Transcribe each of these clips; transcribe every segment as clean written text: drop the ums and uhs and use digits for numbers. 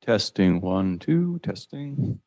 Testing, 1, 2, testing.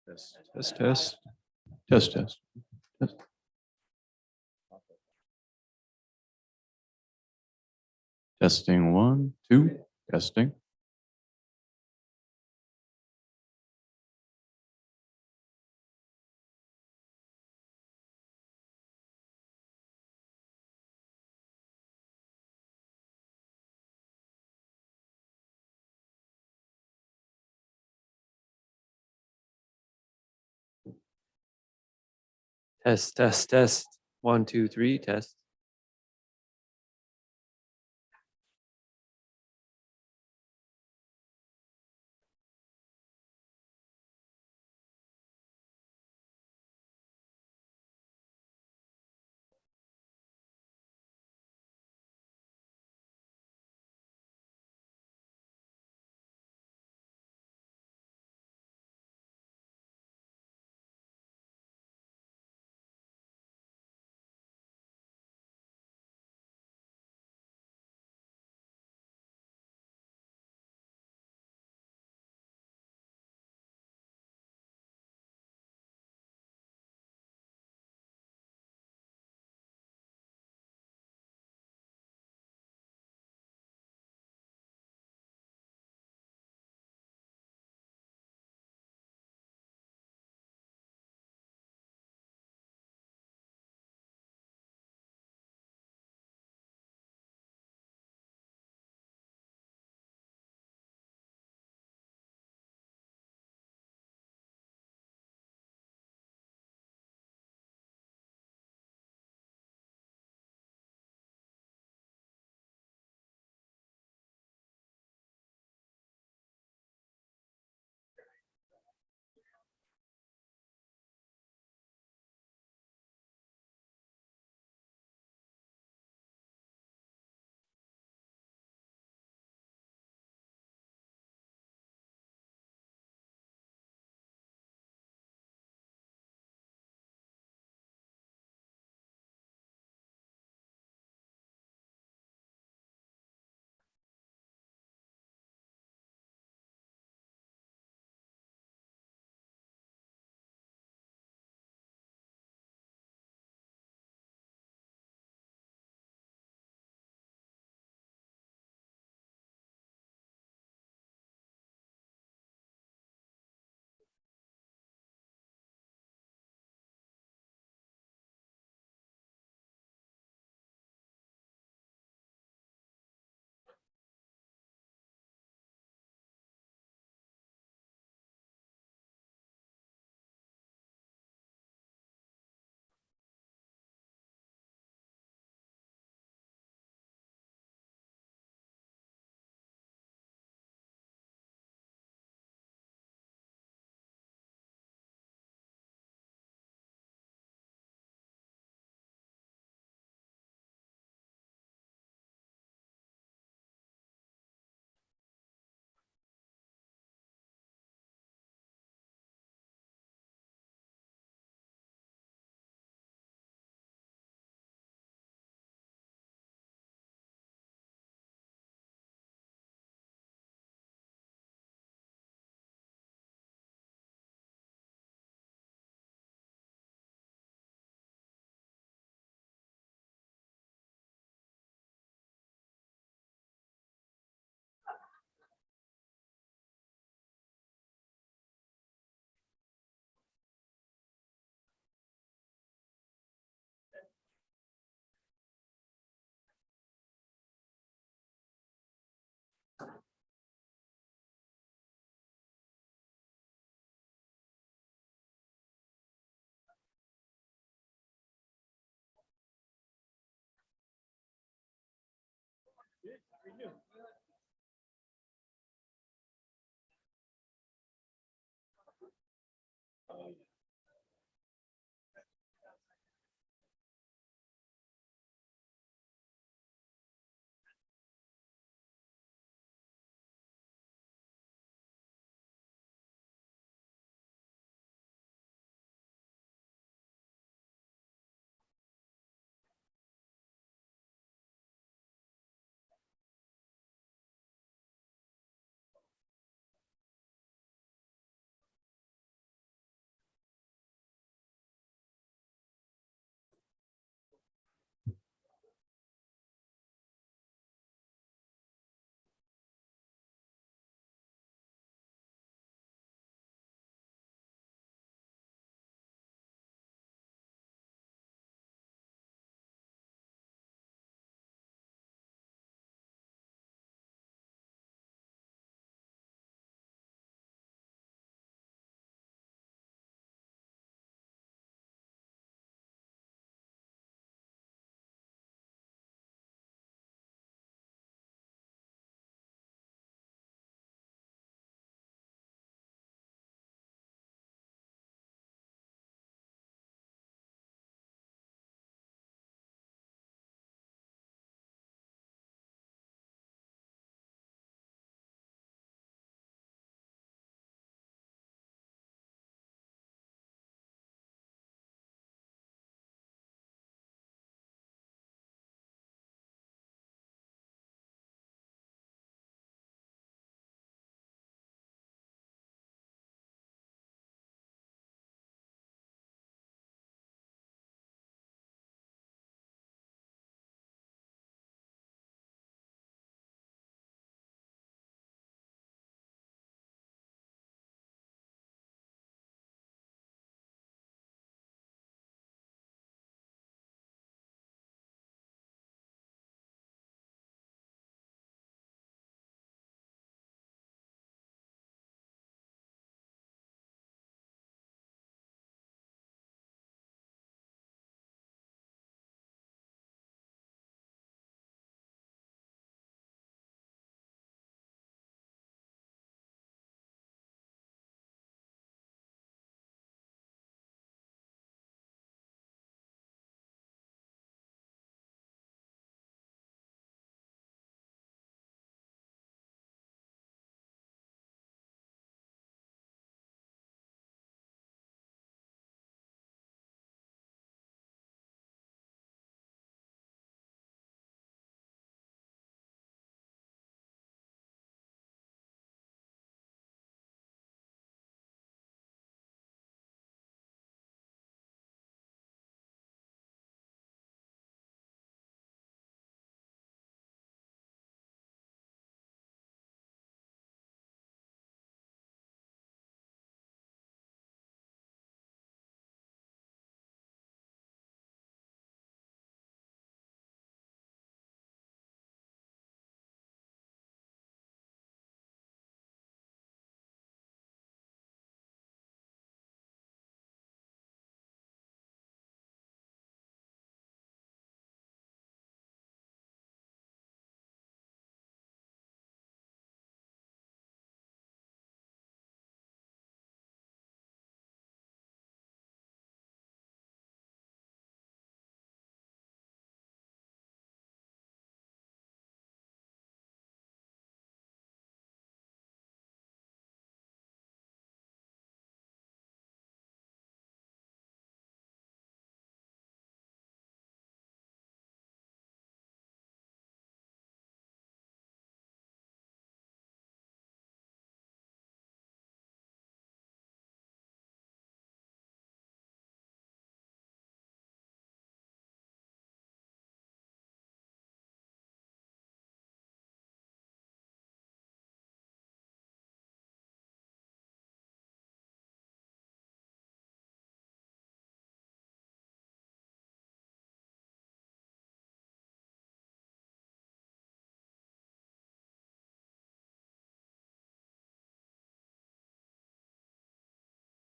Test, test, test, test, test, test. Testing 1, 2, testing. Test, test, test. 1, 2, 3, test.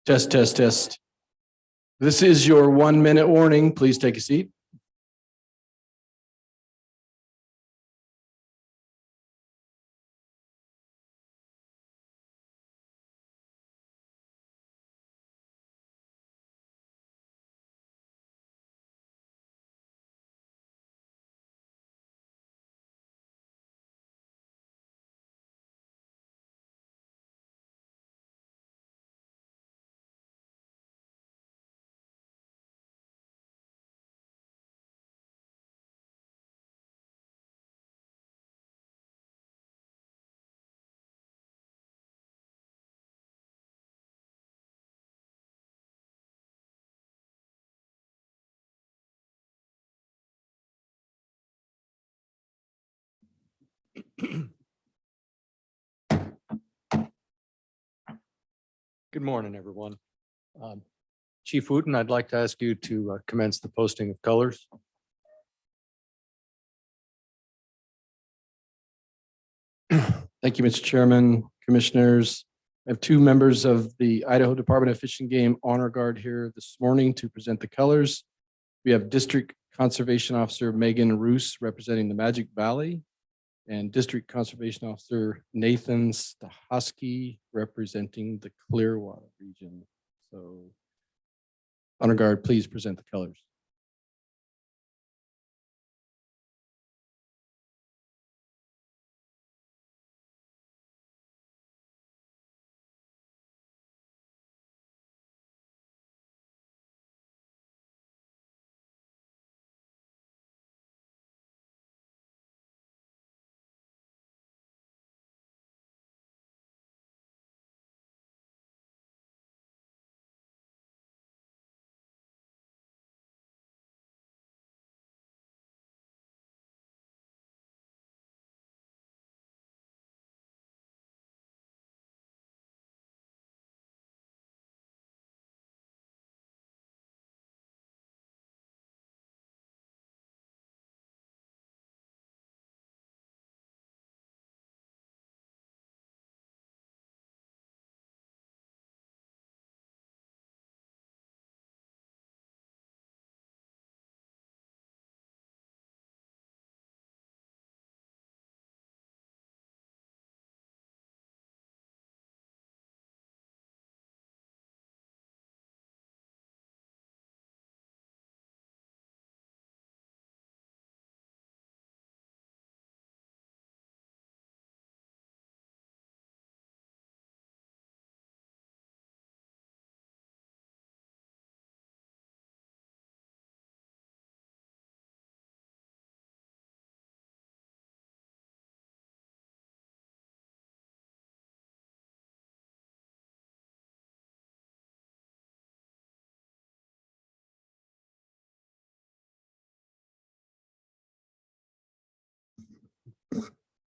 Test, test, test. This is your 1 minute warning. Please take a seat. Good morning, everyone. Chief Wooten, I'd like to ask you to commence the posting of colors. Thank you, Mr. Chairman, Commissioners. I have two members of the Idaho Department of Fish and Game Honor Guard here this morning to present the colors. We have District Conservation Officer Megan Roos representing the Magic Valley and District Conservation Officer Nathan Stahosky representing the Clearwater region. So, Honor Guard, please present the colors.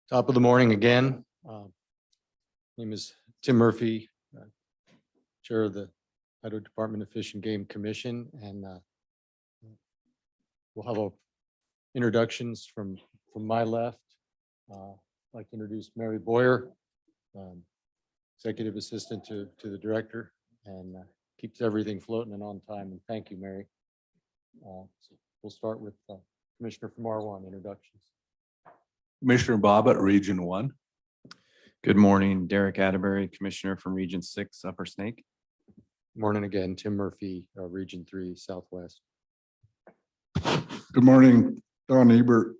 Top of the morning again. Name is Tim Murphy, Chair of the Idaho Department of Fish and Game Commission, and we'll have introductions from my left. I'd like to introduce Mary Boyer, Executive Assistant to the Director, and keeps everything floating and on time. And thank you, Mary. So we'll start with Commissioner from R1 introductions. Commissioner Bobbitt, Region 1. Good morning, Derek Atterbury, Commissioner from Region 6, Upper Snake. Morning again, Tim Murphy, Region 3, Southwest. Good morning, Don Ebert,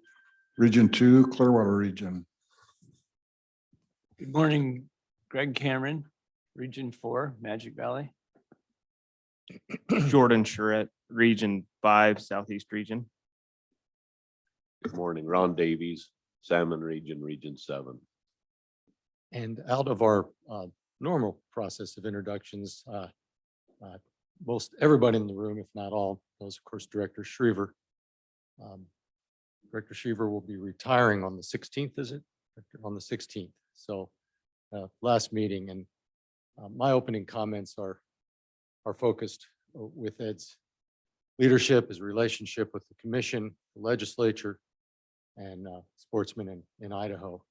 Region 2, Clearwater Region. Good morning, Greg Cameron, Region 4, Magic Valley. Jordan Charette, Region 5, Southeast Region. Good morning, Ron Davies, Salmon Region, Region 7. And out of our normal process of introductions, most everybody in the room, if not all, knows, of course, Director Shriver. Director Shriver will be retiring on the 16th, is it? On the 16th. So last meeting, and my opening comments are focused with Ed's leadership, his relationship with the commission, the legislature, and sportsmen in Idaho.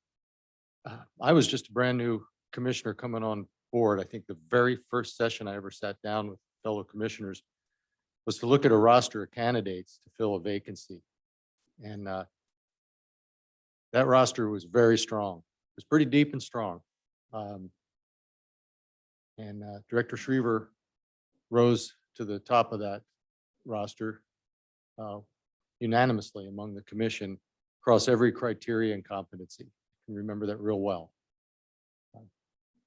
I was just a brand new commissioner coming on board, I think the very first session I ever sat down with fellow commissioners was to look at a roster of candidates to fill a vacancy. And that roster was very strong. It was pretty deep and strong. Director Shriver rose to the top of that roster unanimously among the commission across every criteria and competency. I can remember that real well.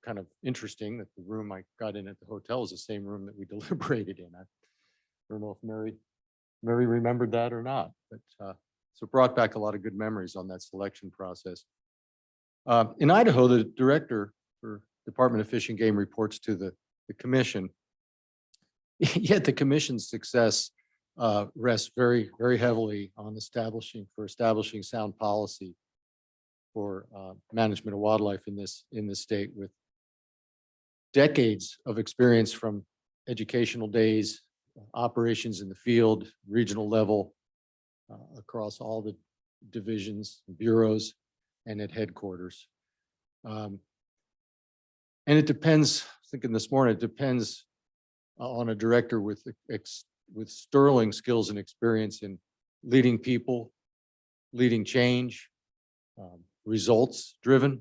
Kind of interesting that the room I got in at the hotel is the same room that we deliberated in. I don't know if Mary remembered that or not, but so it brought back a lot of good memories on that selection process. In Idaho, the director for Department of Fish and Game reports to the commission. Yet the commission's success rests very, very heavily on establishing sound policy for management of wildlife in this state, with decades of experience from educational days, operations in the field, regional level, across all the divisions, bureaus, and at headquarters. And it depends, thinking this morning, it depends on a director with sterling skills and experience in leading people, leading change, results driven,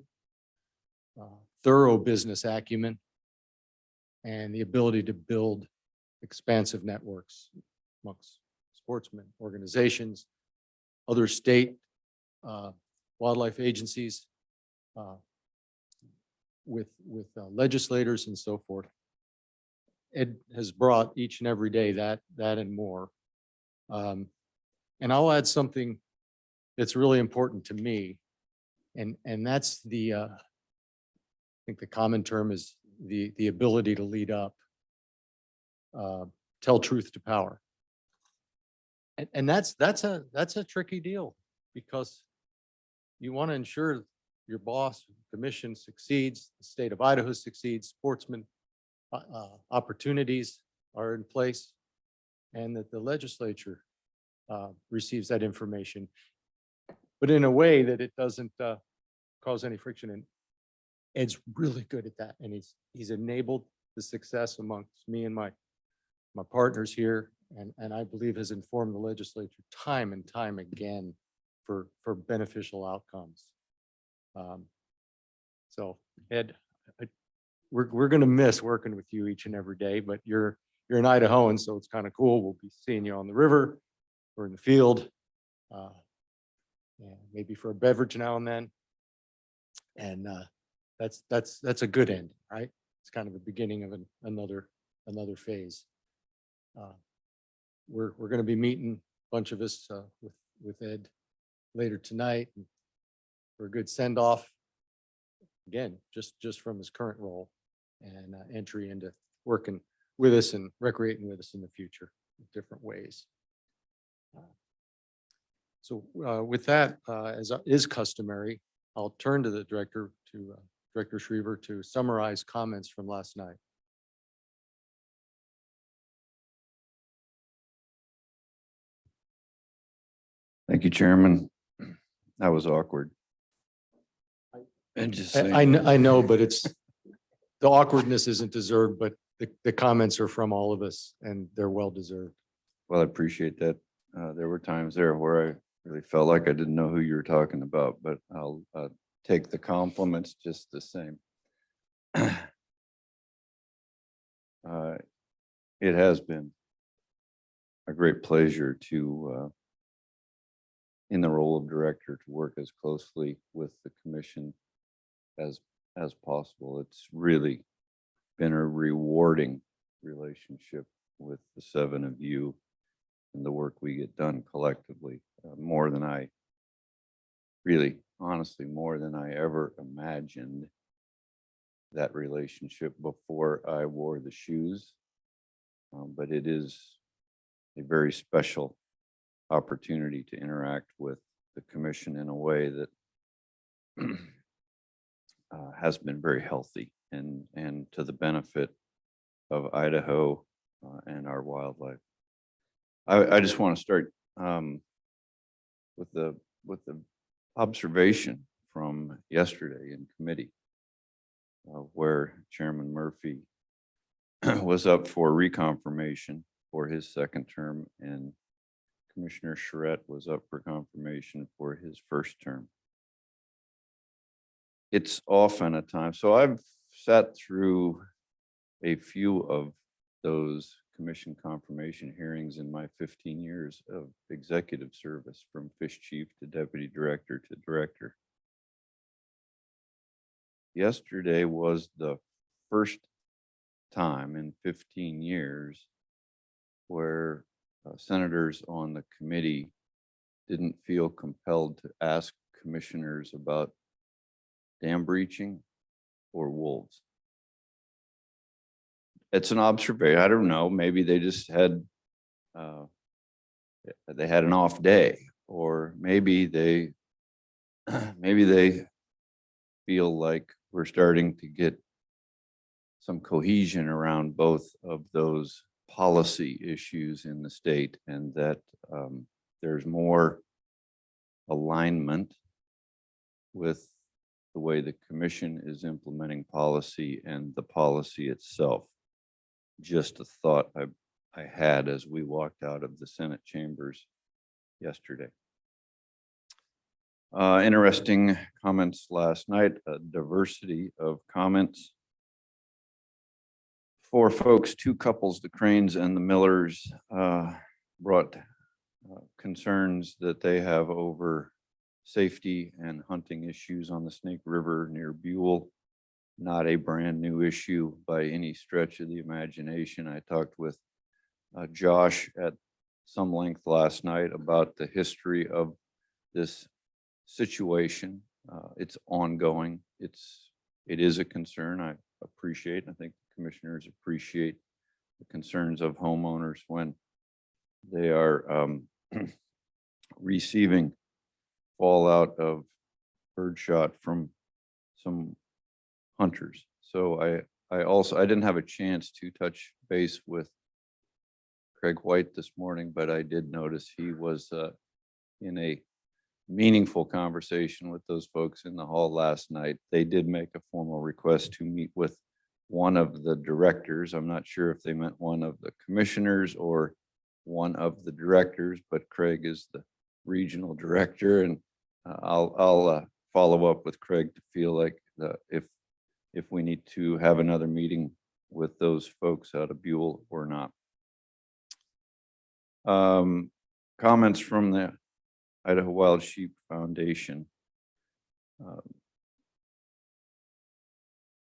thorough business acumen, and the ability to build expansive networks amongst sportsmen, organizations, other state wildlife agencies, with legislators and so forth. Ed has brought each and every day that and more. And I'll add something that's really important to me. And that's I think the common term is the ability to lead up, tell truth to power. And that's a tricky deal, because you want to ensure your boss, commission succeeds, the state of Idaho succeeds, sportsmen opportunities are in place, and that the legislature receives that information, but in a way that it doesn't cause any friction. And Ed's really good at that, and he's enabled the success amongst me and my partners here, and I believe has informed the legislature time and time again for beneficial outcomes. So Ed, we're going to miss working with you each and every day, but you're an Idahoan, so it's kind of cool. We'll be seeing you on the river or in the field, maybe for a beverage now and then. And that's a good end, right? It's kind of the beginning of another phase. We're going to be meeting a bunch of us with Ed later tonight for a good send off. Again, just from his current role and entry into working with us and recreating with us in the future in different ways. So with that, as is customary, I'll turn to the director, Director Shriver, to summarize comments from last night. Thank you, Chairman. That was awkward. And just saying. I know, but the awkwardness isn't deserved, but the comments are from all of us and they're well deserved. Well, I appreciate that. There were times there where I really felt like I didn't know who you were talking about, but I'll take the compliments just the same. It has been a great pleasure to, in the role of director, to work as closely with the commission as possible. It's really been a rewarding relationship with the seven of you and the work we get done collectively, more than I really, honestly, more than I ever imagined that relationship before I wore the shoes. But it is a very special opportunity to interact with the commission in a way that has been very healthy and to the benefit of Idaho and our wildlife. I just want to start with the observation from yesterday in committee. where Chairman Murphy was up for reconfirmation for his second term, and Commissioner Charette was up for confirmation for his first term. It's often a time, so I've sat through a few of those commission confirmation hearings in my 15 years of executive service, from fish chief to deputy director to director. Yesterday was the first time in 15 years where senators on the committee didn't feel compelled to ask commissioners about dam breaching or wolves. It's an observation. I don't know. Maybe they just had an off day, or maybe they feel like we're starting to get some cohesion around both of those policy issues in the state, and that there's more alignment with the way the commission is implementing policy and the policy itself. Just a thought I had as we walked out of the Senate chambers yesterday. Interesting comments last night, a diversity of comments. 4 folks, 2 couples, the Cranes and the Millers, brought concerns that they have over safety and hunting issues on the Snake River near Buell. Not a brand new issue by any stretch of the imagination. I talked with Josh at some length last night about the history of this situation. It's ongoing. It is a concern. I appreciate, I think the commissioners appreciate the concerns of homeowners when they are receiving fallout of birdshot from some hunters. So I didn't have a chance to touch base with Craig White this morning, but I did notice he was in a meaningful conversation with those folks in the hall last night. They did make a formal request to meet with one of the directors. I'm not sure if they meant one of the commissioners or one of the directors, but Craig is the regional director, and I'll follow up with Craig to feel like if we need to have another meeting with those folks out of Buell or not. Comments from the Idaho Wild Sheep Foundation.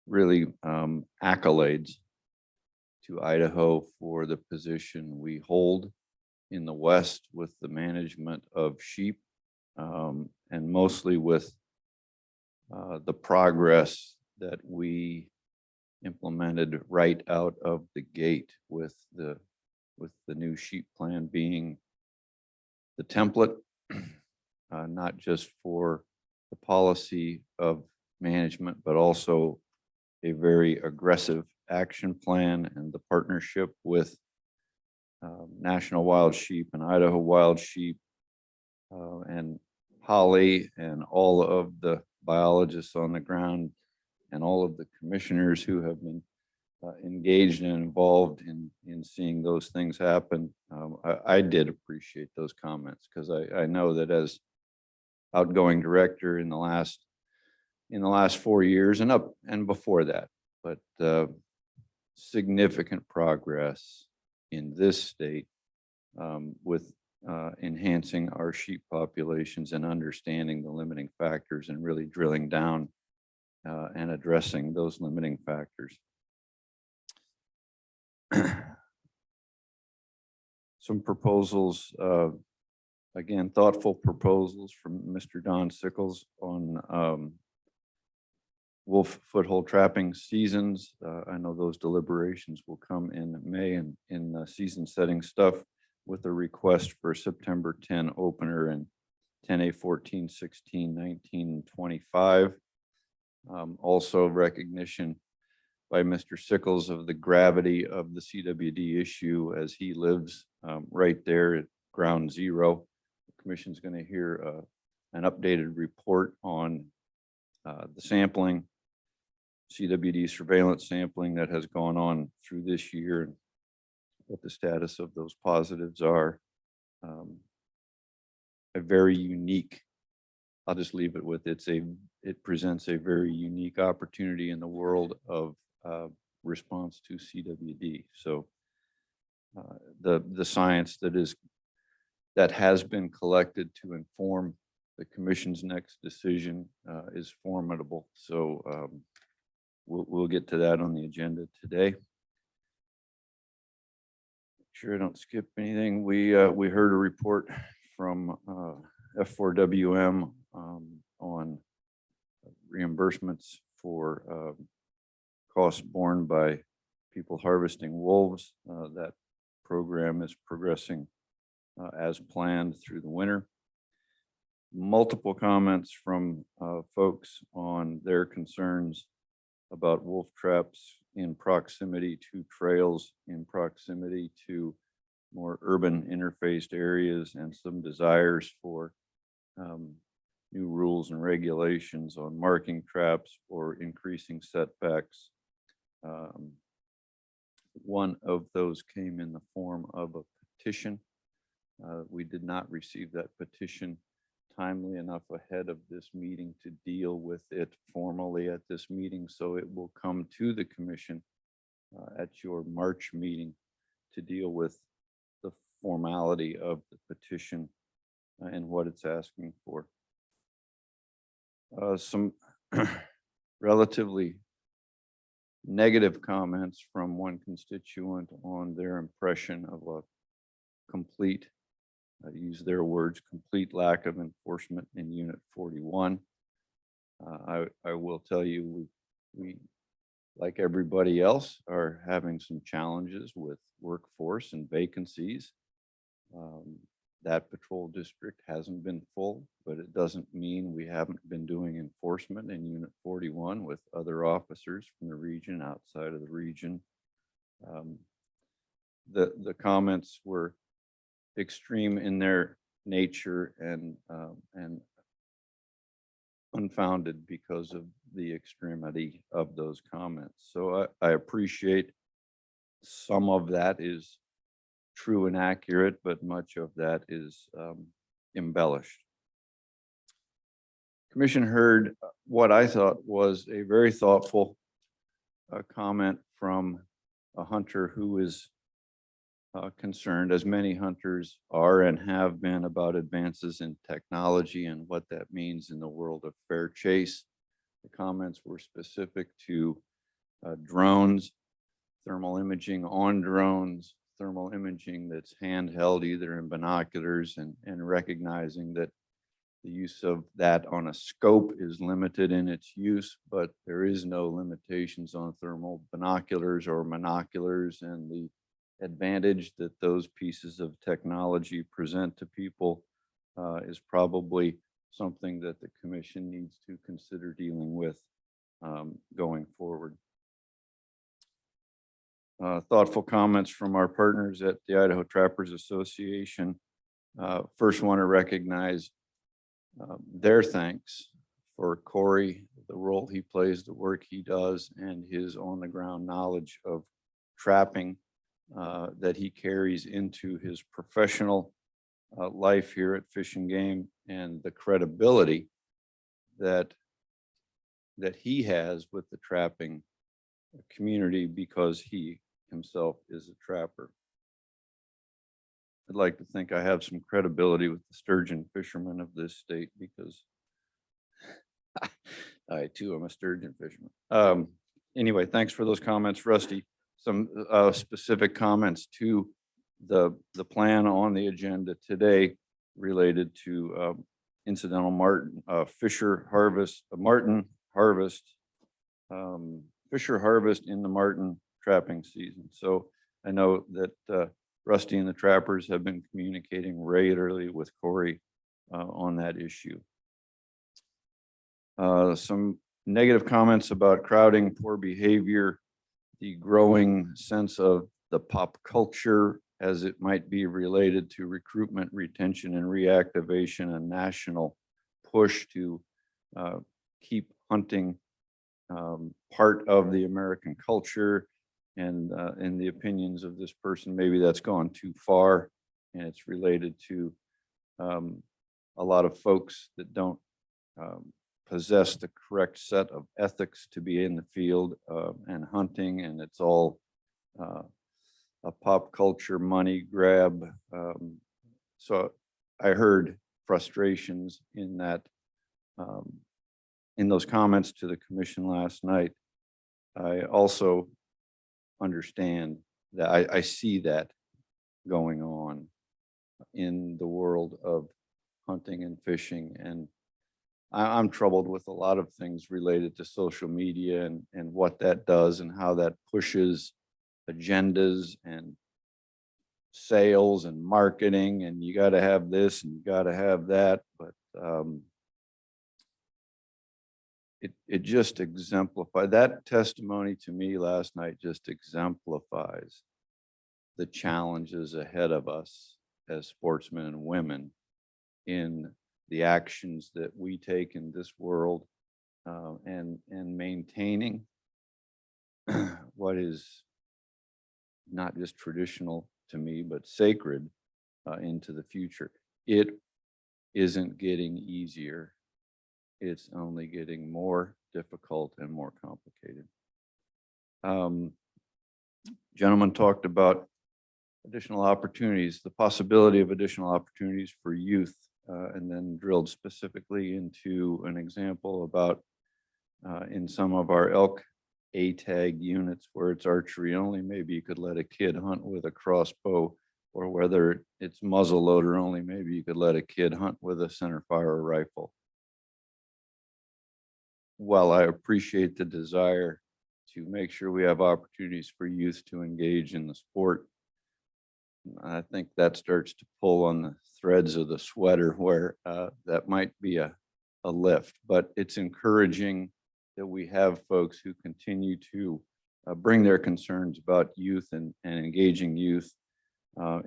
Really accolades to Idaho for the position we hold in the West with the management of sheep, and mostly with the progress that we implemented right out of the gate with the new sheep plan being the template, not just for the policy of management, but also a very aggressive action plan, and the partnership with National Wild Sheep and Idaho Wild Sheep and Holly and all of the biologists on the ground and all of the commissioners who have been engaged and involved in seeing those things happen. I did appreciate those comments, because I know that as outgoing director in the last 4 years and before that, but significant progress in this state with enhancing our sheep populations and understanding the limiting factors and really drilling down and addressing those limiting factors. Some proposals, again, thoughtful proposals from Mr. Don Sickles on wolf foothold trapping seasons. I know those deliberations will come in May and in season setting stuff, with a request for September 10 opener and 10A 14, 16, 19, 25. Also recognition by Mr. Sickles of the gravity of the CWD issue, as he lives right there at ground zero. The commission's going to hear an updated report on the sampling. CWD surveillance sampling that has gone on through this year and what the status of those positives are. A very unique, I'll just leave it with it presents a very unique opportunity in the world of response to CWD. So the science that has been collected to inform the commission's next decision is formidable. So we'll get to that on the agenda today. Sure, I don't skip anything. We heard a report from F4WM on reimbursements for costs borne by people harvesting wolves. That program is progressing as planned through the winter. Multiple comments from folks on their concerns about wolf traps in proximity to trails, in proximity to more urban interfaced areas, and some desires for new rules and regulations on marking traps or increasing setbacks. One of those came in the form of a petition. We did not receive that petition timely enough ahead of this meeting to deal with it formally at this meeting, so it will come to the commission at your March meeting to deal with the formality of the petition and what it's asking for. Some relatively negative comments from one constituent on their impression of a complete, use their words, complete lack of enforcement in Unit 41. I will tell you, we, like everybody else, are having some challenges with workforce and vacancies. That patrol district hasn't been full, but it doesn't mean we haven't been doing enforcement in Unit 41 with other officers from the region, outside of the region. The comments were extreme in their nature and unfounded because of the extremity of those comments. So I appreciate some of that is true and accurate, but much of that is embellished. Commission heard what I thought was a very thoughtful comment from a hunter who is concerned, as many hunters are and have been, about advances in technology and what that means in the world of fair chase. The comments were specific to drones, thermal imaging on drones, thermal imaging that's handheld either in binoculars, and recognizing that the use of that on a scope is limited in its use, but there is no limitations on thermal binoculars or monoculars, and the advantage that those pieces of technology present to people is probably something that the commission needs to consider dealing with going forward. Thoughtful comments from our partners at the Idaho Trappers Association. First, want to recognize their thanks for Corey, the role he plays, the work he does, and his on-the-ground knowledge of trapping that he carries into his professional life here at Fish and Game, and the credibility that he has with the trapping community because he himself is a trapper. I'd like to think I have some credibility with the sturgeon fishermen of this state because I too am a sturgeon fisherman. Anyway, thanks for those comments, Rusty. Some specific comments to the plan on the agenda today related to incidental martin fisher harvest, fisher harvest in the martin trapping season. So I know that Rusty and the trappers have been communicating regularly with Corey on that issue. Some negative comments about crowding, poor behavior, the growing sense of the pop culture as it might be related to recruitment, retention, and reactivation, a national push to keep hunting part of the American culture. And in the opinions of this person, maybe that's gone too far. And it's related to a lot of folks that don't possess the correct set of ethics to be in the field and hunting. And it's all a pop culture money grab. So I heard frustrations in that, in those comments to the commission last night. I also understand that I see that going on in the world of hunting and fishing. And I'm troubled with a lot of things related to social media and what that does and how that pushes agendas and sales and marketing, and you got to have this and you got to have that. But it just exemplified, that testimony to me last night just exemplifies the challenges ahead of us as sportsmen and women in the actions that we take in this world, and maintaining what is not just traditional to me, but sacred into the future. It isn't getting easier. It's only getting more difficult and more complicated. Gentlemen talked about additional opportunities, the possibility of additional opportunities for youth, and then drilled specifically into an example about in some of our elk A-tag units where it's archery only, maybe you could let a kid hunt with a crossbow, or whether it's muzzle loader only, maybe you could let a kid hunt with a center fire rifle. While I appreciate the desire to make sure we have opportunities for youth to engage in the sport, I think that starts to pull on the threads of the sweater where that might be a lift, but it's encouraging that we have folks who continue to bring their concerns about youth and engaging youth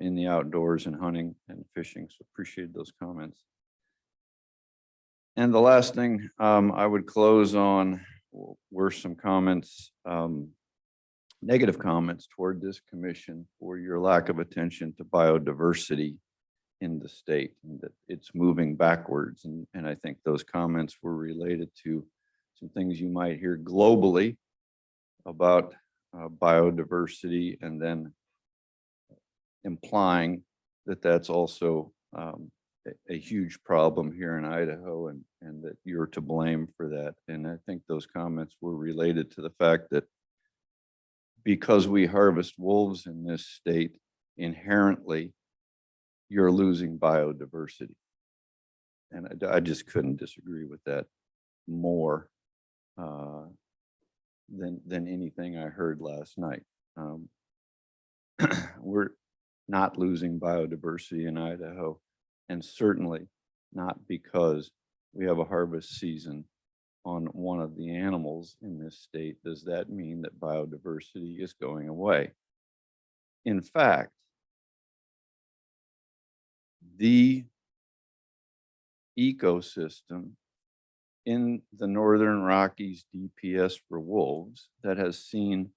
in the outdoors and hunting and fishing. So appreciate those comments. And the last thing I would close on were some comments, negative comments toward this commission for your lack of attention to biodiversity in the state, and that it's moving backwards. And I think those comments were related to some things you might hear globally about biodiversity, and then implying that that's also a huge problem here in Idaho, and that you're to blame for that. And I think those comments were related to the fact that because we harvest wolves in this state, inherently, you're losing biodiversity. And I just couldn't disagree with that more than anything I heard last night. We're not losing biodiversity in Idaho, and certainly not because we have a harvest season on one of the animals in this state does that mean that biodiversity is going away. In fact, the ecosystem in the Northern Rockies DPS for wolves that has seen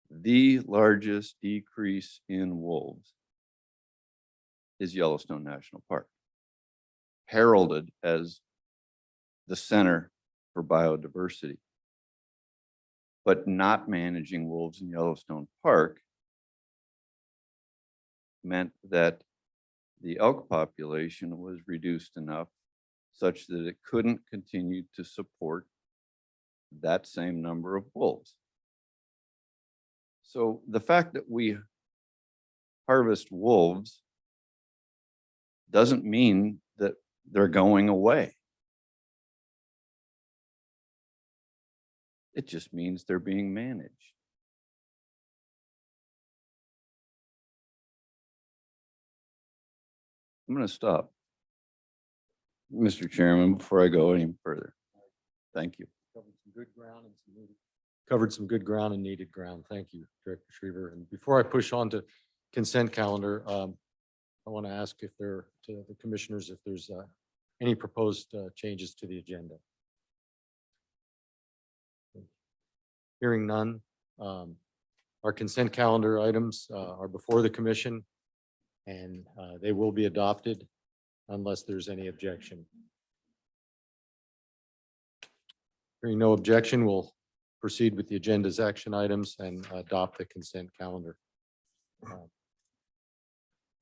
the largest decrease in wolves is Yellowstone National Park, heralded as the center for biodiversity. But not managing wolves in Yellowstone Park meant that the elk population was reduced enough such that it couldn't continue to support that same number of wolves. So the fact that we harvest wolves doesn't mean that they're going away. It just means they're being managed. I'm going to stop, Mr. Chairman, before I go any further. Thank you. Covered some good ground and covered some good ground and needed ground. Thank you, Director Schriever. And before I push on to consent calendar, I want to ask if there, to the commissioners, if there's any proposed changes to the agenda. Hearing none. Our consent calendar items are before the commission, and they will be adopted unless there's any objection. Hearing no objection, we'll proceed with the agenda's action items and adopt the consent calendar.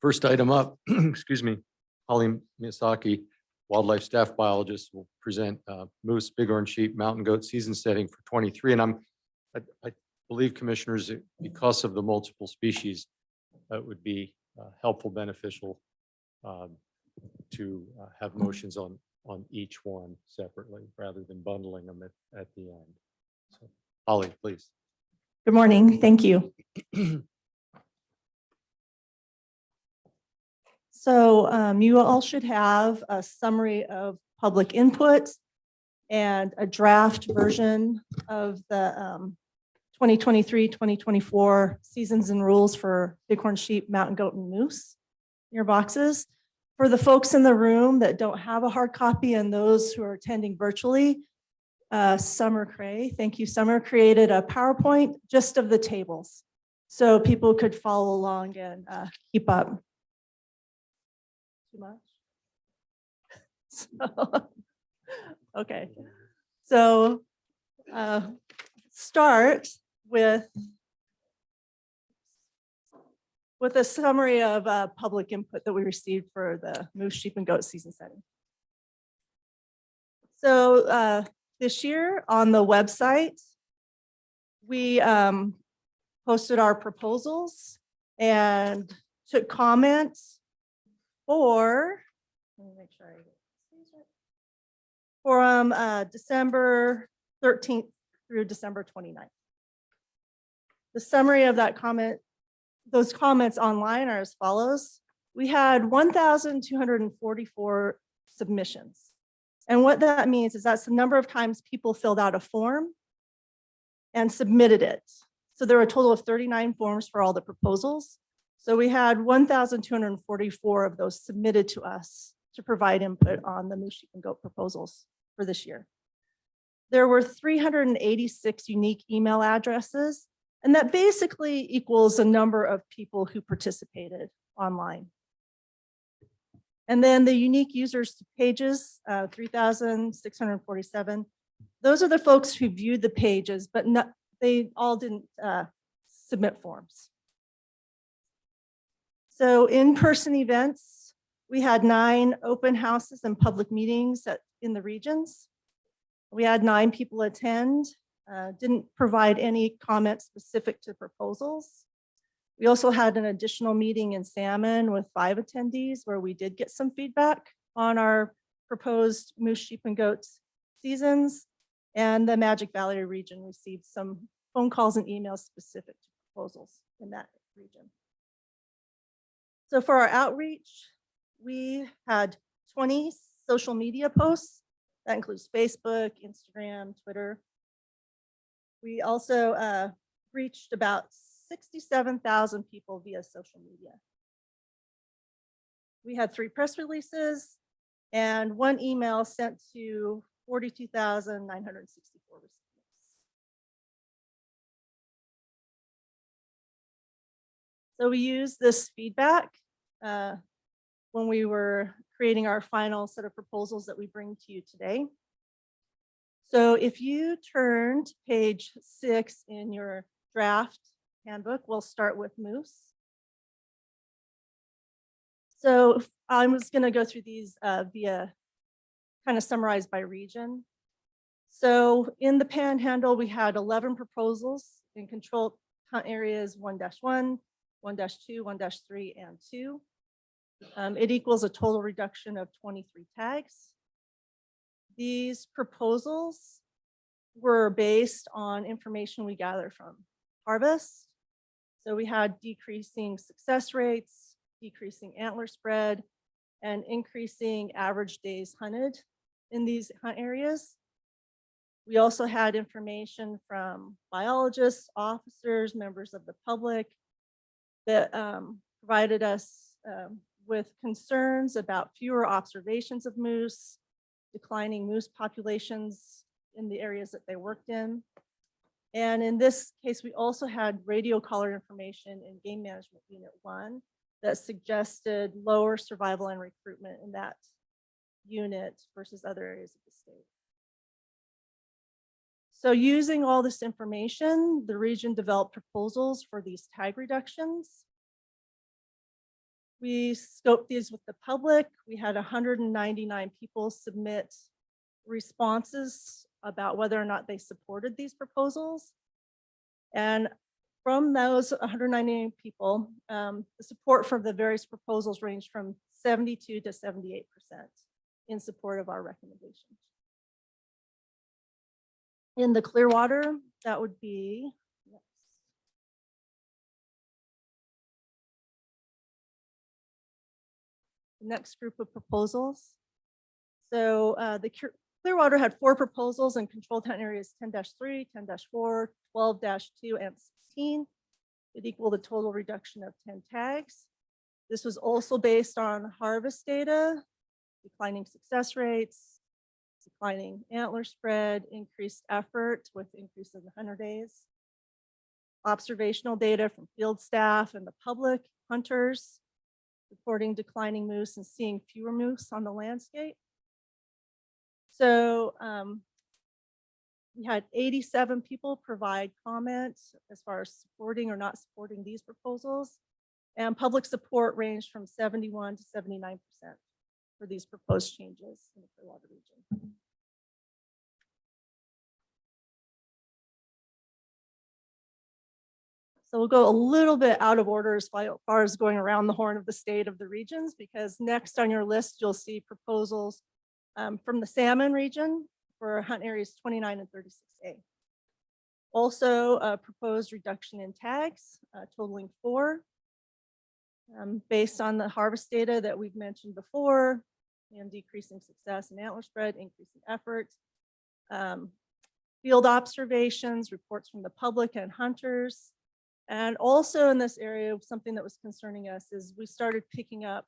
First item up, excuse me, Holly Misaki, wildlife staff biologist, will present moose, bighorn sheep, mountain goat season setting for 23. And I believe, commissioners, because of the multiple species, it would be helpful, beneficial to have motions on each one separately rather than bundling them at the end. So, Holly, please. Good morning. Thank you. So you all should have a summary of public input and a draft version of the 2023-2024 seasons and rules for bighorn sheep, mountain goat, and moose in your boxes. For the folks in the room that don't have a hard copy and those who are attending virtually, Summer Cray, thank you, Summer, created a PowerPoint just of the tables so people could follow along and keep up. Too much? Okay. So start with a summary of public input that we received for the moose, sheep, and goat season setting. So this year on the website, we posted our proposals and took comments for, let me make sure I get these right, for December 13th through December 29th. The summary of that comment, those comments online are as follows. We had 1,244 submissions. And what that means is that's the number of times people filled out a form and submitted it. So there were a total of 39 forms for all the proposals. So we had 1,244 of those submitted to us to provide input on the moose, sheep, and goat proposals for this year. There were 386 unique email addresses, and that basically equals the number of people who participated online. And then the unique users pages, 3,647. Those are the folks who viewed the pages, but they all didn't submit forms. So in-person events, we had 9 open houses and public meetings in the regions. We had 9 people attend, didn't provide any comments specific to proposals. We also had an additional meeting in Salmon with 5 attendees where we did get some feedback on our proposed moose, sheep, and goats seasons. And the Magic Valley region received some phone calls and emails specific to proposals in that region. So for our outreach, we had 20 social media posts. That includes Facebook, Instagram, Twitter. We also reached about 67,000 people via social media. We had 3 press releases and 1 email sent to 42,964 recipients. So we used this feedback when we were creating our final set of proposals that we bring to you today. So if you turn to page 6 in your draft handbook, we'll start with moose. So I was going to go through these via kind of summarized by region. So in the Panhandle, we had 11 proposals in control hunt areas 1-1, 1-2, 1-3, and 2. It equals a total reduction of 23 tags. These proposals were based on information we gathered from harvest. So we had decreasing success rates, decreasing antler spread, and increasing average days hunted in these hunt areas. We also had information from biologists, officers, members of the public that provided us with concerns about fewer observations of moose, declining moose populations in the areas that they worked in. And in this case, we also had radio collar information in Game Management Unit 1 that suggested lower survival and recruitment in that unit versus other areas of the state. So using all this information, the region developed proposals for these tag reductions. We scoped these with the public. We had 199 people submit responses about whether or not they supported these proposals. And from those 199 people, the support for the various proposals ranged from 72 to 78% in support of our recommendations. In the Clearwater, that would be, the next group of proposals. So the Clearwater had 4 proposals in controlled hunt areas 10-3, 10-4, 12-2, and 16. It equaled a total reduction of 10 tags. This was also based on harvest data, declining success rates, declining antler spread, increased effort with increase in the hunter days, observational data from field staff and the public, hunters, reporting declining moose and seeing fewer moose on the landscape. So we had 87 people provide comments as far as supporting or not supporting these proposals. And public support ranged from 71 to 79% for these proposed changes in the Clearwater region. So we'll go a little bit out of order as far as going around the horn of the state of the regions, because next on your list, you'll see proposals from the salmon region for hunt areas 29 and 36A. Also a proposed reduction in tags totaling 4 based on the harvest data that we've mentioned before, and decreasing success and antler spread, increasing effort. Field observations, reports from the public and hunters. And also in this area, something that was concerning us is we started picking up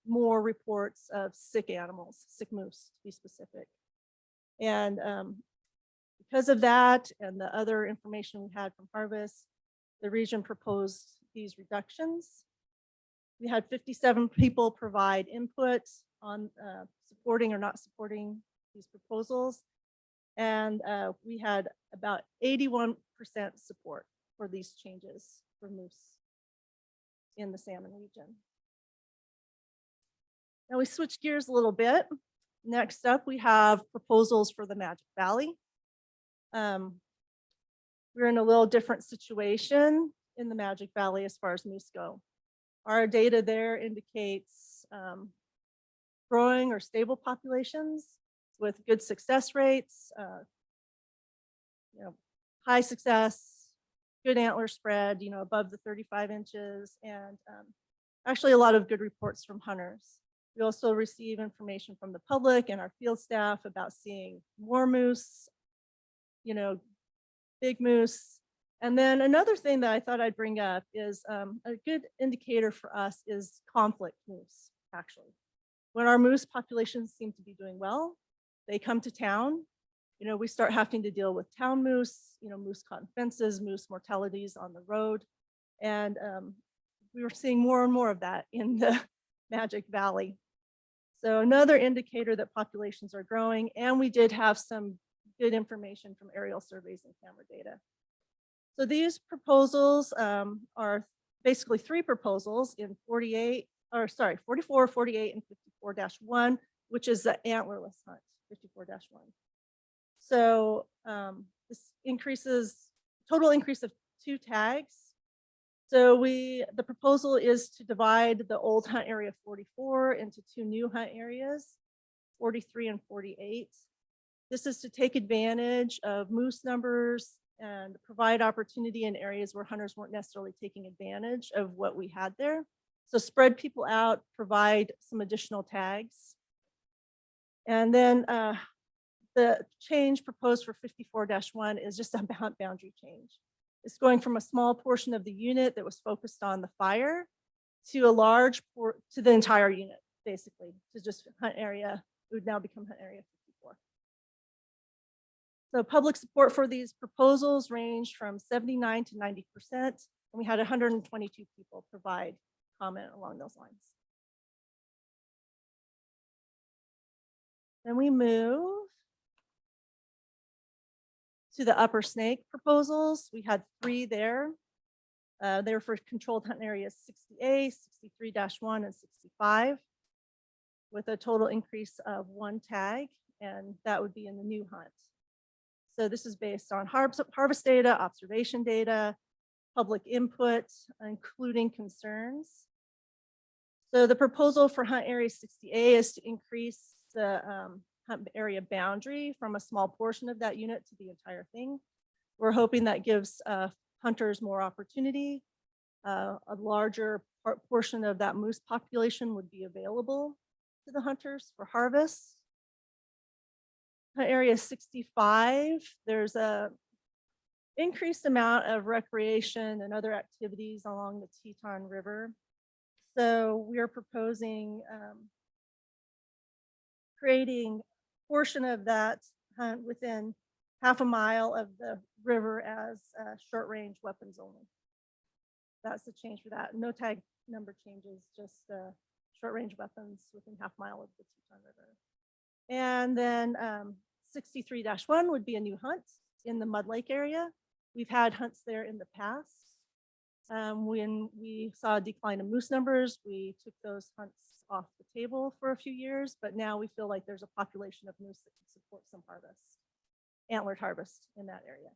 more reports of sick animals, sick moose to be specific. And because of that and the other information we had from harvest, the region proposed these reductions. We had 57 people provide input on supporting or not supporting these proposals. And we had about 81% support for these changes for moose in the salmon region. Now we switch gears a little bit. Next up, we have proposals for the Magic Valley. We're in a little different situation in the Magic Valley as far as moose go. Our data there indicates growing or stable populations with good success rates, high success, good antler spread, above the 35 inches, and actually a lot of good reports from hunters. We also receive information from the public and our field staff about seeing more moose, big moose. And then another thing that I thought I'd bring up is a good indicator for us is conflict moose, actually. When our moose populations seem to be doing well, they come to town. We start having to deal with town moose, moose caught in fences, moose mortalities on the road. And we were seeing more and more of that in the Magic Valley. So another indicator that populations are growing, and we did have some good information from aerial surveys and camera data. So these proposals are basically 3 proposals in 44, 48, and 54-1, which is the antlerless hunt, 54-1. So this total increase of 2 tags. So the proposal is to divide the old hunt area 44 into 2 new hunt areas, 43 and 48. This is to take advantage of moose numbers and provide opportunity in areas where hunters weren't necessarily taking advantage of what we had there. So spread people out, provide some additional tags. And then the change proposed for 54-1 is just a hunt boundary change. It's going from a small portion of the unit that was focused on the fire to to the entire unit, basically, to just hunt area. It would now become hunt area 54. So public support for these proposals ranged from 79 to 90%, and we had 122 people provide comment along those lines. Then we move to the Upper Snake proposals. We had 3 there. They were for controlled hunt areas 60A, 63-1, and 65, with a total increase of 1 tag, and that would be in the new hunt. So this is based on harvest data, observation data, public input, including concerns. So the proposal for hunt area 60A is to increase the hunt area boundary from a small portion of that unit to the entire thing. We're hoping that gives hunters more opportunity. A larger portion of that moose population would be available to the hunters for harvest. Area 65, there's a increased amount of recreation and other activities along the Teton River. So we are proposing creating a portion of that hunt within half a mile of the river as short range weapons only. That's the change for that. No tag number changes, just short range weapons within half mile of the Teton River. And then 63-1 would be a new hunt in the Mud Lake area. We've had hunts there in the past. When we saw a decline in moose numbers, we took those hunts off the table for a few years, but now we feel like there's a population of moose that can support some harvest, antlered harvest in that area.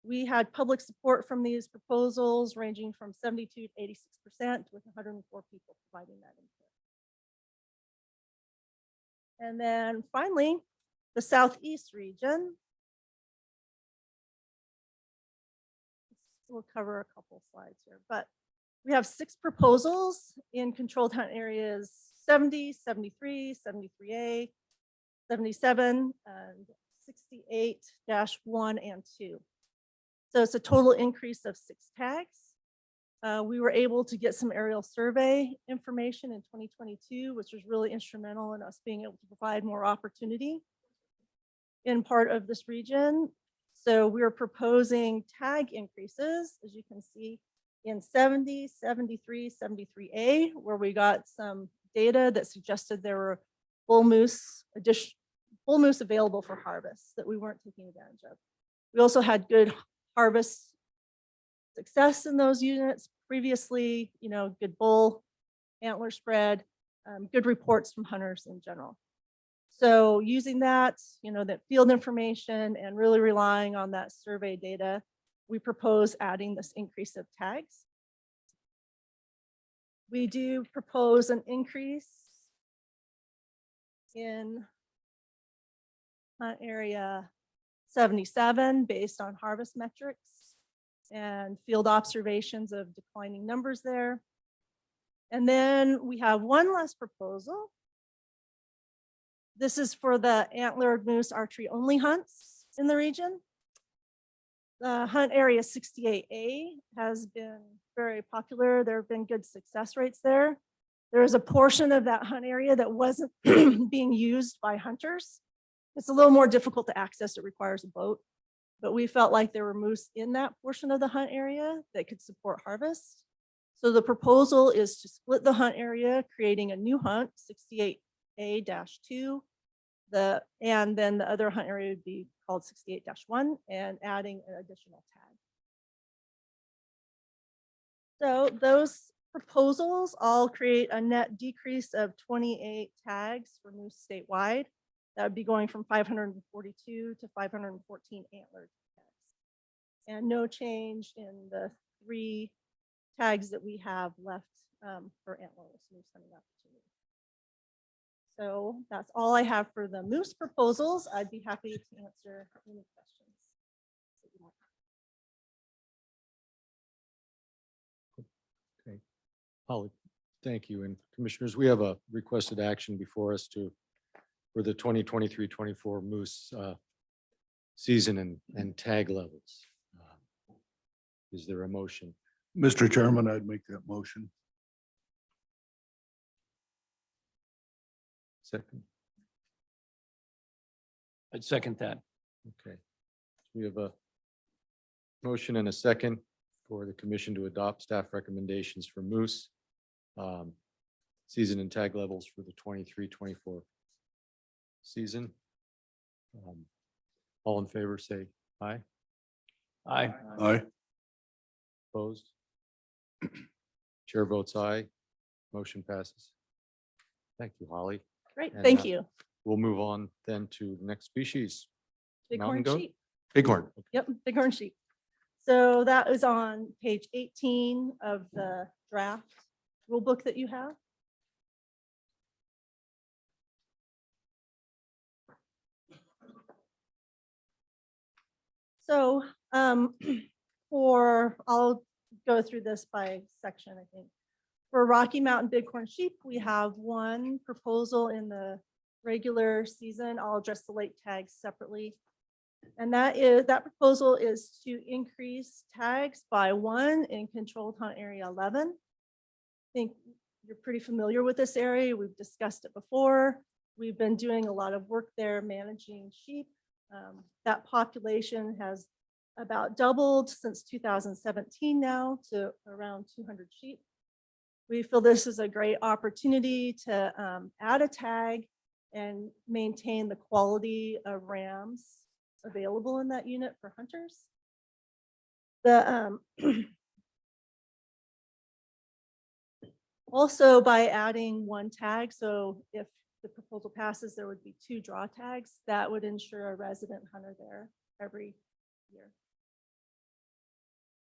We had public support from these proposals ranging from 72 to 86%, with 104 people providing that input. And then finally, the Southeast region. We'll cover a couple slides here, but we have 6 proposals in controlled hunt areas 70, 73, 73A, 77, and 68-1 and 2. So it's a total increase of 6 tags. We were able to get some aerial survey information in 2022, which was really instrumental in us being able to provide more opportunity in part of this region. So we're proposing tag increases, as you can see, in 70, 73, 73A, where we got some data that suggested there were bull moose available for harvest that we weren't taking advantage of. We also had good harvest success in those units previously, good bull antler spread, good reports from hunters in general. So using that, that field information and really relying on that survey data, we propose adding this increase of tags. We do propose an increase in hunt area 77 based on harvest metrics and field observations of declining numbers there. And then we have one last proposal. This is for the antlered moose archery only hunts in the region. The hunt area 68A has been very popular. There have been good success rates there. There is a portion of that hunt area that wasn't being used by hunters. It's a little more difficult to access. It requires a boat, but we felt like there were moose in that portion of the hunt area that could support harvest. So the proposal is to split the hunt area, creating a new hunt, 68A-2, and then the other hunt area would be called 68-1 and adding an additional tag. So those proposals all create a net decrease of 28 tags for moose statewide. That would be going from 542 to 514 antlered tags. And no change in the 3 tags that we have left for antlerless moose hunting opportunity. So that's all I have for the moose proposals. I'd be happy to answer any questions that you might. Okay, Holly, thank you. And commissioners, we have a requested action before us for the 2023-24 moose season and tag levels. Is there a motion? Mr. Chairman, I'd make that motion. Second. I'd second that. Okay. We have a motion and a second for the commission to adopt staff recommendations for moose. Season and tag levels for the 23-24 season. All in favor, say aye. Aye. Aye. Opposed? Chair votes aye. Motion passes. Thank you, Holly. Great, And, thank you. We'll move on then to the next species. Bighorn mountain goat? sheep. Bighorn. Yep, Bighorn sheep. So that is on page 18 of the draft rule book that you have. So I'll go through this by section, I think. For Rocky Mountain Bighorn sheep, we have one proposal in the regular season. I'll address the late tags separately. And that proposal is to increase tags by 1 in controlled hunt area 11. I think you're pretty familiar with this area. We've discussed it before. We've been doing a lot of work there managing sheep. That population has about doubled since 2017 now to around 200 sheep. We feel this is a great opportunity to add a tag and maintain the quality of rams available in that unit for hunters. Also by adding 1 tag, so if the proposal passes, there would be 2 draw tags that would ensure a resident hunter there every year,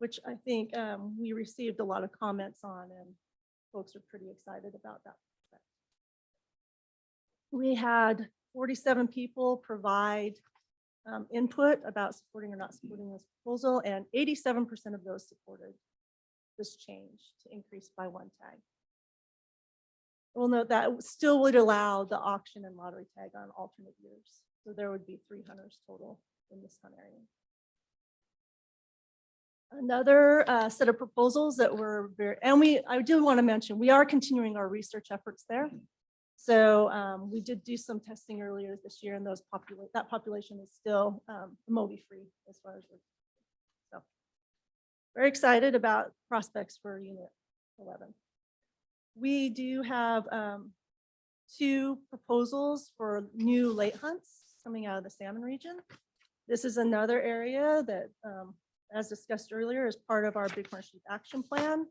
which I think we received a lot of comments on, and folks are pretty excited about that. We had 47 people provide input about supporting or not supporting this proposal, and 87% of those supported this change to increase by 1 tag. We'll note that still would allow the auction and lottery tag on alternate years. So there would be 3 hunters total in this hunt area. Another set of proposals that were I do want to mention, we are continuing our research efforts there. So we did do some testing earlier this year, and that population is still Moby free as far as we're. So very excited about prospects for unit 11. We do have 2 proposals for new late hunts coming out of the salmon region. This is another area that, as discussed earlier, is part of our Bighorn sheep action plan.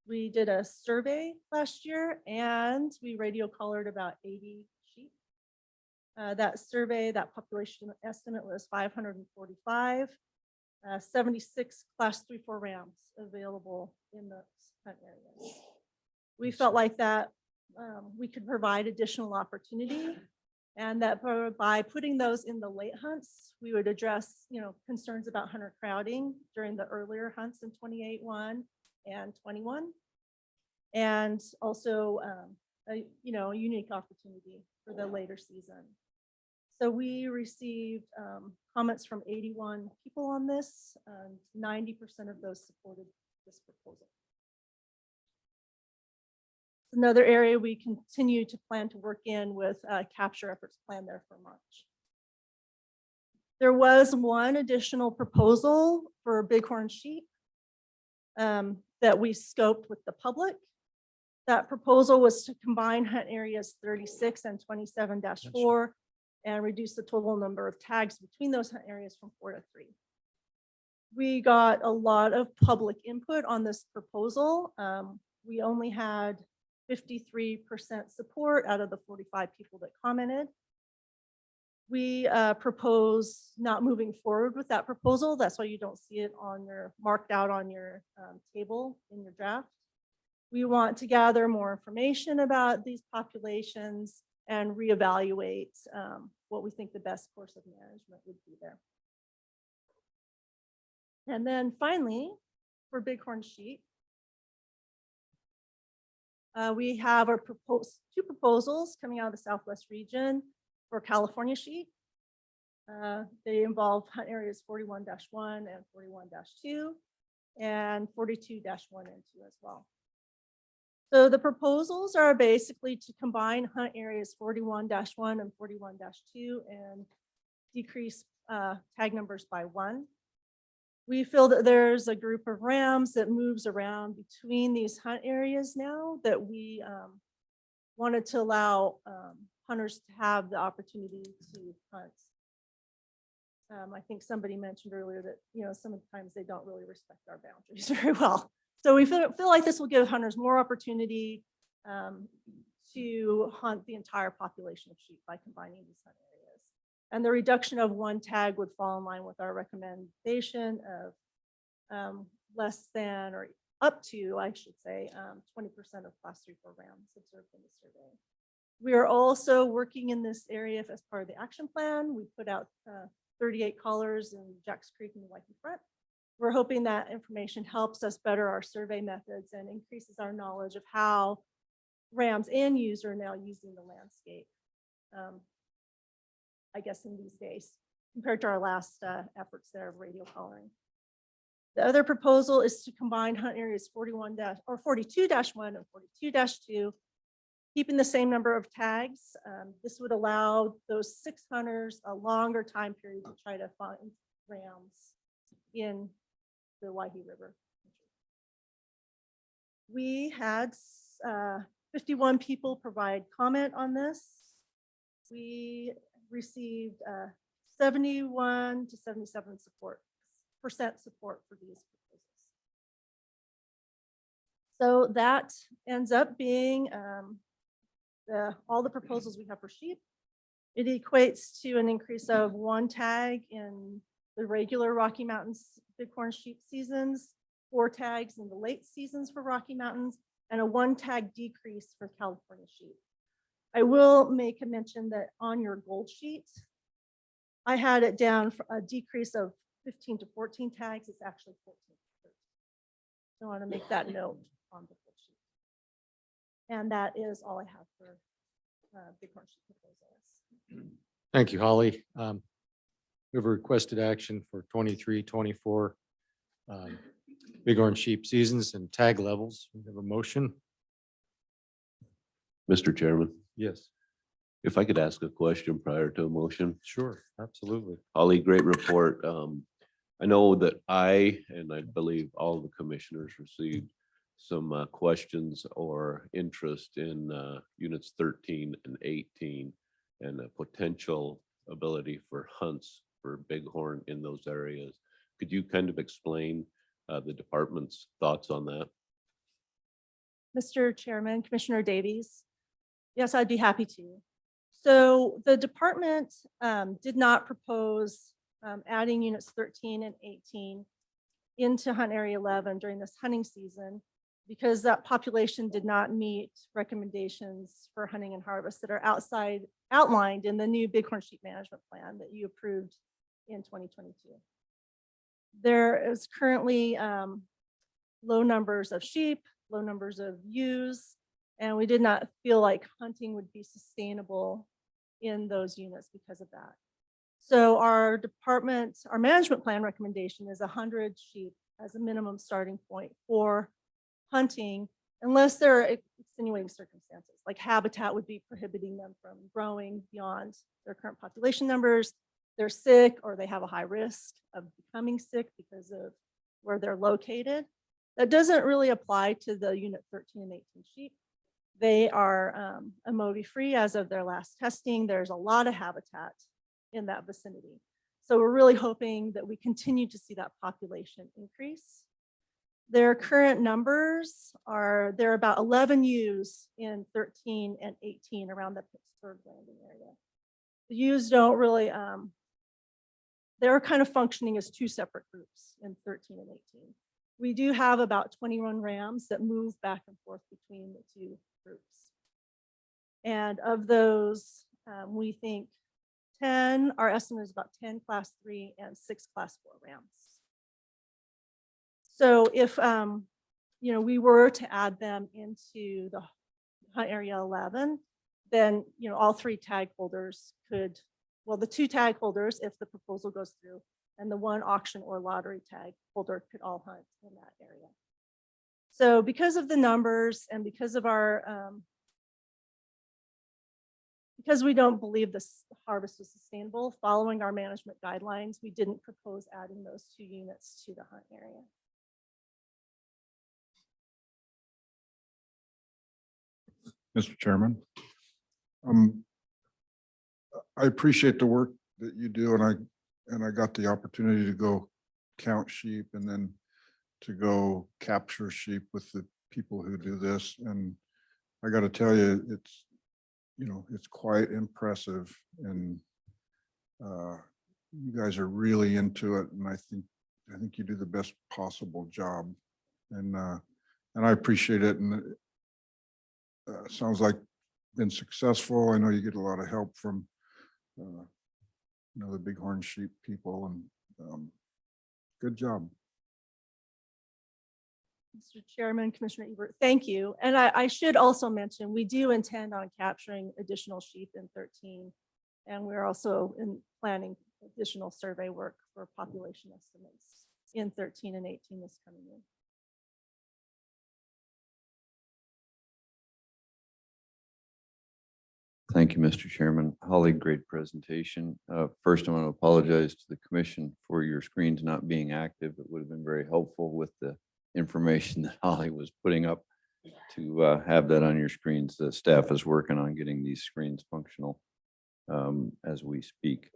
We did a survey last year and we radio collared about 80 sheep. That survey, that population estimate was 545, 76 class 3-4 rams available in those hunt areas. We felt like that we could provide additional opportunity, and that by putting those in the late hunts, we would address, concerns about hunter crowding during the earlier hunts in 28-1 and 21, and also a unique opportunity for the later season. So we received comments from 81 people on this, and 90% of those supported this proposal. Another area we continue to plan to work in with capture efforts planned there for March. There was 1 additional proposal for bighorn sheep that we scoped with the public. That proposal was to combine hunt areas 36 and 27-4 and reduce the total number of tags between those hunt areas from 4 to 3. We got a lot of public input on this proposal. We only had 53% support out of the 45 people that commented. We propose not moving forward with that proposal. That's why you don't see it on your marked out on your table in your draft. We want to gather more information about these populations and reevaluate what we think the best course of management would be there. And then finally, for bighorn sheep, we have our 2 proposals coming out of the Southwest region for California sheep. They involve hunt areas 41-1 and 41-2 and 42-1 and 2 as well. So the proposals are basically to combine hunt areas 41-1 and 41-2 and decrease tag numbers by one. We feel that there's a group of rams that moves around between these hunt areas now that we wanted to allow hunters to have the opportunity to hunt. I think somebody mentioned earlier that, you know, sometimes they don't really respect our boundaries very well. So we feel like this will give hunters more opportunity to hunt the entire population of sheep by combining these hunt areas. And the reduction of one tag would fall in line with our recommendation of less than or up to, I should say, 20% of class 3 rams observed in the survey. We are also working in this area as part of the action plan. We put out 38 collars in Jacks Creek and the Waikiki Front. We're hoping that information helps us better our survey methods and increases our knowledge of how rams and ewes are now using the landscape, I guess, in these days, compared to our last efforts there of radio collaring. The other proposal is to combine hunt areas 42-1 and 42-2, keeping the same number of tags. This would allow those 6 hunters a longer time period to try to find rams in the Waihee River. We had 51 people provide comment on this. We received 71 to 77% support for these proposals. So that ends up being all the proposals we have for sheep. It equates to an increase of 1 tag in the regular Rocky Mountains Bighorn sheep seasons, 4 tags in the late seasons for Rocky Mountains, and a 1 tag decrease for California sheep. I will make a mention that on your gold sheet, I had it down for a decrease of 15 to 14 tags. It's actually 14 to 13. So I want to make that note on the gold sheet. And that is all I have for Bighorn sheep proposals. Thank you, Holly. We've requested action for 23-24 Bighorn sheep seasons and tag levels. We have a motion. Mr. Chairman, Yes. if I could ask a question prior to a motion. Sure, absolutely. Holly, great report. I know that I believe all the commissioners received some questions or interest in units 13 and 18 and a potential ability for hunts for bighorn in those areas. Could you kind of explain the department's thoughts on that? Mr. Chairman, Commissioner Davies. Yes, I'd be happy to. So the department did not propose adding units 13 and 18 into Hunt Area 11 during this hunting season because that population did not meet recommendations for hunting and harvest that are outlined in the new Bighorn Sheep Management Plan that you approved in 2022. There is currently low numbers of sheep, low numbers of ewes, and we did not feel like hunting would be sustainable in those units because of that. So our management plan recommendation is 100 sheep as a minimum starting point for hunting, unless there are extenuating circumstances, like habitat would be prohibiting them from growing beyond their current population numbers. They're sick or they have a high risk of becoming sick because of where they're located. That doesn't really apply to the unit 13 and 18 sheep. They are MOVI free as of their last testing. There's a lot of habitat in that vicinity. So we're really hoping that we continue to see that population increase. Their current numbers are, there are about 11 ewes in 13 and 18 around the Pittsburgh landing area. The ewes don't really, they're kind of functioning as 2 separate groups in 13 and 18. We do have about 21 rams that move back and forth between the 2 groups. And of those, we think 10, our estimate is about 10 class 3 and 6 class 4 rams. So if we were to add them into the Hunt Area 11, then all 3 tag holders could, well, the 2 tag holders, if the proposal goes through, and the 1 auction or lottery tag holder could all hunt in that area. So because of the numbers and because of our Because we don't believe this harvest was sustainable, following our management guidelines, we didn't propose adding those 2 units to the hunt area. Mr. Chairman. I appreciate the work that you do, and I got the opportunity to go count sheep and then to go capture sheep with the people who do this. And I got to tell you, it's, you know, it's quite impressive, and you guys are really into it, and I think you do the best possible job, and I appreciate it. And sounds like been successful. I know you get a lot of help from you know, the Bighorn sheep people, and good job. Mr. Chairman, Commissioner Ebert, thank you. And I should also mention, we do intend on capturing additional sheep in 13. And we're also planning additional survey work for population estimates in 13 and 18 this coming year. Thank you, Mr. Chairman. Holly, great presentation. First, I want to apologize to the commission for your screens not being active. It would have been very helpful with the information that Holly was putting up to have that on your screens. The staff is working on getting these screens functional as we speak.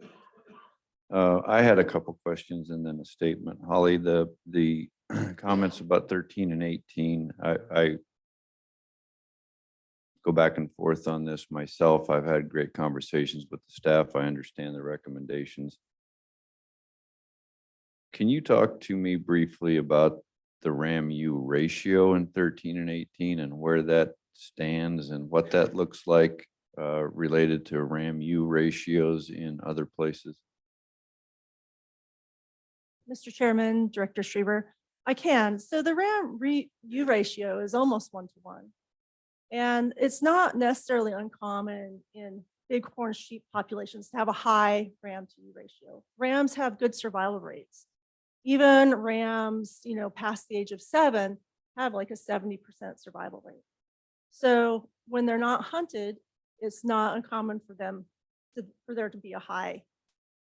I had a couple questions and then a statement. Holly, the comments about 13 and 18, I go back and forth on this myself. I've had great conversations with the staff. I understand the recommendations. Can you talk to me briefly about the RAM-U ratio in 13 and 18 and where that stands and what that looks like related to RAM-U ratios in other places? Mr. Chairman, Director Schreiber, I can. So the RAM-U ratio is almost 1-to-1. And it's not necessarily uncommon in bighorn sheep populations to have a high RAM-to-U ratio. Rams have good survival rates. Even rams, you know, past the age of 7 have like a 70% survival rate. So when they're not hunted, it's not uncommon for there to be a high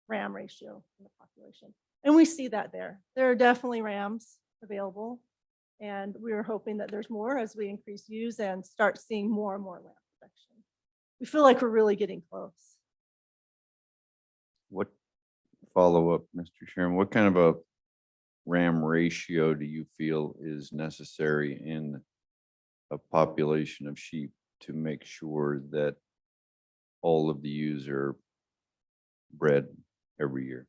ram ratio in the population. And we see that there. There are definitely rams available. And we are hoping that there's more as we increase use and start seeing more and more ram production. We feel like we're really getting close. What follow-up, Mr. Chairman, what kind of a RAM ratio do you feel is necessary in a population of sheep to make sure that all of the ewes are bred every year?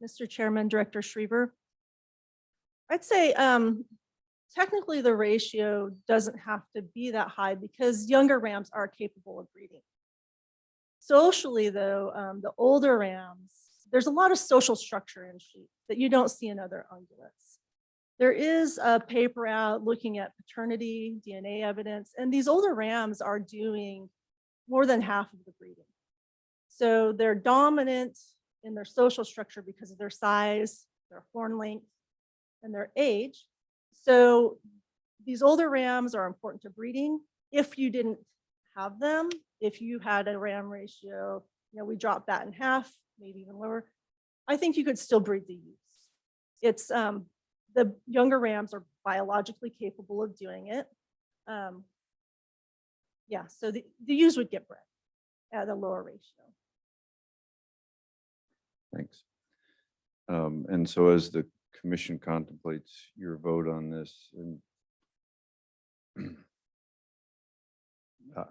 Mr. Chairman, Director Schreiber, I'd say technically the ratio doesn't have to be that high because younger rams are capable of breeding. Socially though, the older rams, there's a lot of social structure in sheep that you don't see in other ungulates. There is a paper out looking at paternity, DNA evidence, and these older rams are doing more than half of the breeding. So they're dominant in their social structure because of their size, their horn length, and their age. So these older rams are important to breeding. If you didn't have them, if you had a ram ratio, you know, we dropped that in half, maybe even lower, I think you could still breed the ewes. It's the younger rams are biologically capable of doing it. Yeah, so the ewes would get bred at a lower ratio. Thanks. And so as the commission contemplates your vote on this, and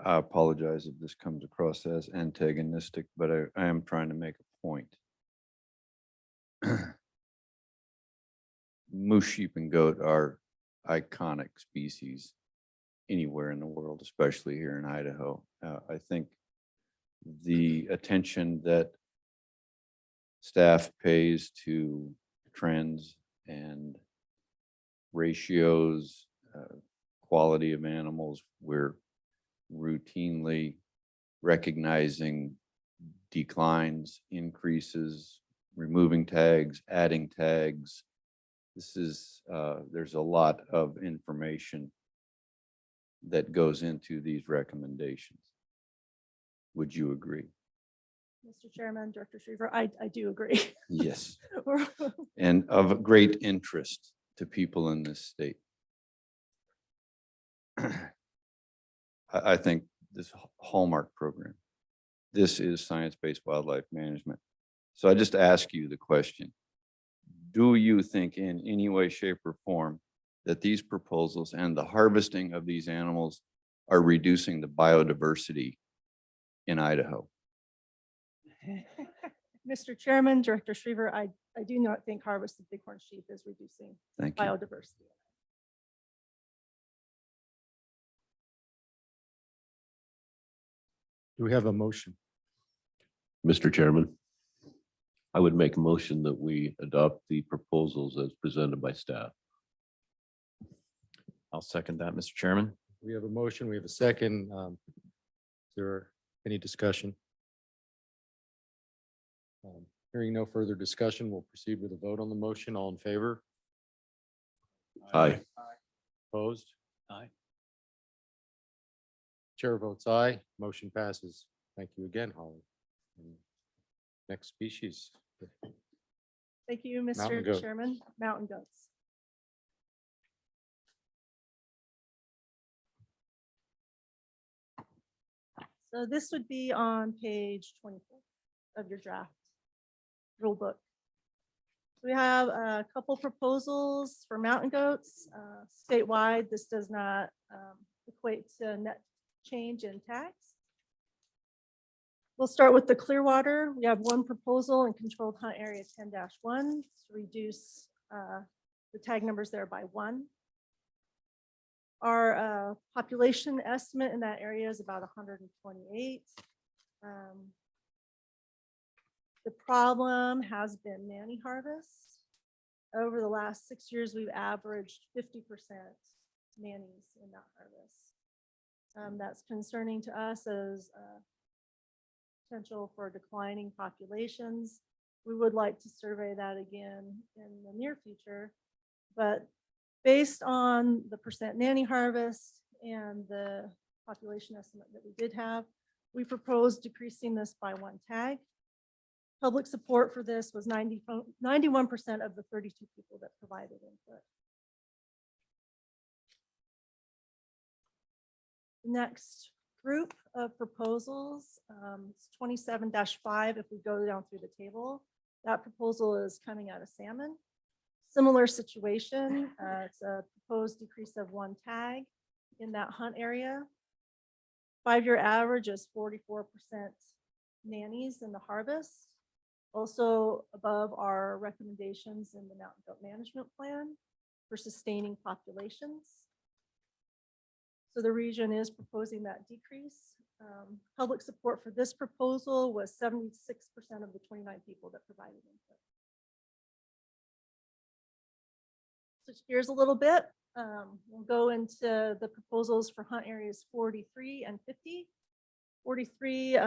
I apologize if this comes across as antagonistic, but I am trying to make a point. Moose, sheep, and goat are iconic species anywhere in the world, especially here in Idaho. I think the attention that staff pays to trends and ratios, quality of animals, we're routinely recognizing declines, increases, removing tags, adding tags. This is, there's a lot of information that goes into these recommendations. Would you agree? Mr. Chairman, Director Shriver, I do agree. Yes. And of great interest to people in this state. I think this hallmark program, this is science-based wildlife management. So I just ask you the question, do you think in any way, shape, or form that these proposals and the harvesting of these animals are reducing the biodiversity in Idaho? Mr. Chairman, Director Shriver, I do not think harvest of bighorn sheep is reducing Thank you. biodiversity. Do we have a motion? Mr. Chairman, I would make a motion that we adopt the proposals as presented by staff. I'll second that, Mr. Chairman. We have a motion, we have a second. Is there any discussion? Hearing no further discussion, we'll proceed with a vote on the motion. All in favor? Aye. Opposed? Aye. Chair votes aye. Motion passes. Thank you again, Holly. And next species. Thank you, Mountain Mr. goat. Chairman. Mountain goats. So this would be on page 24 of your draft rule book. We have a couple proposals for mountain goats. Statewide, this does not equate to net change in tax. We'll start with the Clearwater. We have one proposal in controlled hunt area 10-1 to reduce the tag numbers there by 1. Our population estimate in that area is about 128. The problem has been nanny harvest. Over the last 6 years, we've averaged 50% nannies in that harvest. That's concerning to us as potential for declining populations. We would like to survey that again in the near future, but based on the percent nanny harvest and the population estimate that we did have, we proposed decreasing this by 1 tag. Public support for this was 91% of the 32 people that provided input. Next group of proposals, 27-5. If we go down through the table, that proposal is coming out of salmon. Similar situation. It's a proposed decrease of 1 tag in that hunt area. 5-year average is 44% nannies in the harvest. Also above our recommendations in the mountain goat management plan for sustaining populations. So the region is proposing that decrease. Public support for this proposal was 76% of the 29 people that provided input. Switch gears a little bit. We'll go into the proposals for hunt areas 43 and 50. 43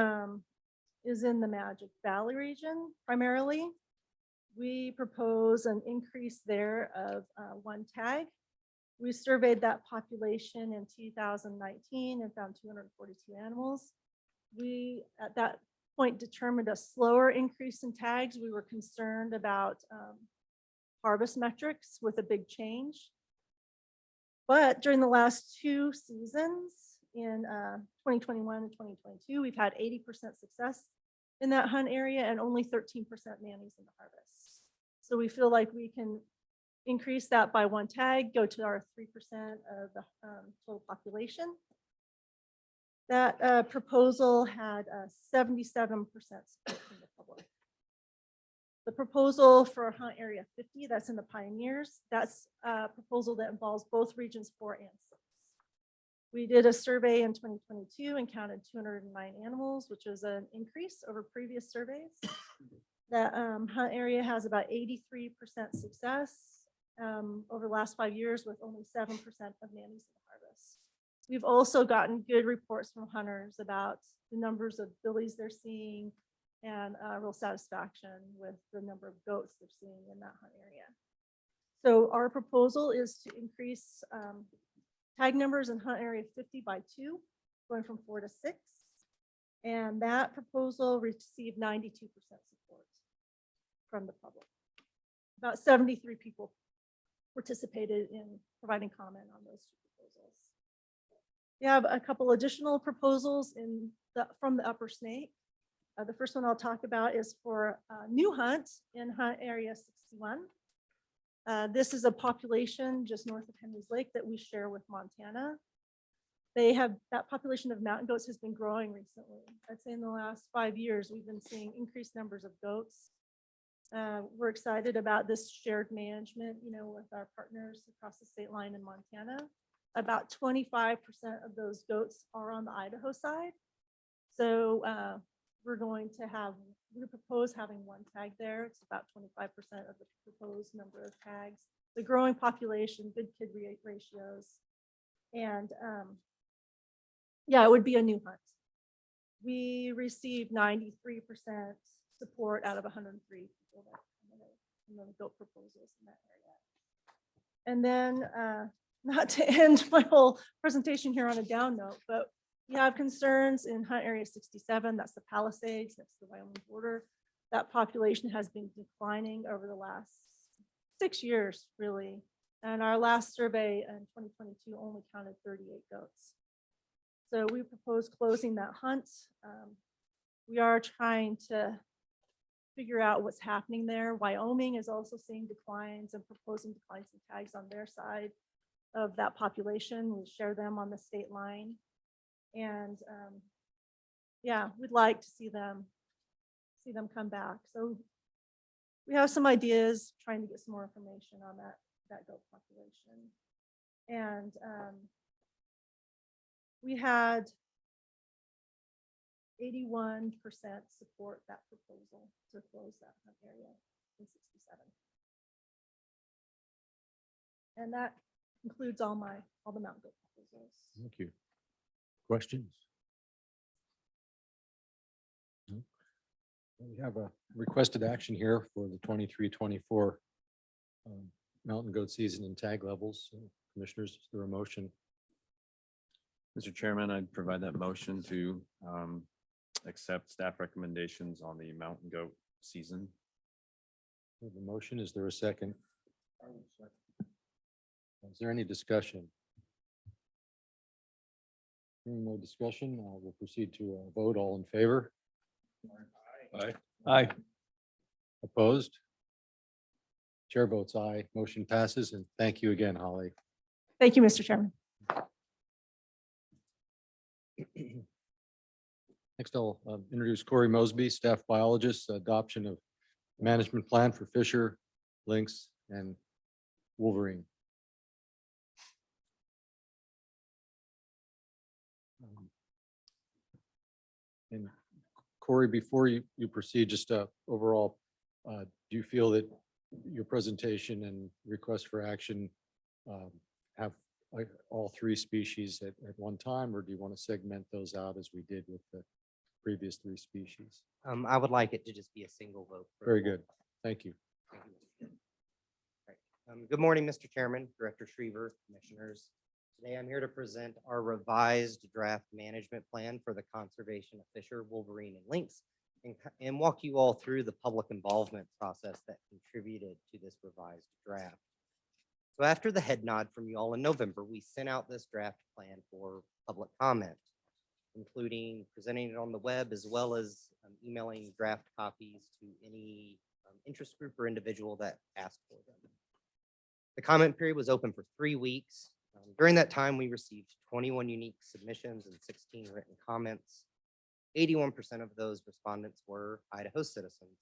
is in the Magic Valley region primarily. We propose an increase there of 1 tag. We surveyed that population in 2019 and found 242 animals. We, at that point, determined a slower increase in tags. We were concerned about harvest metrics with a big change. But during the last 2 seasons, in 2021 and 2022, we've had 80% success in that hunt area and only 13% nannies in the harvest. So we feel like we can increase that by 1 tag, go to our 3% of the total population. That proposal had 77% support from the public. The proposal for hunt area 50, that's in the Pioneers, that's a proposal that involves both regions 4 and 6. We did a survey in 2022 and counted 209 animals, which was an increase over previous surveys. That hunt area has about 83% success over the last 5 years with only 7% of nannies in the harvest. We've also gotten good reports from hunters about the numbers of billies they're seeing and real satisfaction with the number of goats they're seeing in that hunt area. So our proposal is to increase tag numbers in hunt area 50 by 2, going from 4 to 6. And that proposal received 92% support from the public. About 73 people participated in providing comment on those two proposals. We have a couple additional proposals from the Upper Snake. The first one I'll talk about is for new hunt in Hunt Area 61. This is a population just north of Henry's Lake that we share with Montana. That population of mountain goats has been growing recently. I'd say in the last 5 years, we've been seeing increased numbers of goats. We're excited about this shared management, with our partners across the state line in Montana. About 25% of those goats are on the Idaho side. So we propose having one tag there. It's about 25% of the proposed number of tags. The growing population, good kid ratios. And yeah, it would be a new hunt. We received 93% support out of 103 people that in the goat proposals in that area. And then not to end my whole presentation here on a down note, but we have concerns in Hunt Area 67, that's the Palisades, next to the Wyoming border. That population has been declining over the last 6 years, really. And our last survey in 2022 only counted 38 goats. So we propose closing that hunt. We are trying to figure out what's happening there. Wyoming is also seeing declines and proposing declines in tags on their side of that population. We share them on the state line. And yeah, we'd like to see them come back. So we have some ideas, trying to get some more information on that goat population. And we had 81% support that proposal to close that hunt area in 67. And that includes all the mountain goat proposals. Thank you. Questions? No? We have a requested action here for the 23-24 mountain goat season and tag levels. So, commissioners, is there a motion? Mr. Chairman, I'd provide that motion to accept staff recommendations on the mountain goat season. We have a motion, is there a second? Is there any discussion? Hearing no discussion, we'll proceed to a vote. All in favor? Aye. Opposed? Chair votes aye. Motion passes, and thank you again, Holly. Thank you, Mr. Chairman. Next, I'll introduce Corey Mosby, staff biologist, adoption of management plan for Fisher, Lynx, and Wolverine. And Corey, before you proceed, just overall, do you feel that your presentation and request for action have all three species at one time, or do you want to segment those out as we did with the previous three species? I would like it to just be a single vote. for Very all. good. Thank you. Thank you, Mr. Chairman. Right. Good morning, Mr. Chairman, Director Shriver, Commissioners. Today, I'm here to present our revised draft management plan for the conservation of Fisher, Wolverine, and Lynx, and walk you all through the public involvement process that contributed to this revised draft. So after the head nod from you all in November, we sent out this draft plan for public comment, including presenting it on the web, as well as emailing draft copies to any interest group or individual that asked for them. The comment period was open for 3 weeks. During that time, we received 21 unique submissions and 16 written comments. 81% of those respondents were Idaho citizens.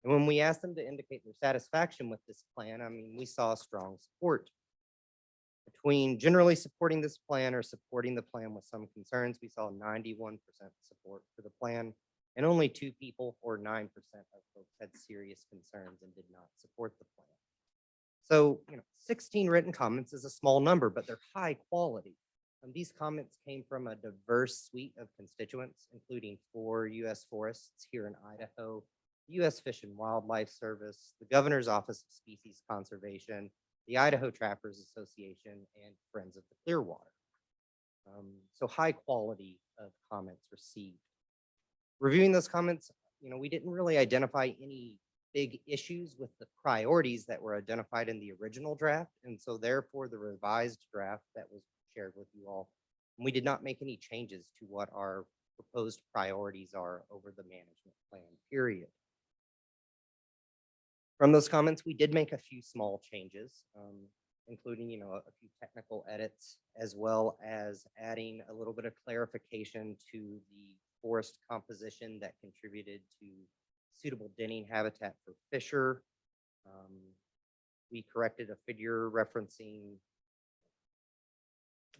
And when we asked them to indicate their satisfaction with this plan, we saw strong support. Between generally supporting this plan or supporting the plan with some concerns, we saw 91% support for the plan, and only 2 people, or 9% of folks, had serious concerns and did not support the plan. So, 16 written comments is a small number, but they're high quality. These comments came from a diverse suite of constituents, including 4 U.S. forests here in Idaho, U.S. Fish and Wildlife Service, the Governor's Office of Species Conservation, the Idaho Trappers Association, and Friends of the Clearwater. So high quality of comments received. Reviewing those comments, we didn't really identify any big issues with the priorities that were identified in the original draft. And so therefore the revised draft that was shared with you all, we did not make any changes to what our proposed priorities are over the management plan period. From those comments, we did make a few small changes, including, a few technical edits, as well as adding a little bit of clarification to the forest composition that contributed to suitable denning habitat for fisher. We corrected a figure referencing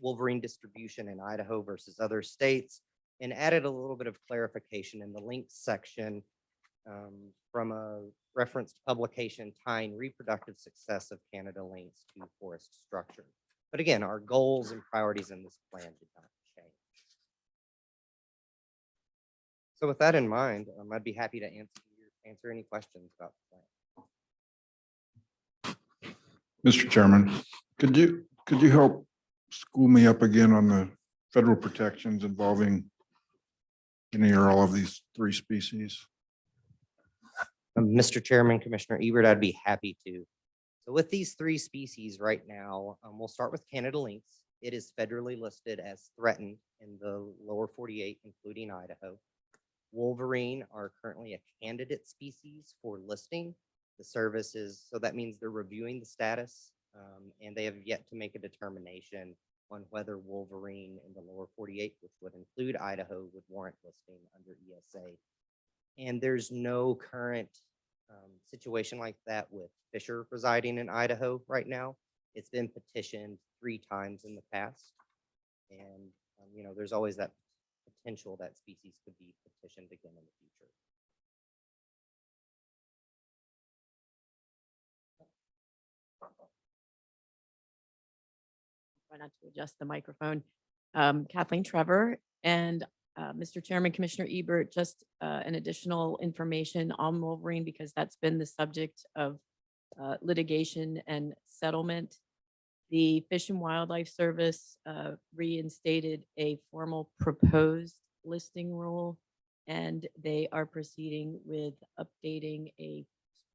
Wolverine distribution in Idaho versus other states, and added a little bit of clarification in the Lynx section from a referenced publication tying reproductive success of Canada lynx to forest structure. But again, our goals and priorities in this plan did not change. So with that in mind, I'd be happy to answer any questions about the plan. Mr. Chairman, could you help school me up again on the federal protections involving any or all of these 3 species? Mr. Chairman, Commissioner Ebert, I'd be happy to. So with these 3 species right now, we'll start with Canada lynx. It is federally listed as threatened in the lower 48, including Idaho. Wolverine are currently a candidate species for listing. The service is, so that means they're reviewing the status, and they have yet to make a determination on whether Wolverine in the lower 48, which would include Idaho, would warrant listing under ESA. And there's no current situation like that with fisher residing in Idaho right now. It's been petitioned 3 times in the past. And, there's always that potential that species could be petitioned again in the future. Try not to adjust the microphone. Kathleen Trevor and Mr. Chairman, Commissioner Ebert, just an additional information on Wolverine because that's been the subject of litigation and settlement. The Fish and Wildlife Service reinstated a formal proposed listing rule, and they are proceeding with updating a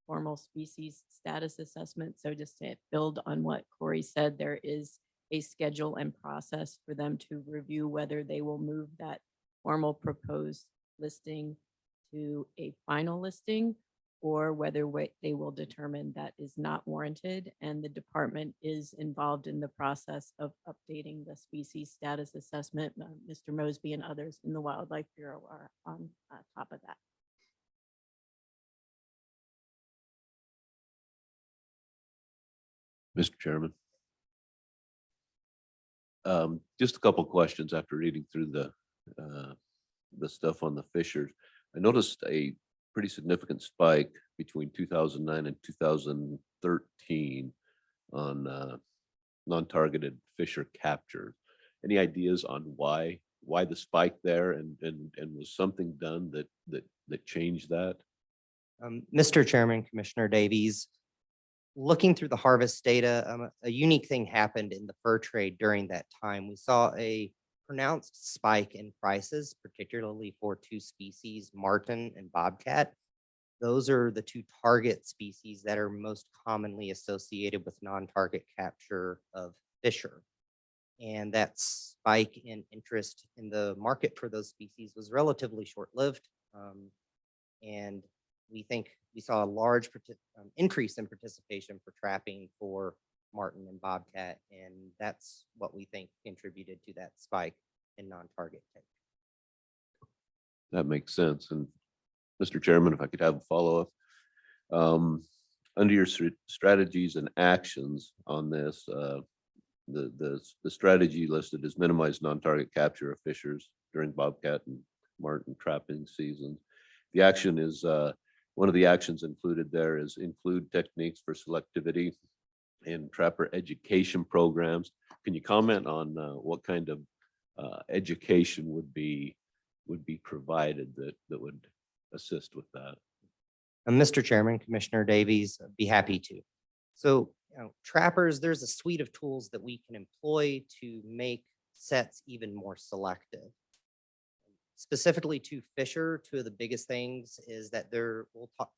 formal species status assessment. So just to build on what Corey said, there is a schedule and process for them to review whether they will move that formal proposed listing to a final listing or whether they will determine that is not warranted. And the department is involved in the process of updating the species status assessment. Mr. Mosby and others in the Wildlife Bureau are on top of that. Mr. Chairman. Just a couple questions after reading through the stuff on the fishers. I noticed a pretty significant spike between 2009 and 2013 on non-targeted fisher capture. Any ideas on why the spike there, and was something done that changed that? Mr. Chairman, Commissioner Davies, looking through the harvest data, a unique thing happened in the fur trade during that time. We saw a pronounced spike in prices, particularly for 2 species, marten and bobcat. Those are the 2 target species that are most commonly associated with non-target capture of fisher. And that spike in interest in the market for those species was relatively short-lived. And we think we saw a large increase in participation for trapping for marten and bobcat, and that's what we think contributed to that spike in non-target take. That makes sense. And Mr. Chairman, if I could have a follow-up. Under your strategies and actions on this, the strategy listed is minimize non-target capture of fishers during bobcat and marten trapping season. The action is, one of the actions included there is include techniques for selectivity and trapper education programs. Can you comment on what kind of education would be provided that would assist with that? Mr. Chairman, Commissioner Davies, I'd be happy to. So, trappers, there's a suite of tools that we can employ to make sets even more selective. Specifically to Fisher, two of the biggest things is that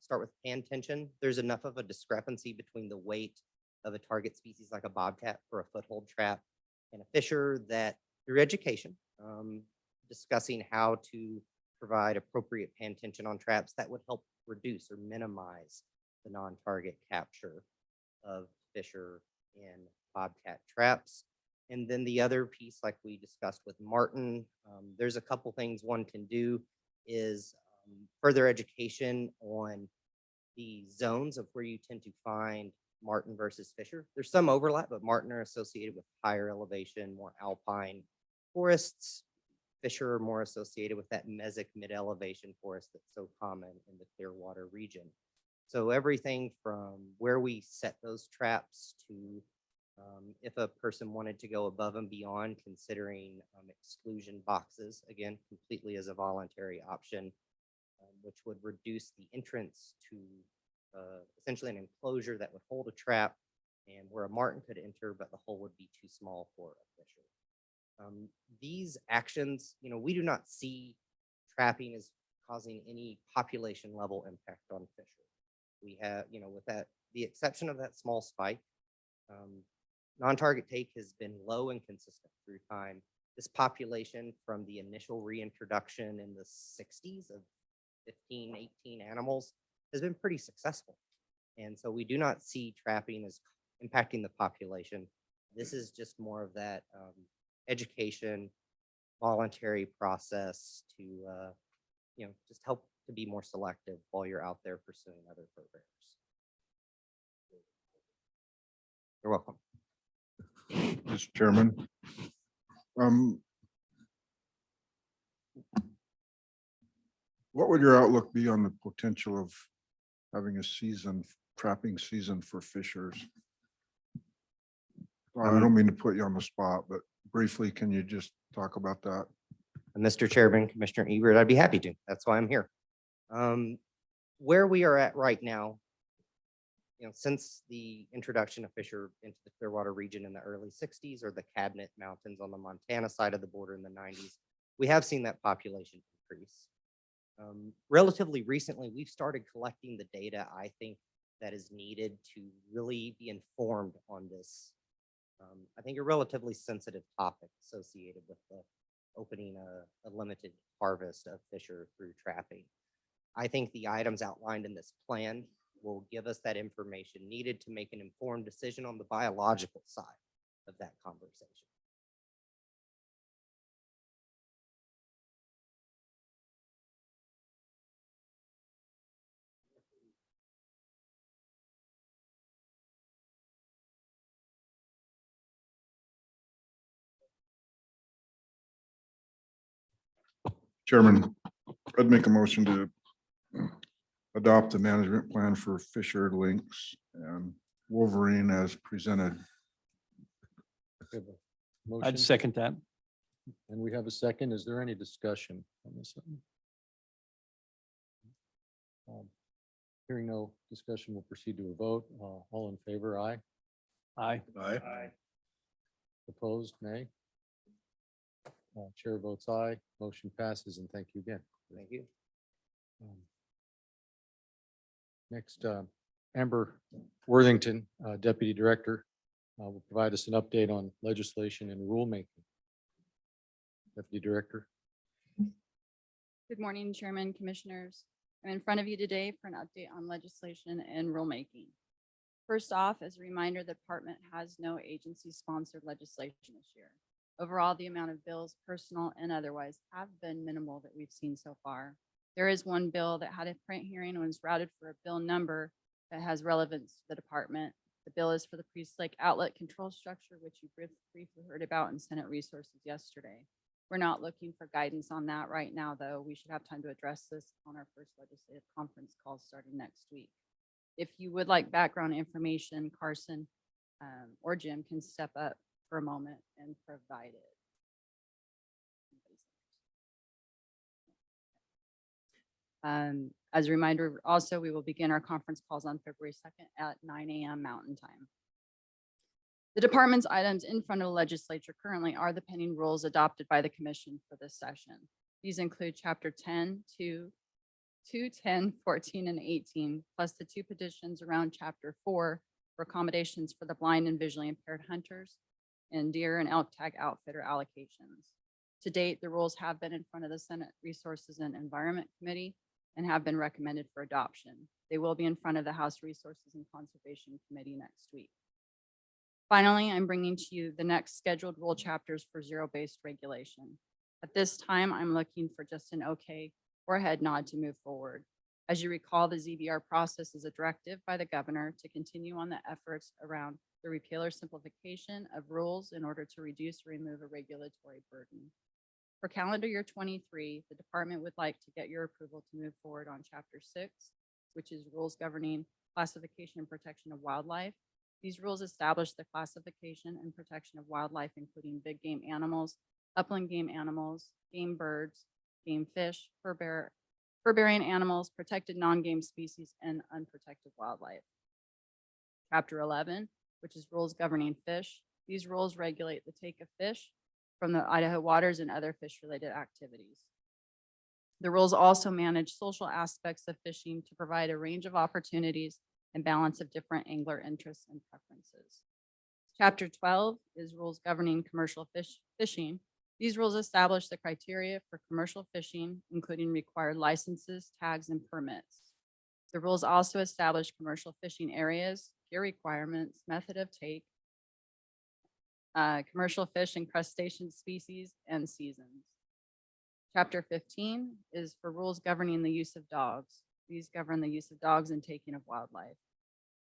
start with pan tension. There's enough of a discrepancy between the weight of a target species like a bobcat for a foothold trap and a Fisher that through education, discussing how to provide appropriate pan tension on traps that would help reduce or minimize the non-target capture of Fisher in bobcat traps. And then the other piece, like we discussed with Martin, there's a couple things one can do is further education on the zones of where you tend to find Martin versus Fisher. There's some overlap, but Martin are associated with higher elevation, more alpine forests. Fisher are more associated with that mesic mid-elevation forest that's so common in the Clearwater region. So everything from where we set those traps to if a person wanted to go above and beyond, considering exclusion boxes, again, completely as a voluntary option, which would reduce the entrance to essentially an enclosure that would hold a trap and where a martin could enter, but the hole would be too small for a Fisher. These actions, we do not see trapping as causing any population level impact on Fisher. We have, with that, the exception of that small spike, non-target take has been low and consistent through time. This population from the initial reintroduction in the 60s of 15, 18 animals has been pretty successful. And so we do not see trapping as impacting the population. This is just more of that education, voluntary process to, just help to be more selective while you're out there pursuing other programs. You're welcome. Mr. Chairman. What would your outlook be on the potential of having a trapping season for Fishers? I don't mean to put you on the spot, but briefly, can you just talk about that? Mr. Chairman, Commissioner Ebert, I'd be happy to. That's why I'm here. Where we are at right now, since the introduction of Fisher into the Clearwater region in the early 60s or the Cabinet Mountains on the Montana side of the border in the 90s, we have seen that population increase. Relatively recently, we've started collecting the data I think that is needed to really be informed on this. I think a relatively sensitive topic associated with the opening a limited harvest of Fisher through trapping. I think the items outlined in this plan will give us that information needed to make an informed decision on the biological side of that conversation. Chairman, I'd make a motion to adopt the management plan for Fisher, Lynx, and Wolverine as presented. We have a I'd motion, second that. and we have a second. Is there any discussion on this? Hearing no discussion, we'll proceed to a vote. All in favor, aye. Aye. Opposed, nay. Chair votes aye. Motion passes, and thank you again. Thank you. Next, Amber Worthington, Deputy Director, will provide us an update on legislation and rulemaking. Deputy Director. Good morning, Chairman, Commissioners. I'm in front of you today for an update on legislation and rulemaking. First off, as a reminder, the department has no agency-sponsored legislation this year. Overall, the amount of bills, personal and otherwise, have been minimal that we've seen so far. There is one bill that had a print hearing and was routed for a bill number that has relevance to the department. The bill is for the Priest Lake Outlet Control Structure, which you briefly heard about in Senate Resources yesterday. We're not looking for guidance on that right now, though. We should have time to address this on our first legislative conference call starting next week. If you would like background information, Carson or Jim can step up for a moment and provide it. As a reminder, also, we will begin our conference calls on February 2nd at 9 a.m. Mountain Time. The department's items in front of the legislature currently are the pending rules adopted by the commission for this session. These include Chapter 10, 2, 10, 14, and 18, plus the 2 petitions around Chapter 4 for accommodations for the blind and visually impaired hunters and deer and elk tag outfitter allocations. To date, the rules have been in front of the Senate Resources and Environment Committee and have been recommended for adoption. They will be in front of the House Resources and Conservation Committee next week. Finally, I'm bringing to you the next scheduled rule chapters for zero-based regulation. At this time, I'm looking for just an okay or a head nod to move forward. As you recall, the ZBR process is a directive by the governor to continue on the efforts around the repeal or simplification of rules in order to reduce or remove a regulatory burden. For calendar year 23, the department would like to get your approval to move forward on Chapter 6, which is rules governing classification and protection of wildlife. These rules establish the classification and protection of wildlife, including big game animals, upland game animals, game birds, game fish, fur-bearing animals, protected non-game species, and unprotected wildlife. Chapter 11, which is rules governing fish. These rules regulate the take of fish from the Idaho waters and other fish-related activities. The rules also manage social aspects of fishing to provide a range of opportunities and balance of different angler interests and preferences. Chapter 12 is rules governing commercial fishing. These rules establish the criteria for commercial fishing, including required licenses, tags, and permits. The rules also establish commercial fishing areas, gear requirements, method of take, commercial fish and crustacean species, and seasons. Chapter 15 is for rules governing the use of dogs. These govern the use of dogs and taking of wildlife.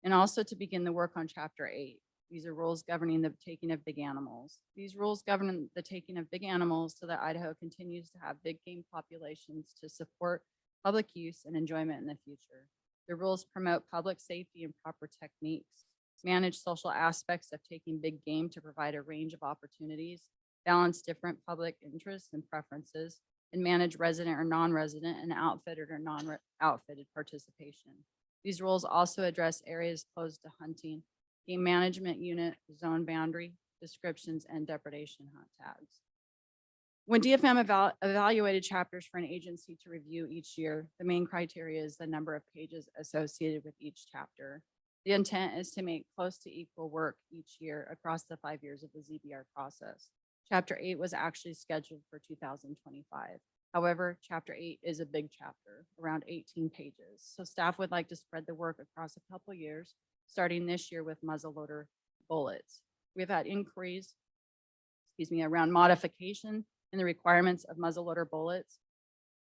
And also to begin the work on Chapter 8. These are rules governing the taking of big animals. These rules govern the taking of big animals so that Idaho continues to have big game populations to support public use and enjoyment in the future. The rules promote public safety and proper techniques, manage social aspects of taking big game to provide a range of opportunities, balance different public interests and preferences, and manage resident or non-resident and outfitted or non-outfitted participation. These rules also address areas closed to hunting, game management unit, zone boundary, descriptions, and depredation hunt tags. When DFM evaluated chapters for an agency to review each year, the main criteria is the number of pages associated with each chapter. The intent is to make close to equal work each year across the 5 years of the ZBR process. Chapter 8 was actually scheduled for 2025. However, Chapter 8 is a big chapter, around 18 pages. So staff would like to spread the work across a couple years, starting this year with muzzleloader bullets. We've had inquiries, around modification in the requirements of muzzleloader bullets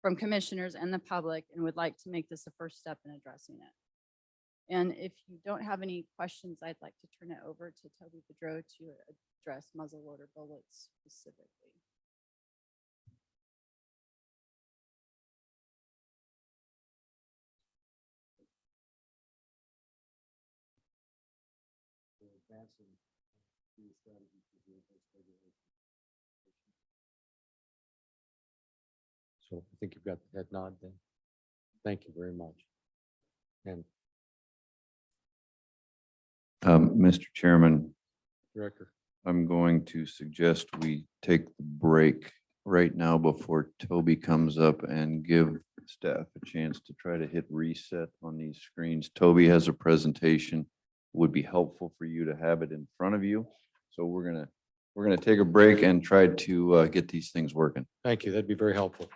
from commissioners and the public, and would like to make this the first step in addressing it. And if you don't have any questions, I'd like to turn it over to Toby Bedreau to address muzzleloader bullets specifically. So I think you've got the head nod then. Thank you very much. And Mr. Chairman, Director, I'm going to suggest we take the break right now before Toby comes up and give staff a chance to try to hit reset on these screens. Toby has a presentation. Would be helpful for you to have it in front of you. So we're gonna take a break and try to get these things working. thank you. That'd be very helpful.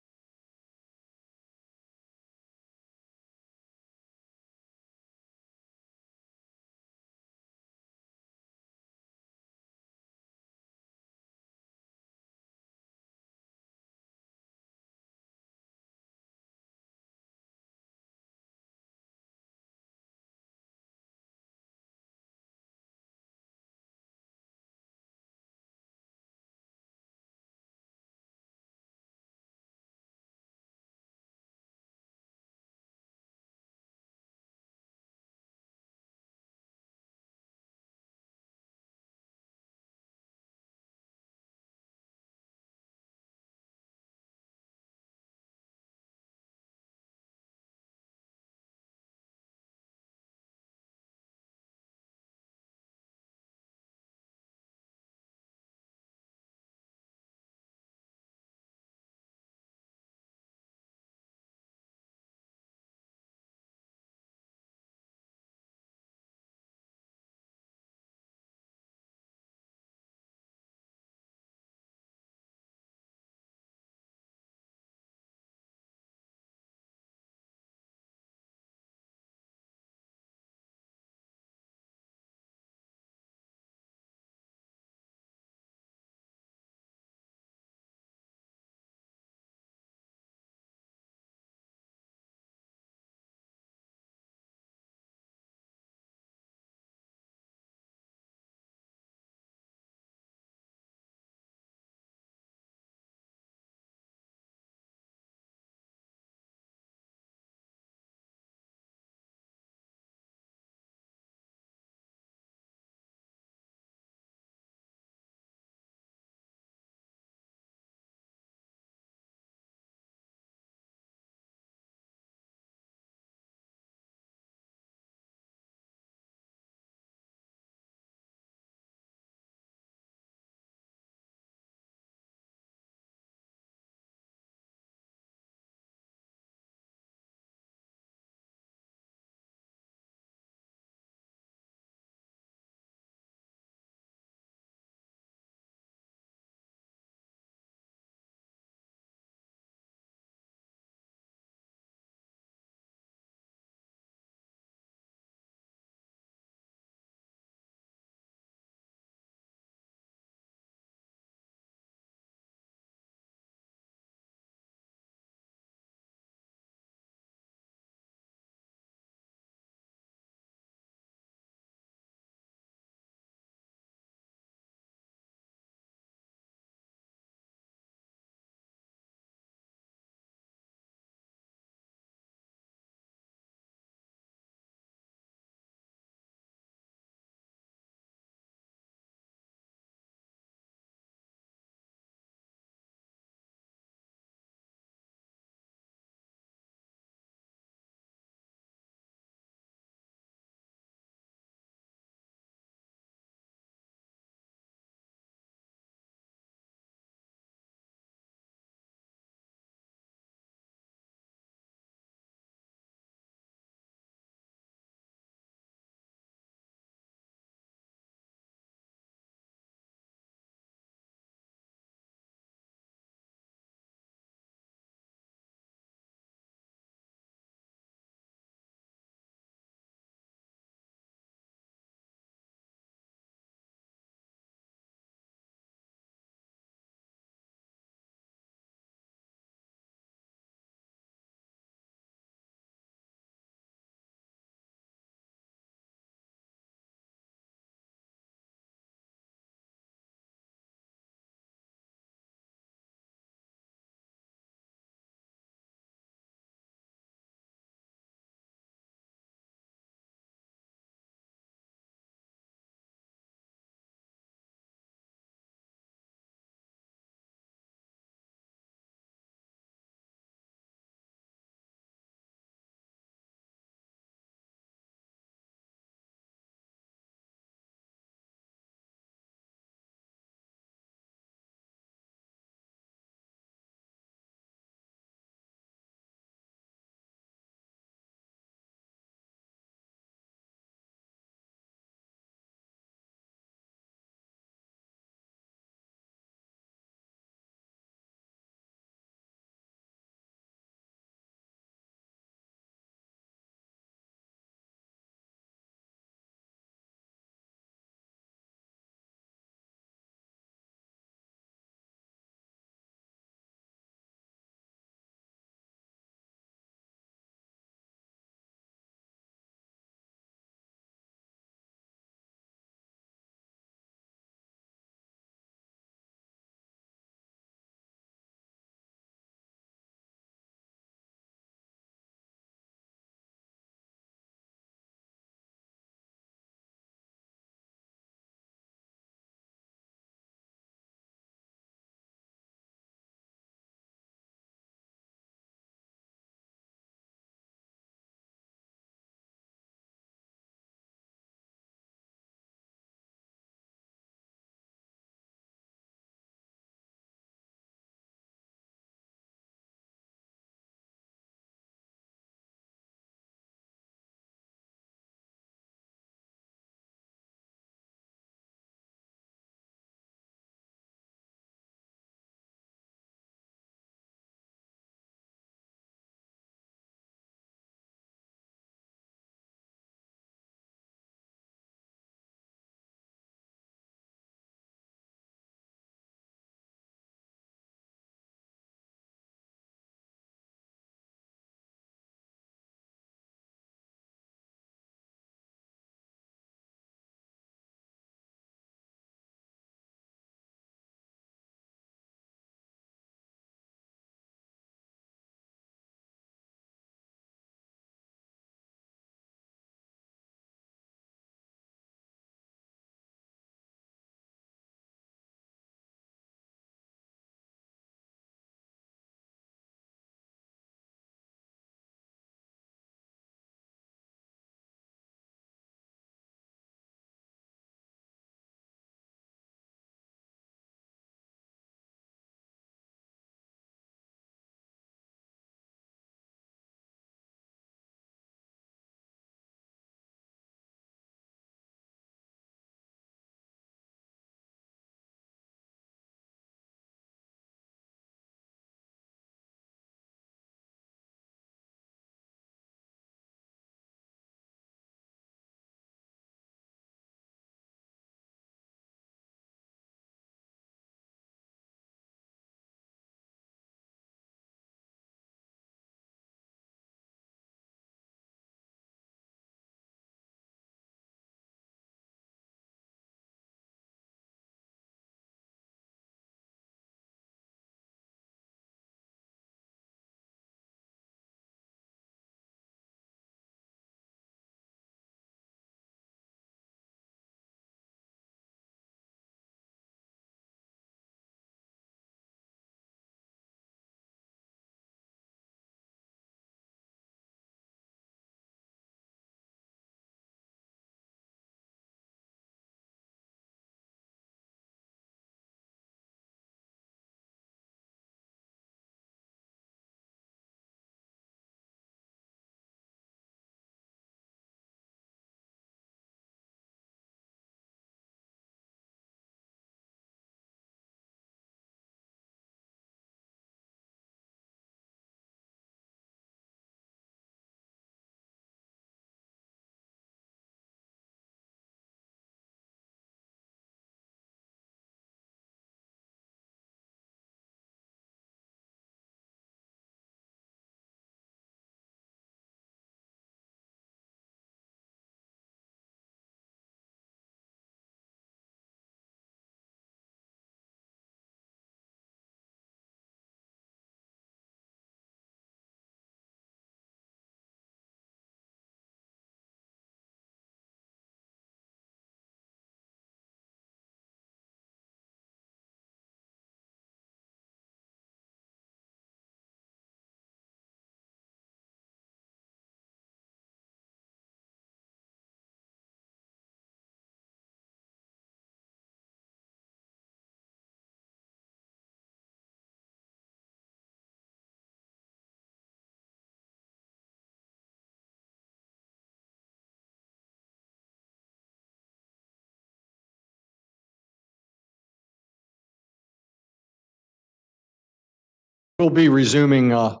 We'll be resuming our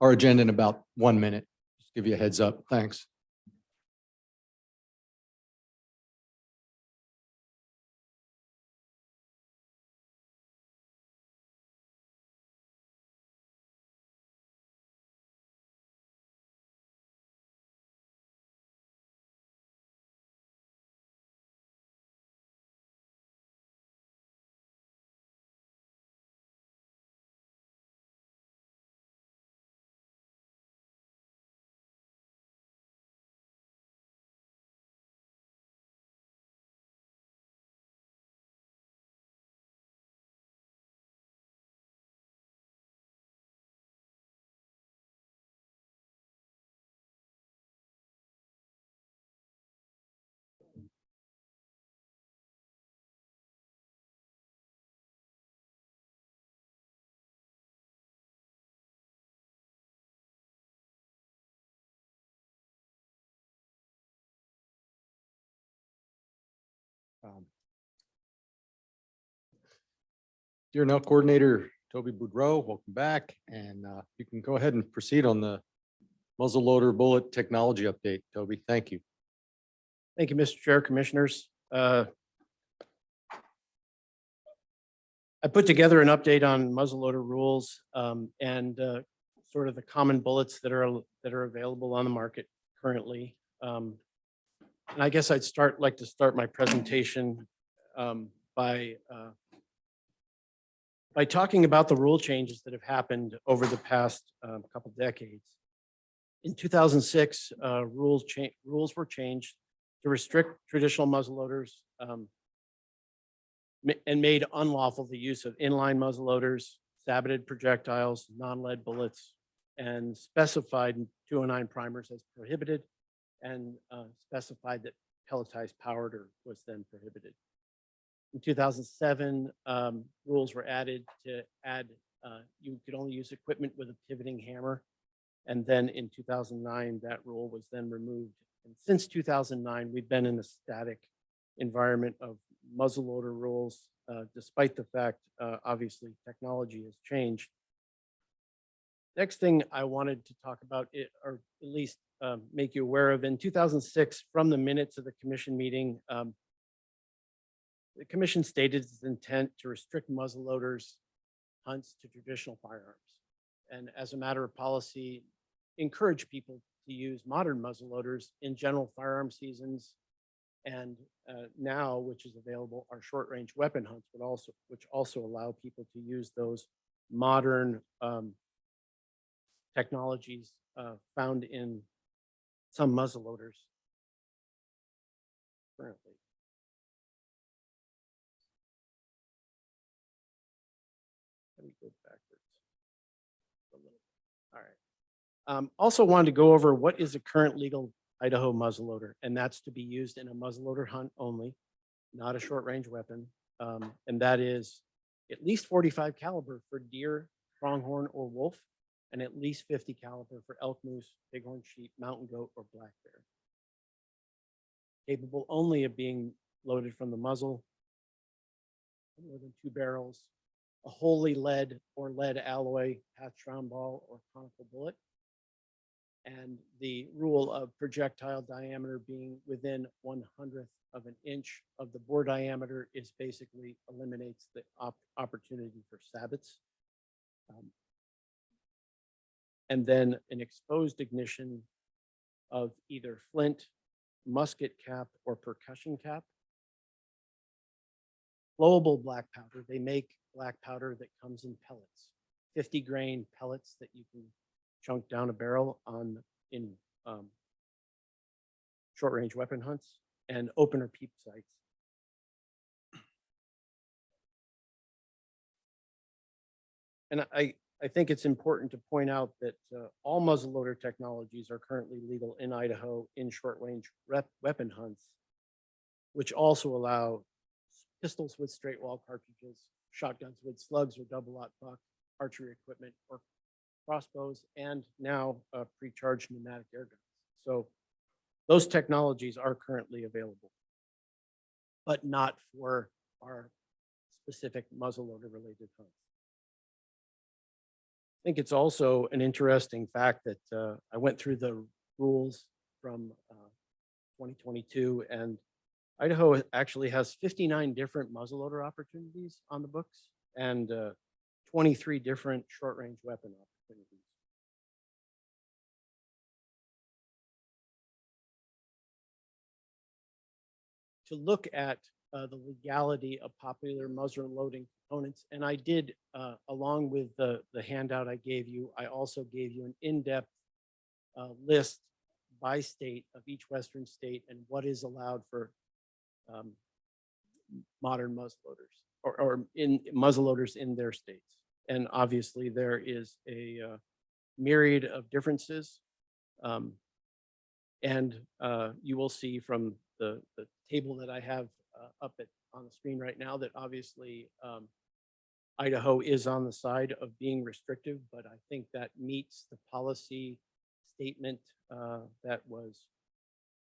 agenda in about 1 minute. Just give you a heads up. Thanks. Dear now Coordinator Toby Boudreau, welcome back. And you can go ahead and proceed on the muzzleloader bullet technology update. Toby, thank you. Thank you, Mr. Chair, Commissioners. I put together an update on muzzleloader rules and sort of the common bullets that are available on the market currently. And I guess I'd like to start my presentation by talking about the rule changes that have happened over the past couple decades. In 2006, rules were changed to restrict traditional muzzleloaders and made unlawful the use of inline muzzleloaders, sabbated projectiles, non-lead bullets, and specified 209 primers as prohibited, and specified that pelletized powder was then prohibited. In 2007, rules were added to add, you could only use equipment with a pivoting hammer. And then in 2009, that rule was then removed. And since 2009, we've been in a static environment of muzzleloader rules, despite the fact, obviously, technology has changed. Next thing I wanted to talk about, or at least make you aware of, in 2006, from the minutes of the commission meeting, the commission stated its intent to restrict muzzleloaders hunts to traditional firearms. And as a matter of policy, encourage people to use modern muzzleloaders in general firearm seasons. And now, which is available, are short range weapon hunts, which also allow people to use those modern technologies found in some muzzleloaders currently. Let me go backwards a little. All right. Also wanted to go over what is a current legal Idaho muzzleloader, and that's to be used in a muzzleloader hunt only, not a short range weapon. And that is at least 45 caliber for deer, pronghorn, or wolf, and at least 50 caliber for elk, moose, bighorn sheep, mountain goat, or black bear. Capable only of being loaded from the muzzle, more than 2 barrels, a wholly lead or lead alloy patch round ball or conical bullet, and the rule of projectile diameter being within 1/100th of an inch of the bore diameter is basically eliminates the opportunity for sabots. And then an exposed ignition of either flint, musket cap, or percussion cap. Flowable black powder. They make black powder that comes in pellets, 50 grain pellets that you can chunk down a barrel on in short range weapon hunts, and opener peep sights. And I think it's important to point out that all muzzleloader technologies are currently legal in Idaho in short range weapon hunts, which also allow pistols with straight wall cartridges, shotguns with slugs or double aught buck, archery equipment, or crossbows, and now pre-charged pneumatic air guns. So those technologies are currently available, but not for our specific muzzleloader related hunts. think it's also an interesting fact that I went through the rules from 2022, and Idaho actually has 59 different muzzleloader opportunities on the books and 23 different short-range weapon opportunities. To look at the legality of popular muzzle loading components, and I did, along with the handout I gave you, I also gave you an in-depth list by state of each Western state and what is allowed for modern muzzleloaders or in muzzleloaders in their states. And obviously there is a myriad of differences. And you will see from the table that I have on the screen right now that obviously Idaho is on the side of being restrictive, but I think that meets the policy statement that was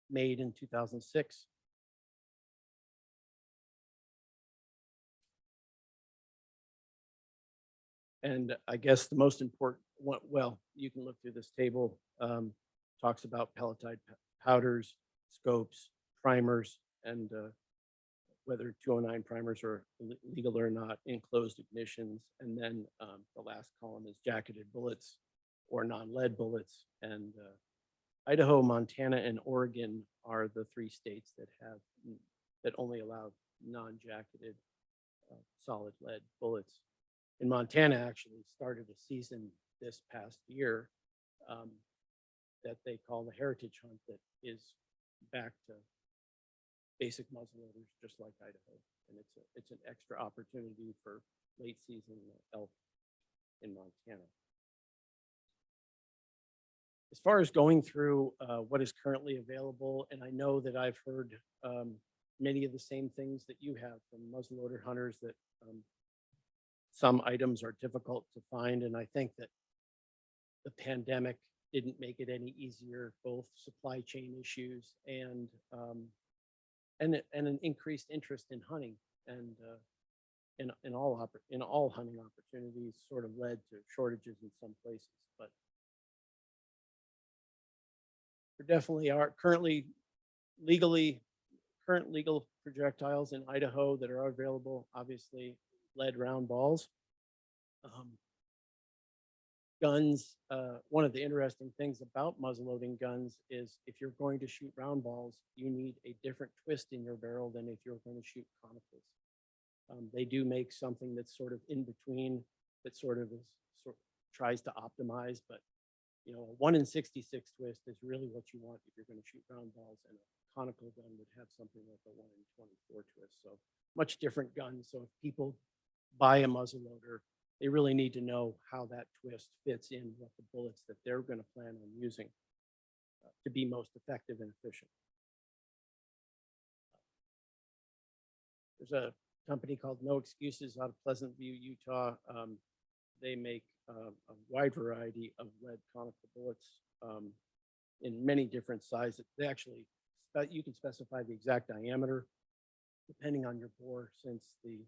made in 2006. And I guess the most important one, well, you can look through this table, talks about pelletized powders, scopes, primers, and whether 209 primers are legal or not, enclosed ignitions. And then the last column is jacketed bullets or non-lead bullets. And Idaho, Montana, and Oregon are the 3 states that only allow non-jacketed solid lead bullets. In Montana actually started a season this past year that they call the Heritage Hunt that is back to basic muzzleloaders, just like Idaho. And it's an extra opportunity for late season elk in Montana. As far as going through what is currently available, and I know that I've heard many of the same things that you have from muzzleloader hunters, that some items are difficult to find. And I think that the pandemic didn't make it any easier, both supply chain issues and an increased interest in hunting, and in all hunting opportunities sort of led to shortages in some places. But there definitely are current legal projectiles in Idaho that are available. Obviously, lead round balls, guns. One of the interesting things about muzzleloading guns is if you're going to shoot round balls, you need a different twist in your barrel than if you're going to shoot conicals. They do make something that's sort of in between, that tries to optimize, but you know, a 1 in 66 twist is really what you want if you're going to shoot round balls, and a conical gun would have something like a 1 in 24 twist. So much different guns. So if people buy a muzzleloader, they really need to know how that twist fits in with the bullets that they're going to plan on using to be most effective and efficient. There's a company called No Excuses out of Pleasant View, Utah. They make a wide variety of lead conical bullets in many different sizes. They actually, you can specify the exact diameter depending on your bore, since the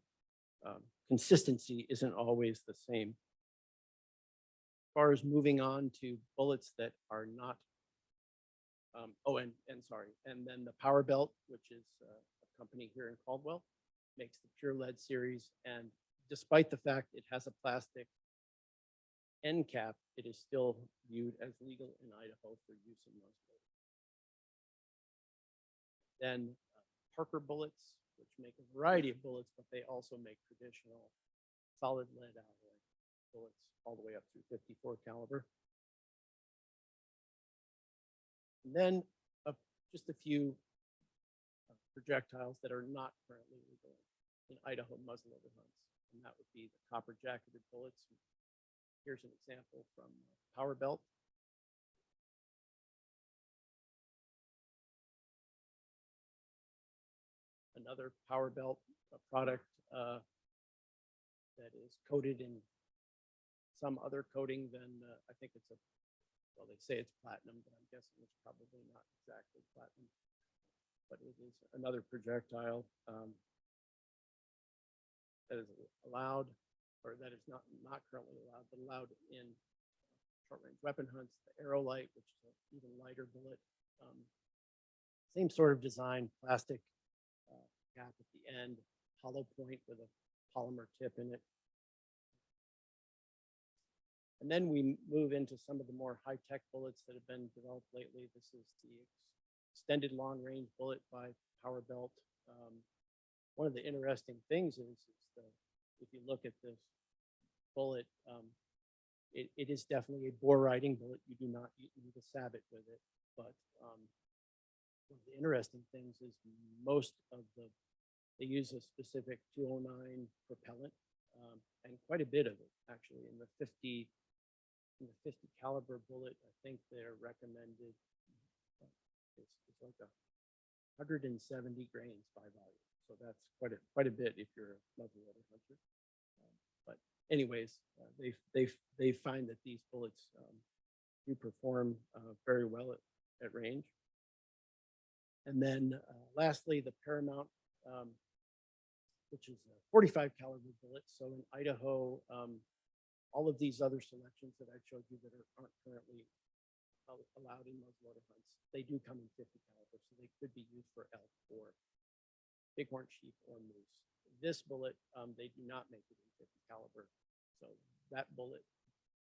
consistency isn't always the same. As far as moving on to bullets that are not, and then the Power Belt, which is a company here in Caldwell, makes the pure lead series. And despite the fact it has a plastic end cap, it is still viewed as legal in Idaho for use in muzzleloaders. Then Parker bullets, which make a variety of bullets, but they also make traditional solid lead alloy bullets all the way up through 54 caliber. And then just a few projectiles that are not currently legal in Idaho muzzleloader hunts, and that would be the copper jacketed bullets. Here's an example from Power Belt. Another Power Belt product that is coated in some other coating than, I think it's well, they say it's platinum, but I'm guessing it's probably not exactly platinum. But it is another projectile that is allowed. or that is not currently allowed, but allowed in short-range weapon hunts, the Aerolite, which is an even lighter bullet. Same sort of design, plastic cap at the end, hollow point with a polymer tip in it. And then we move into some of the more high-tech bullets that have been developed lately. This is the extended long-range bullet by Power Belt. One of the interesting things is if you look at this bullet, it is definitely a bore riding bullet. You do not need a sabot with it, but one of the interesting things is they use a specific 209 propellant, and quite a bit of it actually in the 50 caliber bullet. I think they're recommended it's like 170 grains by volume. So that's quite a bit if you're a muzzleloader hunter. But anyways, they find that these bullets do perform very well at range. And then lastly, the Paramount, which is a 45 caliber bullet. So in Idaho, all of these other selections that I showed you that aren't currently allowed in muzzleloader hunts, they do come in 50 caliber, so they could be used for elk or bighorn sheep or moose. This bullet, they do not make it in 50 caliber, so that bullet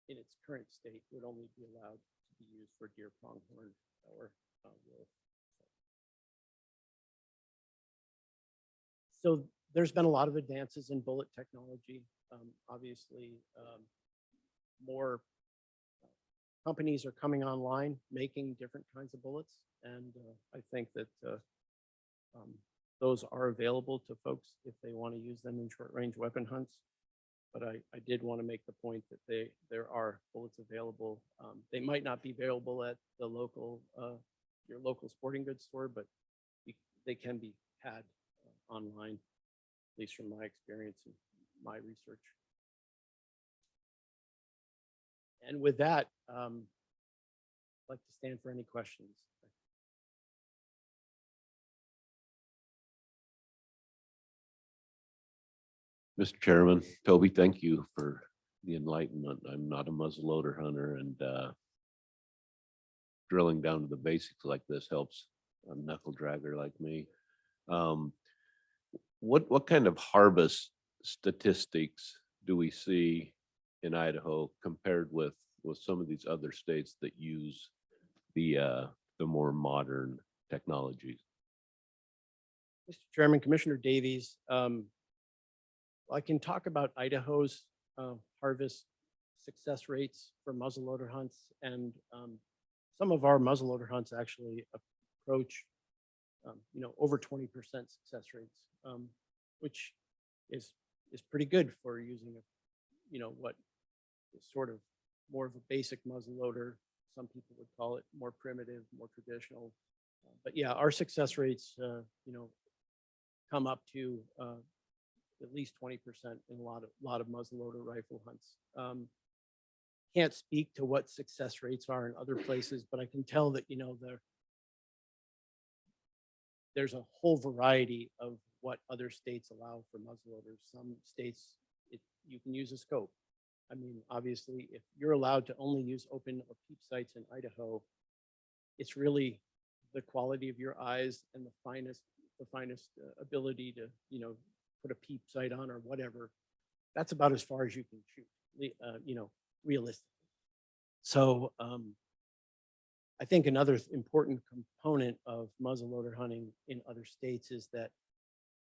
in its current state would only be allowed to be used for deer, pronghorn, or wolf. So there's been a lot of advances in bullet technology. Obviously, more companies are coming online making different kinds of bullets, and I think that those are available to folks if they want to use them in short-range weapon hunts. But I did want to make the point that there are bullets available. They might not be available at the local your local sporting goods store, but they can be had online, at least from my experience and my research. And with that, I'd like to stand for any questions. Mr. Chairman, Toby, thank you for the enlightenment. I'm not a muzzleloader hunter, and drilling down to the basics like this helps a knuckle dragger like me. What kind of harvest statistics do we see in Idaho compared with some of these other states that use the more modern technologies? Mr. Chairman, Commissioner Davies, I can talk about Idaho's harvest success rates for muzzleloader hunts, and some of our muzzleloader hunts actually approach over 20% success rates, which is pretty good for using what is sort of more of a basic muzzleloader. Some people would call it more primitive, more traditional. But yeah, our success rates, come up to at least 20% in a lot of muzzleloader rifle hunts. Can't speak to what success rates are in other places, but I can tell that there's a whole variety of what other states allow for muzzleloaders. Some states you can use a scope. I mean, obviously, if you're allowed to only use open or peep sights in Idaho, it's really the quality of your eyes and the finest ability to put a peep sight on or whatever. That's about as far as you can shoot, realistically. So I think another important component of muzzleloader hunting in other states is that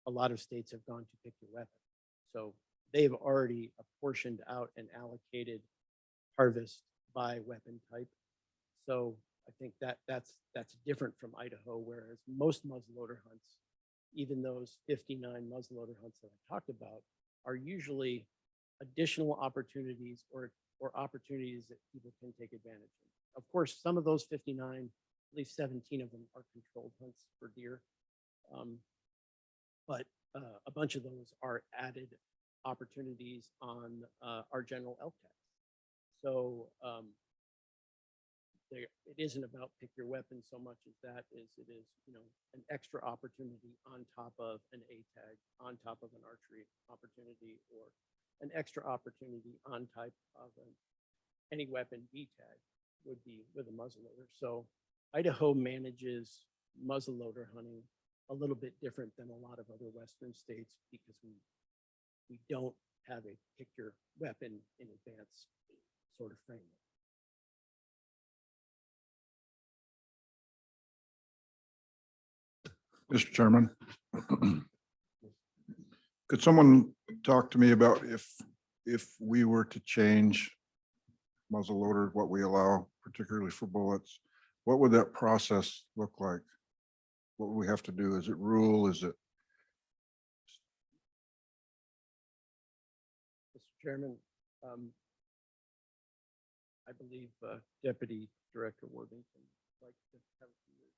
a lot of states have gone to pick your weapon. So they've already apportioned out and allocated harvest by weapon type. So I think that's different from Idaho, whereas most muzzleloader hunts, even those 59 muzzleloader hunts that I talked about, are usually additional opportunities or opportunities that people can take advantage of. Of course, some of those 59, at least 17 of them are controlled hunts for deer. But a bunch of those are added opportunities on our general elk tags. So it isn't about pick your weapon so much as it is an extra opportunity on top of an A tag, on top of an archery opportunity, or an extra opportunity on type of any weapon B tag would be with a muzzleloader. So Idaho manages muzzleloader hunting a little bit different than a lot of other Western states because we don't have a pick your weapon in advance sort of framework. Mr. Chairman. Could someone talk to me about if we were to change muzzleloader, what we allow, particularly for bullets, what would that process look like? What would we have to do? Is it rule? Is it? Mr. Chairman, I believe Deputy Director Worthington would like to have a few words.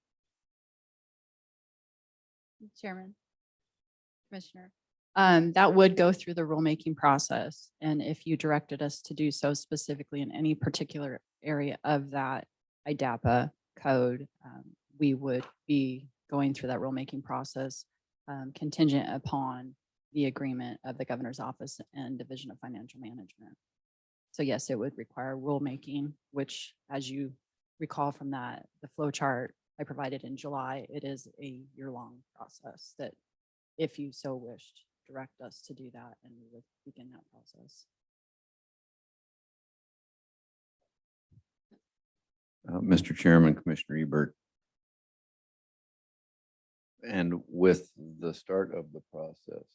Chairman, Commissioner, that would go through the rulemaking process. And if you directed us to do so specifically in any particular area of that IDAPA code, we would be going through that rulemaking process contingent upon the agreement of the governor's office and Division of Financial Management. So yes, it would require rulemaking, which, as you recall from that, the flow chart I provided in July, it is a year-long process that, if you so wished, direct us to do that, and we would begin that process. Mr. Chairman, Commissioner Ebert. And with the start of the process,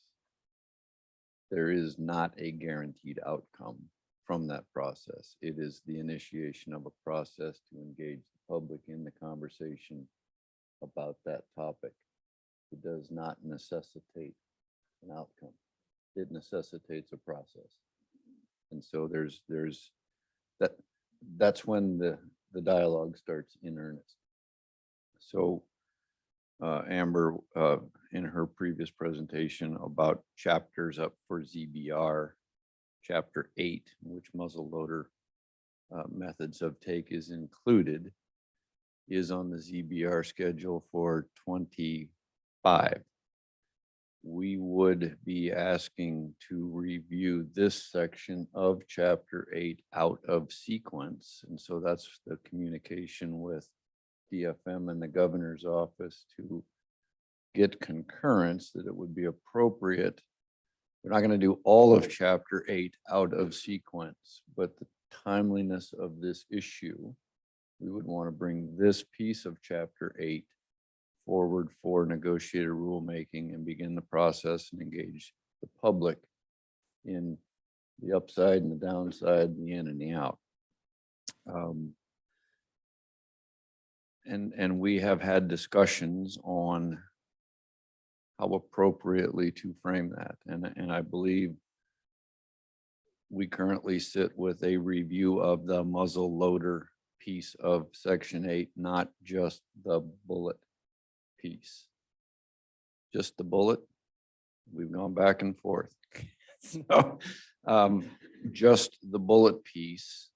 there is not a guaranteed outcome from that process. It is the initiation of a process to engage the public in the conversation about that topic. It does not necessitate an outcome. It necessitates a process. And so that's when the dialogue starts in earnest. So Amber, in her previous presentation about chapters up for ZBR, chapter 8, which muzzleloader methods of take is included, is on the ZBR schedule for 25. We would be asking to review this section of chapter 8 out of sequence. And so that's the communication with DFM and the governor's office to get concurrence that it would be appropriate. We're not going to do all of chapter 8 out of sequence, but the timeliness of this issue, we would want to bring this piece of chapter 8 forward for negotiated rulemaking and begin the process and engage the public in the upside and the downside, the in and the out. And we have had discussions on how appropriately to frame that. And I believe we currently sit with a review of the muzzle loader piece of section 8, not just the bullet piece. Just the bullet. We've gone back and forth. So just the bullet piece,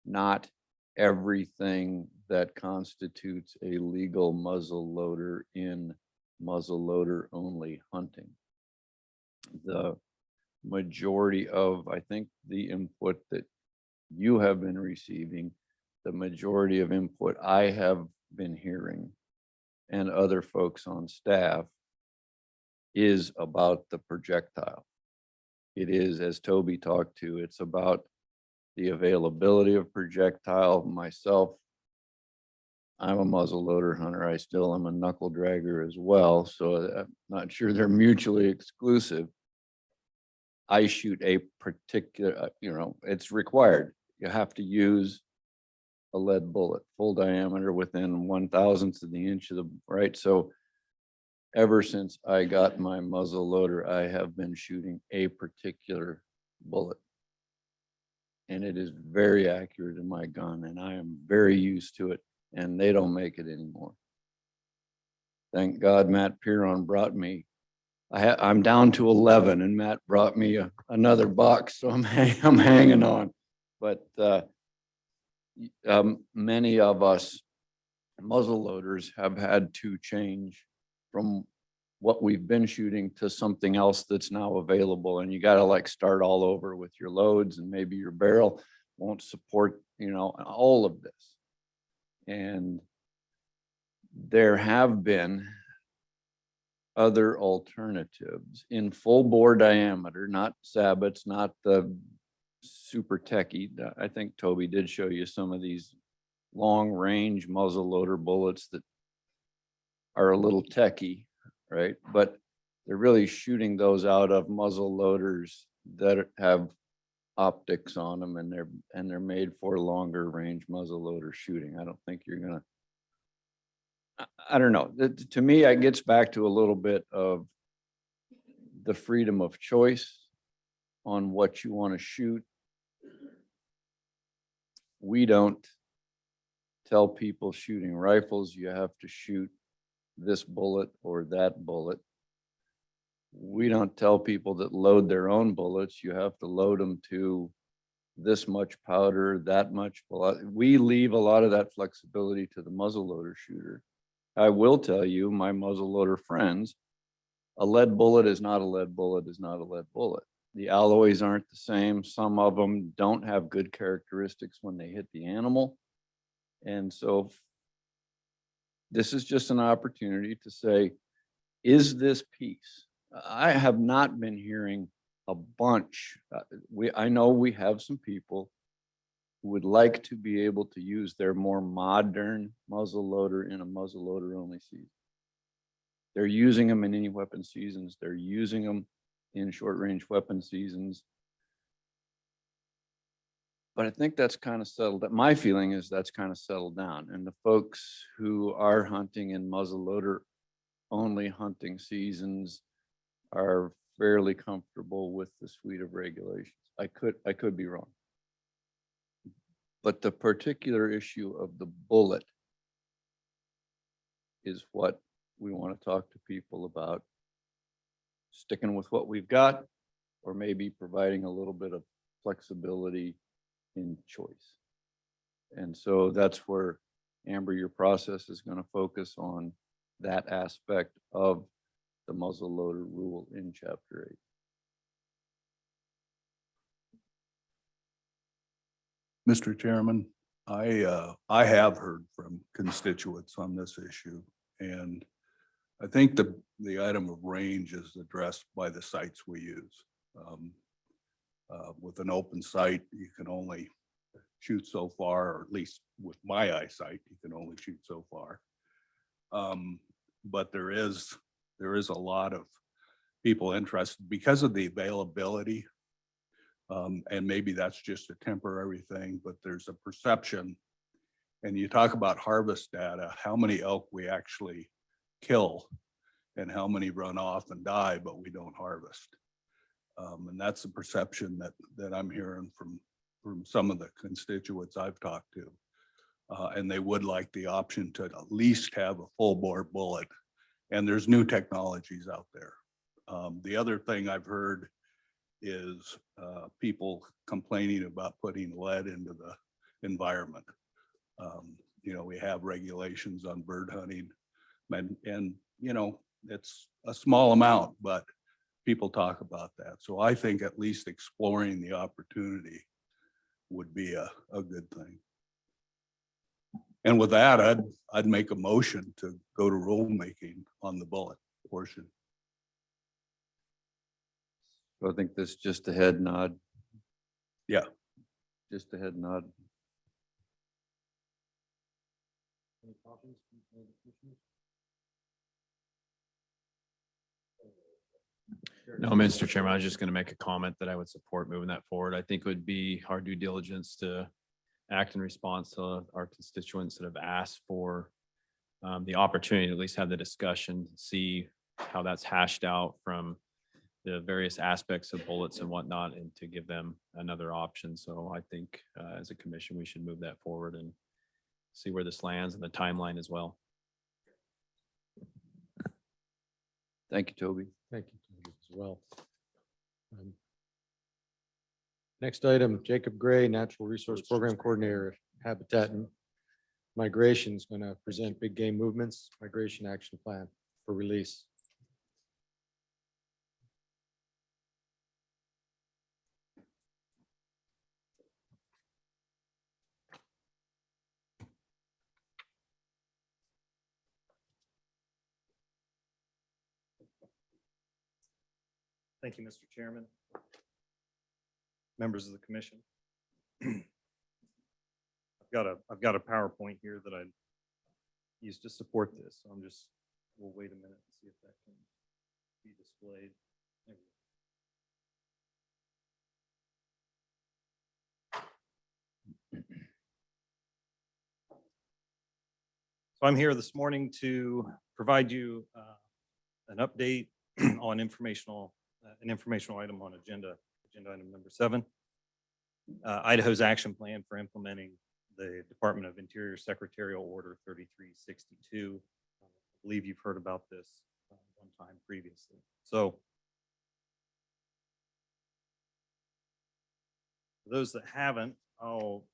not everything that constitutes a legal muzzle loader in muzzle loader only hunting. The majority of, I think, the input that you have been receiving, the majority of input I have been hearing and other folks on staff is about the projectile. It is, as Toby talked to, it's about the availability of projectile. Myself, I'm a muzzle loader hunter. I still am a knuckle dragger as well. So I'm not sure they're mutually exclusive. I shoot a particular, it's required. You have to use a lead bullet, full diameter within 1/1000th of the inch of the, right? So ever since I got my muzzle loader, I have been shooting a particular bullet. And it is very accurate in my gun, and I am very used to it, and they don't make it anymore. Thank God Matt Piron brought me, I'm down to 11, and Matt brought me another box, so I'm hanging on. But many of us muzzle loaders have had to change from what we've been shooting to something else that's now available. And you got to like start all over with your loads, and maybe your barrel won't support, all of this. And there have been other alternatives in full bore diameter, not sabots, not the super techie. I think Toby did show you some of these long range muzzle loader bullets that are a little techie, right? But they're really shooting those out of muzzle loaders that have optics on them, and they're made for longer range muzzle loader shooting. I don't think you're gonna, I don't know. To me, it gets back to a little bit of the freedom of choice on what you want to shoot. We don't tell people shooting rifles, you have to shoot this bullet or that bullet. We don't tell people that load their own bullets, you have to load them to this much powder, that much bullet. We leave a lot of that flexibility to the muzzleloader shooter. I will tell you, my muzzleloader friends, a lead bullet is not a lead bullet is not a lead bullet. The alloys aren't the same. Some of them don't have good characteristics when they hit the animal. And so this is just an opportunity to say, is this piece? I have not been hearing a bunch. I know we have some people who would like to be able to use their more modern muzzle loader in a muzzle loader only season. They're using them in any weapon seasons. They're using them in short range weapon seasons. But I think that's kind of settled. My feeling is that's kind of settled down. And the folks who are hunting in muzzleloader only hunting seasons are fairly comfortable with the suite of regulations. I could be wrong. But the particular issue of the bullet is what we want to talk to people about. Sticking with what we've got, or maybe providing a little bit of flexibility in choice. And so that's where, Amber, your process is going to focus on that aspect of the muzzle loader rule in Chapter 8. Mr. Chairman, I have heard from constituents on this issue, and I think the item of range is addressed by the sights we use. With an open sight, you can only shoot so far, or at least with my eyesight, you can only shoot so far. But there is a lot of people interested because of the availability. And maybe that's just a temporary thing, but there's a perception. And you talk about harvest data, how many elk we actually kill and how many run off and die, but we don't harvest. And that's the perception that I'm hearing from some of the constituents I've talked to. And they would like the option to at least have a full bore bullet. And there's new technologies out there. The other thing I've heard is people complaining about putting lead into the environment. We have regulations on bird hunting, and it's a small amount, but people talk about that. So I think at least exploring the opportunity would be a good thing. And with that, I'd make a motion to go to rulemaking on the bullet portion. So I think this is just a head nod. Yeah. Just a head nod. No, Mr. Chairman, I was just going to make a comment that I would support moving that forward. I think it would be our due diligence to act in response to our constituents that have asked for the opportunity to at least have the discussion, see how that's hashed out from the various aspects of bullets and whatnot, and to give them another option. So I think as a commission, we should move that forward and see where this lands and the timeline as well. Thank you, Toby. Thank you Toby, as well. Next item, Jacob Gray, Natural Resource Program Coordinator, Habitat and Migration, is going to present Big Game Movements Migration Action Plan for release. Thank you, Mr. Chairman. Members of the commission. I've got a PowerPoint here that I used to support this. So we'll wait a minute and see if that can be displayed. There we go. So I'm here this morning to provide you an update on an informational item on agenda item number 7. Idaho's action plan for implementing the Department of Interior Secretarial Order 3362. I believe you've heard about this one time previously. So for those that haven't, I'll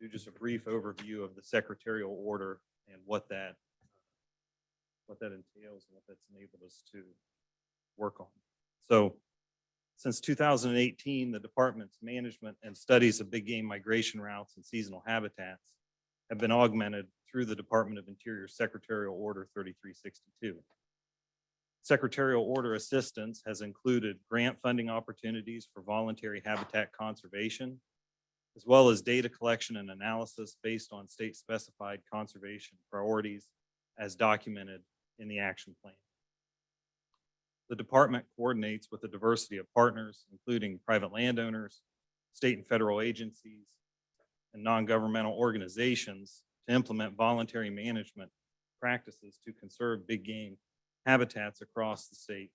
do just a brief overview of the secretarial order and what that entails and what that's enabled us to work on. So since 2018, the department's management and studies of big game migration routes and seasonal habitats have been augmented through the Department of Interior Secretarial Order 3362. Secretarial order assistance has included grant funding opportunities for voluntary habitat conservation, as well as data collection and analysis based on state-specified conservation priorities as documented in the action plan. The department coordinates with a diversity of partners, including private landowners, state and federal agencies, and non-governmental organizations to implement voluntary management practices to conserve big game habitats across the state,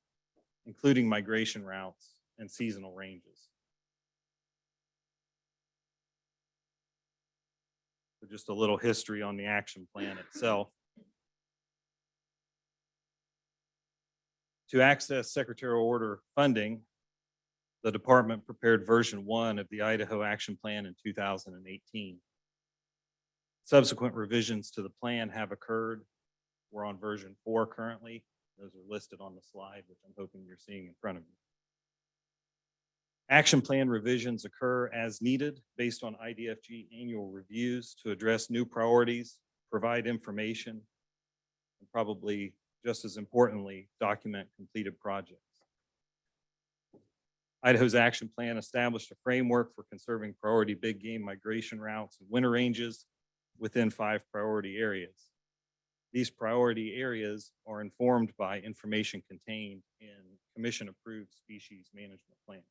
including migration routes and seasonal ranges. So just a little history on the action plan itself. To access secretarial order funding, the department prepared version 1 of the Idaho Action Plan in 2018. Subsequent revisions to the plan have occurred. We're on version 4 currently. Those are listed on the slide, which I'm hoping you're seeing in front of you. Action plan revisions occur as needed based on IDFG annual reviews to address new priorities, provide information, and probably just as importantly, document completed projects. Idaho's action plan established a framework for conserving priority big game migration routes and winter ranges within 5 priority areas. These priority areas are informed by information contained in commission-approved species management plans.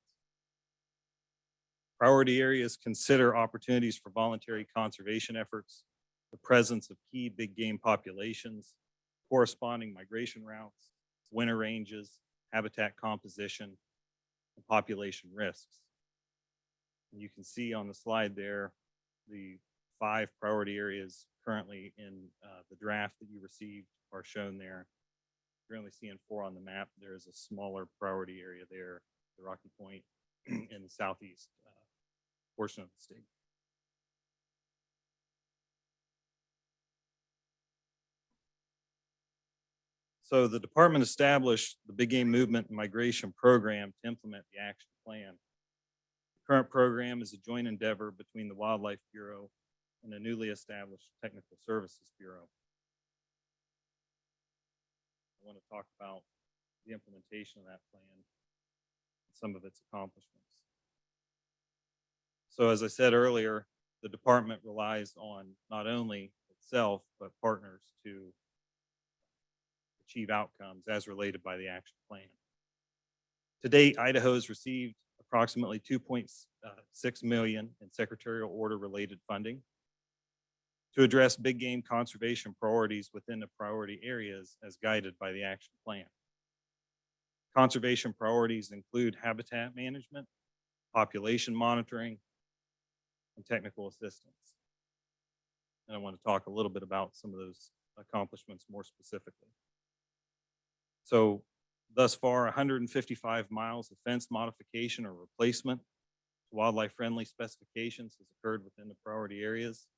Priority areas consider opportunities for voluntary conservation efforts, the presence of key big game populations, corresponding migration routes, winter ranges, habitat composition, and population risks. And you can see on the slide there, the 5 priority areas currently in the draft that you received are shown there. You're only seeing 4 on the map. There is a smaller priority area there, the Rocky Point in the southeast portion of the state. So the department established the Big Game Movement and Migration Program to implement the action plan. The current program is a joint endeavor between the Wildlife Bureau and the newly established Technical Services Bureau. I want to talk about the implementation of that plan and some of its accomplishments. So as I said earlier, the department relies on not only itself, but partners to achieve outcomes as related by the action plan. To date, Idaho has received approximately $2.6 million in secretarial order related funding to address big game conservation priorities within the priority areas as guided by the action plan. Conservation priorities include habitat management, population monitoring, and technical assistance. And I want to talk a little bit about some of those accomplishments more specifically. So thus far, 155 miles of fence modification or replacement to wildlife friendly specifications has occurred within the priority areas.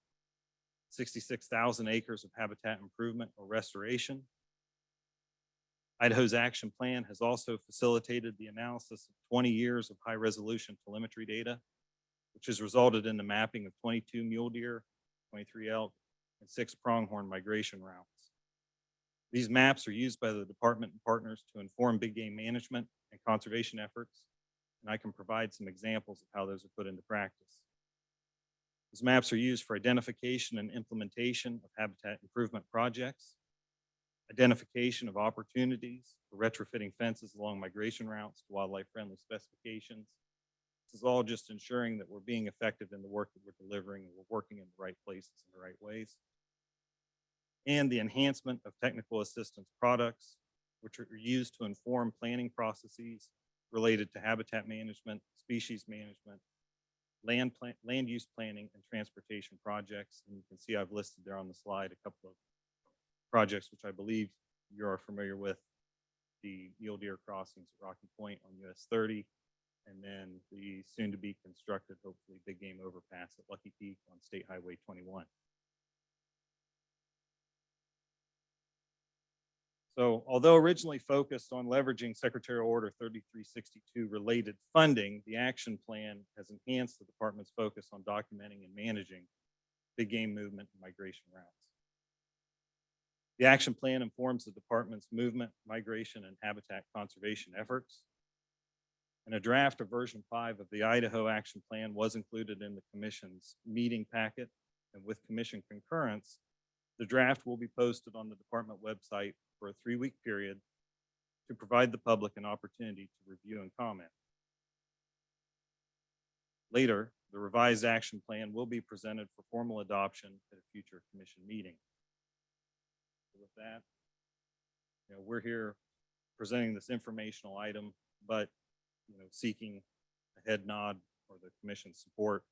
66,000 acres of habitat improvement or restoration. Idaho's action plan has also facilitated the analysis of 20 years of high resolution telemetry data, which has resulted in the mapping of 22 mule deer, 23 elk, and 6 pronghorn migration routes. These maps are used by the department and partners to inform big game management and conservation efforts, and I can provide some examples of how those are put into practice. These maps are used for identification and implementation of habitat improvement projects, identification of opportunities for retrofitting fences along migration routes to wildlife-friendly specifications. This is all just ensuring that we're being effective in the work that we're delivering and we're working in the right places in the right ways. And the enhancement of technical assistance products, which are used to inform planning processes related to habitat management, species management, land use planning, and transportation projects. And you can see I've listed there on the slide a couple of projects which I believe you are familiar with: the Mule Deer crossings at Rocky Point on US 30, and then the soon-to-be constructed, hopefully, big game overpass at Lucky Peak on State Highway 21. So although originally focused on leveraging Secretarial Order 3362 related funding, the action plan has enhanced the department's focus on documenting and managing big game movement and migration routes. The action plan informs the department's movement, migration, and habitat conservation efforts. And a draft of version 5 of the Idaho action plan was included in the commission's meeting packet, and with commission concurrence, the draft will be posted on the department website for a 3-week period to provide the public an opportunity to review and comment. Later, the revised action plan will be presented for formal adoption at a future commission meeting. So with that, we're here presenting this informational item, but seeking a head nod or the commission's support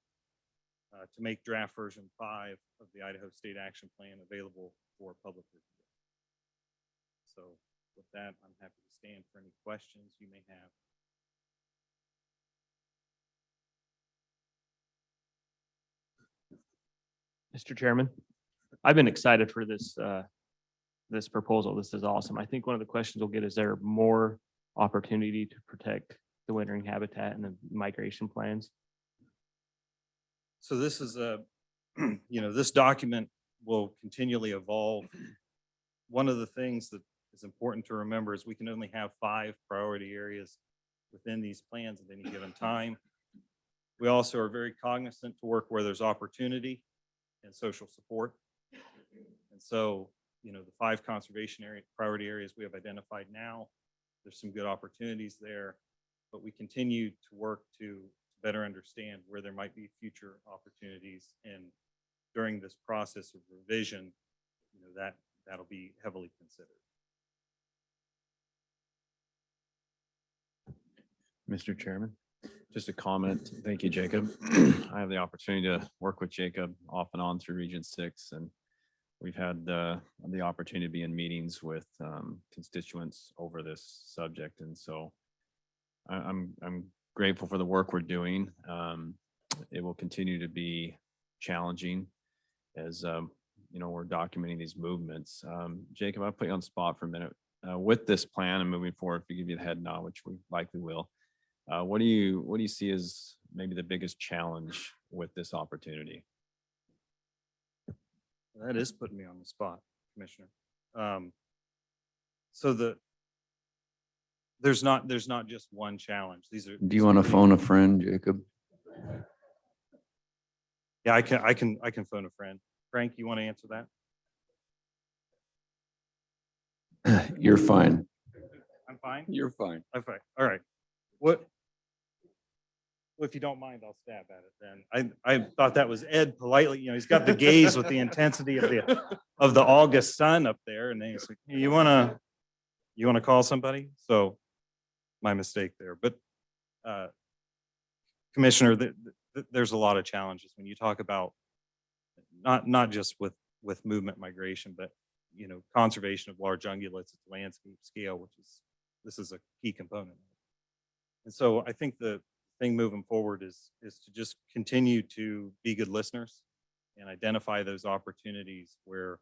to make draft version 5 of the Idaho State Action Plan available for public review. So with that, I'm happy to stand for any questions you may have. Mr. Chairman, I've been excited for this this proposal. This is awesome. I think one of the questions we'll get is there more opportunity to protect the wintering habitat and the migration plans? So this is a, this document will continually evolve. One of the things that is important to remember is we can only have 5 priority areas within these plans at any given time. We also are very cognizant to work where there's opportunity and social support. And so, the 5 conservation priority areas we have identified now, there's some good opportunities there, but we continue to work to better understand where there might be future opportunities. And during this process of revision, that'll be heavily considered. Mr. Chairman, just a comment. Thank you, Jacob. I have the opportunity to work with Jacob off and on through Region 6, and we've had the opportunity to be in meetings with constituents over this subject. And so I'm grateful for the work we're doing. It will continue to be challenging as we're documenting these movements. Jacob, I'll put you on the spot for a minute. With this plan and moving forward, if we give you the head nod, which we likely will, what do you see as maybe the biggest challenge with this opportunity? That is putting me on the spot, Commissioner. So there's not just one challenge. These are. Do you want to phone a friend, Jacob? Yeah, I can phone a friend. Frank, you want to answer that? You're fine. I'm fine. You're fine. Okay. All right. Well, if you don't mind, I'll stab at it then. I thought that was Ed politely, he's got the gaze with the intensity of the August sun up there. And then he's like, hey, you want to call somebody? So my mistake there. But Commissioner, there's a lot of challenges when you talk about not just with movement migration, but conservation of large ungulates at the landscape scale, this is a key component. And so I think the thing moving forward is to just continue to be good listeners and identify those opportunities where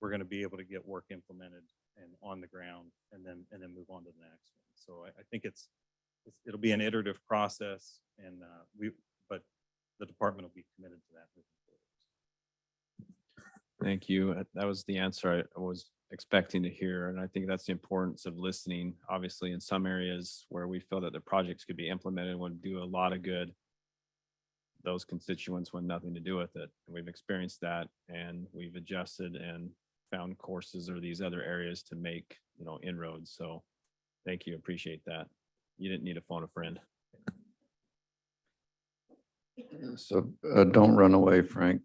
we're going to be able to get work implemented and on the ground, and then move on to the next one. So I think it'll be an iterative process, and but the department will be committed to that moving forward. Thank you. That was the answer I was expecting to hear. And I think that's the importance of listening. Obviously, in some areas where we feel that the projects could be implemented would do a lot of good, those constituents want nothing to do with it. And we've experienced that, and we've adjusted and found courses or these other areas to make, inroads. So thank you. Appreciate that. You didn't need to phone a friend. So don't run away, Frank,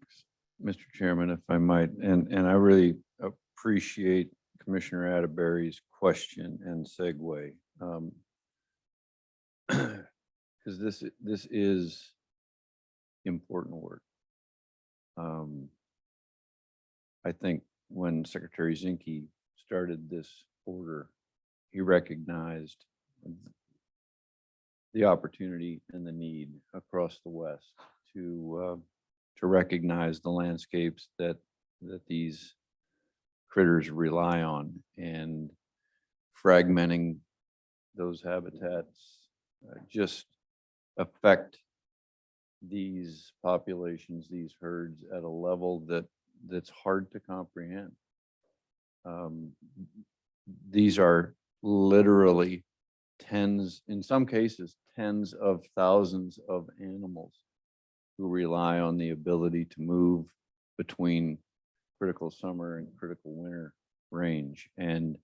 Mr. Chairman, if I might. And I really appreciate Commissioner Atterbury's question and segue. Because this is important work. I think when Secretary Zinke started this order, he recognized the opportunity and the need across the West to recognize the landscapes that these critters rely on, and fragmenting those habitats just affect these populations, these herds at a level that's hard to comprehend. These are literally tens, in some cases, tens of thousands of animals who rely on the ability to move between critical summer and critical winter range. And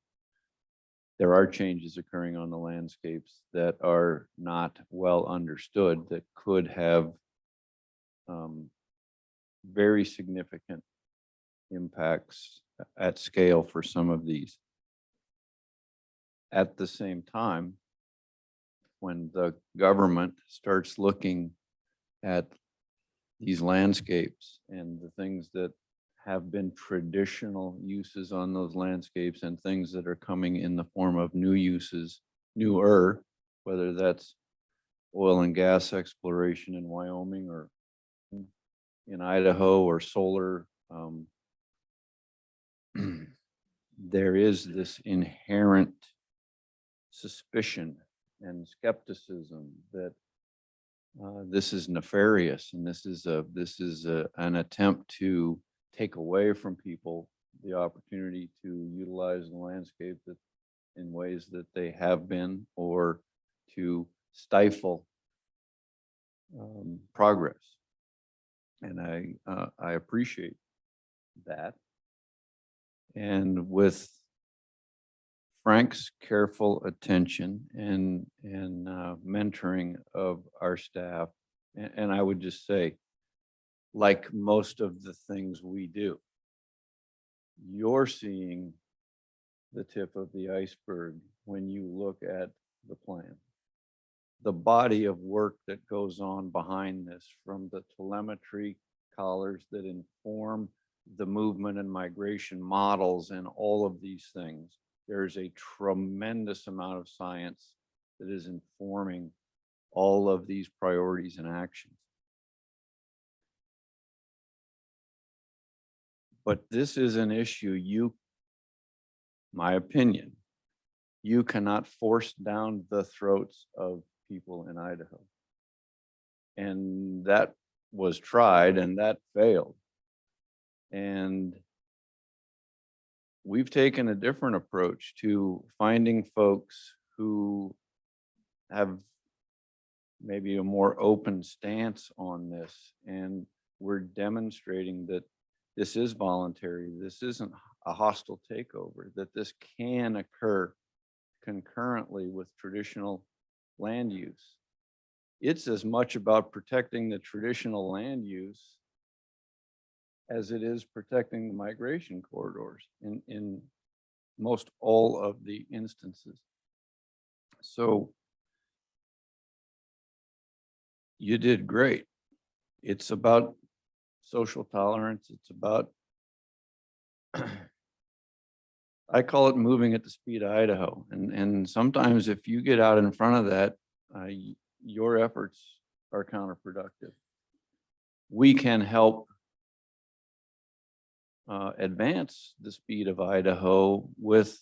there are changes occurring on the landscapes that are not well understood that could have very significant impacts at scale for some of these. At the same time, when the government starts looking at these landscapes and the things that have been traditional uses on those landscapes and things that are coming in the form of new uses, newer, whether that's oil and gas exploration in Wyoming or in Idaho or solar, there is this inherent suspicion and skepticism that this is nefarious, and this is an attempt to take away from people the opportunity to utilize the landscape that in ways that they have been, or to stifle progress. And I appreciate that. And with Frank's careful attention and mentoring of our staff, and I would just say, like most of the things we do, you're seeing the tip of the iceberg when you look at the plan. The body of work that goes on behind this, from the telemetry collars that inform the movement and migration models and all of these things, there's a tremendous amount of science that is informing all of these priorities and actions. But this is an issue my opinion, you cannot force down the throats of people in Idaho. And that was tried and that failed. And we've taken a different approach to finding folks who have maybe a more open stance on this. And we're demonstrating that this is voluntary. This isn't a hostile takeover, that this can occur concurrently with traditional land use. It's as much about protecting the traditional land use as it is protecting the migration corridors in most all of the instances. So you did great. It's about social tolerance. It's about, I call it moving at the speed of Idaho. And sometimes if you get out in front of that, your efforts are counterproductive. We can help advance the speed of Idaho with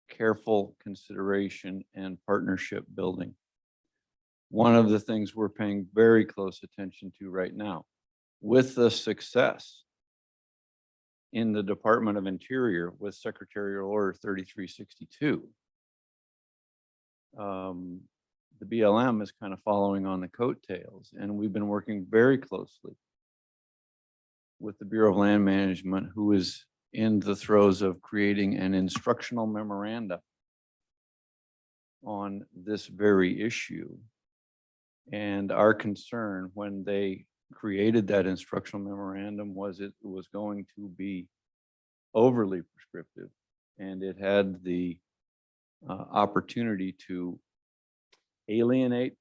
careful consideration and partnership building. One of the things we're paying very close attention to right now, with the success in the Department of Interior with Secretarial Order 3362. The BLM is kind of following on the coattails, and we've been working very closely with the Bureau of Land Management, who is in the throes of creating an instructional memorandum on this very issue. And our concern when they created that instructional memorandum was it was going to be overly prescriptive, and it had the opportunity to alienate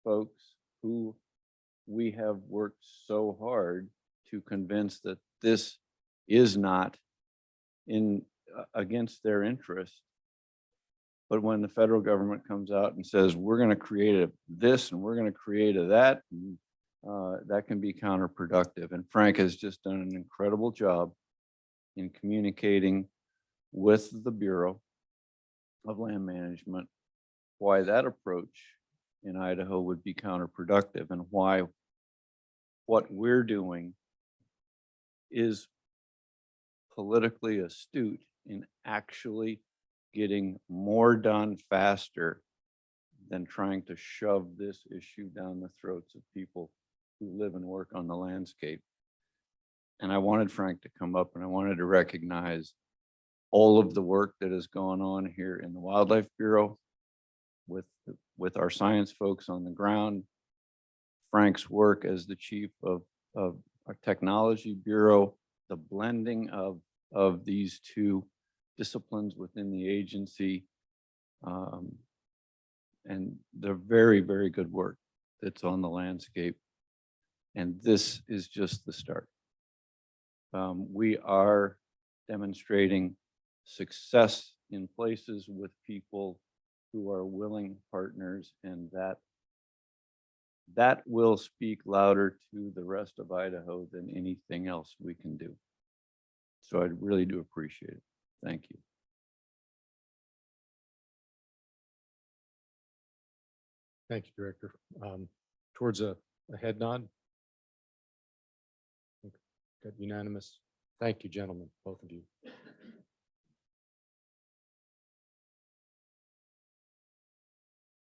folks who we have worked so hard to convince that this is not in against their interest. But when the federal government comes out and says, we're going to create this and we're going to create that, and, that can be counterproductive. And Frank has just done an incredible job in communicating with the Bureau of Land Management why that approach in Idaho would be counterproductive, and why what we're doing is politically astute in actually getting more done faster than trying to shove this issue down the throats of people who live and work on the landscape. And I wanted Frank to come up, and I wanted to recognize all of the work that has gone on here in the Wildlife Bureau with our science folks on the ground, Frank's work as the chief of our Technology Bureau, the blending of these two disciplines within the agency, and the very, very good work that's on the landscape. And this is just the start. We are demonstrating success in places with people who are willing partners, and that will speak louder to the rest of Idaho than anything else we can do. So I really do appreciate it. Thank you. Thank you, Director. Towards a head nod. Got unanimous. Thank you, gentlemen, both of you.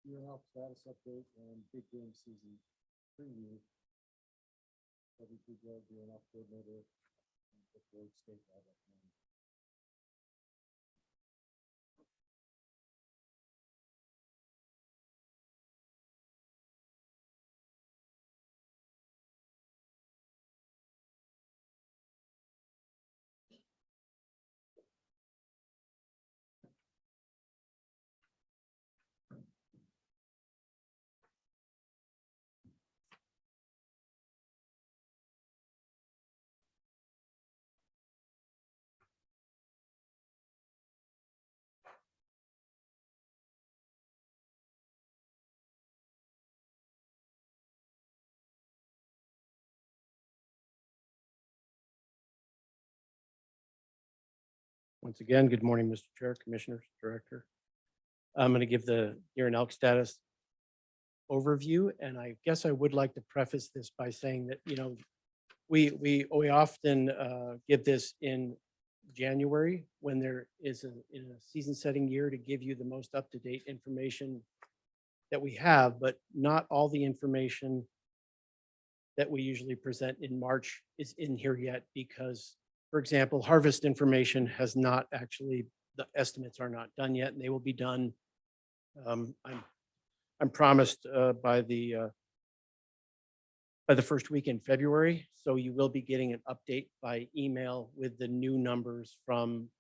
Your health status update and big game season preview. We could go do an update later. State level. Once again, good morning, Mr. Chair, Commissioners, Director. I'm going to give the deer and elk status overview, and I guess I would like to preface this by saying that, you know, we often give this in January when there is in a season setting year to give you the most up-to-date information that we have, but not all the information that we usually present in March is in here yet because, for example, harvest information has not actually, the estimates are not done yet, and they will be done. I'm promised by the first week in February. So you will be getting an update by email with the new numbers from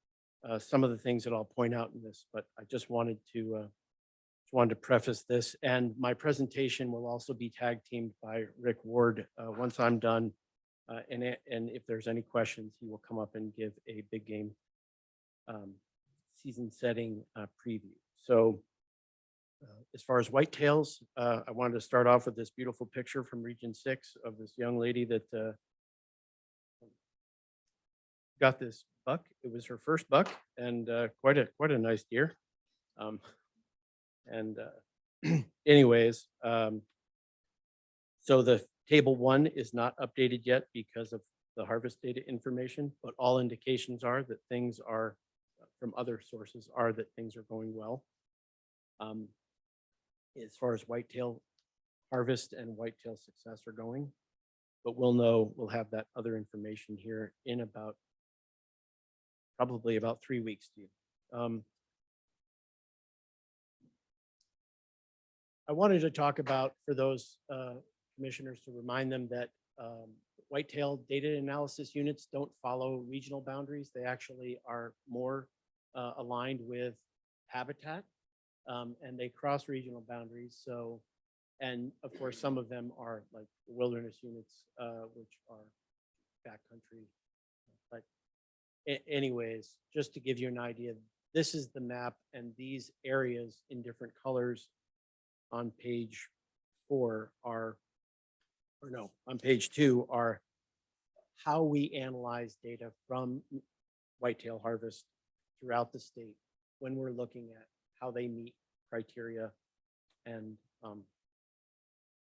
some of the things that I'll point out in this. But I just wanted to preface this, and my presentation will also be tag teamed by Rick Ward once I'm done. And if there's any questions, he will come up and give a big game season setting preview. So as far as whitetails, I wanted to start off with this beautiful picture from Region 6 of this young lady that got this buck. It was her first buck, and quite a nice deer. Anyways, so the table 1 is not updated yet because of the harvest data information, but all indications are that things are, from other sources, are that things are going well. As far as whitetail harvest and whitetail success are going. But we'll have that other information here in probably about 3 weeks to you. I wanted to talk about, for those commissioners, to remind them that whitetail data analysis units don't follow regional boundaries. They actually are more aligned with habitat, and they cross regional boundaries. So, and of course, some of them are like wilderness units, which are backcountry. But anyways, just to give you an idea, this is the map, and these areas in different colors on page 4 are, or no, on page 2 are how we analyze data from whitetail harvest throughout the state when we're looking at how they meet criteria. And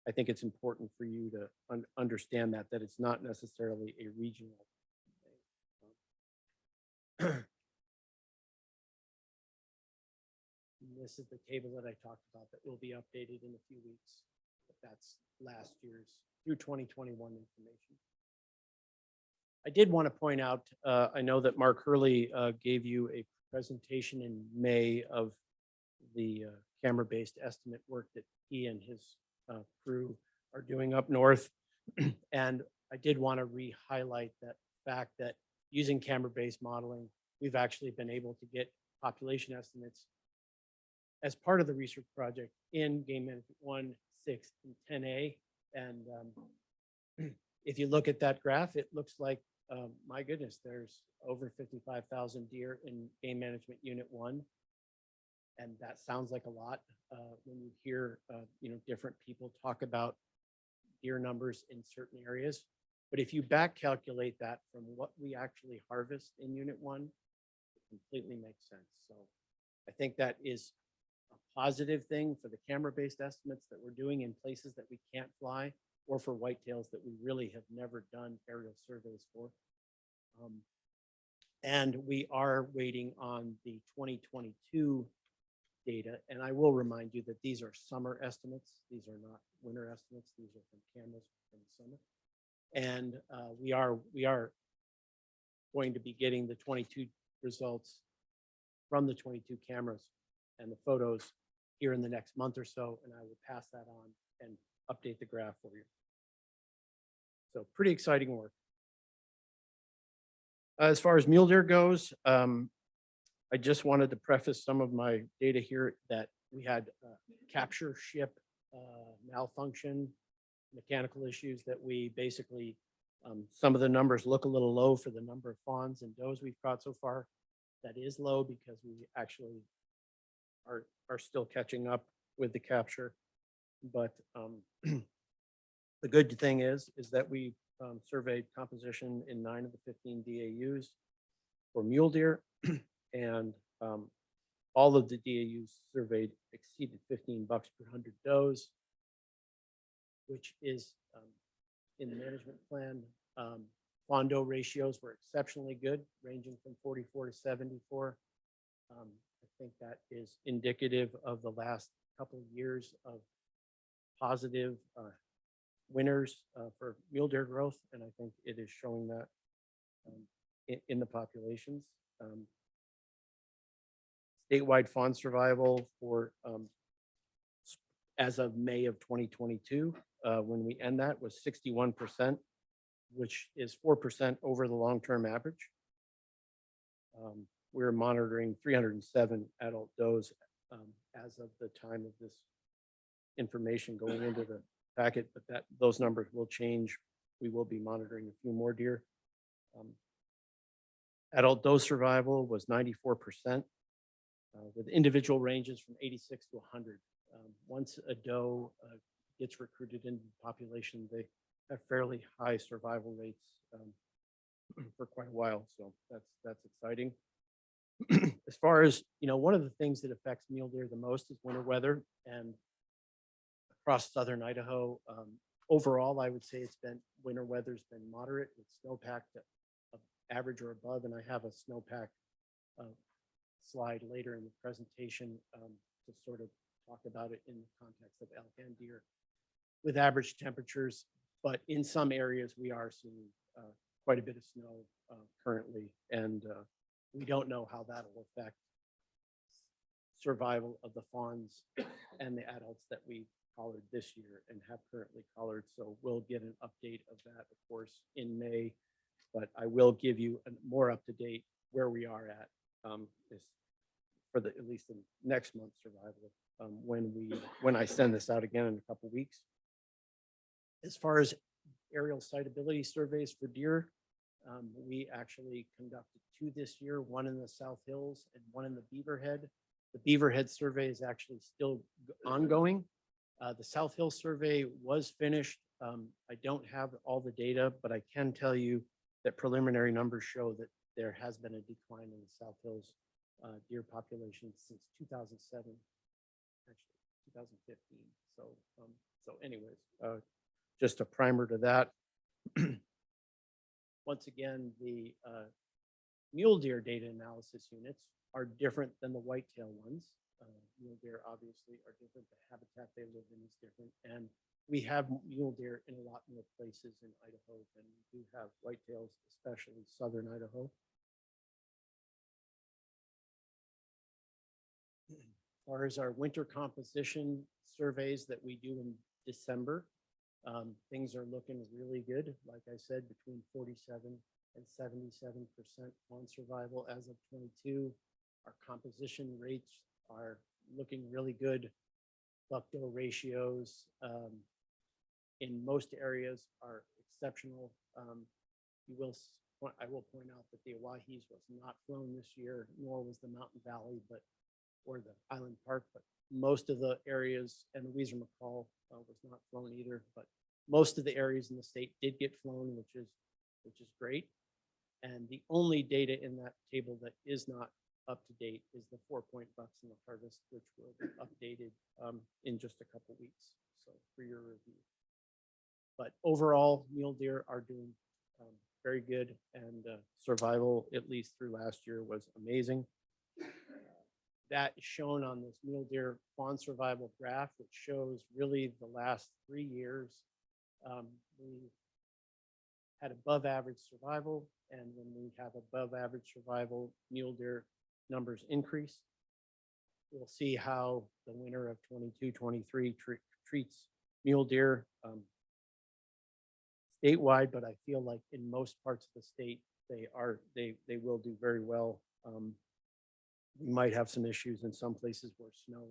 I think it's important for you to understand that it's not necessarily a regional thing. This is the table that I talked about that will be updated in a few weeks. But that's last year's through 2021 information. I did want to point out, I know that Mark Hurley gave you a presentation in May of the camera-based estimate work that he and his crew are doing up north. And I did want to re-highlight that fact that using camera-based modeling, we've actually been able to get population estimates as part of the research project in Game Management 1, 6, and 10A. And if you look at that graph, it looks like, my goodness, there's over 55,000 deer in Game Management Unit 1. And that sounds like a lot when you hear different people talk about deer numbers in certain areas. But if you back calculate that from what we actually harvest in Unit 1, it completely makes sense. So I think that is a positive thing for the camera-based estimates that we're doing in places that we can't fly, or for whitetails that we really have never done aerial surveys for. And we are waiting on the 2022 data. And I will remind you that these are summer estimates. These are not winter estimates. These are from cameras from the summer. And we are going to be getting the 22 results from the 22 cameras and the photos here in the next month or so. And I will pass that on and update the graph for you. So pretty exciting work. As far as mule deer goes, I just wanted to preface some of my data here that we had capture ship malfunction, mechanical issues that we basically, some of the numbers look a little low for the number of fawns and does we've caught so far. That is low because we actually are still catching up with the capture. But the good thing is that we surveyed composition in 9 of the 15 DAUs for mule deer. And all of the DAUs surveyed exceeded 15 bucks per 100 does, which is in the management plan. Fawn doe ratios were exceptionally good, ranging from 44 to 74. I think that is indicative of the last couple of years of positive winners for mule deer growth, and I think it is showing that in the populations. Statewide fawn survival for as of May of 2022, when we end that, was 61%, which is 4% over the long-term average. We're monitoring 307 adult does as of the time of this information going into the packet, but those numbers will change. We will be monitoring a few more deer. Adult doe survival was 94%, with individual ranges from 86 to 100. Once a doe gets recruited into the population, they have fairly high survival rates for quite a while. So that's exciting. As far as, one of the things that affects mule deer the most is winter weather. And across southern Idaho, Overall, I would say it's been, winter weather's been moderate with snowpack of average or above, and I have a snowpack slide later in the presentation to sort of talk about it in the context of elk and deer with average temperatures. But in some areas, we are seeing quite a bit of snow currently, and we don't know how that'll affect survival of the fawns and the adults that we collared this year and have currently collared. So we'll get an update of that, of course, in May. But I will give you a more up-to-date where we are at is for the at least the next month's survival when I send this out again in a couple weeks. As far as aerial sitability surveys for deer, we actually conducted 2 this year, one in the South Hills and one in the Beaverhead. The Beaverhead survey is actually still ongoing. The South Hill survey was finished. I don't have all the data, but I can tell you that preliminary numbers show that there has been a decline in the South Hills deer population since 2007, actually 2015. So anyways, just a primer to that. Once again, the mule deer data analysis units are different than the whitetail ones. Mule deer obviously are different. The habitat they live in is different. And we have mule deer in a lot more places in Idaho than we do have whitetails, especially southern Idaho. As far as our winter composition surveys that we do in December, things are looking really good. Like I said, between 47 and 77% fawn survival as of 22. Our composition rates are looking really good. Buck-doe ratios in most areas are exceptional. I will point out that the Oahes was not flown this year, nor was the Mountain Valley, or the Island Park, but most of the areas, and the Weiser McCall was not flown either, but most of the areas in the state did get flown, which is great. And the only data in that table that is not up to date is the 4-point bucks in the harvest, which will be updated in just a couple weeks. So for your review. But overall, mule deer are doing very good, and survival, at least through last year, was amazing. That is shown on this mule deer fawn survival graph, which shows really the last 3 years. We had above average survival, and when we have above average survival, mule deer numbers increase. We'll see how the winter of 22-23 treats mule deer statewide, but I feel like in most parts of the state, they will do very well. We might have some issues in some places where snow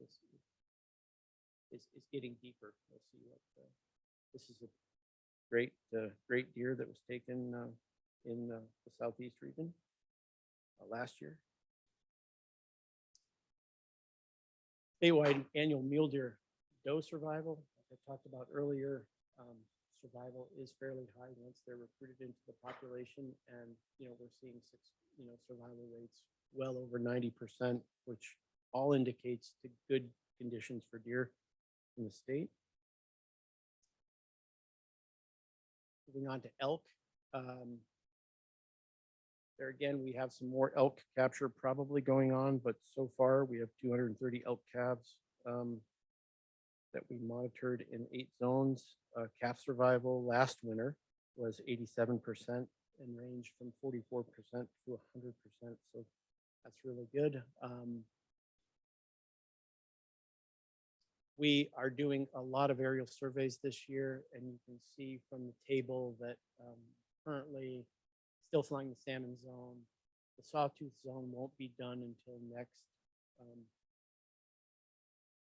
is getting deeper. We'll see what this is a great deer that was taken in the southeast region last year. Statewide annual mule deer doe survival, like I talked about earlier, survival is fairly high once they're recruited into the population, and we're seeing survival rates well over 90%, which all indicates to good conditions for deer in the state. Moving on to elk. There again, we have some more elk capture probably going on, but so far we have 230 elk calves that we monitored in 8 zones. Calf survival last winter was 87% and ranged from 44% to 100%. So that's really good. We are doing a lot of aerial surveys this year, and you can see from the table that currently still flying the salmon zone. The sawtooth zone won't be done until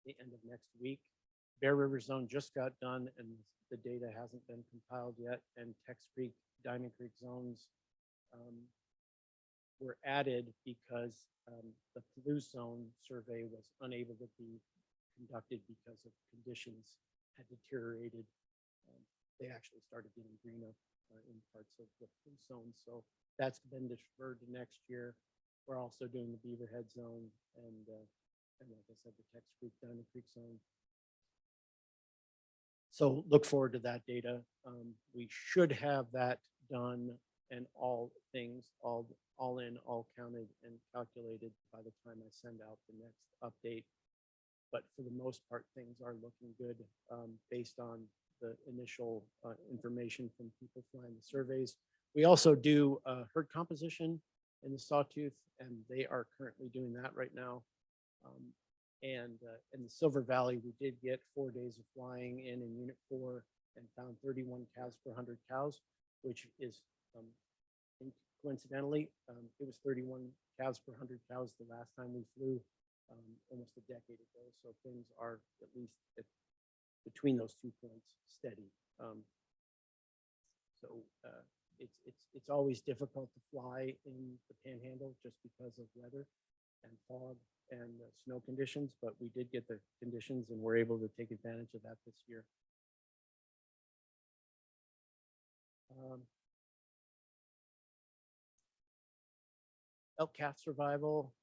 the end of next week. Bear River zone just got done, and the data hasn't been compiled yet. And Tex Creek, Diamond Creek zones were added because the Palouse zone survey was unable to be conducted because of conditions had deteriorated. They actually started getting green up in parts of the Palouse zone, so that's been deferred to next year. We're also doing the Beaverhead zone and like I said, the Tex Creek, Diamond Creek zone. So look forward to that data. We should have that done and all things, all in, all counted and calculated by the time I send out the next update. But for the most part, things are looking good based on the initial information from people flying the surveys. We also do herd composition in the Sawtooth, and they are currently doing that right now. And in the Silver Valley, we did get 4 days of flying in Unit 4 and found 31 calves per 100 cows, which is coincidentally, it was 31 calves per 100 cows the last time we flew almost a decade ago. So things are at least between those 2 points steady. It's always difficult to fly in the Panhandle just because of weather and fog and snow conditions, but we did get the conditions and we're able to take advantage of that this year. Elk calf survival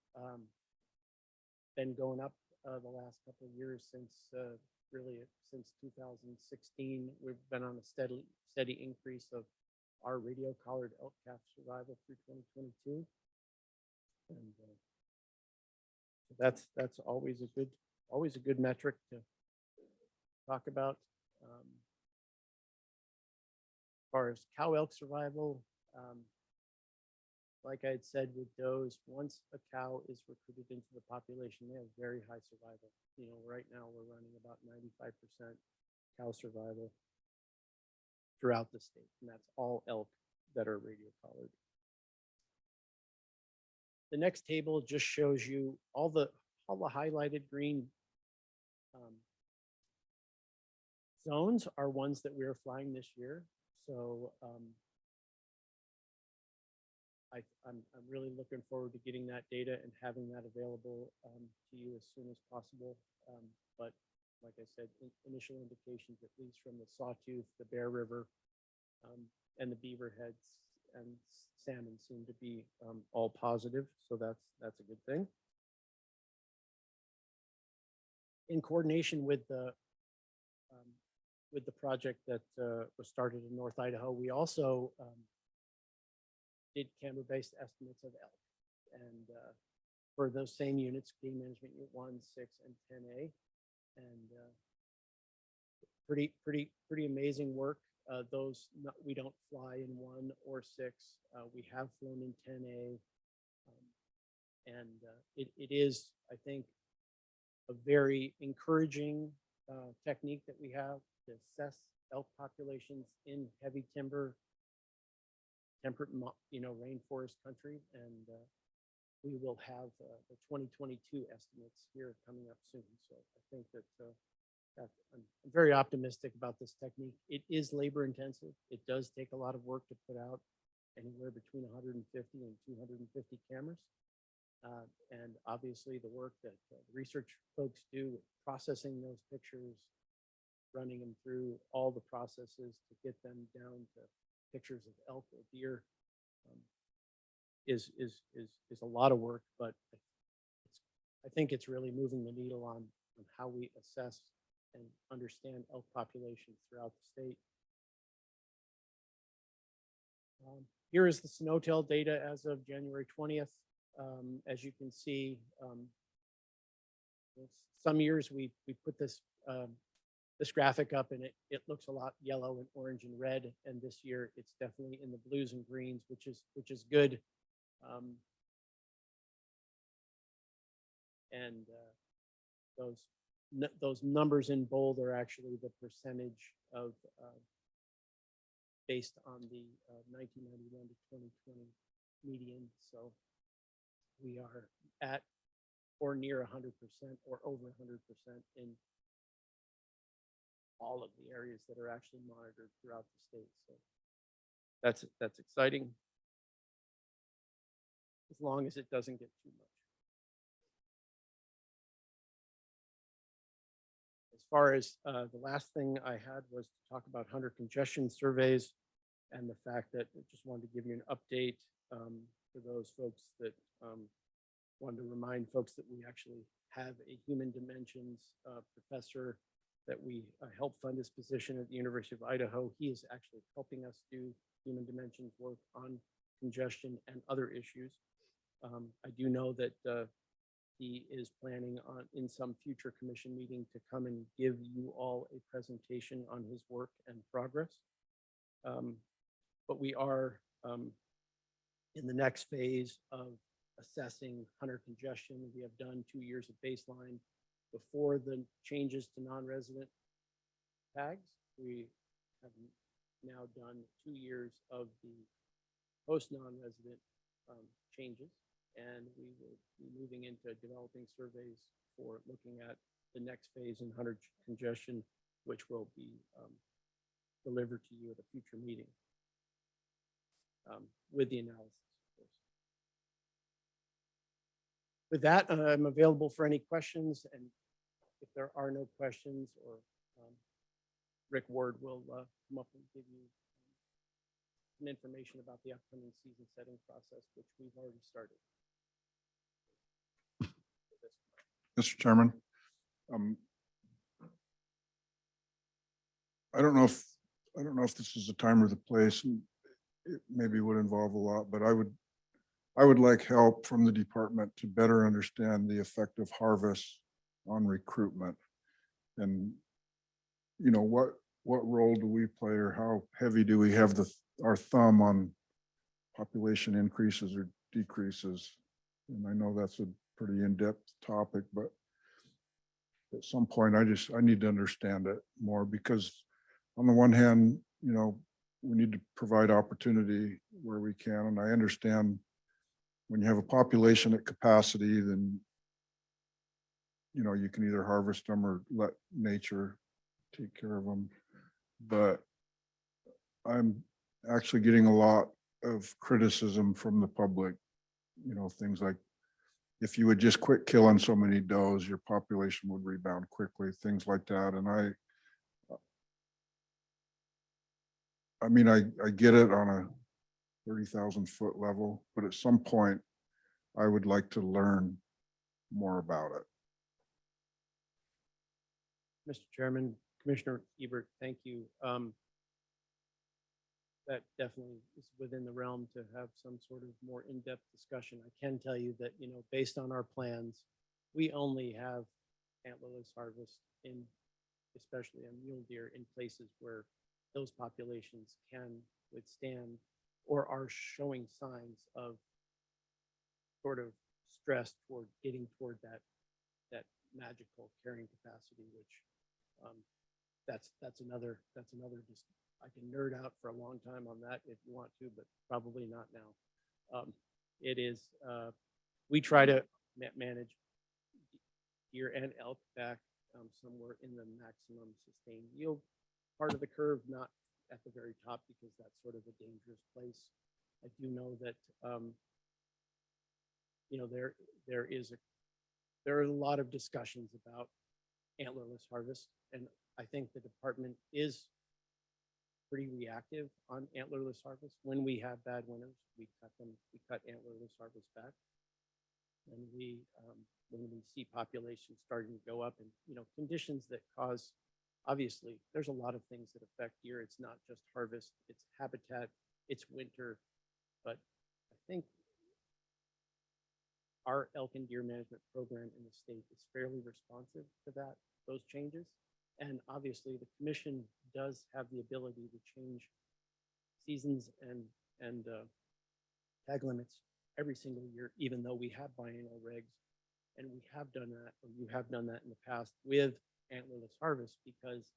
been going up the last couple of years since really since 2016. We've been on a steady increase of our radio collared elk calf survival through 2022, and that's always a good metric to talk about. As far as cow elk survival, like I had said with does, once a cow is recruited into the population, they have very high survival. You know, right now we're running about 95% cow survival throughout the state, and that's all elk that are radio collared. The next table just shows you all the highlighted green zones are ones that we are flying this year. So I'm really looking forward to getting that data and having that available to you as soon as possible. But like I said, initial indications, at least from the Sawtooth, the Bear River, and the Beaver Heads and salmon seem to be all positive. So that's a good thing. In coordination with the project that was started in North Idaho, we also did camera-based estimates of elk, and for those same units, Game Management Unit 1, 6, and 10A, and pretty amazing work. We don't fly in 1 or 6. We have flown in 10A, and it is, I think, a very encouraging technique that we have to assess elk populations in heavy timber, temperate, rainforest country, and we will have the 2022 estimates here coming up soon. So I think that I'm very optimistic about this technique. It is labor intensive. It does take a lot of work to put out anywhere between 150 and 250 cameras. And obviously the work that research folks do with processing those pictures, running them through all the processes to get them down to pictures of elk or deer is a lot of work, but I think it's really moving the needle on how we assess and understand elk populations throughout the state. Here is the Snowtail data as of January 20th. As you can see, some years we put this graphic up and it looks a lot yellow and orange and red, and this year it's definitely in the blues and greens, which is good. And those numbers in bold are actually the percentage of based on the 1991 to 2020 median. So we are at or near 100% or over 100% in all of the areas that are actually monitored throughout the state. So that's exciting, as long as it doesn't get too much. As far as the last thing I had was to talk about hunter congestion surveys and the fact that I just wanted to give you an update for those folks that wanted to remind folks that we actually have a human dimensions professor that we help fund this position at the University of Idaho. He is actually helping us do human dimensions work on congestion and other issues. I do know that he is planning on, in some future commission meeting, to come and give you all a presentation on his work and progress. But we are in the next phase of assessing hunter congestion. We have done 2 years of baseline before the changes to non-resident tags. We have now done 2 years of the post non-resident changes, and we will be moving into developing surveys for looking at the next phase in hunter congestion, which will be delivered to you at a future meeting with the analysis, of course. With that, I'm available for any questions, and if there are no questions, or Rick Ward will come up and give you some information about the upcoming season setting process, which we've already started. Mr. Chairman, I don't know if this is the time or the place, and it maybe would involve a lot, but I would like help from the department to better understand the effect of harvest on recruitment. And, you know, what role do we play, or how heavy do we have our thumb on population increases or decreases? And I know that's a pretty in-depth topic, but at some point I need to understand it more, because on the one hand, you know, we need to provide opportunity where we can. And I understand when you have a population at capacity, then, you know, you can either harvest them or let nature take care of them. But I'm actually getting a lot of criticism from the public, you know, things like, if you would just quit killing so many does, your population would rebound quickly, things like that. And I mean, I get it on a 30,000 foot level, but at some point I would like to learn more about it. Mr. Chairman, Commissioner Ebert, thank you. That definitely is within the realm to have some sort of more in-depth discussion. I can tell you that, you know, based on our plans, we only have antlerless harvest in, especially on mule deer, in places where those populations can withstand or are showing signs of sort of stress toward getting toward that magical carrying capacity, which that's another just, I can nerd out for a long time on that if you want to, but probably not now. It is, we try to manage deer and elk back somewhere in the maximum sustained yield part of the curve, not at the very top, because that's sort of a dangerous place. I do know that, you know, there are a lot of discussions about antlerless harvest, and I think the department is pretty reactive on antlerless harvest. When we have bad winters, we cut antlerless harvest back. And when we see populations starting to go up, and, you know, conditions that cause, obviously, there's a lot of things that affect deer. It's not just harvest, it's habitat, it's winter. But I think our elk and deer management program in the state is fairly responsive to those changes. And obviously, the commission does have the ability to change seasons and tag limits every single year, even though we have biennial regs. And we have done that, or you have done that in the past with antlerless harvest, because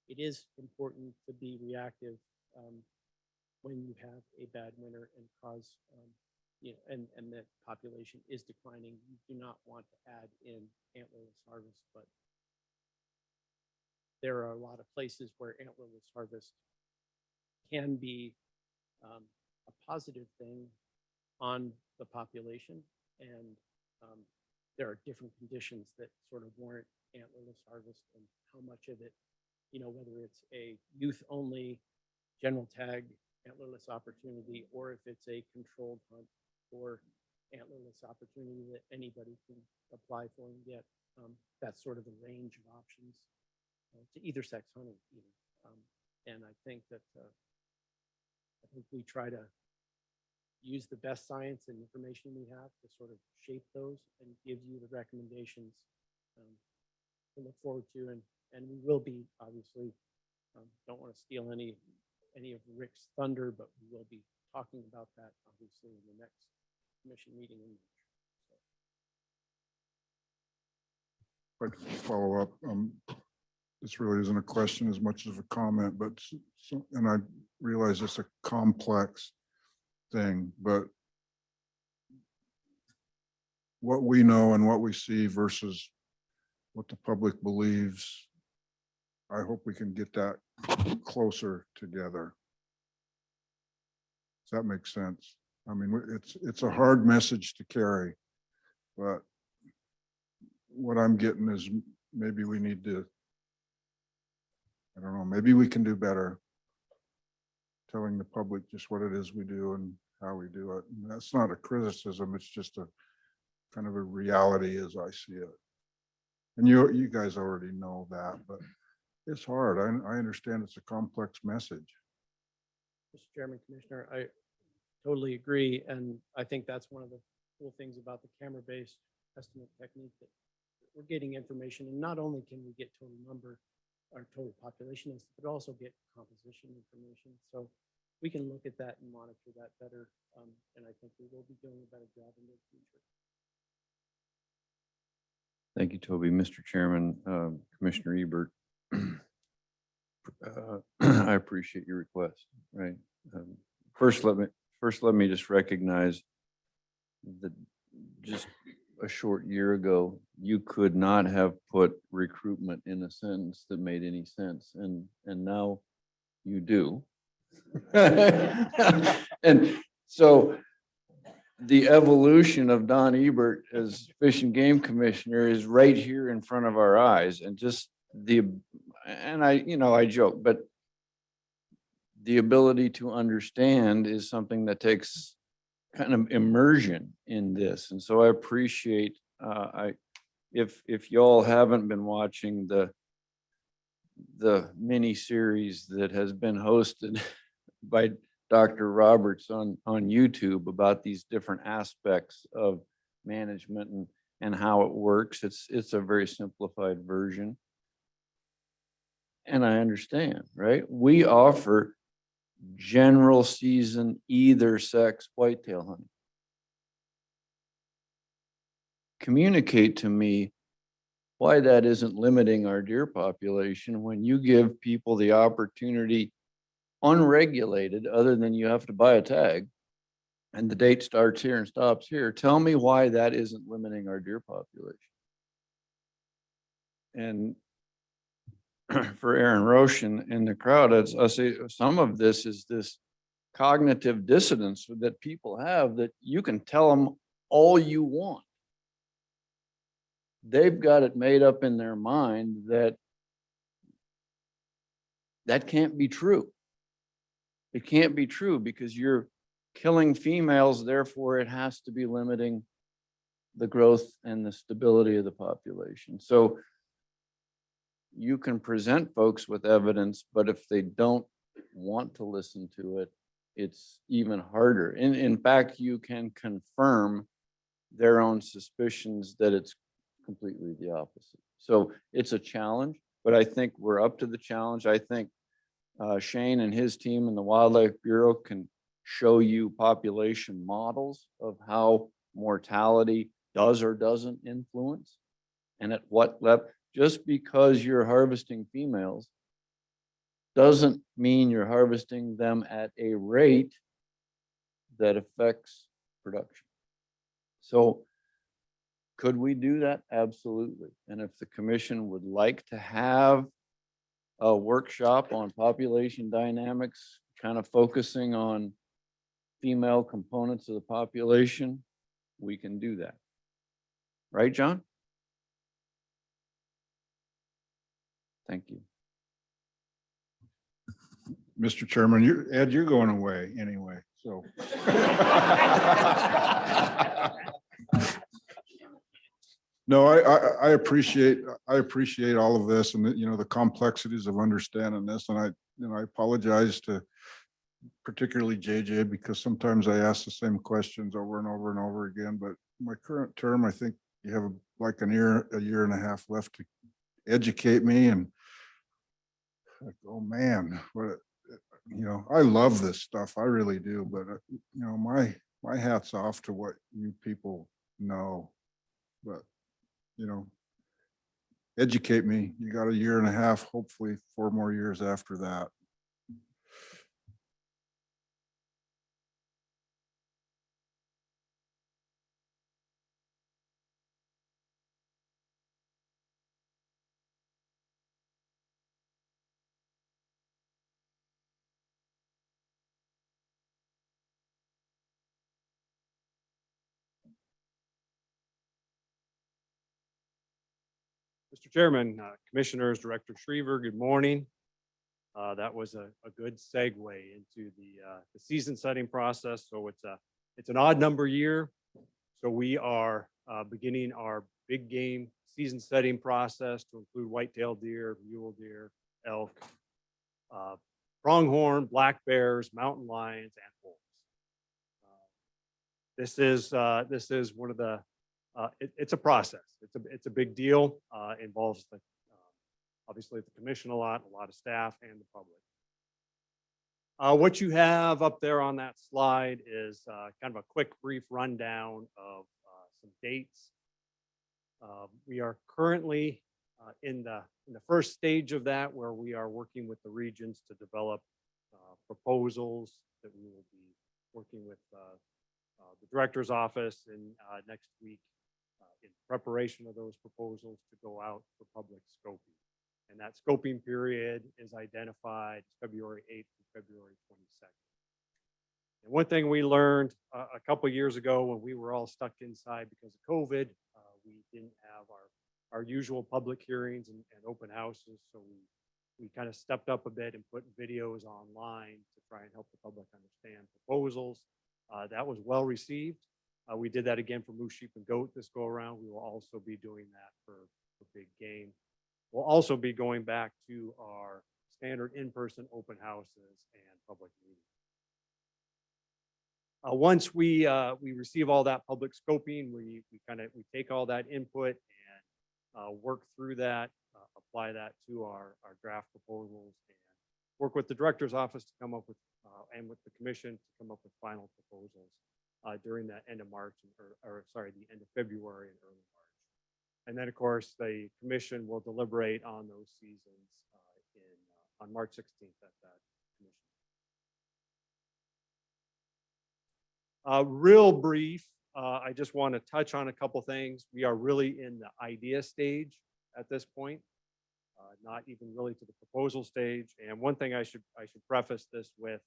it is important to be reactive when you have a bad winter and cause, you know, and the population is declining. You do not want to add in antlerless harvest, but there are a lot of places where antlerless harvest can be a positive thing on the population, and there are different conditions that sort of warrant antlerless harvest, and how much of it, you know, whether it's a youth only general tag antlerless opportunity, or if it's a controlled hunt or antlerless opportunity that anybody can apply for and get. That's sort of the range of options. to either sex hunting. Even. And I think that we try to use the best science and information we have to sort of shape those and give you the recommendations to look forward to. And we will be, obviously, don't want to steal any of Rick's thunder, but we will be talking about that obviously in the next commission meeting in March. But follow up, this really isn't a question as much as a comment, but and I realize it's a complex thing, but what we know and what we see versus what the public believes, I hope we can get that closer together. Does that make sense? I mean, it's a hard message to carry, but what I'm getting is maybe we need to, I don't know, maybe we can do better telling the public just what it is we do and how we do it. And that's not a criticism, it's just a kind of a reality as I see it. And you guys already know that, but it's hard. I understand it's a complex message. Mr. Chairman, Commissioner, I totally agree. And I think that's one of the cool things about the camera-based estimate technique, that we're getting information. And not only can we get total number, our total population is, but also get composition information. So we can look at that and monitor that better. And I think we will be doing a better job in the future. Thank you, Toby. Mr. Chairman, Commissioner Ebert, I appreciate your request, right? First, let me just recognize that just a short year ago, you could not have put recruitment in a sentence that made any sense, and now you do. And so the evolution of Don Ebert as Fish and Game Commissioner is right here in front of our eyes, and just I joke, but the ability to understand is something that takes kind of immersion in this. And so I appreciate, if y'all haven't been watching the mini series that has been hosted by Dr. Roberts on YouTube about these different aspects of management and how it works. It's a very simplified version. And I understand, right? We offer general season, either sex whitetail hunting. Communicate to me why that isn't limiting our deer population when you give people the opportunity, unregulated, other than you have to buy a tag and the date starts here and stops here. Tell me why that isn't limiting our deer population. And for Aaron Roche in the crowd, I say some of this is this cognitive dissonance that people have, that you can tell them all you want. They've got it made up in their mind that can't be true. It can't be true because you're killing females, therefore it has to be limiting the growth and the stability of the population. So you can present folks with evidence, but if they don't want to listen to it, it's even harder. In fact, you can confirm their own suspicions that it's completely the opposite. So it's a challenge, but I think we're up to the challenge. I think Shane and his team in the Wildlife Bureau can show you population models of how mortality does or doesn't influence, and at what level. Just because you're harvesting females doesn't mean you're harvesting them at a rate that affects production. So could we do that? Absolutely. And if the commission would like to have a workshop on population dynamics, kind of focusing on female components of the population, we can do that. Right, John? Thank you. Mr. Chairman, Ed, you're going away anyway, so. No, I appreciate all of this and, the complexities of understanding this. And I apologize to particularly JJ, because sometimes I ask the same questions over and over and over again, but my current term, I think you have like a year and a half left to educate me, and like, oh man, what, I love this stuff. I really do, but my hat's off to what you people know, but educate me. You got a year and a half, hopefully 4 more years after that. Mr. Chairman, Commissioners, Director Shriver, good morning. That was a good segue into the season setting process. So it's an odd number year. So we are beginning our big game season setting process to include white-tailed deer, mule deer, elk, pronghorn, black bears, mountain lions, and wolves. This is one of the it's a process. It's a big deal. Involves obviously the commission a lot of staff, and the public. What you have up there on that slide is kind of a quick, brief rundown of some dates. We are currently in the first stage of that, where we are working with the regions to develop proposals that we will be working with the director's office in next week in preparation of those proposals to go out for public scoping. And that scoping period is identified February 8th to February 22nd. And one thing we learned a couple of years ago, when we were all stuck inside because of COVID, we didn't have our usual public hearings and open houses. So we kind of stepped up a bit and put videos online to try and help the public understand proposals. That was well received. We did that again for moose, sheep, and goat this go around. We will also be doing that for big game. We'll also be going back to our standard in-person open houses and public meetings. Once we receive all that public scoping, we take all that input and work through that, apply that to our draft proposals, and work with the director's office to come up with and with the commission to come up with final proposals during the end of March, the end of February and early March. And then, of course, the commission will deliberate on those seasons on March 16th at that commission. Real brief, I just want to touch on a couple things. We are really in the idea stage at this point, not even really to the proposal stage. And one thing I should preface this with,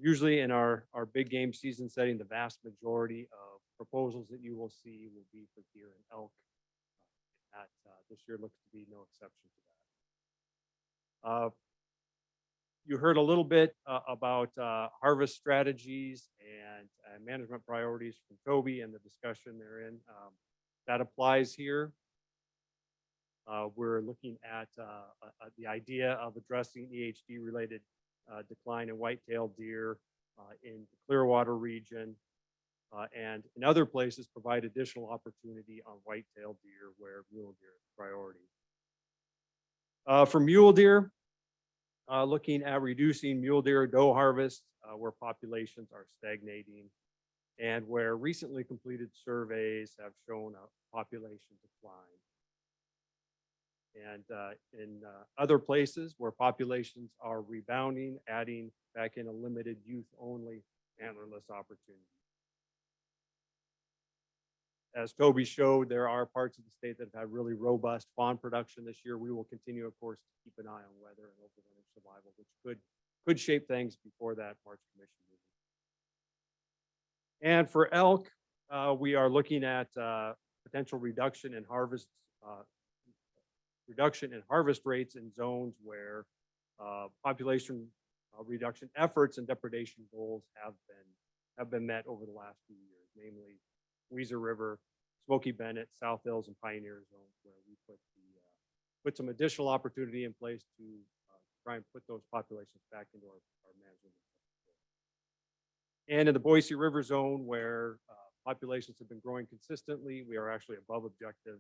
usually in our big game season setting, the vast majority of proposals that you will see will be for deer and elk. This year looks to be no exception to that. You heard a little bit about harvest strategies and management priorities from Toby and the discussion therein. That applies here. We're looking at the idea of addressing EHD related decline in white-tailed deer in the Clearwater region, and in other places provide additional opportunity on white-tailed deer where mule deer is priority. For mule deer, looking at reducing mule deer doe harvest where populations are stagnating and where recently completed surveys have shown a population decline. And in other places where populations are rebounding, adding back in a limited youth only antlerless opportunity. As Toby showed, there are parts of the state that have had really robust fawn production this year. We will continue, of course, to keep an eye on weather and overwinter survival, which could shape things before that March commission meeting. And for elk, we are looking at potential reduction in harvest rates in zones where population reduction efforts and depredation goals have been met over the last few years, namely Weezer River, Smoky Bennett, South Hills, and Pioneer zones where we put some additional opportunity in place to try and put those populations back into our management. And in the Boise River zone where populations have been growing consistently, we are actually above objective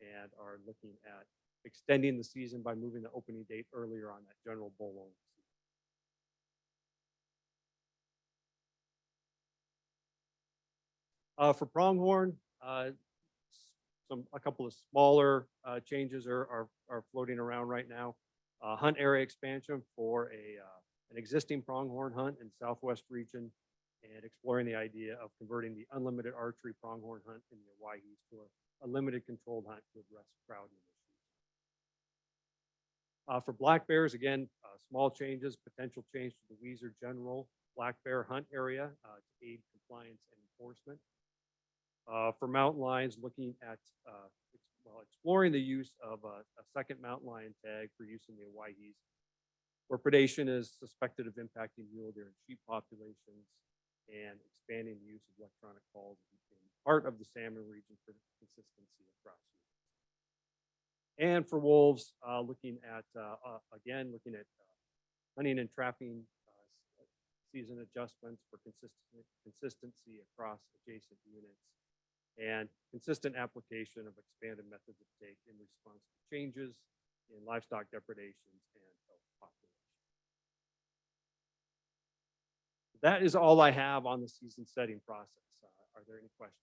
and are looking at extending the season by moving the opening date earlier on that general bull only season. For pronghorn, a couple of smaller changes are floating around right now. Hunt area expansion for an existing pronghorn hunt in the Southwest region, and exploring the idea of converting the unlimited archery pronghorn hunt in the Owyhees to a limited controlled hunt to address crowding issues. For black bears, again, small changes, potential change to the Weiser General black bear hunt area to aid compliance and enforcement. For mountain lions, looking at exploring the use of a second mountain lion tag for use in the Owyhees, where predation is suspected of impacting mule deer and sheep populations, and expanding the use of electronic calls in part of the salmon region for consistency across units. And for wolves, looking at hunting and trapping season adjustments for consistency across adjacent units, and consistent application of expanded methods of take in response to changes in livestock depredations and population. That is all I have on the season setting process. Are there any questions?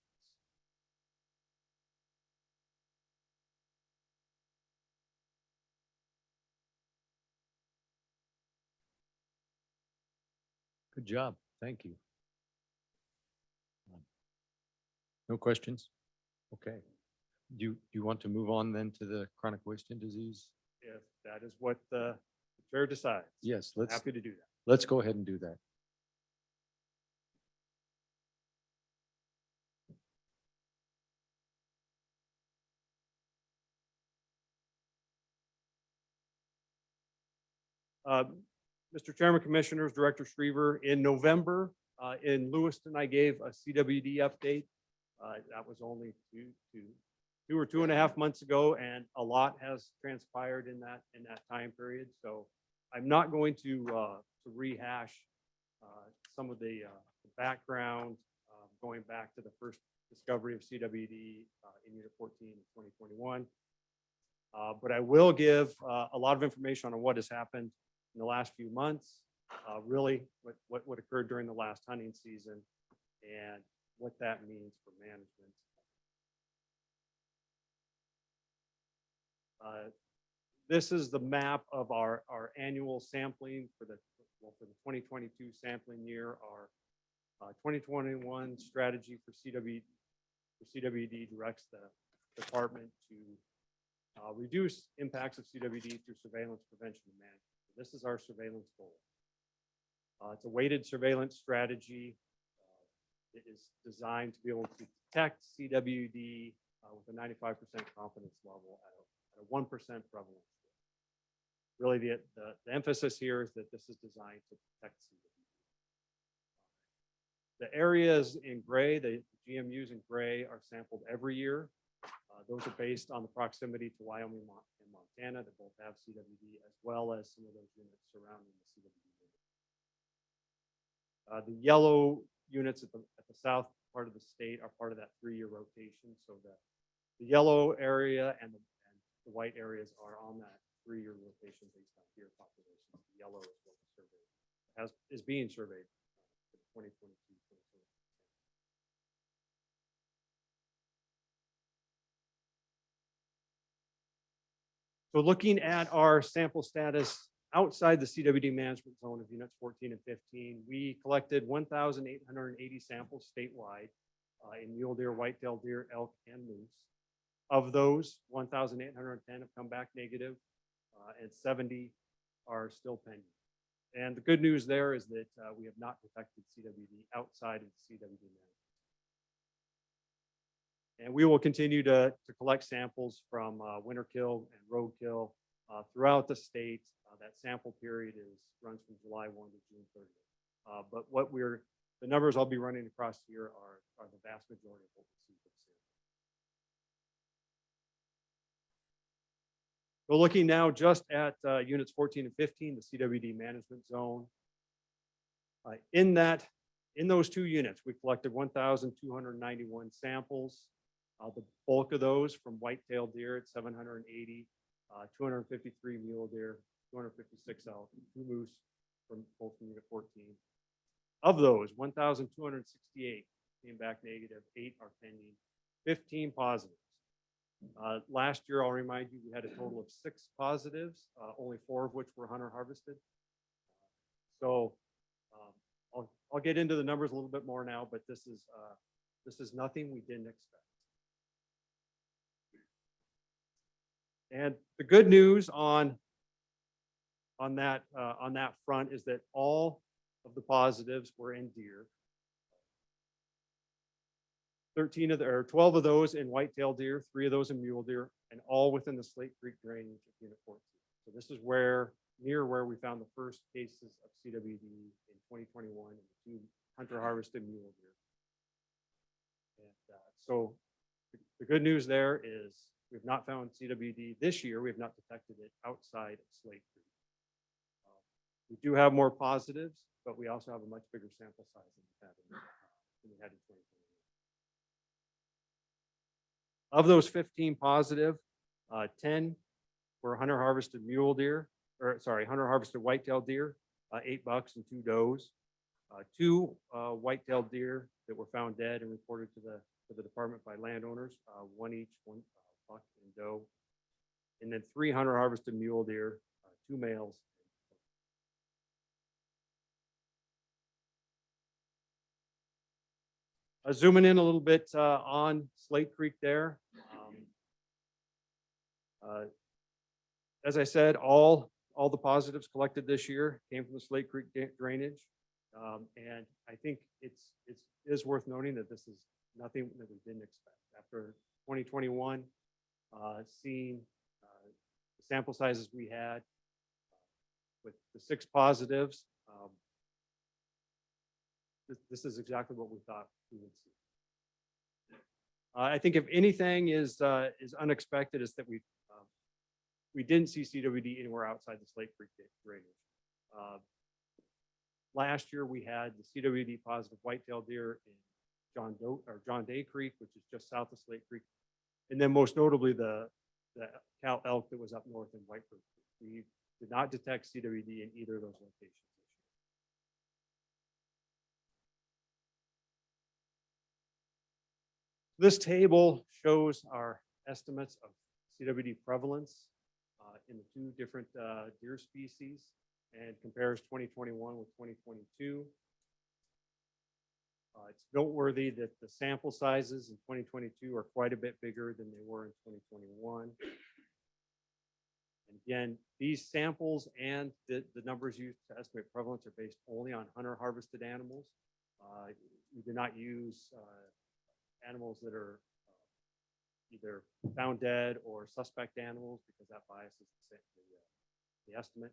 Good job. Thank you. No questions? Okay. Do you want to move on then to the chronic wasting disease? If that is what the chair decides. Yes, I'm happy to do that. let's go ahead and do that. Mr. Chairman, Commissioners, Director Schriever, in November, in Lewiston, I gave a CWD update. That was only two or 2.5 months ago, and a lot has transpired in that time period. So I'm not going to rehash some of the background going back to the first discovery of CWD in Unit 14 in 2021. But I will give a lot of information on what has happened in the last few months, really what occurred during the last hunting season and what that means for management. This is the map of our annual sampling for the 2022 sampling year. Our 2021 strategy for CWD directs the department to reduce impacts of CWD through surveillance, prevention, and management. This is our surveillance goal. It's a weighted surveillance strategy. It is designed to be able to detect CWD with a 95% confidence level at a 1% prevalence. Really, the emphasis here is that this is designed to protect CWD. The areas in gray, the GMUs in gray, are sampled every year. Those are based on the proximity to Wyoming and Montana that both have CWD, as well as some of those units surrounding the CWD unit. The yellow units at the south part of the state are part of that 3-year rotation. So the yellow area and the white areas are on that 3-year rotation based on deer populations. The yellow is what the survey is being surveyed for 2022. So looking at our sample status outside the CWD management zone of units 14 and 15, we collected 1,880 samples statewide in mule deer, whitetail deer, elk, and moose. Of those, 1,810 have come back negative, and 70 are still pending. And the good news there is that we have not detected CWD outside of the CWD management. And we will continue to collect samples from winter kill and roadkill throughout the state. That sample period runs from July 1 to June 30th. But the numbers I'll be running across here are the vast majority of what we see. So looking now just at units 14 and 15, the CWD management zone. In those two units, we collected 1,291 samples. The bulk of those from whitetail deer at 780, 253 mule deer, 256 elk, 2 moose from both from unit 14. Of those, 1,268 came back negative, 8 are pending, 15 positives. Last year, I'll remind you, we had a total of 6 positives, only 4 of which were hunter harvested. So I'll get into the numbers a little bit more now, but this is nothing we didn't expect. And the good news on that front is that all of the positives were in deer. 12 of those in whitetail deer, 3 of those in mule deer, and all within the Slate Creek drainage of Unit 14. So this is near where we found the first cases of CWD in 2021 in 2 hunter harvested mule deer. And so the good news there is we've not found CWD this year. We have not detected it outside of Slate Creek. We do have more positives, but we also have a much bigger sample size than we had in 2021. Of those 15 positive, 10 were hunter harvested mule deer, hunter harvested whitetail deer, 8 bucks and 2 does. 2 whitetail deer that were found dead and reported to the department by landowners, 1 each, 1 buck and doe. And then 3 hunter harvested mule deer, 2 males. Zooming in a little bit on Slate Creek there. As I said, all the positives collected this year came from the Slate Creek drainage. And I think it is worth noting that this is nothing that we didn't expect. After 2021, seeing the sample sizes we had with the 6 positives, this is exactly what we thought we would see. I think if anything is unexpected is that we didn't see CWD anywhere outside the Slate Creek drainage. Last year we had the CWD positive whitetail deer in John Day Creek, which is just south of Slate Creek, and then most notably the cow elk that was up north in White Creek. We did not detect CWD in either of those locations. This table shows our estimates of CWD prevalence in the 2 different deer species and compares 2021 with 2022. It's noteworthy that the sample sizes in 2022 are quite a bit bigger than they were in 2021. And again, these samples and the numbers used to estimate prevalence are based only on hunter harvested animals. We do not use animals that are either found dead or suspect animals because that biases the estimate.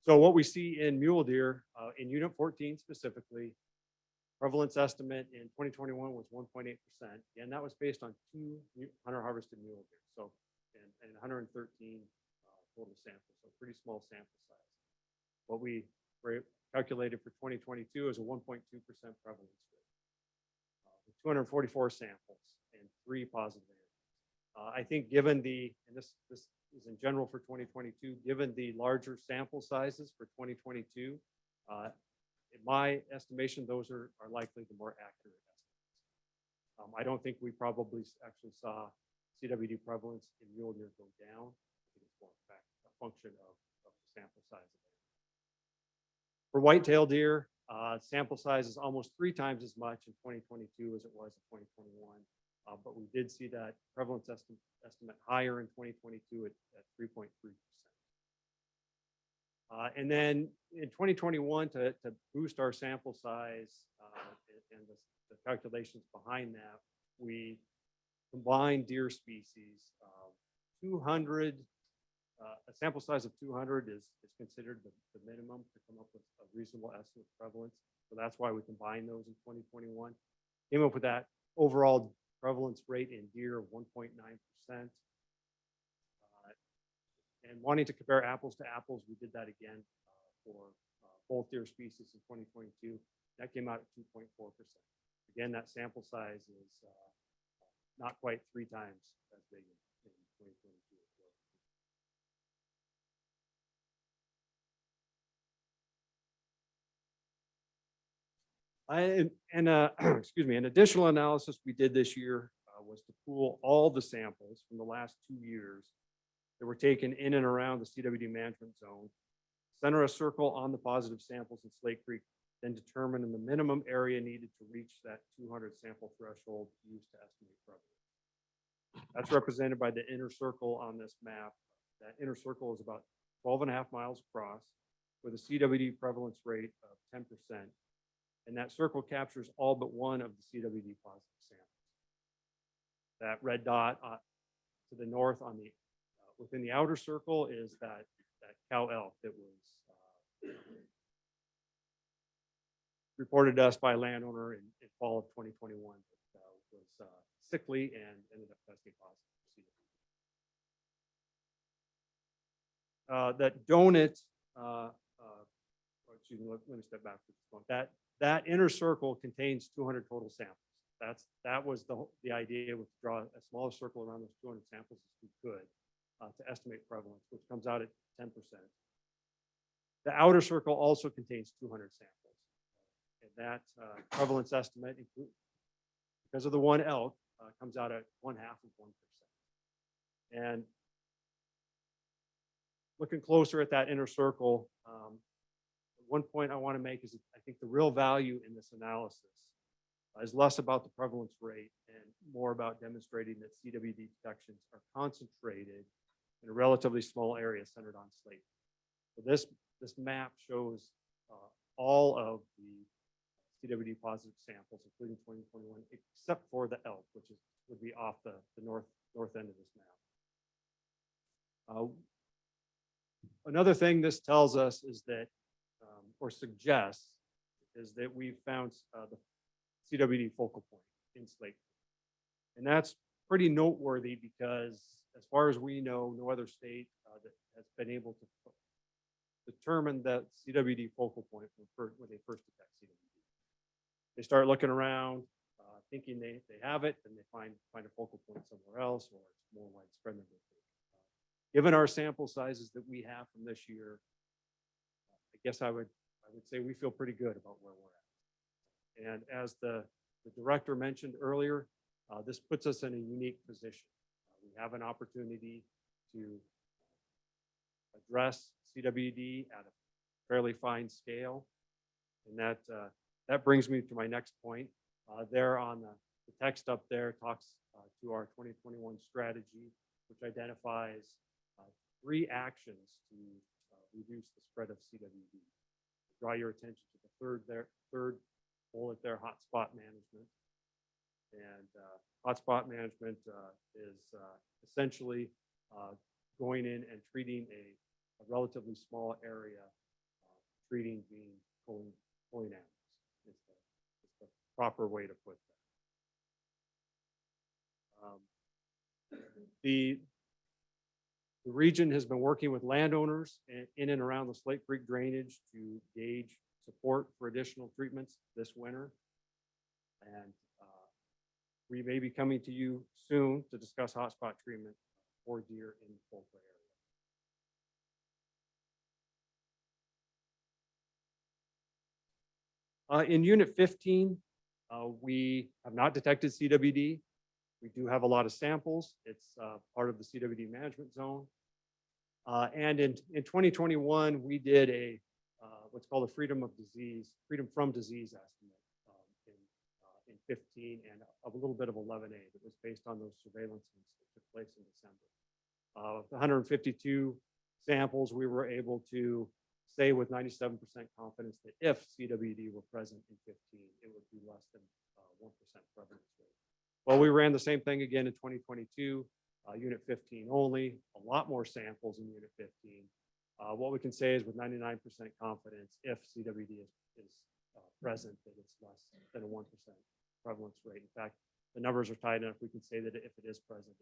So what we see in mule deer, in Unit 14 specifically, prevalence estimate in 2021 was 1.8%, and that was based on 2 hunter harvested mule deer. So and 113 total samples, so pretty small sample size. What we calculated for 2022 is a 1.2% prevalence rate. 244 samples and 3 positive animals. I think given and this is in general for 2022, given the larger sample sizes for 2022, in my estimation, those are likely the more accurate estimates. I don't think we probably actually saw CWD prevalence in mule deer go down. I think it's more a function of the sample size. For whitetail deer, sample size is almost 3 times as much in 2022 as it was in 2021. But we did see that prevalence estimate higher in 2022 at 3.3%. And then in 2021, to boost our sample size and the calculations behind that, we combined deer species. 200, a sample size of 200 is considered the minimum to come up with a reasonable estimate of prevalence. So that's why we combined those in 2021. Came up with that overall prevalence rate in deer of 1.9%. And wanting to compare apples to apples, we did that again for both deer species in 2022. That came out at 2.4%. Again, that sample size is not quite 3 times as big in 2022. Excuse me, an additional analysis we did this year was to pool all the samples from the last 2 years that were taken in and around the CWD management zone, center a circle on the positive samples in Slate Creek, then determine the minimum area needed to reach that 200 sample threshold used to estimate prevalence. That's represented by the inner circle on this map. That inner circle is about 12.5 miles across with a CWD prevalence rate of 10%. And that circle captures all but one of the CWD positive samples. That red dot to the north on the within the outer circle is that cow elk that was reported to us by a landowner in fall of 2021 that was sickly and ended up testing positive for CWD. That donut, excuse me, let me step back for just a moment. That inner circle contains 200 total samples. That was the idea, was to draw a smaller circle around those 200 samples as we could to estimate prevalence, which comes out at 10%. The outer circle also contains 200 samples. And that prevalence estimate, because of the one elk, comes out at 0.5%. And looking closer at that inner circle, one point I want to make is that I think the real value in this analysis is less about the prevalence rate and more about demonstrating that CWD detections are concentrated in a relatively small area centered on Slate. So this map shows all of the CWD positive samples, including 2021, except for the elk, which would be off the north end of this map. Another thing this tells us is that, or suggests, is that we've found the CWD focal point in Slate. And that's pretty noteworthy because as far as we know, no other state that has been able to determine that CWD focal point when they first detect CWD. They start looking around, thinking they have it, and they find a focal point somewhere else, or it's more widespread than they think. Given our sample sizes that we have from this year, I guess I would say we feel pretty good about where we're at. And as the director mentioned earlier, this puts us in a unique position. We have an opportunity to address CWD at a fairly fine scale. And that brings me to my next point. There on the text up there talks to our 2021 strategy, which identifies 3 actions to reduce the spread of CWD. Draw your attention to the third bullet there, hotspot management. And hotspot management is essentially going in and treating a relatively small area, treating being pulling animals. It's the proper way to put that. The region has been working with landowners in and around the Slate Creek drainage to gauge support for additional treatments this winter. And we may be coming to you soon to discuss hotspot treatment for deer in the Polk area. In Unit 15, we have not detected CWD. We do have a lot of samples. It's part of the CWD management zone. And in 2021, we did a what's called a freedom from disease estimate in 15 and a little bit of 11A that was based on those surveillance that took place in December. Of the 152 samples, we were able to say with 97% confidence that if CWD were present in 15, it would be less than 1% prevalence rate. Well, we ran the same thing again in 2022, Unit 15 only, a lot more samples in Unit 15. What we can say is with 99% confidence, if CWD is present, that it's less than a 1% prevalence rate. In fact, the numbers are tight enough. We can say that if it is present,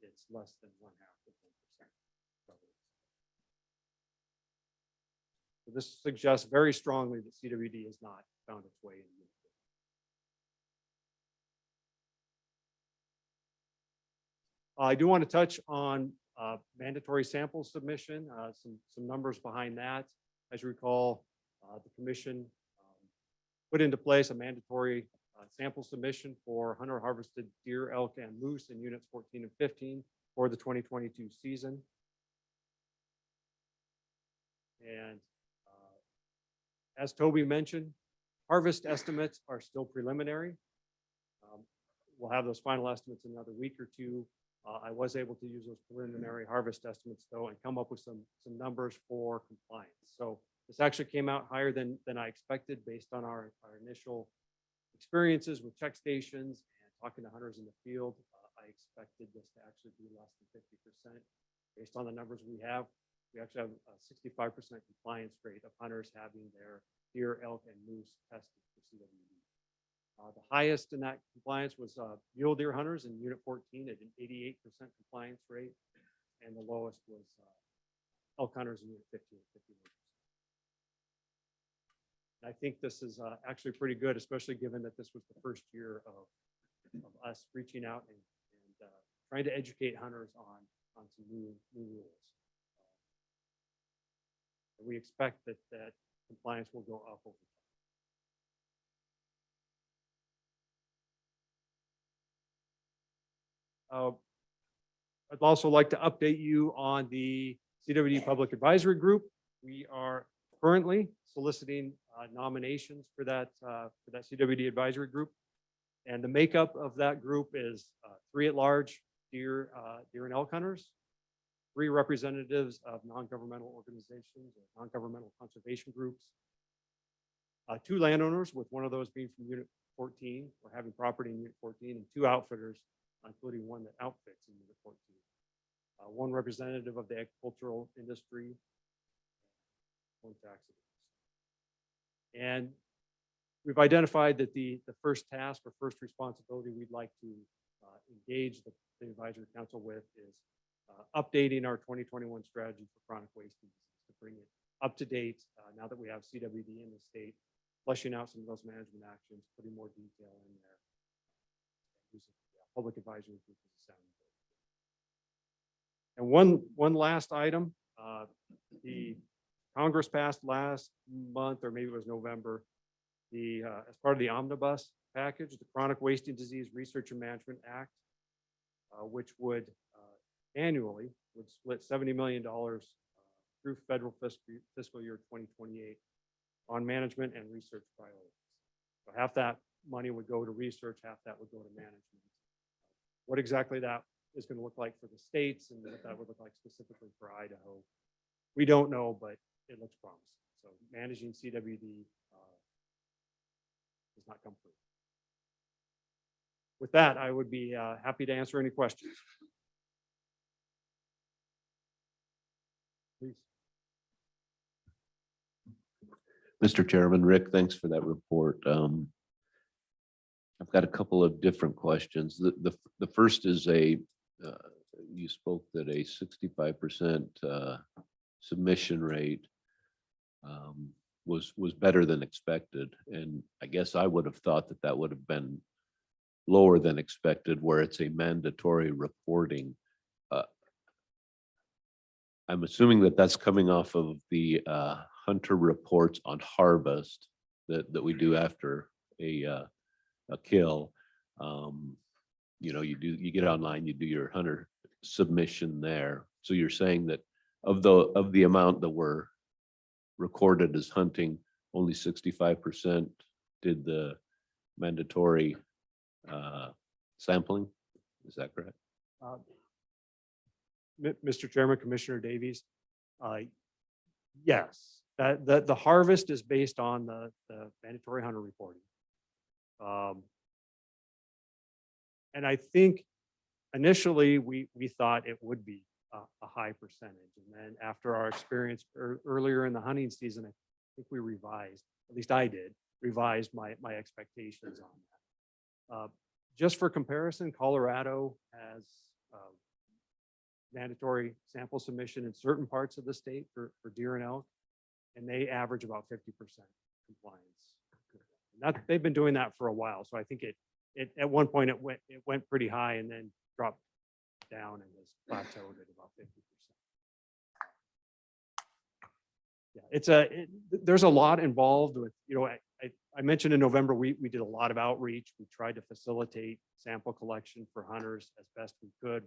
it's less than 0.5% prevalence. So this suggests very strongly that CWD has not found its way in. I do want to touch on mandatory sample submission, some numbers behind that. As you recall, the commission put into place a mandatory sample submission for hunter harvested deer, elk, and moose in units 14 and 15 for the 2022 season. And as Toby mentioned, harvest estimates are still preliminary. We'll have those final estimates in another week or two. I was able to use those preliminary harvest estimates though and come up with some numbers for compliance. So this actually came out higher than I expected based on our initial experiences with check stations and talking to hunters in the field. I expected this to actually be less than 50%. Based on the numbers we have, we actually have a 65% compliance rate of hunters having their deer, elk, and moose tested for CWD. The highest in that compliance was mule deer hunters in unit 14 at an 88% compliance rate. And the lowest was elk hunters in unit 15 at 51%. I think this is actually pretty good, especially given that this was the first year of us reaching out and trying to educate hunters on some new rules. We expect that compliance will go up over time. I'd also like to update you on the CWD Public Advisory Group. We are currently soliciting nominations for that CWD Advisory Group. And the makeup of that group is 3 at-large deer and elk hunters, 3 representatives of non-governmental organizations or non-governmental conservation groups, 2 landowners, with one of those being from Unit 14 or having property in Unit 14, and 2 outfitters, including one that outfits in Unit 14. 1 representative of the agricultural industry, 1 taxidermist. And we've identified that the first task or first responsibility we'd like to engage the advisory council with is updating our 2021 strategy for chronic wasting disease to bring it up to date now that we have CWD in the state, fleshing out some of those management actions, putting more detail in there. Using public advisory group as a sounding board. And one last item, the Congress passed last month, or maybe it was November, as part of the omnibus package, the Chronic Wasting Disease Research and Management Act, which would annually would split $70 million through federal fiscal year 2028 on management and research priorities. So half that money would go to research, half that would go to management. What exactly that is going to look like for the states and what that would look like specifically for Idaho, we don't know, but it looks promising. So managing CWD does not come through. With that, I would be happy to answer any questions. Please. Mr. Chairman, Rick, thanks for that report. I've got a couple of different questions. The first is you spoke that a 65% submission rate was better than expected. And I guess I would have thought that that would have been lower than expected where it's a mandatory reporting. I'm assuming that that's coming off of the hunter reports on harvest that we do after a kill. You know, you get online, you do your hunter submission there. So you're saying that of the amount that were recorded as hunting, only 65% did the mandatory sampling. Is that correct? Mr. Chairman, Commissioner Davies, yes, the harvest is based on the mandatory hunter reporting. And I think initially we thought it would be a high percentage. And then after our experience earlier in the hunting season, I think we revised, at least I did, revised my expectations on that. Just for comparison, Colorado has mandatory sample submission in certain parts of the state for deer and elk. and they average about 50% compliance. That, they've been doing that for a while, so I think it at one point it went pretty high and then dropped down and has plateaued at about 50%. Yeah, there's a lot involved with, I mentioned in November, we did a lot of outreach. We tried to facilitate sample collection for hunters as best we could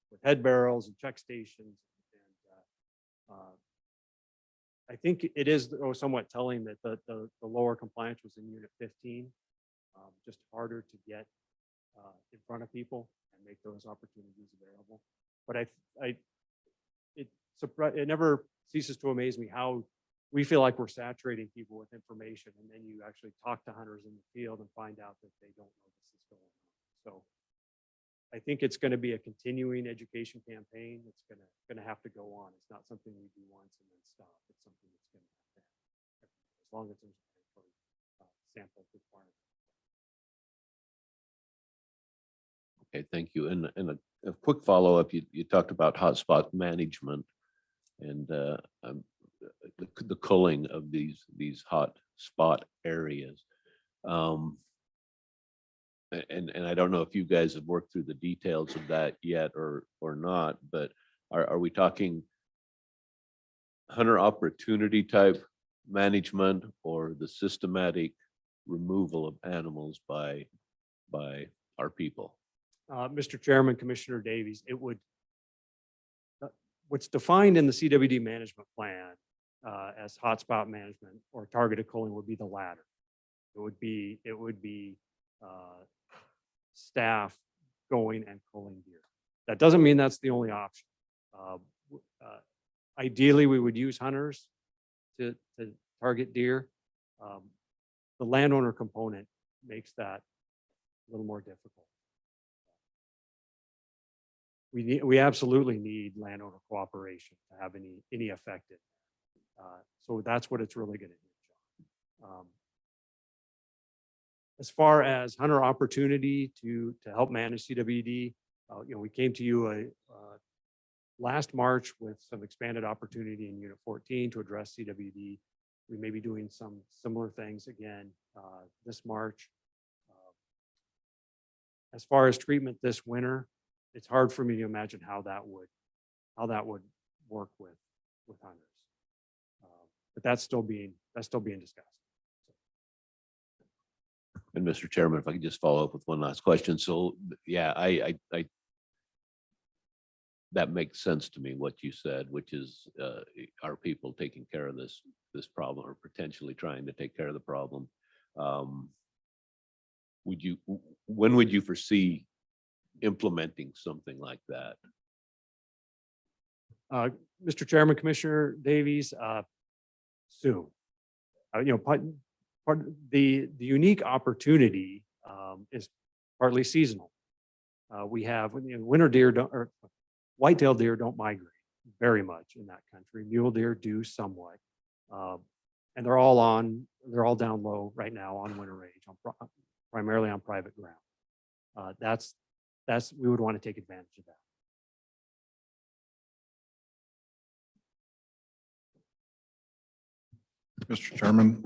with head barrels and check stations. And I think it is somewhat telling that the lower compliance was in unit 15, just harder to get in front of people and make those opportunities available. But it never ceases to amaze me how we feel like we're saturating people with information, and then you actually talk to hunters in the field and find out that they don't know this is going on. So I think it's going to be a continuing education campaign. It's going to have to go on. It's not something we do once and then stop. It's something that's going to happen as long as there's sample requirements. Okay, thank you. And a quick follow-up, you talked about hotspot management and the culling of these hot spot areas. And I don't know if you guys have worked through the details of that yet or not, but are we talking hunter opportunity type management or the systematic removal of animals by our people? Mr. Chairman, Commissioner Davies, what's defined in the CWD management plan as hotspot management or targeted culling would be the latter. It would be staff going and culling deer. That doesn't mean that's the only option. Ideally, we would use hunters to target deer. The landowner component makes that a little more difficult. We absolutely need landowner cooperation to have any effect in there. So that's what it's really going to hinge on. As far as hunter opportunity to help manage CWD, we came to you last March with some expanded opportunity in Unit 14 to address CWD. We may be doing some similar things again this March. As far as treatment this winter, it's hard for me to imagine how that would work with hunters. But that's still being discussed. And Mr. Chairman, if I could just follow up with one last question. So yeah, I that makes sense to me, what you said, which is are people taking care of this problem or potentially trying to take care of the problem? When would you foresee implementing something like that? Mr. Chairman, Commissioner Davies, soon. Part the unique opportunity is partly seasonal. We have winter deer or whitetail deer don't migrate very much in that country. Mule deer do somewhat, and they're all down low right now on winter range, primarily on private ground. We would want to take advantage of that. Mr. Chairman,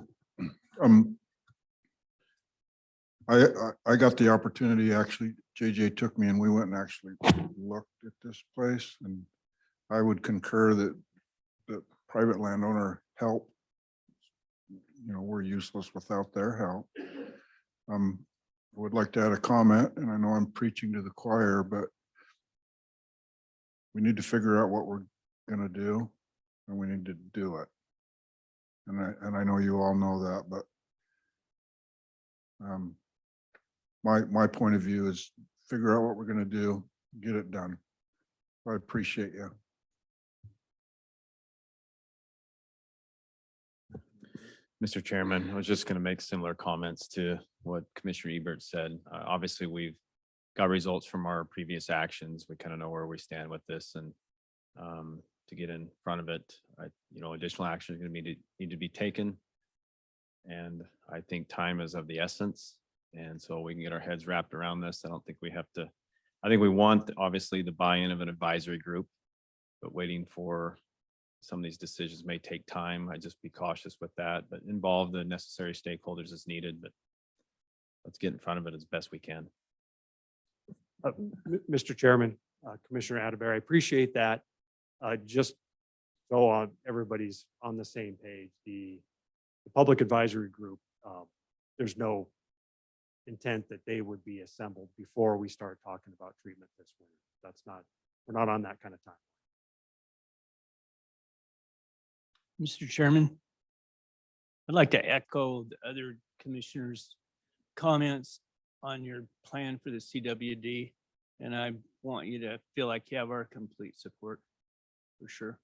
I got the opportunity, actually, JJ took me and we went and actually looked at this place, and I would concur that the private landowner help, we're useless without their help. I would like to add a comment, and I know I'm preaching to the choir, but we need to figure out what we're gonna do, and we need to do it. And I know you all know that, but my point of view is figure out what we're gonna do, get it done. I appreciate you. Mr. Chairman, I was just going to make similar comments to what Commissioner Ebert said. Obviously, we've got results from our previous actions. We kind of know where we stand with this, and to get in front of it, additional action is going to need to be taken. And I think time is of the essence. And so we can get our heads wrapped around this. I don't think we have to, I think we want obviously the buy-in of an advisory group, but waiting for some of these decisions may take time. I just be cautious with that, but involve the necessary stakeholders as needed, but let's get in front of it as best we can. Mr. Chairman, Commissioner Atterbury, I appreciate that. Just so on, everybody's on the same page. The Public Advisory Group, there's no intent that they would be assembled before we start talking about treatment this winter. That's not, we're not on that kind of time. Mr. Chairman, I'd like to echo the other commissioners' comments on your plan for the CWD. And I want you to feel like you have our complete support, for sure.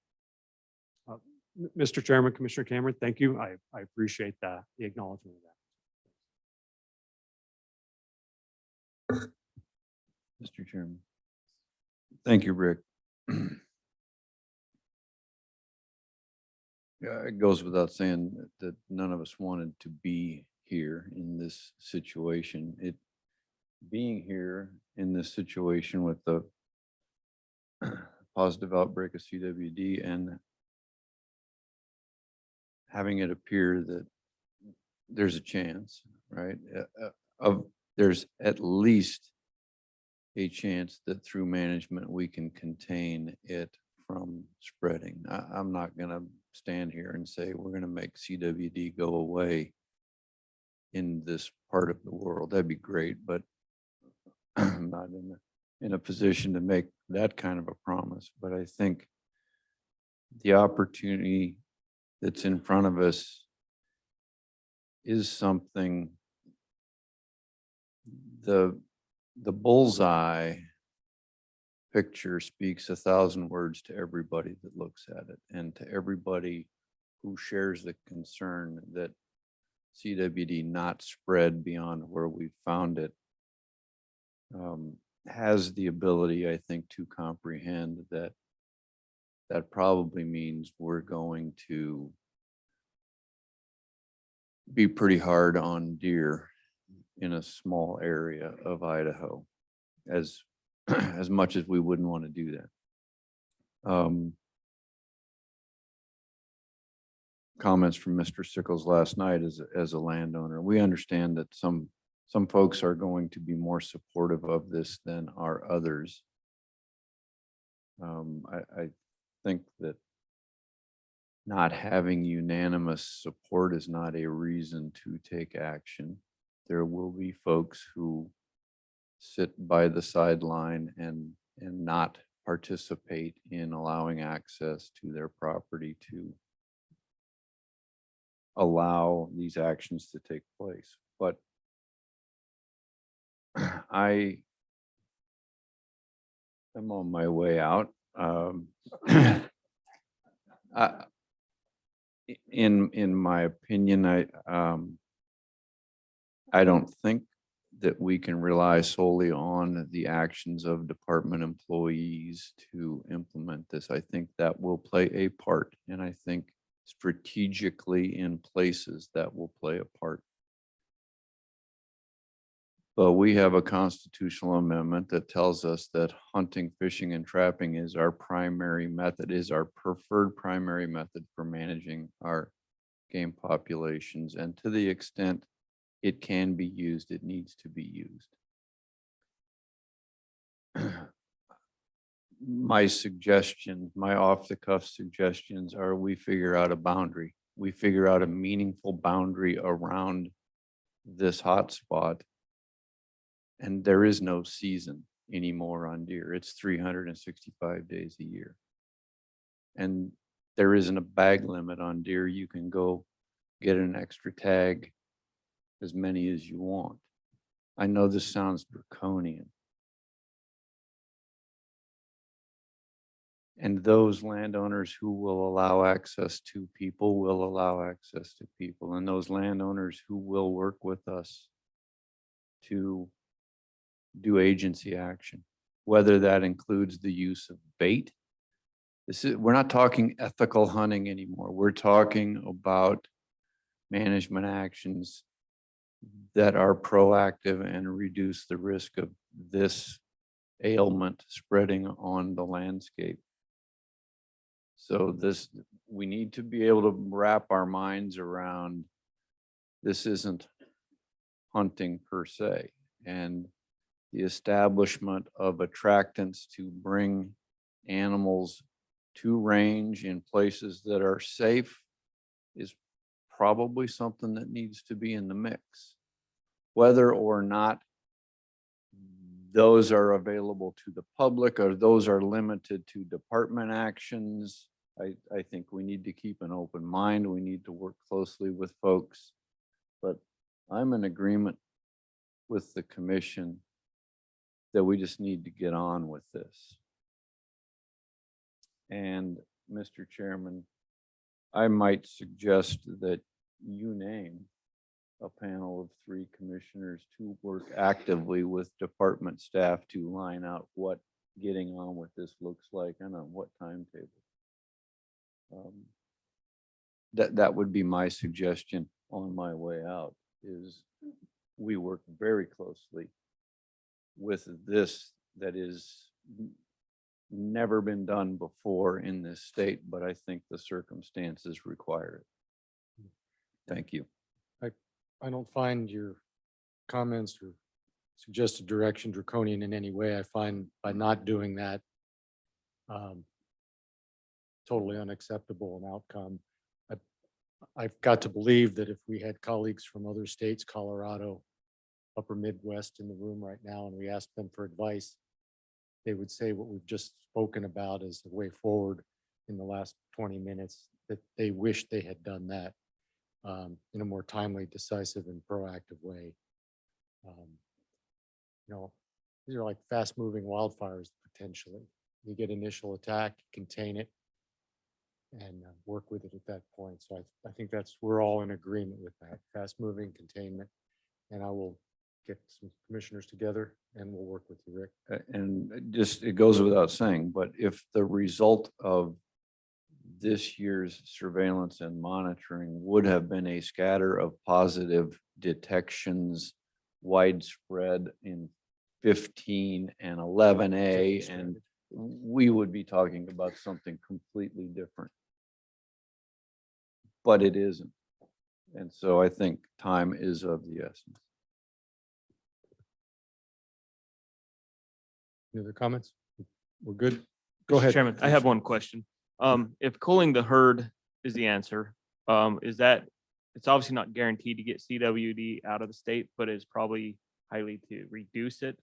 Mr. Chairman, Commissioner Cameron, thank you. I appreciate the acknowledgement of that. Mr. Chairman. Thank you, Rick. Yeah, it goes without saying that none of us wanted to be here in this situation. Being here in this situation with the positive outbreak of CWD and having it appear that there's a chance, right? There's at least a chance that through management, we can contain it from spreading. I'm not gonna stand here and say we're gonna make CWD go away in this part of the world. That'd be great, but I'm not in a position to make that kind of a promise. But I think the opportunity that's in front of us is something. The bullseye picture speaks 1,000 words to everybody that looks at it, and to everybody who shares the concern that CWD not spread beyond where we found it, has the ability, I think, to comprehend that that probably means we're going to be pretty hard on deer in a small area of Idaho, as much as we wouldn't want to do that. Comments from Mr. Sickles last night as a landowner. We understand that some folks are going to be more supportive of this than are others. I think that not having unanimous support is not a reason to take action. There will be folks who sit by the sideline and not participate in allowing access to their property to allow these actions to take place. But I am on my way out. In my opinion, I don't think that we can rely solely on the actions of department employees to implement this. I think that will play a part, and I think strategically in places that will play a part. But we have a constitutional amendment that tells us that hunting, fishing, and trapping is our primary method, is our preferred primary method for managing our game populations. And to the extent it can be used, it needs to be used. My suggestion, my off-the-cuff suggestions are we figure out a boundary. We figure out a meaningful boundary around this hotspot. And there is no season anymore on deer. It's 365 days a year. And there isn't a bag limit on deer. You can go get an extra tag, as many as you want. I know this sounds draconian. And those landowners who will allow access to people will allow access to people. And those landowners who will work with us to do agency action, whether that includes the use of bait. We're not talking ethical hunting anymore. We're talking about management actions that are proactive and reduce the risk of this ailment spreading on the landscape. So this, we need to be able to wrap our minds around, this isn't hunting per se. And the establishment of attractants to bring animals to range in places that are safe is probably something that needs to be in the mix. Whether or not those are available to the public or those are limited to department actions, I think we need to keep an open mind. We need to work closely with folks. But I'm in agreement with the commission that we just need to get on with this. And Mr. Chairman, I might suggest that you name a panel of 3 commissioners to work actively with department staff to line out what getting on with this looks like and on what timetable. That would be my suggestion on my way out, is we work very closely with this that is never been done before in this state, but I think the circumstances require it. Thank you. I don't find your comments or suggested direction draconian in any way. I find by not doing that totally unacceptable an outcome. I've got to believe that if we had colleagues from other states, Colorado, upper Midwest in the room right now, and we asked them for advice, they would say what we've just spoken about as the way forward in the last 20 minutes, that they wish they had done that in a more timely, decisive, and proactive way. You know, these are like fast-moving wildfires potentially. You get initial attack, contain it, and work with it at that point. So I think we're all in agreement with that, fast-moving containment. And I will get some commissioners together and we'll work with you, Rick. And just, it goes without saying, but if the result of this year's surveillance and monitoring would have been a scatter of positive detections widespread in 15 and 11A, and we would be talking about something completely different. But it isn't. And so I think time is of the essence. Any other comments? We're good. Go Mr. ahead. Chairman, I have one question. If culling the herd is the answer, is that, it's obviously not guaranteed to get CWD out of the state, but it's probably highly to reduce it?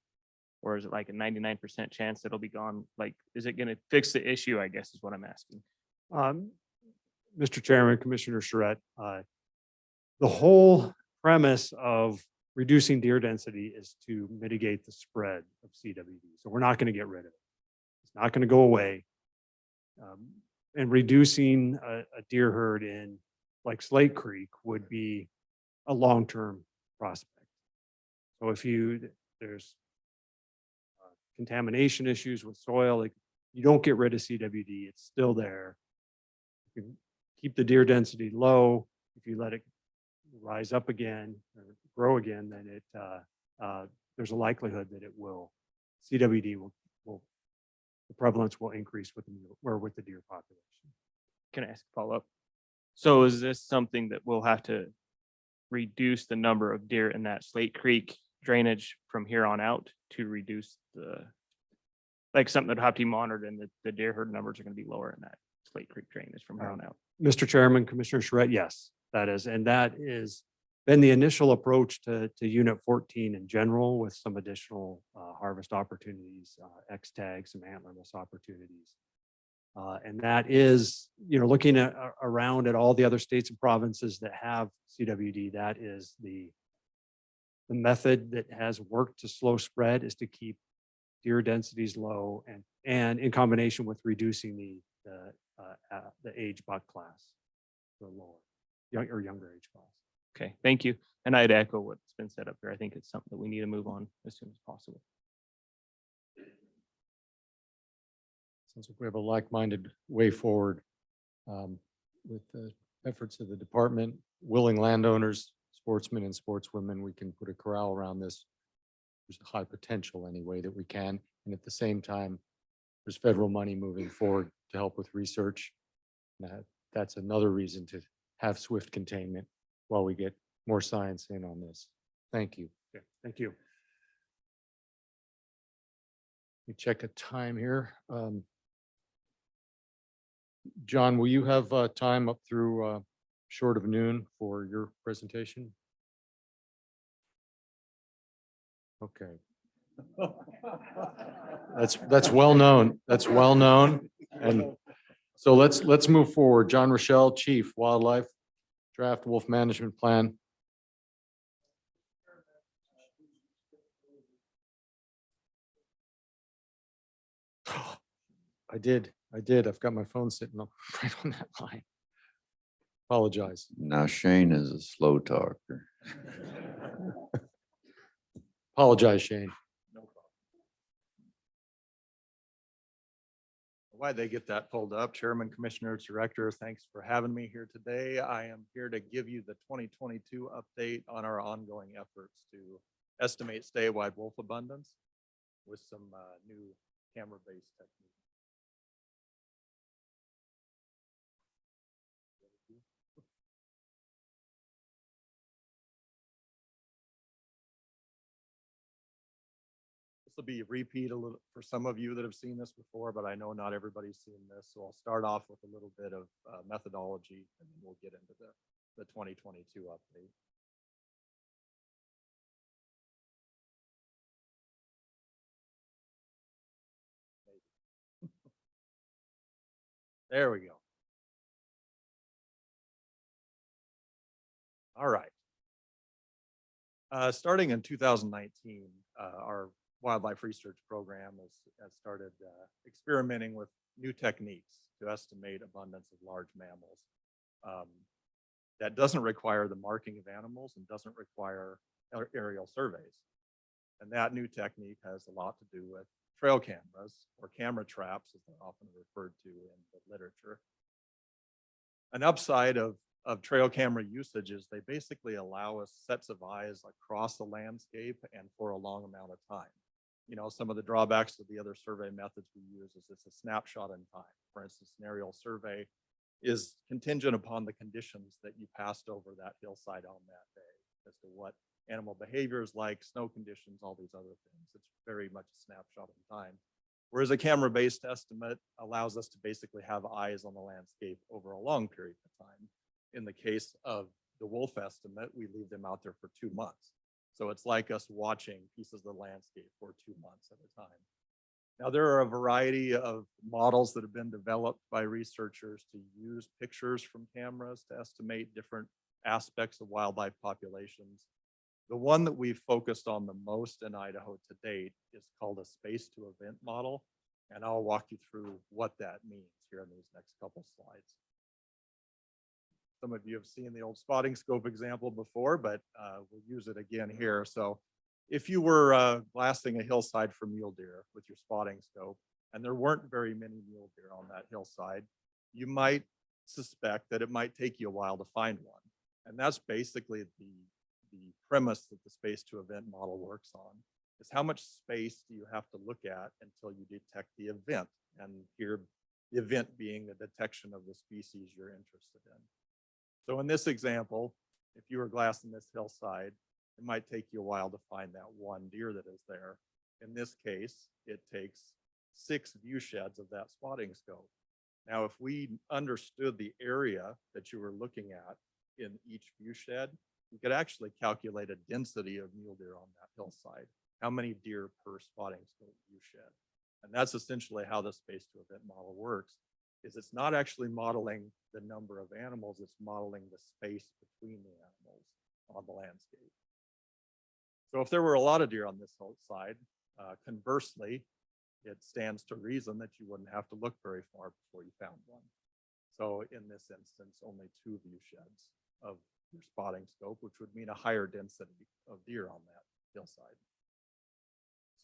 Or is it like a 99% chance that it'll be gone? Like, is it going to fix the issue, I guess is what I'm asking. Mr. Chairman, Commissioner Charette, the whole premise of reducing deer density is to mitigate the spread of CWD. So we're not going to get rid of it. It's not going to go away. And reducing a deer herd in like Slate Creek would be a long-term prospect. So if there's contamination issues with soil, like you don't get rid of CWD, it's still there. You can keep the deer density low. If you let it rise up again or grow again, then there's a likelihood that it will, CWD will the prevalence will increase with the deer population. Can I ask a follow-up? So is this something that we'll have to reduce the number of deer in that Slate Creek drainage from here on out to reduce like something that have to be monitored, and the deer herd numbers are going to be lower in that Slate Creek drainage from here on out? Mr. Chairman, Commissioner Charette, yes, that is. And that is been the initial approach to Unit 14 in general, with some additional harvest opportunities, X tags, some antlerless opportunities. And that is, looking around at all the other states and provinces that have CWD, that is the method that has worked to slow spread, is to keep deer densities low and in combination with reducing the age buck class to a lower, younger age class. Okay, thank you. And I'd echo what's been said up here. I think it's something that we need to move on as soon as possible. Sounds like we have a like-minded way forward with the efforts of the department, willing landowners, sportsmen and sportswomen. We can put a corral around this. There's high potential anyway that we can. And at the same time, there's federal money moving forward to help with research That's another reason to have swift containment while we get more science in on this. Thank you. Okay, thank you. We check a time here. John, will you have time up through short of noon for your presentation? Okay. That's well known. That's well known. And so let's move forward. John Rochelle, Chief Wildlife Draft Wolf Management Plan. I did. I've got my phone sitting up right on that line. Apologize. Now Shane is a slow talker. Apologize, Shane. Why they get that pulled up, Chairman, Commissioners, Director, thanks for having me here today. I am here to give you the 2022 update on our ongoing efforts to estimate statewide wolf abundance with some new camera-based techniques. This will be a repeat a little for some of you that have seen this before, but I know not everybody's seen this. So I'll start off with a little bit of methodology and then we'll get into the 2022 update. There we go. All right. Starting in 2019, our wildlife research program has started experimenting with new techniques to estimate abundance of large mammals. That doesn't require the marking of animals and doesn't require aerial surveys. And that new technique has a lot to do with trail cameras or camera traps, as they're often referred to in the literature. An upside of trail camera usage is they basically allow us sets of eyes across the landscape and for a long amount of time. You know, some of the drawbacks of the other survey methods we use is it's a snapshot in time. For instance, an aerial survey is contingent upon the conditions that you passed over that hillside on that day as to what animal behavior is like, snow conditions, all these other things. It's very much a snapshot in time. Whereas a camera-based estimate allows us to basically have eyes on the landscape over a long period of time. In the case of the wolf estimate, we leave them out there for 2 months. So it's like us watching pieces of the landscape for 2 months at a time. Now, there are a variety of models that have been developed by researchers to use pictures from cameras to estimate different aspects of wildlife populations. The one that we've focused on the most in Idaho to date is called a space to event model. And I'll walk you through what that means here in these next couple slides. Some of you have seen the old spotting scope example before, but we'll use it again here. So if you were glassing a hillside for mule deer with your spotting scope, and there weren't very many mule deer on that hillside, you might suspect that it might take you a while to find one. And that's basically the premise that the space to event model works on, is how much space do you have to look at until you detect the event, and here the event being the detection of the species you're interested in. So in this example, if you were glassing this hillside, it might take you a while to find that one deer that is there. In this case, it takes 6 view sheds of that spotting scope. Now, if we understood the area that you were looking at in each view shed, we could actually calculate a density of mule deer on that hillside. How many deer per spotting scope view shed? And that's essentially how the space to event model works. Is it's not actually modeling the number of animals, it's modeling the space between the animals on the landscape. So if there were a lot of deer on this hillside, conversely, it stands to reason that you wouldn't have to look very far before you found one. So in this instance, only 2 view sheds of your spotting scope, which would mean a higher density of deer on that hillside.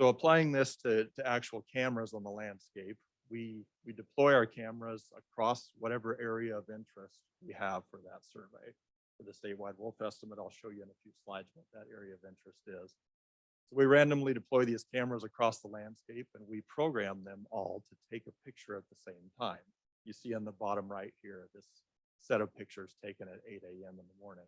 So applying this to actual cameras on the landscape, we deploy our cameras across whatever area of interest we have for that survey. For the statewide wolf estimate, I'll show you in a few slides what that area of interest is. So we randomly deploy these cameras across the landscape and we program them all to take a picture at the same time. you see on the bottom right here, this set of pictures taken at 8 a.m. in the morning.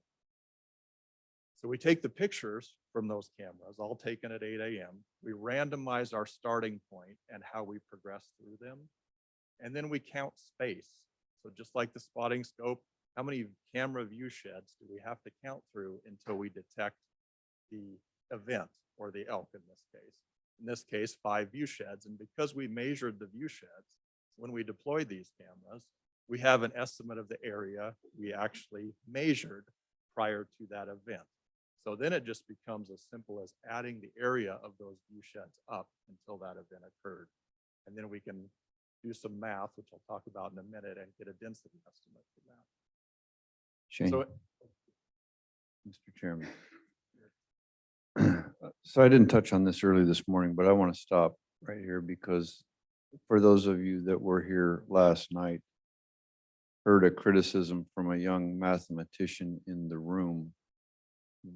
So we take the pictures from those cameras, all taken at 8 a.m. We randomize our starting point and how we progress through them. And then we count space. So just like the spotting scope, how many camera view sheds do we have to count through until we detect the event or the elk in this case? In this case, 5 view sheds. And because we measured the view sheds, when we deployed these cameras, we have an estimate of the area we actually measured prior to that event. So then it just becomes as simple as adding the area of those view sheds up until that event occurred. And then we can do some math, which I'll talk about in a minute, and get a density estimate for that. Shane, So Mr. Chairman. So I didn't touch on this early this morning, but I want to stop right here because for those of you that were here last night, heard a criticism from a young mathematician in the room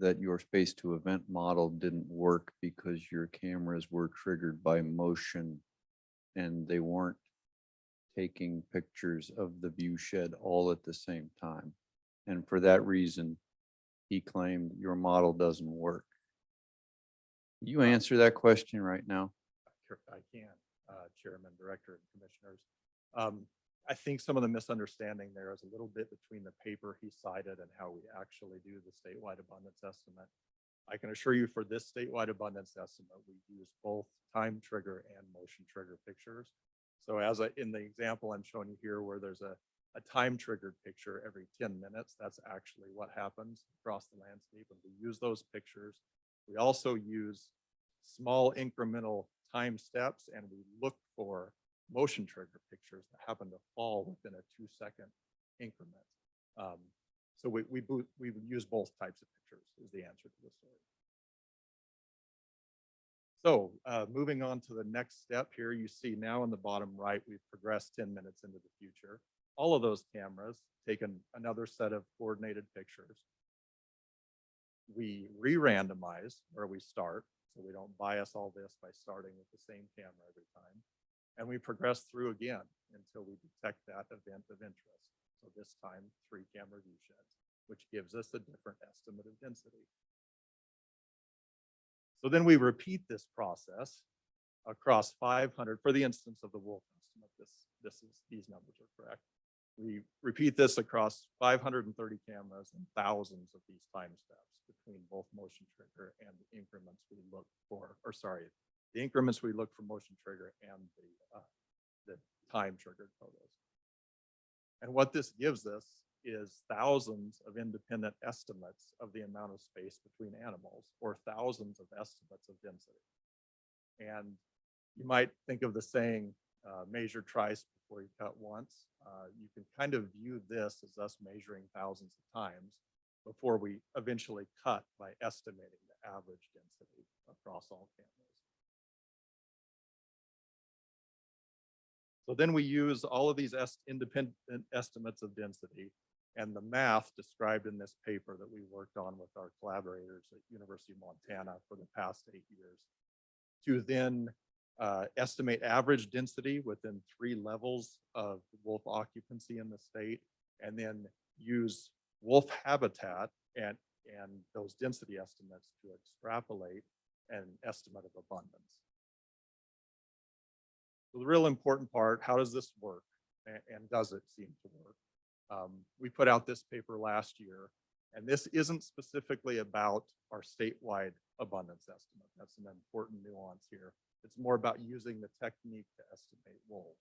that your space to event model didn't work because your cameras were triggered by motion and they weren't taking pictures of the view shed all at the same time. And for that reason, he claimed your model doesn't work. You answer that question right now? Sure, I can, Chairman, Director, and Commissioners. I think some of the misunderstanding there is a little bit between the paper he cited and how we actually do the statewide abundance estimate. I can assure you for this statewide abundance estimate, we use both time trigger and motion trigger pictures. So as in the example I'm showing you here, where there's a time triggered picture every 10 minutes, that's actually what happens across the landscape. And we use those pictures. We also use small incremental time steps, and we look for motion trigger pictures that happen to fall within a 2-second increment. So we use both types of pictures is the answer to the story. So moving on to the next step here, you see now in the bottom right, we've progressed 10 minutes into the future. All of those cameras taken another set of coordinated pictures. We re-randomize where we start, so we don't bias all this by starting with the same camera every time. And we progress through again until we detect that event of interest. So this time, 3 camera view sheds, which gives us a different estimate of density. So then we repeat this process across 500 for the instance of the wolf estimate. These numbers are correct. We repeat this across 530 cameras and thousands of these time steps between both motion trigger and the increments we look for, or sorry, the increments we look for motion trigger and the time triggered photos. And what this gives us is thousands of independent estimates of the amount of space between animals, or thousands of estimates of density. And you might think of the saying, measure twice before you cut once. You can kind of view this as us measuring thousands of times before we eventually cut by estimating the average density across all cameras. So then we use all of these independent estimates of density and the math described in this paper that we worked on with our collaborators at University of Montana for the past 8 years to then estimate average density within 3 levels of wolf occupancy in the state, and then use wolf habitat and those density estimates to extrapolate an estimate of abundance. So the real important part, how does this work? And does it seem to work? We put out this paper last year, and this isn't specifically about our statewide abundance estimate. That's an important nuance here. It's more about using the technique to estimate wolves.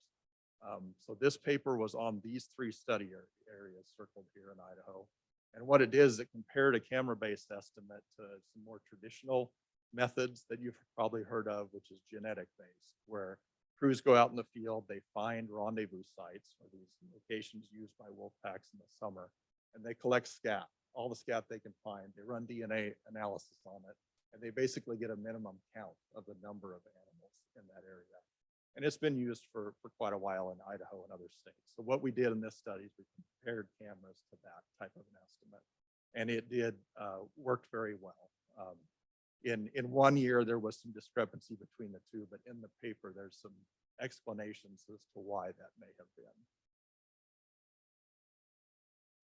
So this paper was on these 3 study areas circled here in Idaho. And what it did is it compared a camera-based estimate to some more traditional methods that you've probably heard of, which is genetic-based, where crews go out in the field, they find rendezvous sites, or these locations used by wolf packs in the summer, and they collect scat, all the scat they can find. They run DNA analysis on it, and they basically get a minimum count of the number of animals in that area. And it's been used for quite a while in Idaho and other states. So what we did in this study is we compared cameras to that type of an estimate, and it did worked very well. In 1 year, there was some discrepancy between the 2, but in the paper, there's some explanations as to why that may have been.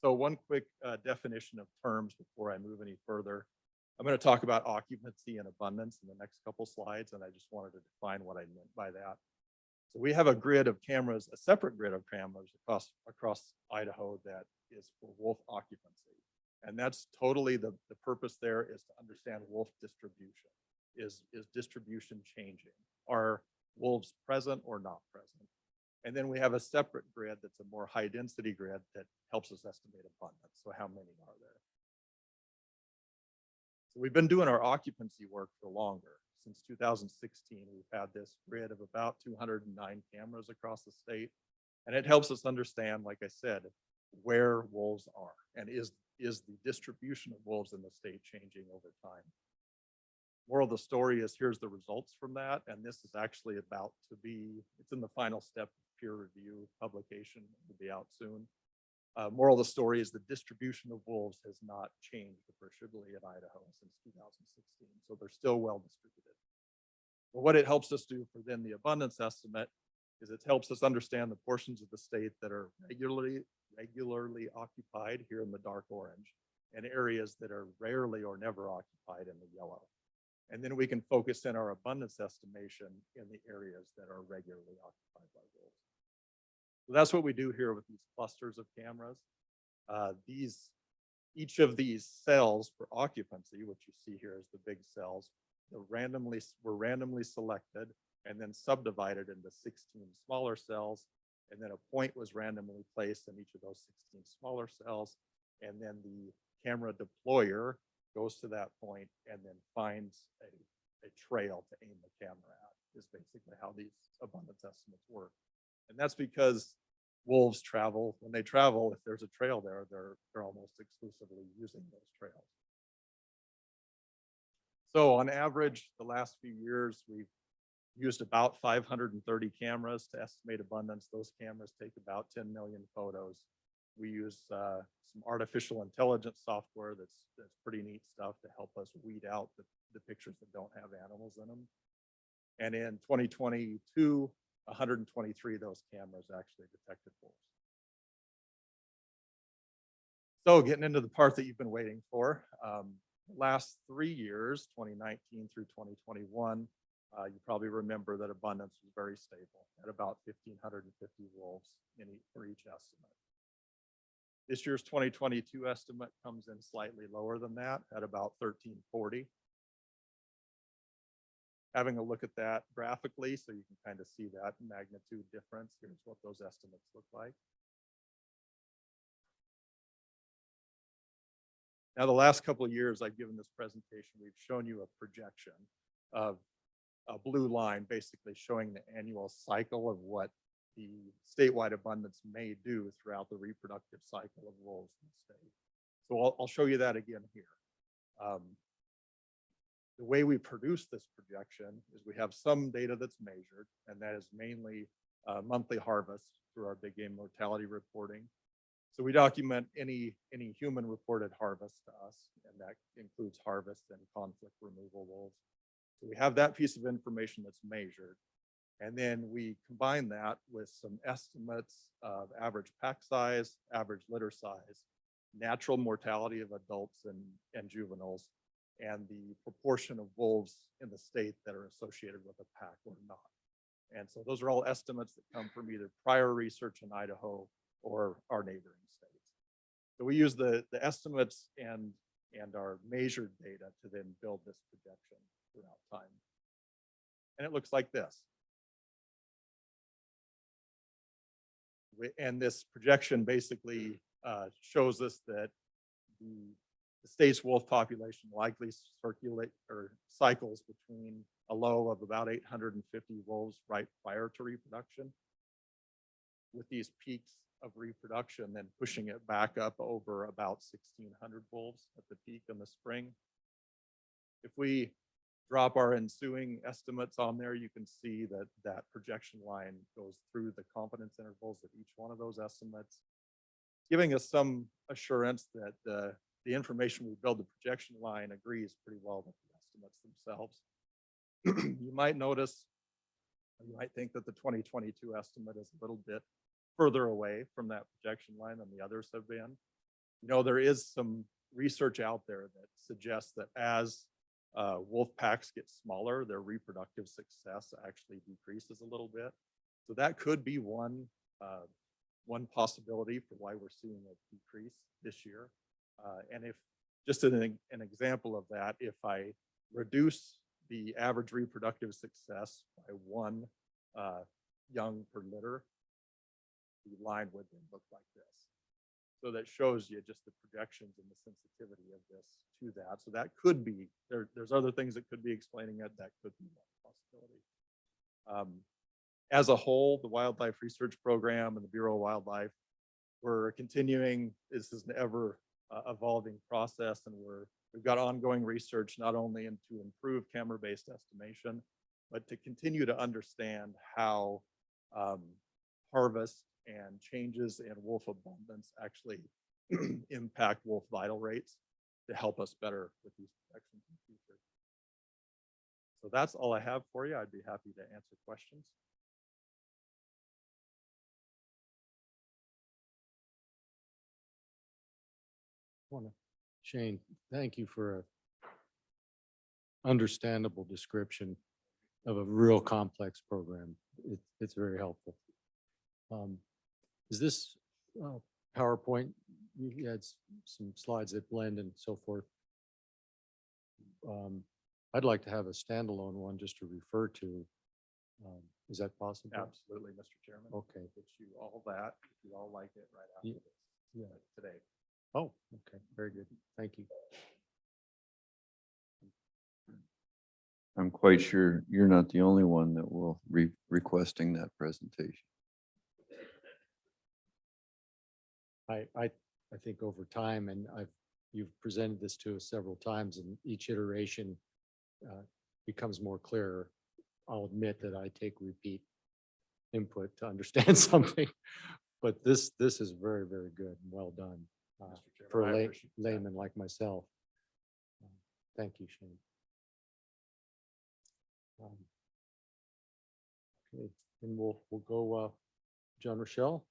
So one quick definition of terms before I move any further. I'm going to talk about occupancy and abundance in the next couple slides, and I just wanted to define what I meant by that. So we have a grid of cameras, a separate grid of cameras across Idaho that is for wolf occupancy. And that's totally the purpose there is to understand wolf distribution. Is distribution changing? Are wolves present or not present? And then we have a separate grid that's a more high density grid that helps us estimate abundance. So how many are there? So we've been doing our occupancy work for longer. Since 2016, we've had this grid of about 209 cameras across the state. And it helps us understand, like I said, where wolves are and is the distribution of wolves in the state changing over time. Moral of the story is here's the results from that. And this is actually about to be, it's in the final step of peer review publication, will be out soon. Moral of the story is the distribution of wolves has not changed appreciably in Idaho since 2016. So they're still well distributed. But what it helps us do for then the abundance estimate is it helps us understand the portions of the state that are regularly occupied here in the dark orange and areas that are rarely or never occupied in the yellow. And then we can focus in our abundance estimation in the areas that are regularly occupied by wolves. So that's what we do here with these clusters of cameras. Each of these cells for occupancy, which you see here as the big cells, were randomly selected and then subdivided into 16 smaller cells. And then a point was randomly placed in each of those 16 smaller cells. And then the camera deployer goes to that point and then finds a trail to aim the camera at, is basically how these abundance estimates work. And that's because wolves travel, when they travel, if there's a trail there, they're almost exclusively using those trails. So on average, the last few years, we've used about 530 cameras to estimate abundance. Those cameras take about 10 million photos. We use some artificial intelligence software that's pretty neat stuff to help us weed out the pictures that don't have animals in them. And in 2022, 123 of those cameras actually detected wolves. So getting into the part that you've been waiting for. Last 3 years, 2019 through 2021, you probably remember that abundance was very stable at about 1,550 wolves for each estimate. This year's 2022 estimate comes in slightly lower than that at about 1,340. Having a look at that graphically so you can kind of see that magnitude difference. Here's what those estimates look like. Now, the last couple of years I've given this presentation, we've shown you a projection of a blue line basically showing the annual cycle of what the statewide abundance may do throughout the reproductive cycle of wolves in the state. So I'll show you that again here. The way we produce this projection is we have some data that's measured, and that is mainly monthly harvest through our big game mortality reporting. So we document any human reported harvest to us, and that includes harvest and conflict removal wolves. So we have that piece of information that's measured. And then we combine that with some estimates of average pack size, average litter size, natural mortality of adults and juveniles, and the proportion of wolves in the state that are associated with a pack or not. And so those are all estimates that come from either prior research in Idaho or our neighboring states. So we use the estimates and our measured data to then build this projection throughout time. And it looks like this. And this projection basically shows us that the state's wolf population likely cycles between a low of about 850 wolves right prior to reproduction, with these peaks of reproduction then pushing it back up over about 1,600 wolves at the peak in the spring. If we drop our ensuing estimates on there, you can see that that projection line goes through the confidence intervals of each one of those estimates, giving us some assurance that the information we build the projection line agrees pretty well with the estimates themselves. You might notice, you might think that the 2022 estimate is a little bit further away from that projection line than the others have been. there is some research out there that suggests that as wolf packs get smaller, their reproductive success actually decreases a little bit. So that could be one possibility for why we're seeing a decrease this year. And if just an example of that, if I reduce the average reproductive success by one young per litter, the line would then look like this. So that shows you just the projections and the sensitivity of this to that. So that could be, there's other things that could be explaining it. That could be one possibility. As a whole, the Wildlife Research Program and the Bureau of Wildlife, we're continuing, this is an ever evolving process, and we've got ongoing research not only to improve camera-based estimation, but to continue to understand how harvest and changes in wolf abundance actually impact wolf vital rates to help us better with these projections in the future. So that's all I have for you. I'd be happy to answer questions. Shane, thank you for a understandable description of a real complex program. It's very helpful. Is this PowerPoint? You had some slides that blend and so forth. I'd like to have a standalone one just to refer to. Is that possible? Absolutely, Mr. Chairman. Okay. Get you all that, if you all like it right after this today. Oh, okay. Very good. Thank you. I'm quite sure you're not the only one that will be requesting that presentation. I think over time, and you've presented this to us several times, and each iteration becomes more clear. I'll admit that I take repeat input to understand something, but this is very, very good and well done for a layman like myself. Thank you, Shane. Okay, and we'll go John Rochelle,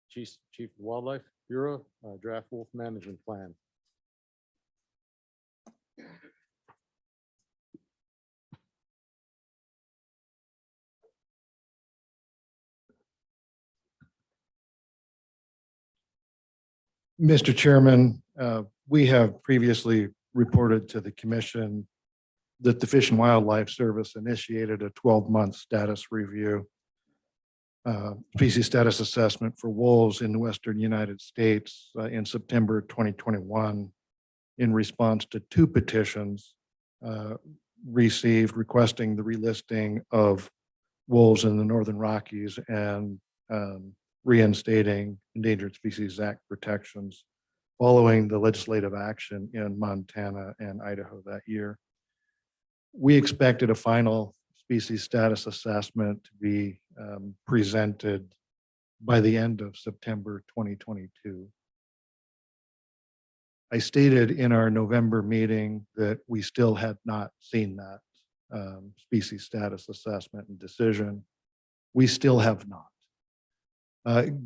Chief of Wildlife Bureau, Draft Wolf Management Plan. Mr. Chairman, we have previously reported to the commission that the Fish and Wildlife Service initiated a 12-month status review, species status assessment for wolves in the Western United States in September 2021 in response to 2 petitions received requesting the relisting of wolves in the Northern Rockies and reinstating Endangered Species Act protections following the legislative action in Montana and Idaho that year. We expected a final species status assessment to be presented by the end of September 2022. I stated in our November meeting that we still had not seen that species status assessment and decision. We still have not.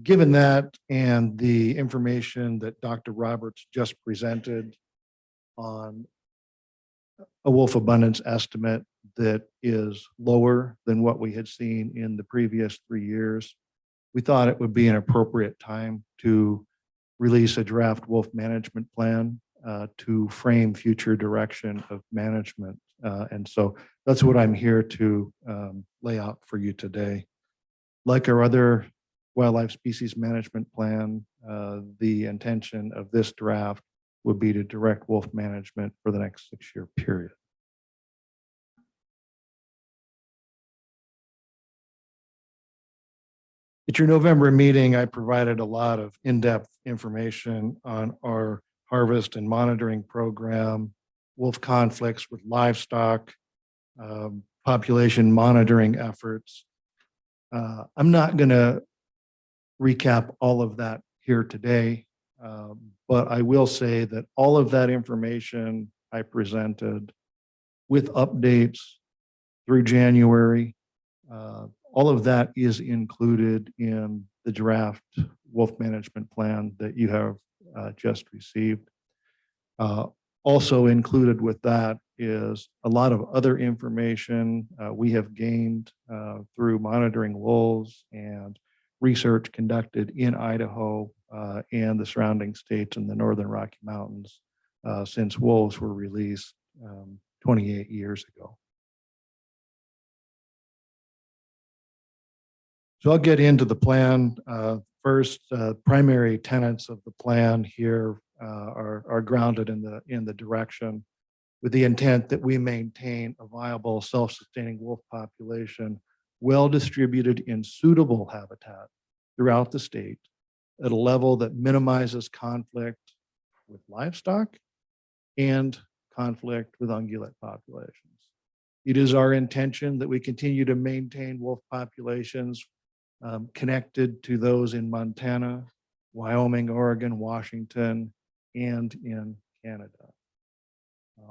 Given that and the information that Dr. Roberts just presented on a wolf abundance estimate that is lower than what we had seen in the previous 3 years, we thought it would be an appropriate time to release a draft wolf management plan to frame future direction of management. And so that's what I'm here to lay out for you today. Like our other wildlife species management plan, the intention of this draft would be to direct wolf management for the next 6-year period. At your November meeting, I provided a lot of in-depth information on our harvest and monitoring program, wolf conflicts with livestock, population monitoring efforts. I'm not going to recap all of that here today, but I will say that all of that information I presented with updates through January, all of that is included in the draft wolf management plan that you have just received. Also included with that is a lot of other information we have gained through monitoring wolves and research conducted in Idaho and the surrounding states in the Northern Rocky Mountains since wolves were released 28 years ago. So I'll get into the plan. First, primary tenets of the plan here are grounded in the direction with the intent that we maintain a viable, self-sustaining wolf population, well distributed in suitable habitat throughout the state at a level that minimizes conflict with livestock and conflict with ungulate populations. It is our intention that we continue to maintain wolf populations connected to those in Montana, Wyoming, Oregon, Washington, and in Canada.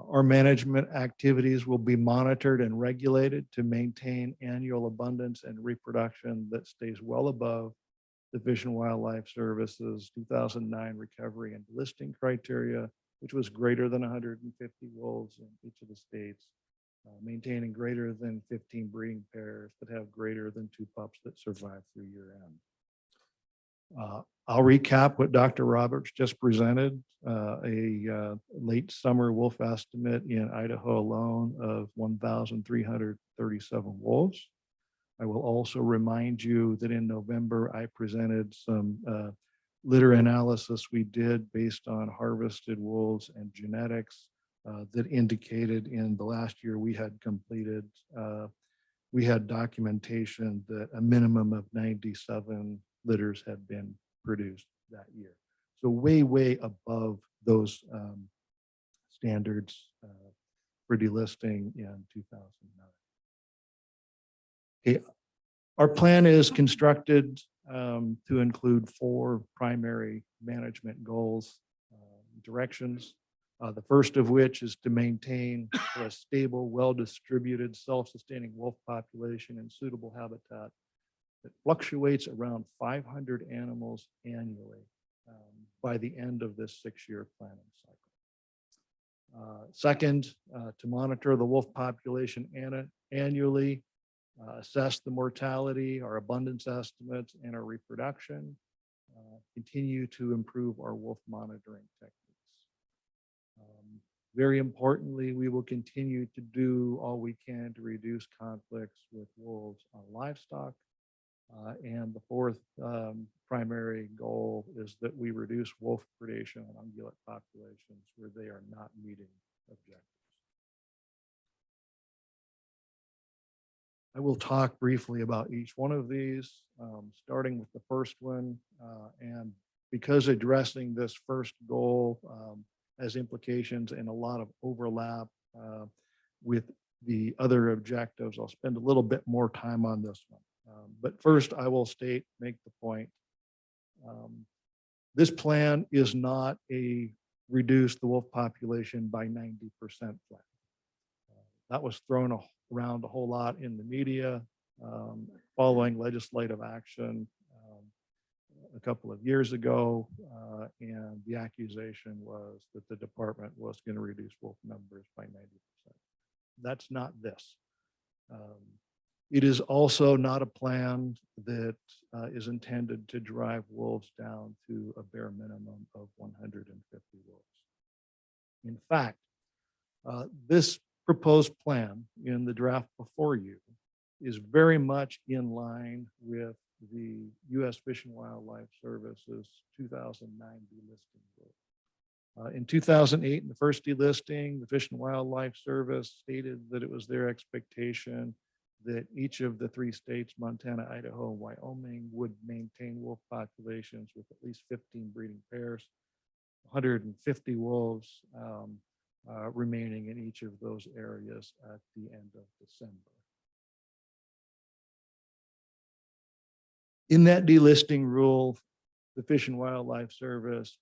Our management activities will be monitored and regulated to maintain annual abundance and reproduction that stays well above the Fish and Wildlife Service's 2009 recovery and listing criteria, which was greater than 150 wolves in each of the states, maintaining greater than 15 breeding pairs that have greater than 2 pups that survive through year end. I'll recap what Dr. Roberts just presented, a late summer wolf estimate in Idaho alone of 1,337 wolves. I will also remind you that in November, I presented some litter analysis we did based on harvested wolves and genetics that indicated in the last year we had completed, we had documentation that a minimum of 97 litters had been produced that year. So way above those standards for delisting in 2009. Okay, our plan is constructed to include 4 primary management goals, directions. The first of which is to maintain a stable, well-distributed, self-sustaining wolf population in suitable habitat that fluctuates around 500 animals annually by the end of this 6-year planning cycle. Second, to monitor the wolf population annually, assess the mortality, our abundance estimates, and our reproduction, continue to improve our wolf monitoring techniques. Very importantly, we will continue to do all we can to reduce conflicts with wolves on livestock. And the fourth primary goal is that we reduce wolf predation on ungulate populations where they are not meeting objectives. I will talk briefly about each one of these, starting with the first one. And because addressing this first goal has implications and a lot of overlap with the other objectives, I'll spend a little bit more time on this one. But first, I will make the point. This plan is not a reduce the wolf population by 90% plan. That was thrown around a whole lot in the media following legislative action a couple of years ago. And the accusation was that the department was going to reduce wolf numbers by 90%. That's not this. It is also not a plan that is intended to drive wolves down to a bare minimum of 150 wolves. In fact, this proposed plan in the draft before you is very much in line with the U.S. Fish and Wildlife Service's 2009 delisting rule. In 2008, in the first delisting, the Fish and Wildlife Service stated that it was their expectation that each of the 3 states, Montana, Idaho, and Wyoming, would maintain wolf populations with at least 15 breeding pairs, 150 wolves remaining in each of those areas at the end of December. In that delisting rule, the Fish and Wildlife Service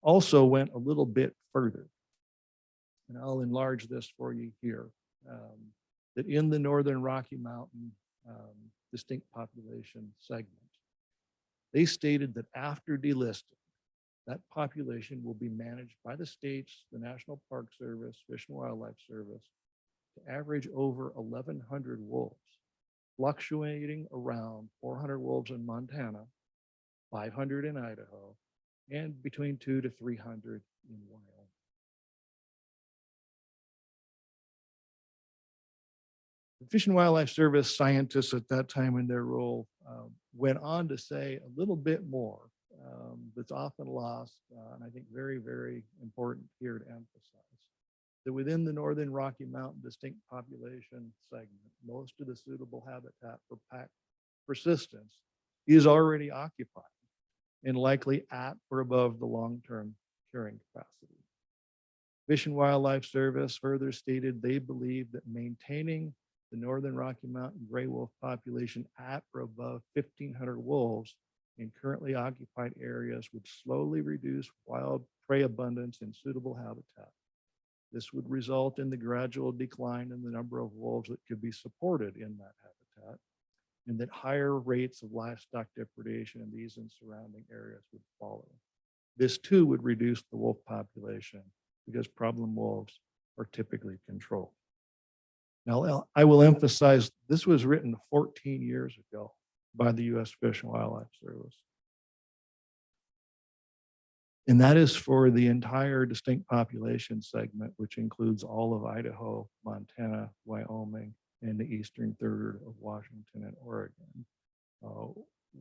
also went a little bit further. And I'll enlarge this for you here. That in the Northern Rocky Mountain distinct population segment, they stated that after delisting, that population will be managed by the states, the National Park Service, Fish and Wildlife Service, to average over 1,100 wolves, fluctuating around 400 wolves in Montana, 500 in Idaho, and between 200 to 300 in Wyoming. The Fish and Wildlife Service scientists at that time in their role went on to say a little bit more that's often lost, and I think very, very important here to emphasize, that within the Northern Rocky Mountain distinct population segment, most of the suitable habitat for pack persistence is already occupied and likely at or above the long-term carrying capacity. Fish and Wildlife Service further stated they believe that maintaining the Northern Rocky Mountain gray wolf population at or above 1,500 wolves in currently occupied areas would slowly reduce wild prey abundance in suitable habitat. This would result in the gradual decline in the number of wolves that could be supported in that habitat, and that higher rates of livestock depredation in these and surrounding areas would follow. This too would reduce the wolf population because problem wolves are typically controlled. Now, I will emphasize this was written 14 years ago by the U.S. Fish and Wildlife Service. And that is for the entire distinct population segment, which includes all of Idaho, Montana, Wyoming, and the eastern third of Washington and Oregon.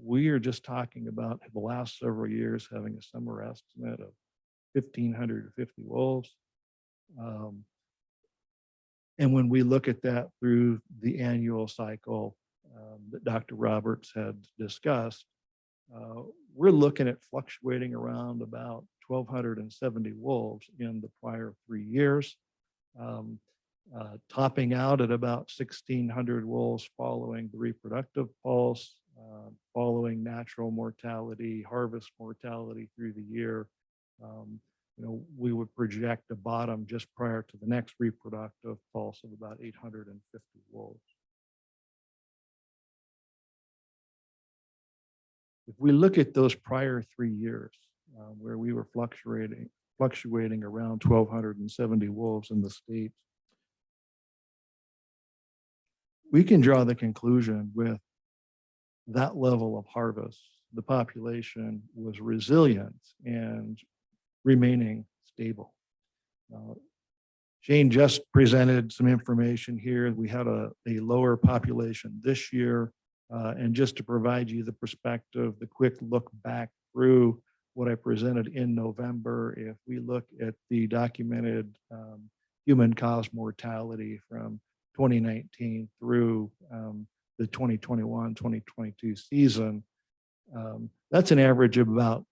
We are just talking about the last several years having a summer estimate of 1,550 wolves. And when we look at that through the annual cycle that Dr. Roberts had discussed, we're looking at fluctuating around about 1,270 wolves in the prior 3 years, topping out at about 1,600 wolves following the reproductive pulse, following natural mortality, harvest mortality through the year. We would project a bottom just prior to the next reproductive pulse of about 850 wolves. If we look at those prior 3 years, where we were fluctuating around 1,270 wolves in the state, we can draw the conclusion with that level of harvest, the population was resilient and remaining stable. Shane just presented some information here. We had a lower population this year. And just to provide you the perspective, the quick look back through what I presented in November, if we look at the documented human caused mortality from 2019 through the 2021-2022 season, that's an average of about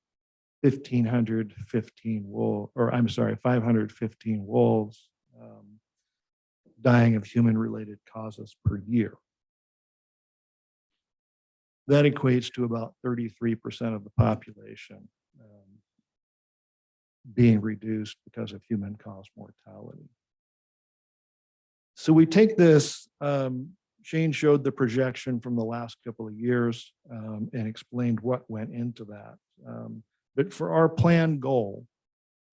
515 wolves dying of human-related causes per year. That equates to about 33% of the population being reduced because of human-caused mortality. So we take this, Shane showed the projection from the last couple of years and explained what went into that. But for our planned goal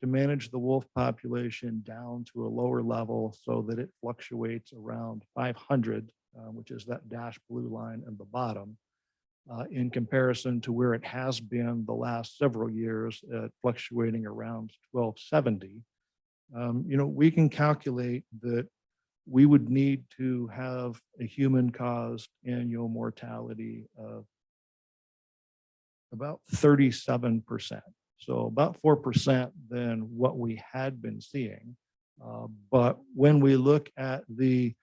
to manage the wolf population down to a lower level so that it fluctuates around 500, which is that dashed blue line at the bottom, in comparison to where it has been the last several years at fluctuating around 1,270, we can calculate that we would need to have a human-caused annual mortality of about 37%. So about 4% than what we had been seeing. But when we look at the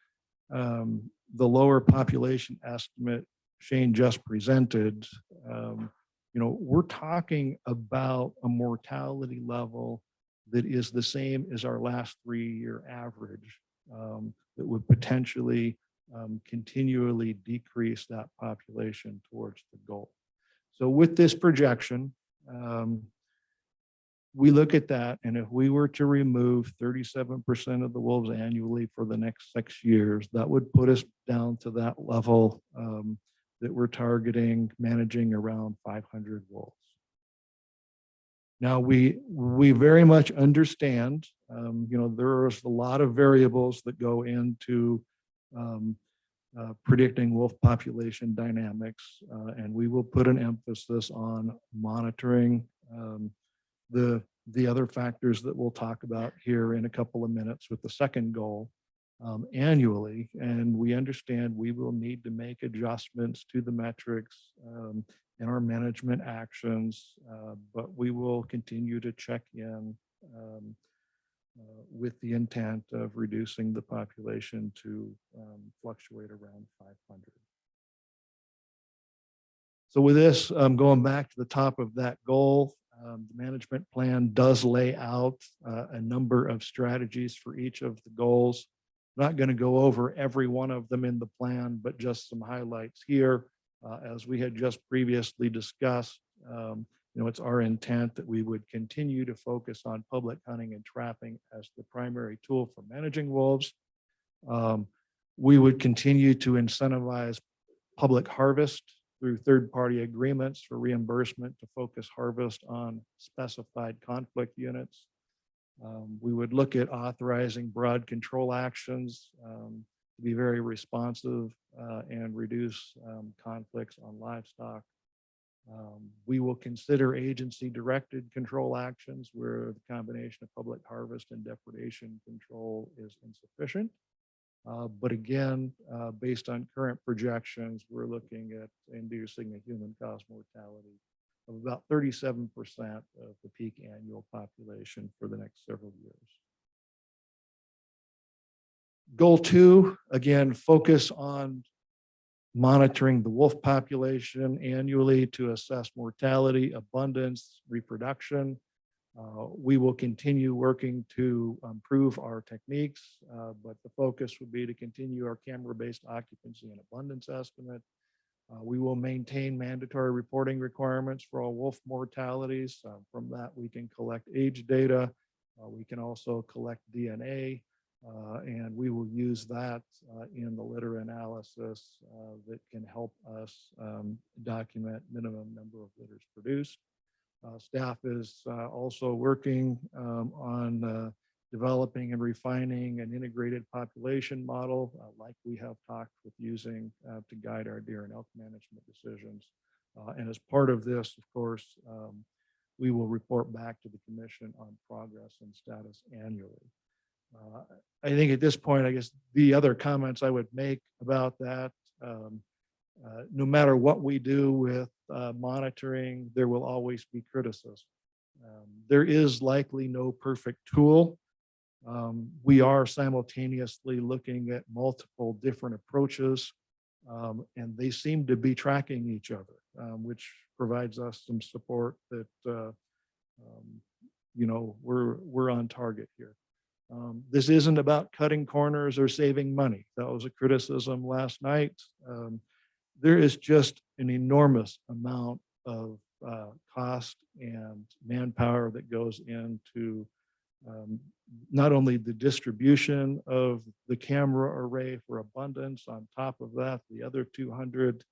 lower population estimate Shane just presented, we're talking about a mortality level that is the same as our last 3-year average, that would potentially continually decrease that population towards the goal. So with this projection, we look at that, and if we were to remove 37% of the wolves annually for the next 6 years, that would put us down to that level that we're targeting, managing around 500 wolves. Now, we very much understand, there's a lot of variables that go into predicting wolf population dynamics, and we will put an emphasis on monitoring the other factors that we'll talk about here in a couple of minutes with the second goal annually. And we understand we will need to make adjustments to the metrics in our management actions, but we will continue to check in with the intent of reducing the population to fluctuate around 500. So with this, going back to the top of that goal, the management plan does lay out a number of strategies for each of the goals. I'm not going to go over every one of them in the plan, but just some highlights here. As we had just previously discussed, it's our intent that we would continue to focus on public hunting and trapping as the primary tool for managing wolves. We would continue to incentivize public harvest through third-party agreements for reimbursement to focus harvest on specified conflict units. We would look at authorizing broad control actions to be very responsive and reduce conflicts on livestock. We will consider agency-directed control actions where the combination of public harvest and depredation control is insufficient. But again, based on current projections, we're looking at inducing a human cause mortality of about 37% of the peak annual population for the next several years. Goal 2, again, focus on monitoring the wolf population annually to assess mortality, abundance, reproduction. We will continue working to improve our techniques, but the focus would be to continue our camera-based occupancy and abundance estimate. We will maintain mandatory reporting requirements for all wolf mortalities. From that, we can collect age data. We can also collect DNA, and we will use that in the litter analysis that can help us document minimum number of litters produced. Staff is also working on developing and refining an integrated population model like we have talked with using to guide our deer and elk management decisions. And as part of this, of course, we will report back to the commission on progress and status annually. I think at this point, I guess the other comments I would make about that, no matter what we do with monitoring, there will always be criticism. There is likely no perfect tool. We are simultaneously looking at multiple different approaches, and they seem to be tracking each other, which provides us some support that we're on target here. This isn't about cutting corners or saving money. That was a criticism last night. There is just an enormous amount of cost and manpower that goes into not only the distribution of the camera array for abundance, on top of that, the other 200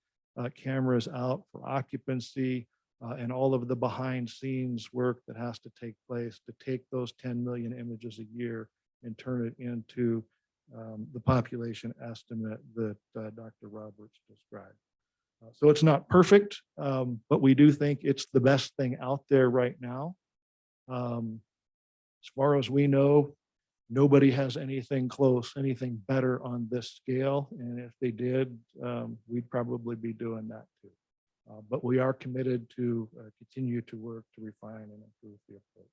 cameras out for occupancy, and all of the behind scenes work that has to take place to take those 10 million images a year and turn it into the population estimate that Dr. Roberts described. So it's not perfect, but we do think it's the best thing out there right now. As far as we know, nobody has anything close, anything better on this scale. And if they did, we'd probably be doing that too. But we are committed to continue to work to refine and improve the approach.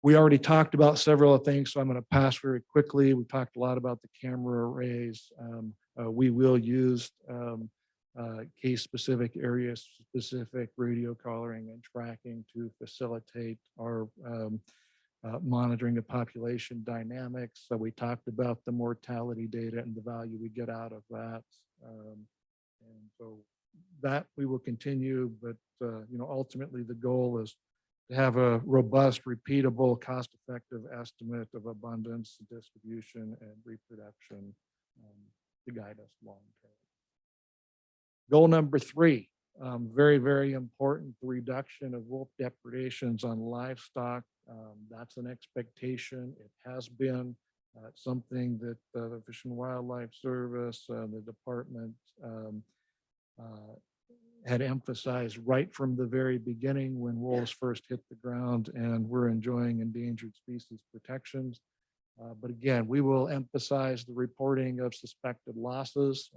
We already talked about several things, so I'm going to pass very quickly. We talked a lot about the camera arrays. We will use case-specific, area-specific radio collaring and tracking to facilitate our monitoring of population dynamics. So we talked about the mortality data and the value we get out of that. And so that we will continue, but ultimately the goal is to have a robust, repeatable, cost-effective estimate of abundance, distribution, and reproduction to guide us long-term. Goal number 3, Very, very important, the reduction of wolf depredations on livestock. That's an expectation. It has been something that the Fish and Wildlife Service, the department had emphasized right from the very beginning when wolves first hit the ground, and we're enjoying endangered species protections. But again, we will emphasize the reporting of suspected losses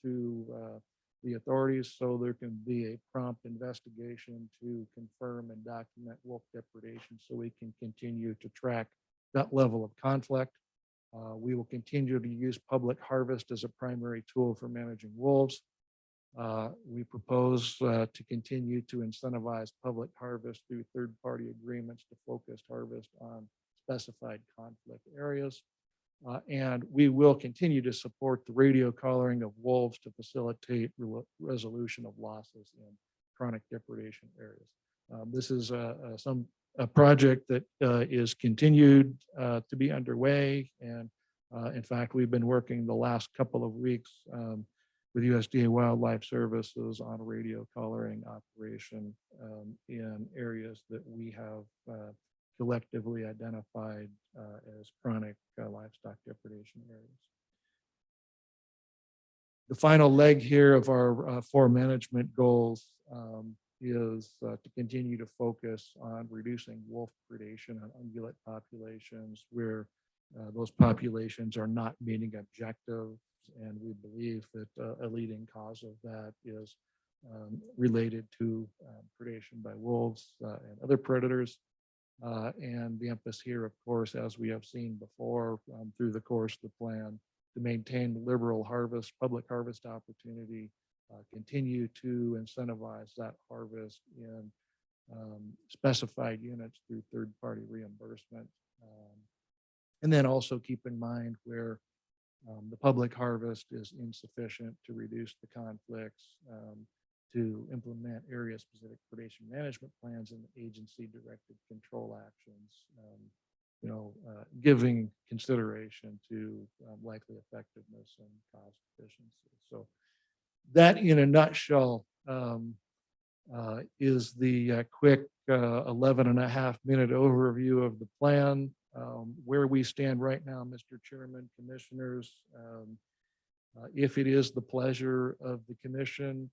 to the authorities so there can be a prompt investigation to confirm and document wolf depredation so we can continue to track that level of conflict. We will continue to use public harvest as a primary tool for managing wolves. We propose to continue to incentivize public harvest through third-party agreements to focus harvest on specified conflict areas. And we will continue to support the radio collaring of wolves to facilitate resolution of losses in chronic depredation areas. This is a project that is continued to be underway. And in fact, we've been working the last couple of weeks with USDA Wildlife Services on a radio collaring operation in areas that we have collectively identified as chronic livestock depredation areas. The final leg here of our 4 management goals is to continue to focus on reducing wolf predation on ungulate populations where those populations are not meeting objectives. And we believe that a leading cause of that is related to predation by wolves and other predators. And the emphasis here, of course, as we have seen before through the course of the plan, to maintain liberal harvest, public harvest opportunity, continue to incentivize that harvest in specified units through third-party reimbursement. And then also keep in mind where the public harvest is insufficient to reduce the conflicts, to implement area-specific predation management plans and agency-directed control actions, giving consideration to likely effectiveness and cost efficiency. So that, in a nutshell, is the quick 11.5-minute overview of the plan. Where we stand right now, Mr. Chairman, Commissioners, if it is the pleasure of the commission,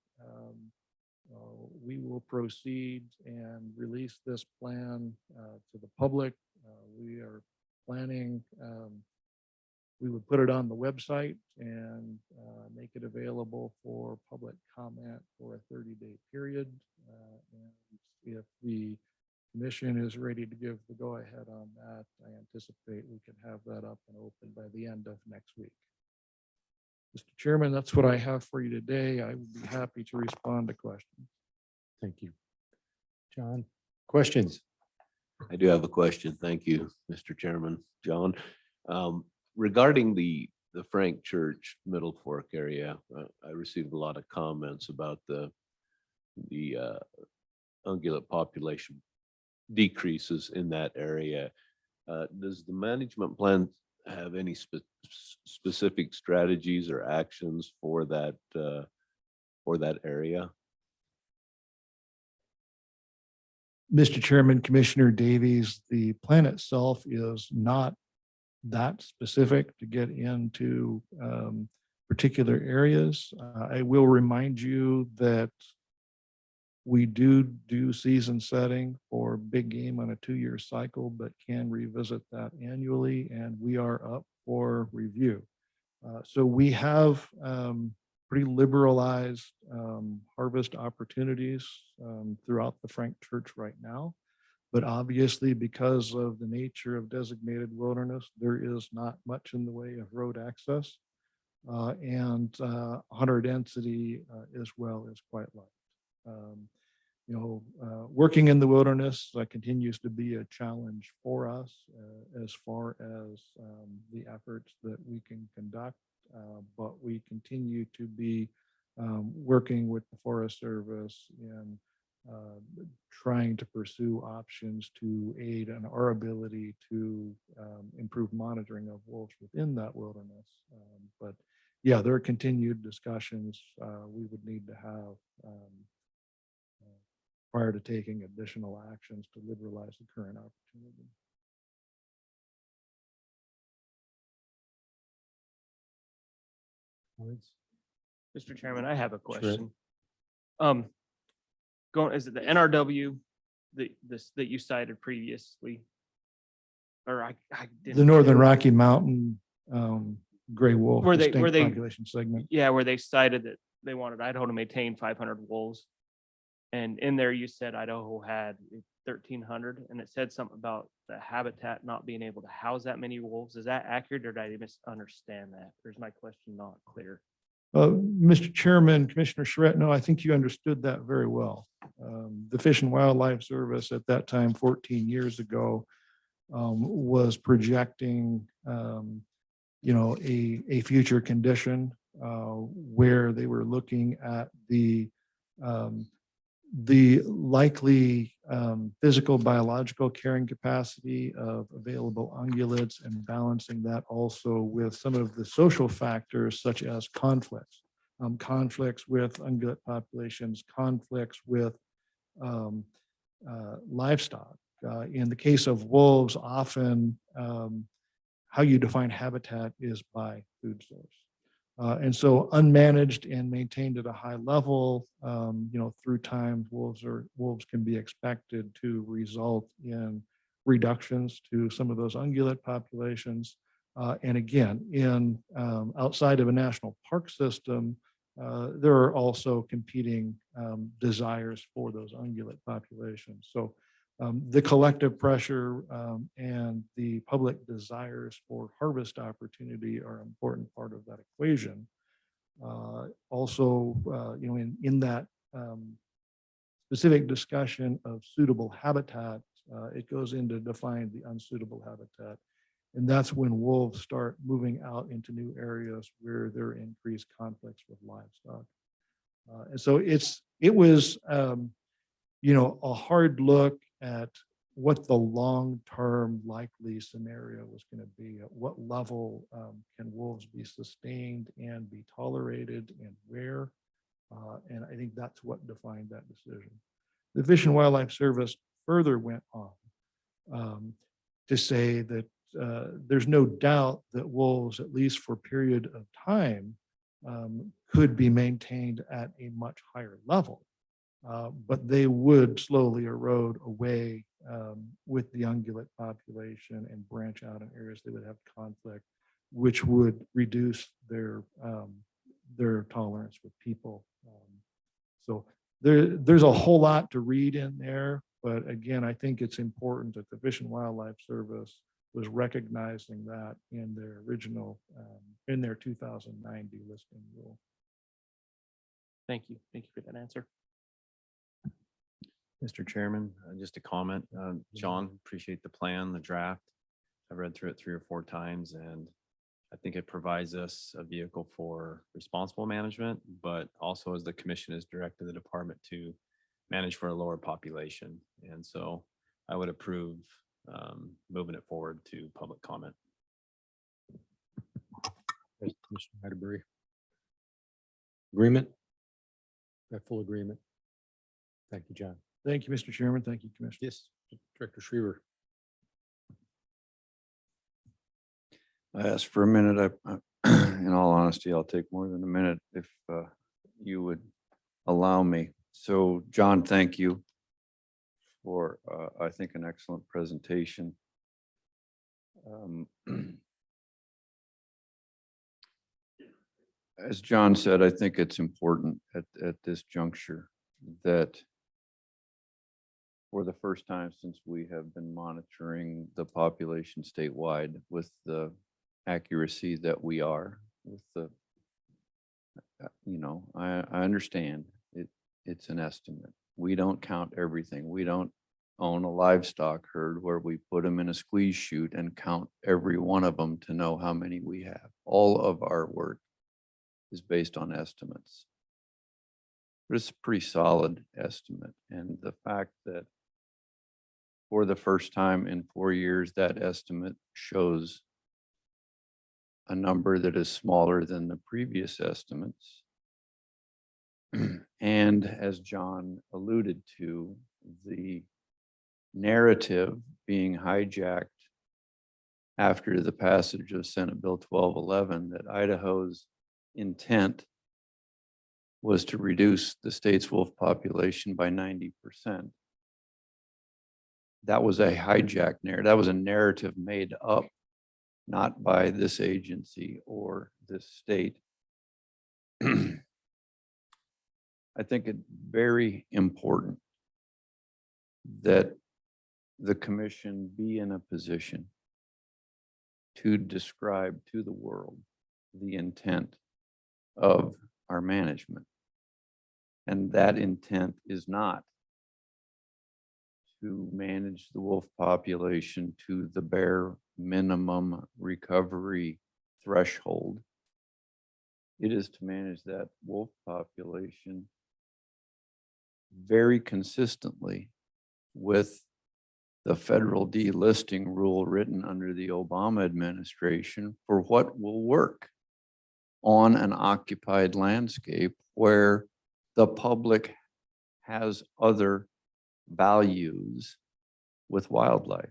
we will proceed and release this plan to the public. We are planning, we would put it on the website and make it available for public comment for a 30-day period. And if the commission is ready to give the go-ahead on that, I anticipate we can have that up and open by the end of next week. Mr. Chairman, that's what I have for you today. I would be happy to respond to questions. Thank you. John, questions? I do have a question. Thank you, Mr. Chairman. John, regarding the Frank Church Middle Fork area, I received a lot of comments about the ungulate population decreases in that area. Does the management plan have any specific strategies or actions for that area? Mr. Chairman, Commissioner Davies, the plan itself is not that specific to get into particular areas. I will remind you that we do season setting for big game on a 2-year cycle, but can revisit that annually, and we are up for review. So we have pretty liberalized harvest opportunities throughout the Frank Church right now. But obviously, because of the nature of designated wilderness, there is not much in the way of road access, and hunter density as well is quite light. Working in the wilderness continues to be a challenge for us as far as the efforts that we can conduct, but we continue to be working with the Forest Service in trying to pursue options to aid in our ability to improve monitoring of wolves within that wilderness. But yeah, there are continued discussions we would need to have prior to taking additional actions to liberalize the current opportunity. Mr. Chairman, I have a question. Going, is it the NRW that you cited previously? Or I didn't. The Northern Rocky Mountain gray wolf Were distinct they population segment. Yeah, where they cited that they wanted Idaho to maintain 500 wolves. And in there you said Idaho had 1,300, and it said something about the habitat not being able to house that many wolves. Is that accurate, or did I misunderstand that? Or is my question not clear? Mr. Chairman, Commissioner Charette, no, I think you understood that very well. The Fish and Wildlife Service at that time, 14 years ago, was projecting, a future condition where they were looking at the likely physical, biological carrying capacity of available ungulates and balancing that also with some of the social factors such as conflicts with ungulate populations, conflicts with livestock. In the case of wolves, often how you define habitat is by food source. And so unmanaged and maintained at a high level, through time, wolves can be expected to result in reductions to some of those ungulate populations. And again, outside of a national park system, there are also competing desires for those ungulate populations. So the collective pressure and the public desires for harvest opportunity are an important part of that equation. Also, in that specific discussion of suitable habitat, it goes into define the unsuitable habitat. And that's when wolves start moving out into new areas where there are increased conflicts with livestock. And so it was, a hard look at what the long-term likely scenario was going to be. At what level can wolves be sustained and be tolerated, and where? And I think that's what defined that decision. The Fish and Wildlife Service further went on to say that there's no doubt that wolves, at least for a period of time, could be maintained at a much higher level. But they would slowly erode away with the ungulate population and branch out in areas that would have conflict, which would reduce their tolerance with people. So there's a whole lot to read in there, but again, I think it's important that the Fish and Wildlife Service was recognizing that in their original, in their 2009 delisting rule. Thank you. Thank you for that answer. Mr. Chairman, just a comment. John, appreciate the plan, the draft. I've read through it 3 or 4 times, and I think it provides us a vehicle for responsible management, but also as the commission has directed the department to manage for a lower population. And so I would approve moving it forward to public comment. Commissioner Atterbury. Agreement? Got full agreement. Thank you, John. Thank you, Mr. Chairman. Thank you, Commissioner. Yes, Director Schriever. I asked for a minute. In all honesty, I'll take more than a minute if you would allow me. So, John, thank you for, I think, an excellent presentation. As John said, I think it's important at this juncture that for the first time since we have been monitoring the population statewide with the accuracy that we are with the, I understand it's an estimate. We don't count everything. We don't own a livestock herd where we put them in a squeeze chute and count every one of them to know how many we have. All of our work is based on estimates. But it's a pretty solid estimate. And the fact that for the first time in 4 years, that estimate shows a number that is smaller than the previous estimates And as John alluded to, the narrative being hijacked after the passage of Senate Bill 1211, that Idaho's intent was to reduce the state's wolf population by 90%. That was a hijacked narrative. That was a narrative made up, not by this agency or this state. I think it's very important that the commission be in a position to describe to the world the intent of our management. And that intent is not to manage the wolf population to the bare minimum recovery threshold. It is to manage that wolf population very consistently with the federal delisting rule written under the Obama administration for what will work on an occupied landscape where the public has other values with wildlife.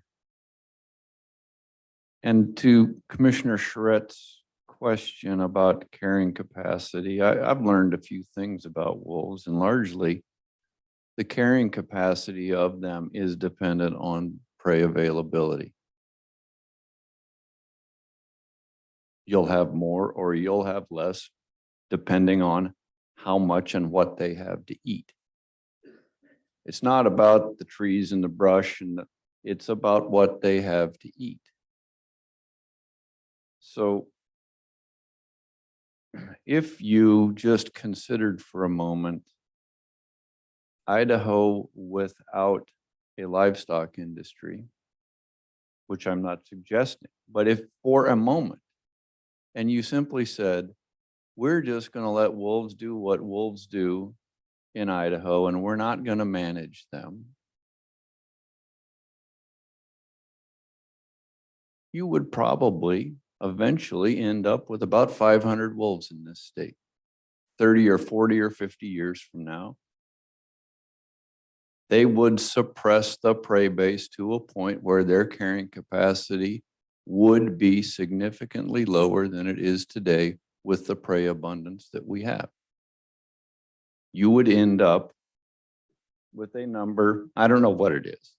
And to Commissioner Charette's question about carrying capacity, I've learned a few things about wolves, and largely the carrying capacity of them is dependent on prey availability. You'll have more or you'll have less depending on how much and what they have to eat. It's not about the trees and the brush, and it's about what they have to eat. So if you just considered for a moment Idaho without a livestock industry, which I'm not suggesting, but if for a moment, and you simply said, we're just going to let wolves do what wolves do in Idaho, and we're not going to manage them, you would probably eventually end up with about 500 wolves in this state, 30 or 40 or 50 years from now. They would suppress the prey base to a point where their carrying capacity would be significantly lower than it is today with the prey abundance that we have. You would end up with a number, I don't know what it is,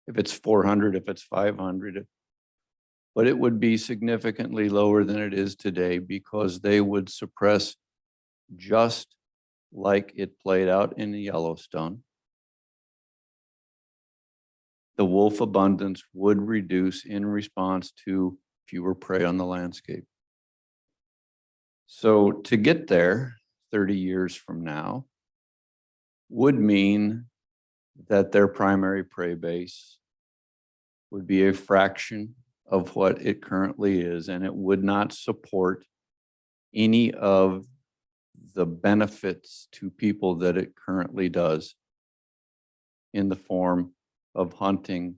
if it's 400, if it's 500, but it would be significantly lower than it is today because they would suppress just like it played out in the Yellowstone. The wolf abundance would reduce in response to fewer prey on the landscape. So to get there 30 years from now would mean that their primary prey base would be a fraction of what it currently is, and it would not support any of the benefits to people that it currently does in the form of hunting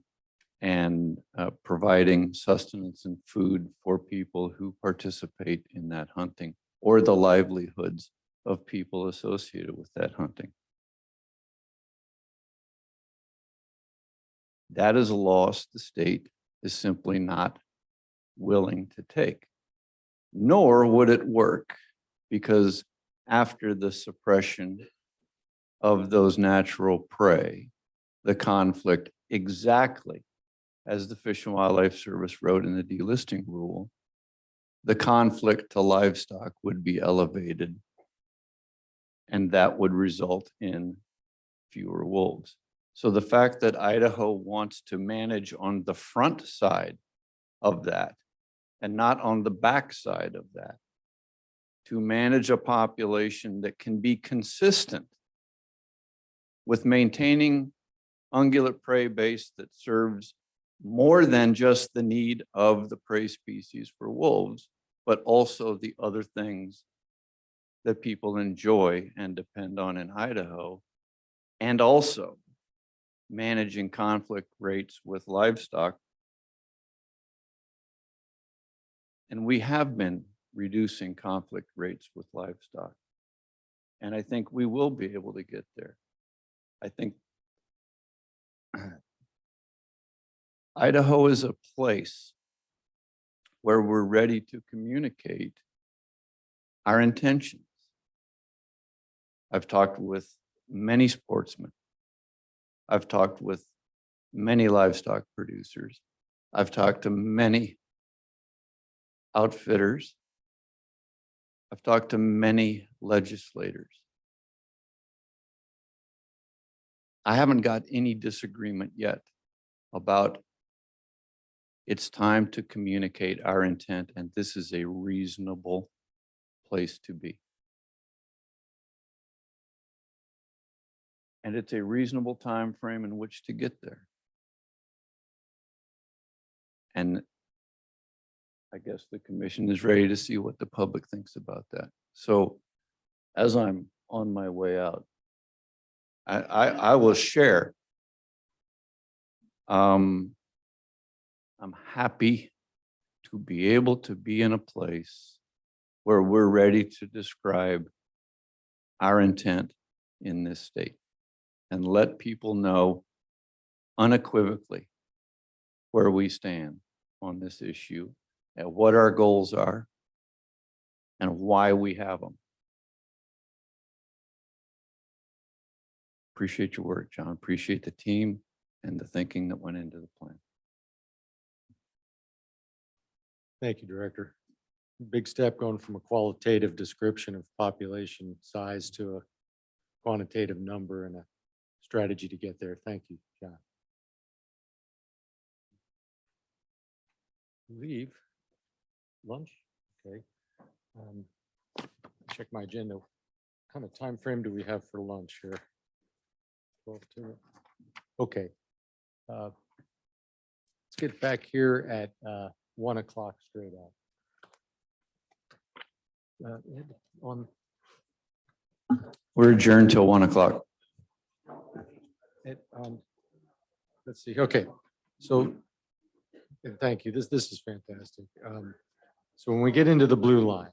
and providing sustenance and food for people who participate in that hunting, or the livelihoods of people associated with that hunting. That is a loss the state is simply not willing to take, nor would it work, because after the suppression of those natural prey, the conflict, exactly as the Fish and Wildlife Service wrote in the delisting rule, the conflict to livestock would be elevated, and that would result in fewer wolves. So the fact that Idaho wants to manage on the front side of that and not on the back side of that, to manage a population that can be consistent with maintaining ungulate prey base that serves more than just the need of the prey species for wolves, but also the other things that people enjoy and depend on in Idaho, and also managing conflict rates with livestock. And we have been reducing conflict rates with livestock. And I think we will be able to get there. I think Idaho is a place where we're ready to communicate our intentions. I've talked with many sportsmen. I've talked with many livestock producers. I've talked to many outfitters. I've talked to many legislators. I haven't got any disagreement yet about it's time to communicate our intent, and this is a reasonable place to be. And it's a reasonable time frame in which to get there. And I guess the commission is ready to see what the public thinks about that. So as I'm on my way out, I will share. I'm happy to be able to be in a place where we're ready to describe our intent in this state and let people know unequivocally where we stand on this issue and what our goals are and why we have them. Appreciate your work, John. Appreciate the team and the thinking that went into the plan. Thank you, Director. Big step going from a qualitative description of population size to a quantitative number and a strategy to get there. Thank you, John. Leave. Lunch? Okay. Check my agenda. What kind of time frame do we have for lunch here? 12 to. Okay. Let's get back here at 1 o'clock straight up. Ed, on We're adjourned till 1 o'clock. Ed, let's see. Okay, so and thank you. This is fantastic. So when we get into the blue line,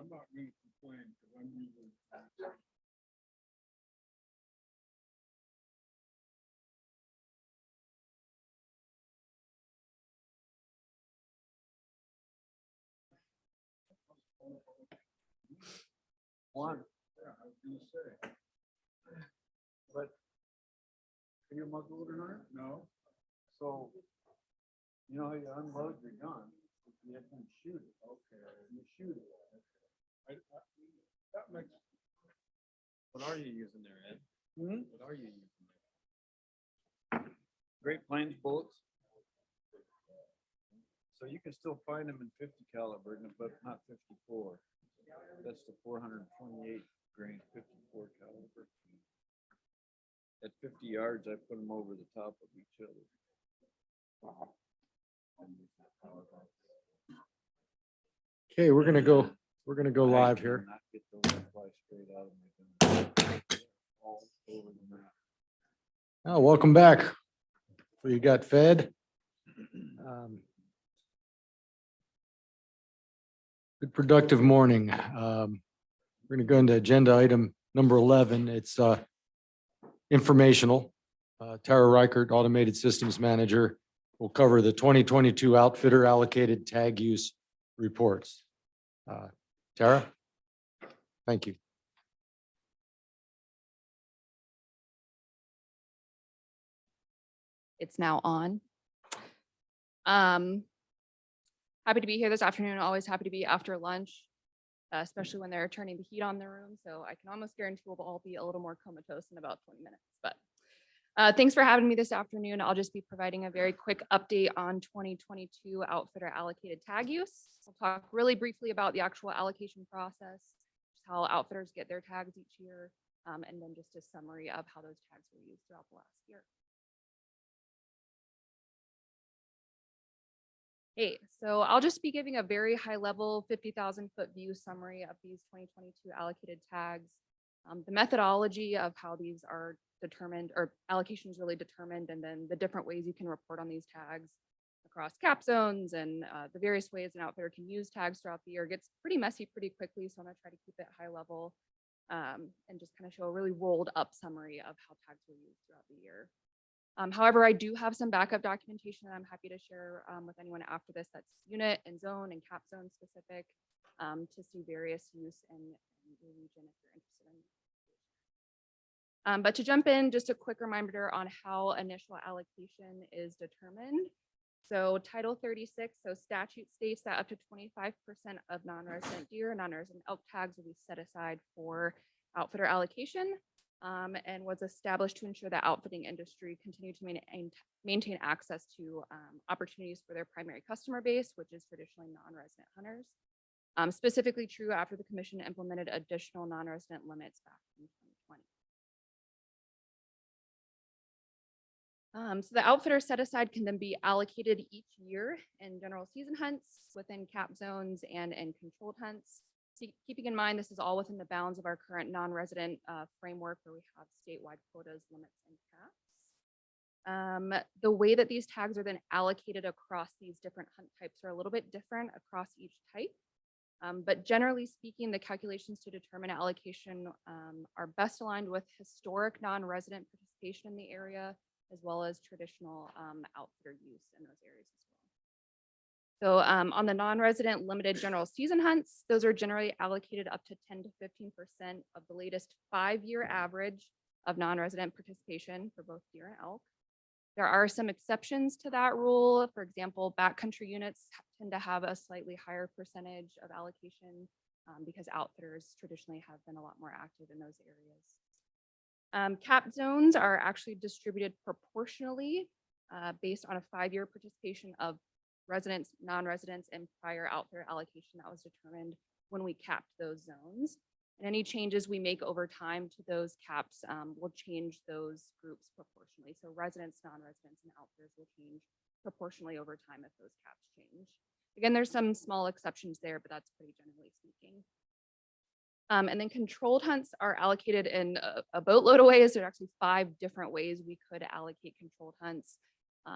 I'm not gonna complain because I'm usually. One. Yeah, I was gonna say. But. Are you a muzzleloader hunter? No. So. You know, how you unload your gun, you have to shoot it. Okay. You shoot it. That makes. What are you using there, Ed? What are you using there? Great Plains bullets. So you can still find them in 50 caliber, but not 54. That's the 428 grain 54 caliber. At 50 yards, I put them over the top of each other. Okay, we're gonna go live here. Not get those to fly straight out of my gun. All over the map. Oh, welcome back. So you got fed. Good productive morning. We're gonna go into agenda item number 11. It's informational. Tara Reichert, Automated Systems Manager, will cover the 2022 outfitter allocated tag use reports. Tara? Thank you. It's now on. Happy to be here this afternoon. Always happy to be after lunch, especially when they're turning the heat on the room. So I can almost guarantee we'll all be a little more comatose in about 20 minutes. But thanks for having me this afternoon. I'll just be providing a very quick update on 2022 outfitter allocated tag use. We'll talk really briefly about the actual allocation process, just how outfitters get their tags each year, and then just a summary of how those tags were used throughout the last year. Hey, so I'll just be giving a very high level 50,000 foot view summary of these 2022 allocated tags. The methodology of how these are determined or allocation is really determined, and then the different ways you can report on these tags across cap zones and the various ways an outfitter can use tags throughout the year gets pretty messy pretty quickly. So I'm gonna try to keep it high level and just kind of show a really rolled up summary of how tags were used throughout the year. However, I do have some backup documentation that I'm happy to share with anyone after this that's unit and zone and cap zone specific to see various use in your region if you're interested in. But to jump in, just a quick reminder on how initial allocation is determined. So Title 36, so statute states that up to 25% of non-resident deer and non-resident elk tags will be set aside for outfitter allocation. And was established to ensure that outfitting industry continue to maintain access to opportunities for their primary customer base, which is traditionally non-resident hunters. Specifically true after the commission implemented additional non-resident limits back in 2020. So the outfitter set aside can then be allocated each year in general season hunts, within cap zones, and in controlled hunts. So keeping in mind, this is all within the bounds of our current non-resident framework where we have statewide quotas, limits, and caps. The way that these tags are then allocated across these different hunt types are a little bit different across each type. But generally speaking, the calculations to determine allocation are best aligned with historic non-resident participation in the area, as well as traditional outfitter use in those areas as well. So on the non-resident limited general season hunts, those are generally allocated up to 10 to 15% of the latest 5-year average of non-resident participation for both deer and elk. There are some exceptions to that rule. For example, backcountry units tend to have a slightly higher percentage of allocation because outfitters traditionally have been a lot more active in those areas. Cap zones are actually distributed proportionally based on a 5-year participation of residents, non-residents, and prior outfitter allocation that was determined when we capped those zones. And any changes we make over time to those caps will change those groups proportionally. So residents, non-residents, and outfitters will change proportionally over time if those caps change. Again, there's some small exceptions there, but that's pretty generally speaking. And then controlled hunts are allocated in a boatload of ways. There are actually 5 different ways we could allocate controlled hunts.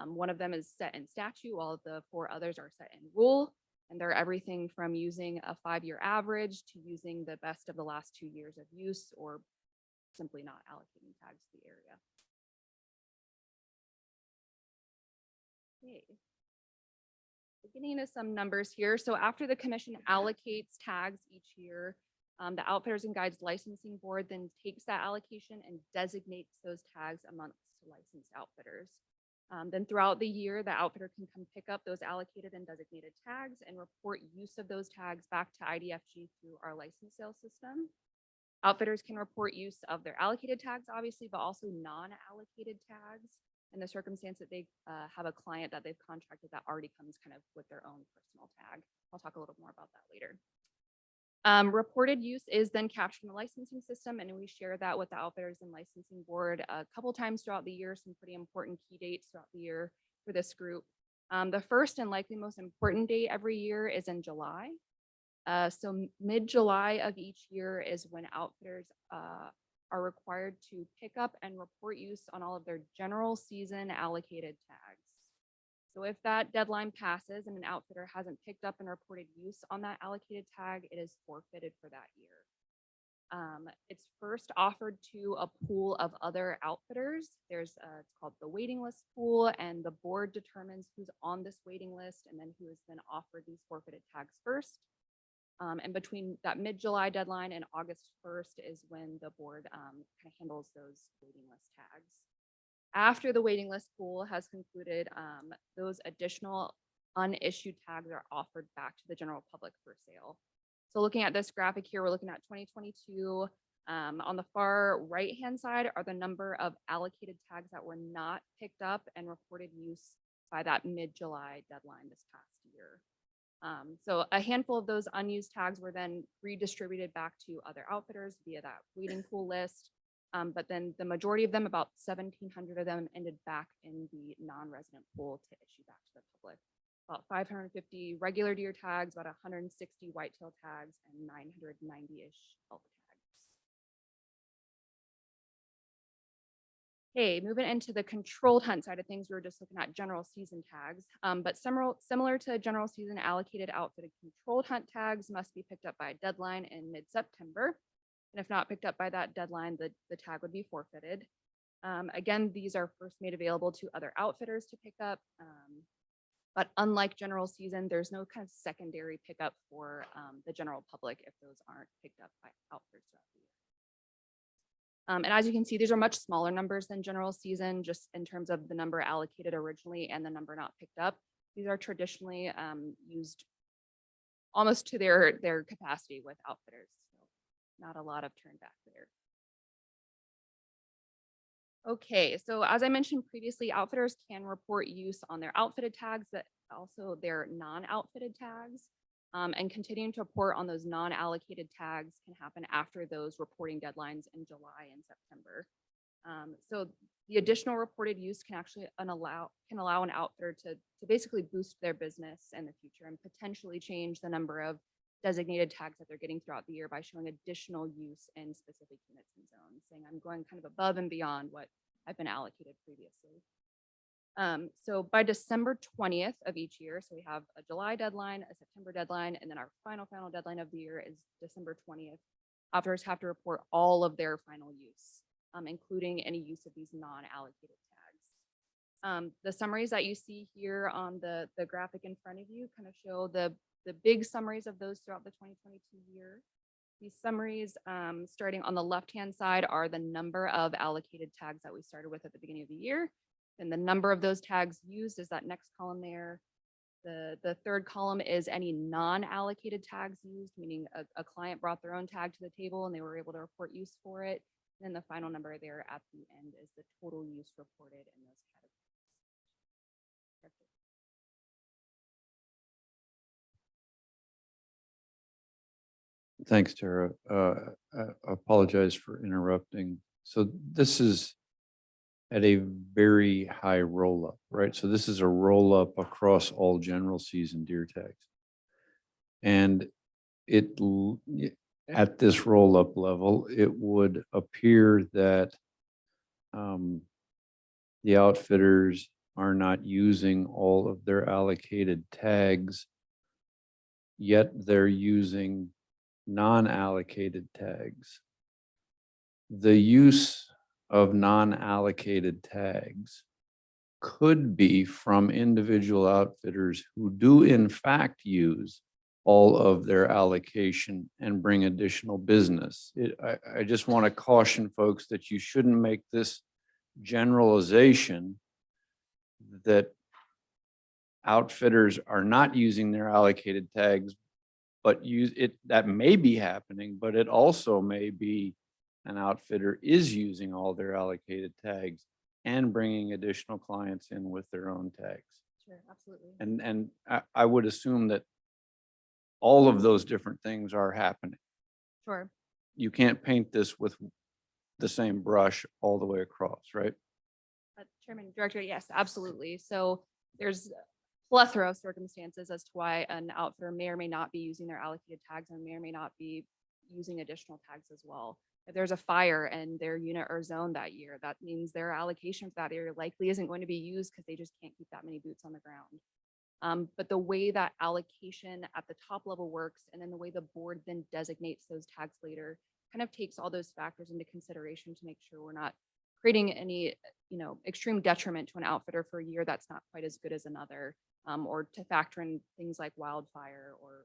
One of them is set in statute, while the 4 others are set in rule. And they're everything from using a 5-year average to using the best of the last 2 years of use, or simply not allocating tags to the area. Okay. Beginning of some numbers here. So after the commission allocates tags each year, the Outfitters and Guides Licensing Board then takes that allocation and designates those tags amongst licensed outfitters. Then throughout the year, the outfitter can come pick up those allocated and designated tags and report use of those tags back to IDFG through our license sales system. Outfitters can report use of their allocated tags, obviously, but also non-allocated tags in the circumstance that they have a client that they've contracted that already comes kind of with their own personal tag. I'll talk a little more about that later. Reported use is then captured in the licensing system, and we share that with the Outfitters and Licensing Board a couple times throughout the year, some pretty important key dates throughout the year for this group. The first and likely most important date every year is in July. So mid-July of each year is when outfitters are required to pick up and report use on all of their general season allocated tags. So if that deadline passes and an outfitter hasn't picked up and reported use on that allocated tag, it is forfeited for that year. It's first offered to a pool of other outfitters. It's called the waiting list pool, and the board determines who's on this waiting list and then who is then offered these forfeited tags first. And between that mid-July deadline and August 1st is when the board kind of handles those waiting list tags. After the waiting list pool has concluded, those additional unissued tags are offered back to the general public for sale. So looking at this graphic here, we're looking at 2022. On the far right-hand side are the number of allocated tags that were not picked up and reported use by that mid-July deadline this past year. So a handful of those unused tags were then redistributed back to other outfitters via that waiting pool list. But then the majority of them, about 1,700 of them, ended back in the non-resident pool to issue back to the public. About 550 regular deer tags, about 160 whitetail tags, and 990-ish elk tags. Okay, moving into the controlled hunt side of things, we were just looking at general season tags, but similar to general season allocated outfitted controlled hunt tags must be picked up by a deadline in mid-September. And if not picked up by that deadline, the tag would be forfeited. Again, these are first made available to other outfitters to pick up. But unlike general season, there's no kind of secondary pickup for the general public if those aren't picked up by outfitters throughout the year. And as you can see, these are much smaller numbers than general season, just in terms of the number allocated originally and the number not picked up. These are traditionally used almost to their capacity with outfitters. Not a lot of turn back there. Okay, so as I mentioned previously, outfitters can report use on their outfitted tags, but also their non-outfitted tags. And continuing to report on those non-allocated tags can happen after those reporting deadlines in July and September. So the additional reported use can actually allow an outfitter to basically boost their business in the future and potentially change the number of designated tags that they're getting throughout the year by showing additional use in specific units and zones, saying I'm going kind of above and beyond what I've been allocated previously. So by December 20th of each year, so we have a July deadline, a September deadline, and then our final deadline of the year is December 20th. Outfitters have to report all of their final use, including any use of these non-allocated tags. The summaries that you see here on the graphic in front of you kind of show the big summaries of those throughout the 2022 year. These summaries, starting on the left-hand side, are the number of allocated tags that we started with at the beginning of the year. And the number of those tags used is that next column there. The third column is any non-allocated tags used, meaning a client brought their own tag to the table and they were able to report use for it. And then the final number there at the end is the total use reported in those categories. Thanks, Tara. I apologize for interrupting. So this is at a very high roll up, right? So this is a roll up across all general season deer tags. And at this roll up level, it would appear that the outfitters are not using all of their allocated tags yet they're using non-allocated tags. The use of non-allocated tags could be from individual outfitters who do in fact use all of their allocation and bring additional business. I just want to caution folks that you shouldn't make this generalization that outfitters are not using their allocated tags, but that may be happening, but it also may be an outfitter is using all their allocated tags and bringing additional clients in with their own tags. Sure, absolutely. And I would assume that all of those different things are happening. Sure. You can't paint this with the same brush all the way across, right? Chairman, Director, yes, absolutely. So there's a plethora of circumstances as to why an outfitter may or may not be using their allocated tags and may or may not be using additional tags as well. If there's a fire in their unit or zone that year, that means their allocation for that area likely isn't going to be used because they just can't keep that many boots on the ground. But the way that allocation at the top level works and then the way the board then designates those tags later kind of takes all those factors into consideration to make sure we're not creating any, extreme detriment to an outfitter for a year that's not quite as good as another, or to factor in things like wildfire or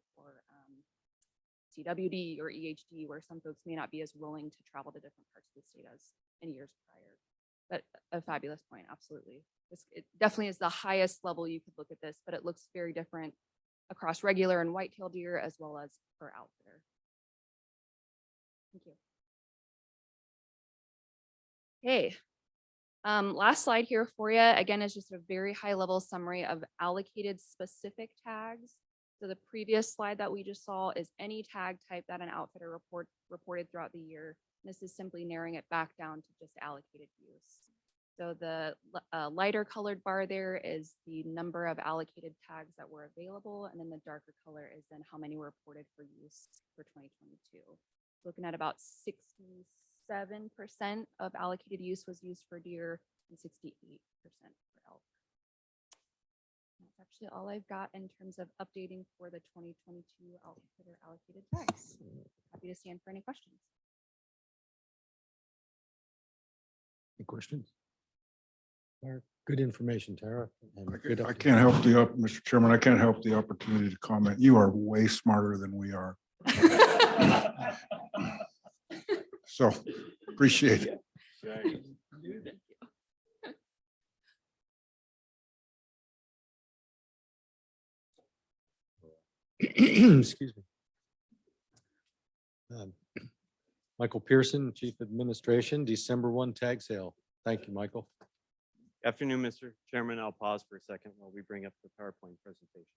CWD or EHD, where some folks may not be as willing to travel to different parts of the state as in years prior. But a fabulous point, absolutely. It definitely is the highest level you could look at this, but it looks very different across regular and white-tailed deer as well as per outfitter. Thank you. Okay. Last slide here for you, again, is just a very high level summary of allocated specific tags. So the previous slide that we just saw is any tag type that an outfitter reported throughout the year. This is simply narrowing it back down to just allocated use. So the lighter colored bar there is the number of allocated tags that were available. And then the darker color is then how many were reported for use for 2022. Looking at about 67% of allocated use was used for deer and 68% for elk. That's actually all I've got in terms of updating for the 2022 outfitter allocated tags. Happy to stand for any questions. Any questions? Good information, Tara. And good I update. can't help Mr. Chairman, I can't help the opportunity to comment. You are way smarter than we are. So appreciate it. Excuse me. Michael Pearson, Chief Administration, December 1 tag sale. Thank you, Michael. Afternoon, Mr. Chairman. I'll pause for a second while we bring up the PowerPoint presentation.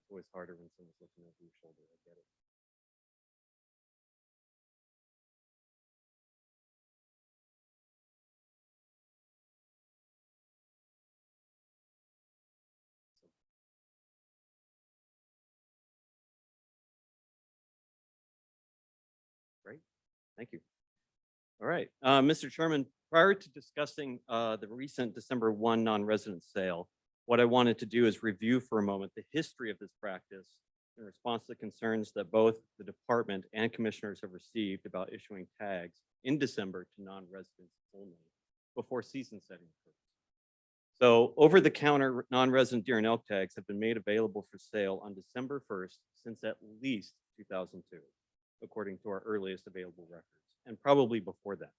It's always harder when someone's looking over your shoulder. I get it. Great, thank you. All right, Mr. Chairman, prior to discussing the recent December 1 non-resident sale, what I wanted to do is review for a moment the history of this practice in response to concerns that both the department and commissioners have received about issuing tags in December to non-residents only before season setting occurs. So over-the-counter non-resident deer and elk tags have been made available for sale on December 1st since at least 2002, according to our earliest available records, and probably before that.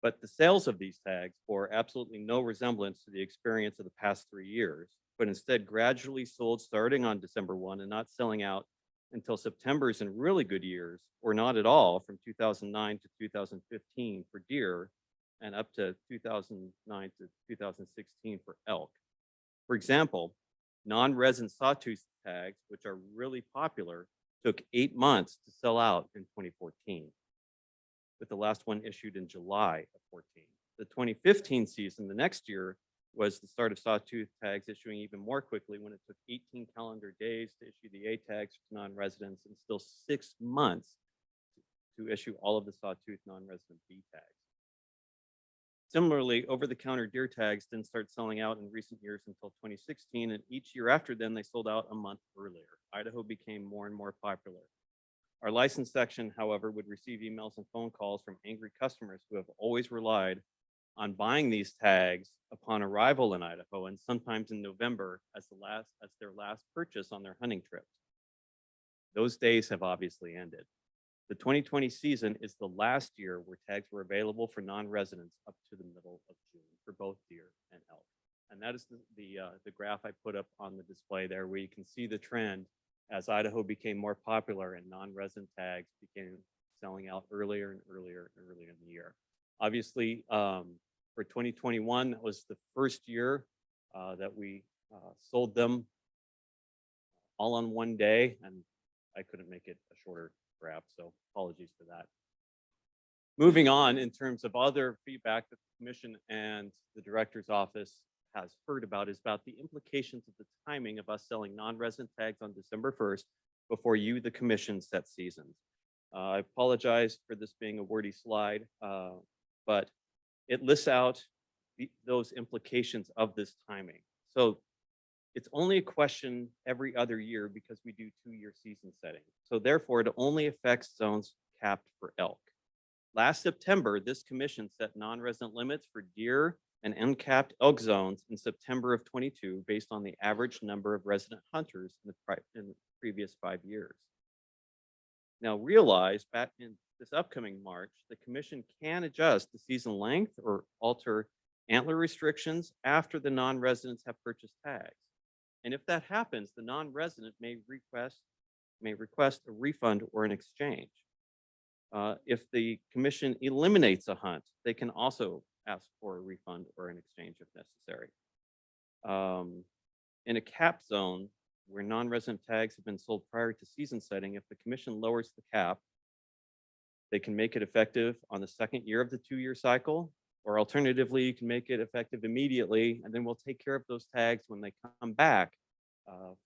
But the sales of these tags bore absolutely no resemblance to the experience of the past 3 years, but instead gradually sold starting on December 1 and not selling out until September's in really good years, or not at all from 2009 to 2015 for deer and up to 2009 to 2016 for elk. For example, non-resident sawtooth tags, which are really popular, took 8 months to sell out in 2014. with the last one issued in July of 14. The 2015 season, the next year, was the start of sawtooth tags issuing even more quickly when it took 18 calendar days to issue the A tags to non-residents and still 6 months to issue all of the sawtooth non-resident B tags. Similarly, over-the-counter deer tags didn't start selling out in recent years until 2016, and each year after then, they sold out a month earlier. Idaho became more and more popular. Our license section, however, would receive emails and phone calls from angry customers who have always relied on buying these tags upon arrival in Idaho, and sometimes in November as their last purchase on their hunting trips. Those days have obviously ended. The 2020 season is the last year where tags were available for non-residents up to the middle of June for both deer and elk. And that is the graph I put up on the display there, where you can see the trend as Idaho became more popular and non-resident tags began selling out earlier and earlier and earlier in the year. Obviously, for 2021, that was the first year that we sold them all on one day, and I couldn't make it a shorter graph, so apologies for that. Moving on, in terms of other feedback that the commission and the director's office has heard about, is about the implications of the timing of us selling non-resident tags on December 1st before you, the commission, set seasons. I apologize for this being a wordy slide, but it lists out those implications of this timing. So it's only a question every other year because we do 2-year season setting. So therefore, it only affects zones capped for elk. Last September, this commission set non-resident limits for deer and uncapped elk zones in September of 22 based on the average number of resident hunters in the previous 5 years. Now realize back in this upcoming March, the commission can adjust the season length or alter antler restrictions after the non-residents have purchased tags. And if that happens, the non-resident may request a refund or an exchange. If the commission eliminates a hunt, they can also ask for a refund or an exchange if necessary. In a cap zone where non-resident tags have been sold prior to season setting, if the commission lowers the cap, they can make it effective on the second year of the 2-year cycle, or alternatively, you can make it effective immediately, and then we'll take care of those tags when they come back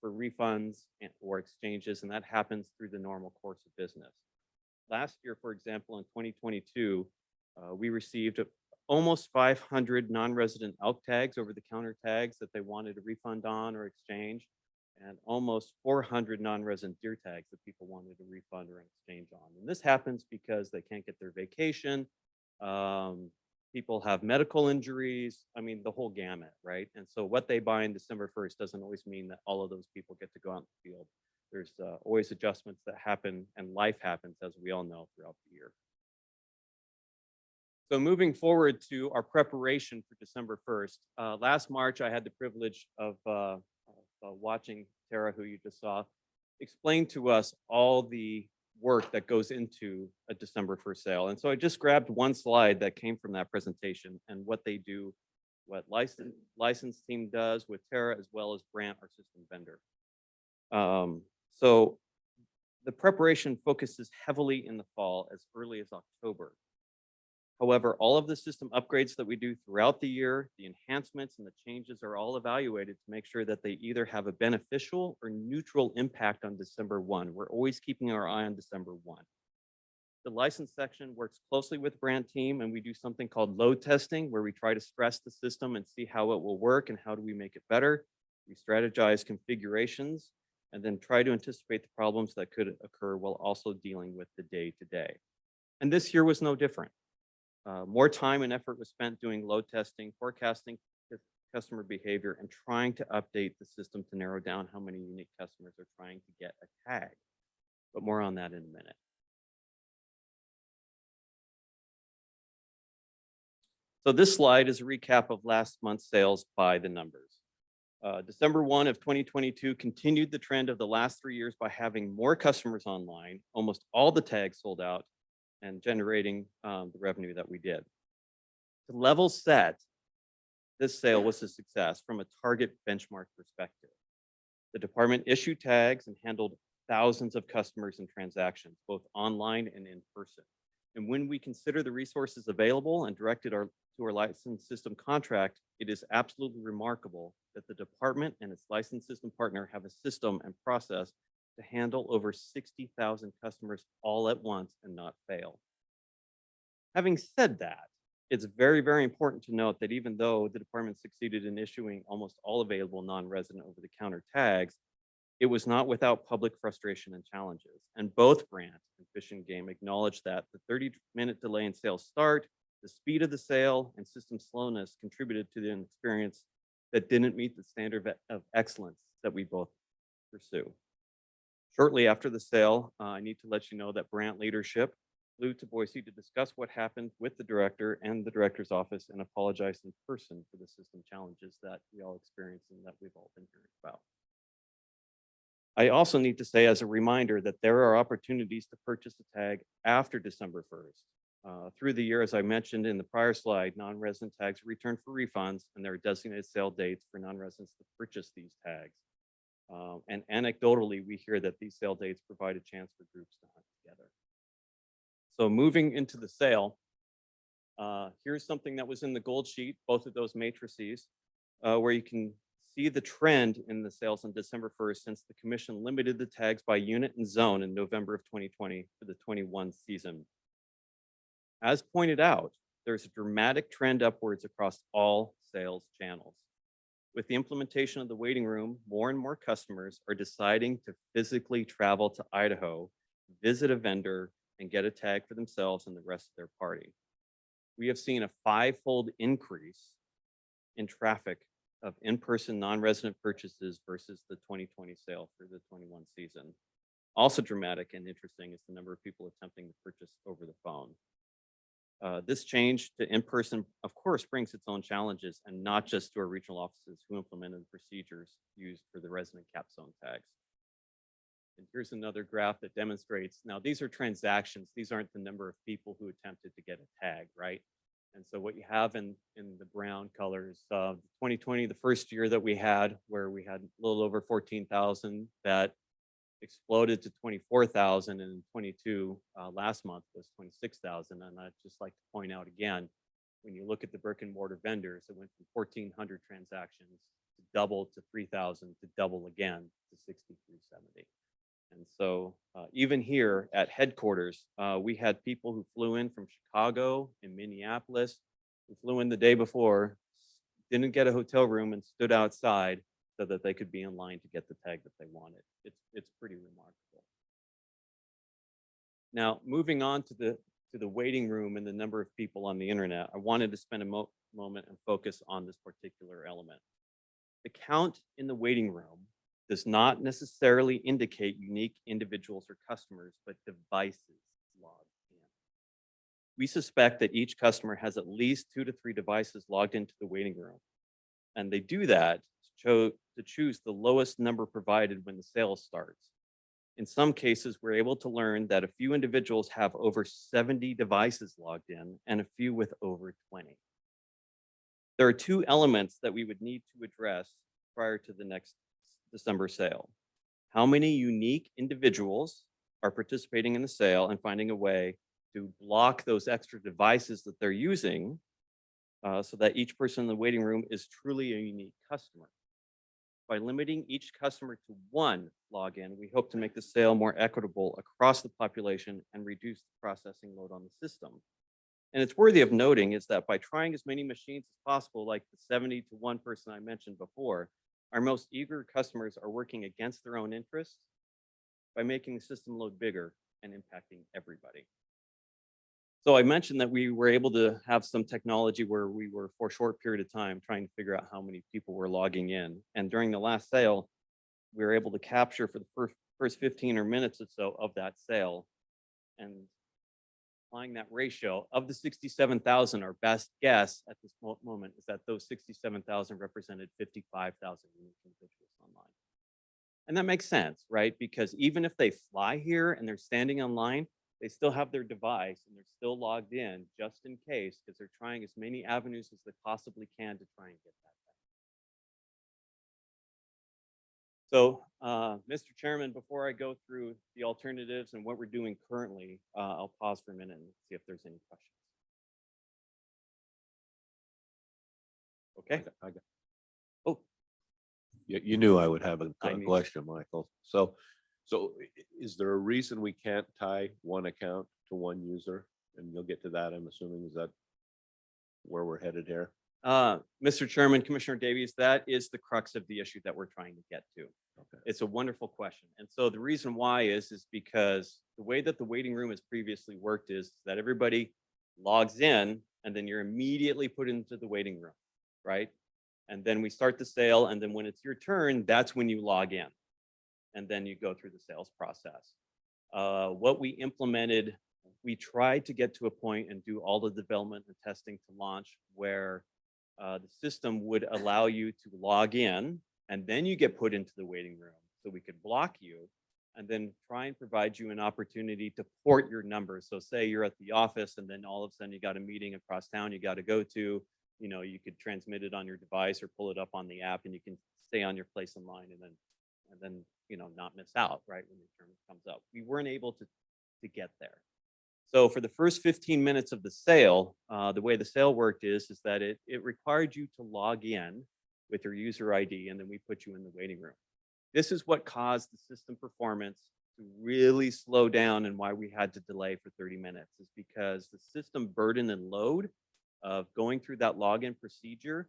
for refunds or exchanges, and that happens through the normal course of business. Last year, for example, in 2022, we received almost 500 non-resident elk tags, over-the-counter tags that they wanted a refund on or exchange, and almost 400 non-resident deer tags that people wanted a refund or an exchange on. And this happens because they can't get their vacation. People have medical injuries. I mean, the whole gamut, right? And so what they buy in December 1st doesn't always mean that all of those people get to go out in the field. There's always adjustments that happen, and life happens, as we all know, throughout the year. So moving forward to our preparation for December 1st. Last March, I had the privilege of watching Tara, who you just saw, explain to us all the work that goes into a December 1st sale. And so I just grabbed one slide that came from that presentation and what they do, what license team does with Tara, as well as Brant, our system vendor. So the preparation focuses heavily in the fall, as early as October. However, all of the system upgrades that we do throughout the year, the enhancements and the changes are all evaluated to make sure that they either have a beneficial or neutral impact on December 1. We're always keeping our eye on December 1. The license section works closely with Brant team, and we do something called load testing, where we try to stress the system and see how it will work and how do we make it better. We strategize configurations and then try to anticipate the problems that could occur while also dealing with the day-to-day. And this year was no different. More time and effort was spent doing load testing, forecasting customer behavior, and trying to update the system to narrow down how many unique customers are trying to get a tag. But more on that in a minute. So this slide is a recap of last month's sales by the numbers. December 1 of 2022 continued the trend of the last 3 years by having more customers online, almost all the tags sold out, and generating the revenue that we did. To level set, this sale was a success from a target benchmark perspective. The department issued tags and handled thousands of customers and transactions, both online and in person. And when we consider the resources available and directed to our license system contract, it is absolutely remarkable that the department and its license system partner have a system and process to handle over 60,000 customers all at once and not fail. Having said that, it's very, very important to note that even though the department succeeded in issuing almost all available non-resident over-the-counter tags, it was not without public frustration and challenges. And both Brandt and Fish and Game acknowledged that the 30-minute delay in sales start, the speed of the sale, and system slowness contributed to the experience that didn't meet the standard of excellence that we both pursue. Shortly after the sale, I need to let you know that Brandt leadership flew to Boise to discuss what happened with the director and the director's office and apologize in person for the system challenges that we all experienced and that we've all been hearing about. I also need to say as a reminder that there are opportunities to purchase a tag after December 1st. Through the year, as I mentioned in the prior slide, non-resident tags are returned for refunds, and there are designated sale dates for non-residents to purchase these tags. And anecdotally, we hear that these sale dates provide a chance for groups to hunt together. So moving into the sale, here's something that was in the gold sheet, both of those matrices, where you can see the trend in the sales on December 1st since the commission limited the tags by unit and zone in November of 2020 for the 21 season. As pointed out, there's a dramatic trend upwards across all sales channels. With the implementation of the waiting room, more and more customers are deciding to physically travel to Idaho, visit a vendor, and get a tag for themselves and the rest of their party. We have seen a 5-fold increase in traffic of in-person non-resident purchases versus the 2020 sale for the 21 season. Also dramatic and interesting is the number of people attempting to purchase over the phone. This change to in-person, of course, brings its own challenges, and not just to our regional offices who implemented the procedures used for the resident cap zone tags. And here's another graph that demonstrates, now these are transactions, these aren't the number of people who attempted to get a tag, right? And so what you have in the brown colors, 2020, the first year that we had, where we had a little over 14,000, that exploded to 24,000, and 22 last month was 26,000. And I'd just like to point out again, when you look at the brick and mortar vendors, it went from 1,400 transactions to double to 3,000 to double again to 6,370. And so even here at headquarters, we had people who flew in from Chicago and Minneapolis, who flew in the day before, didn't get a hotel room, and stood outside so that they could be in line to get the tag that they wanted. It's pretty remarkable. Now, moving on to the waiting room and the number of people on the internet, I wanted to spend a moment and focus on this particular element. The count in the waiting room does not necessarily indicate unique individuals or customers, but devices logged in. We suspect that each customer has at least 2 to 3 devices logged into the waiting room. And they do that to choose the lowest number provided when the sale starts. In some cases, we're able to learn that a few individuals have over 70 devices logged in and a few with over 20. There are 2 elements that we would need to address prior to the next December sale. How many unique individuals are participating in the sale and finding a way to block those extra devices that they're using so that each person in the waiting room is truly a unique customer. By limiting each customer to 1 login, we hope to make the sale more equitable across the population and reduce the processing load on the system. And it's worthy of noting is that by trying as many machines as possible, like the 70 to 1 person I mentioned before, our most eager customers are working against their own interests by making the system load bigger and impacting everybody. So I mentioned that we were able to have some technology where we were for a short period of time trying to figure out how many people were logging in. And during the last sale, we were able to capture for the first 15 or minutes or so of that sale. And applying that ratio of the 67,000, our best guess at this moment is that those 67,000 represented 55,000 unique individuals online. And that makes sense, right? Because even if they fly here and they're standing online, they still have their device and they're still logged in just in case, because they're trying as many avenues as they possibly can to try and get that back. So Mr. Chairman, before I go through the alternatives and what we're doing currently, I'll pause for a minute and see if there's any questions. Okay. Oh, You knew I would have a I knew. question, Michael. So is there a reason we can't tie one account to one user? And you'll get to that, I'm assuming, is that where we're headed here? Mr. Chairman, Commissioner Davies, that is the crux of the issue that we're trying to get to. Okay. It's a wonderful question. And so the reason why is because the way that the waiting room has previously worked is that everybody logs in and then you're immediately put into the waiting room, right? And then we start the sale, and then when it's your turn, that's when you log in. And then you go through the sales process. What we implemented, we tried to get to a point and do all the development and testing to launch where the system would allow you to log in, and then you get put into the waiting room. So we could block you and then try and provide you an opportunity to port your number. So say you're at the office and then all of a sudden you got a meeting across town you got to go to, you know, you could transmit it on your device or pull it up on the app, and you can stay on your place in line and then, you know, not miss out, right, when your turn comes up. We weren't able to get there. So for the first 15 minutes of the sale, the way the sale worked is that it required you to log in with your user ID, and then we put you in the waiting room. This is what caused the system performance to really slow down, and why we had to delay for 30 minutes is because the system burden and load of going through that login procedure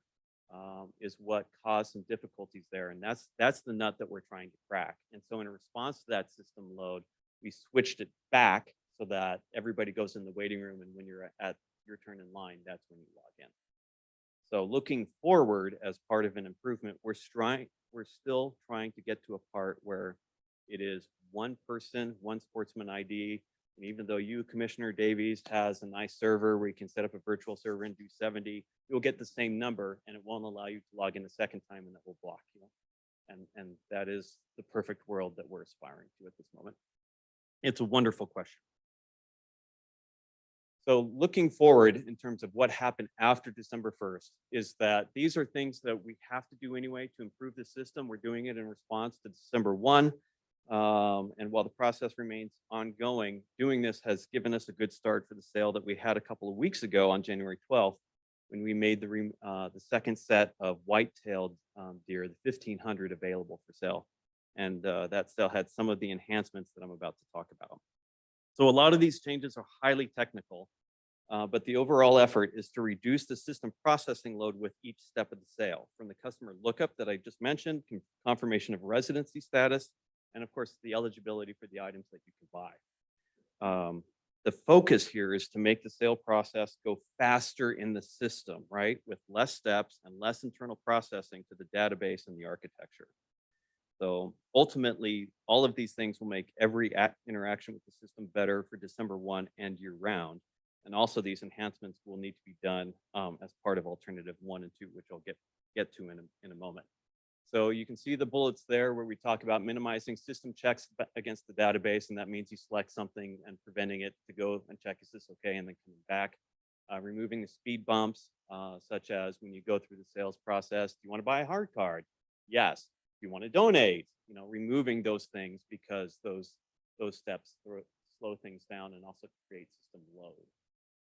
is what caused some difficulties there. And that's the nut that we're trying to crack. And so in response to that system load, we switched it back so that everybody goes in the waiting room, and when you're at your turn in line, that's when you log in. So looking forward, as part of an improvement, we're still trying to get to a part where it is one person, one sportsman ID. And even though you, Commissioner Davies, has a nice server where you can set up a virtual server and do 70, you'll get the same number, and it won't allow you to log in a second time, and that will block you. And that is the perfect world that we're aspiring to at this moment. It's a wonderful question. So looking forward in terms of what happened after December 1st is that these are things that we have to do anyway to improve the system. We're doing it in response to December 1. And while the process remains ongoing, doing this has given us a good start for the sale that we had a couple of weeks ago on January 12th, when we made the second set of white-tailed deer, the 1,500 available for sale. And that sale had some of the enhancements that I'm about to talk about. So a lot of these changes are highly technical, but the overall effort is to reduce the system processing load with each step of the sale, from the customer lookup that I just mentioned, confirmation of residency status, and of course, the eligibility for the items that you can buy. The focus here is to make the sale process go faster in the system, right? With less steps and less internal processing to the database and the architecture. So ultimately, all of these things will make every interaction with the system better for December 1 and year round. And also these enhancements will need to be done as part of alternative 1 and 2, which I'll get to in a moment. So you can see the bullets there where we talk about minimizing system checks against the database, and that means you select something and preventing it to go and check, is this okay, and then coming back. Removing the speed bumps, such as when you go through the sales process, do you want to buy a hard card? Yes. Do you want to donate? You know, removing those things because those steps slow things down and also create system load.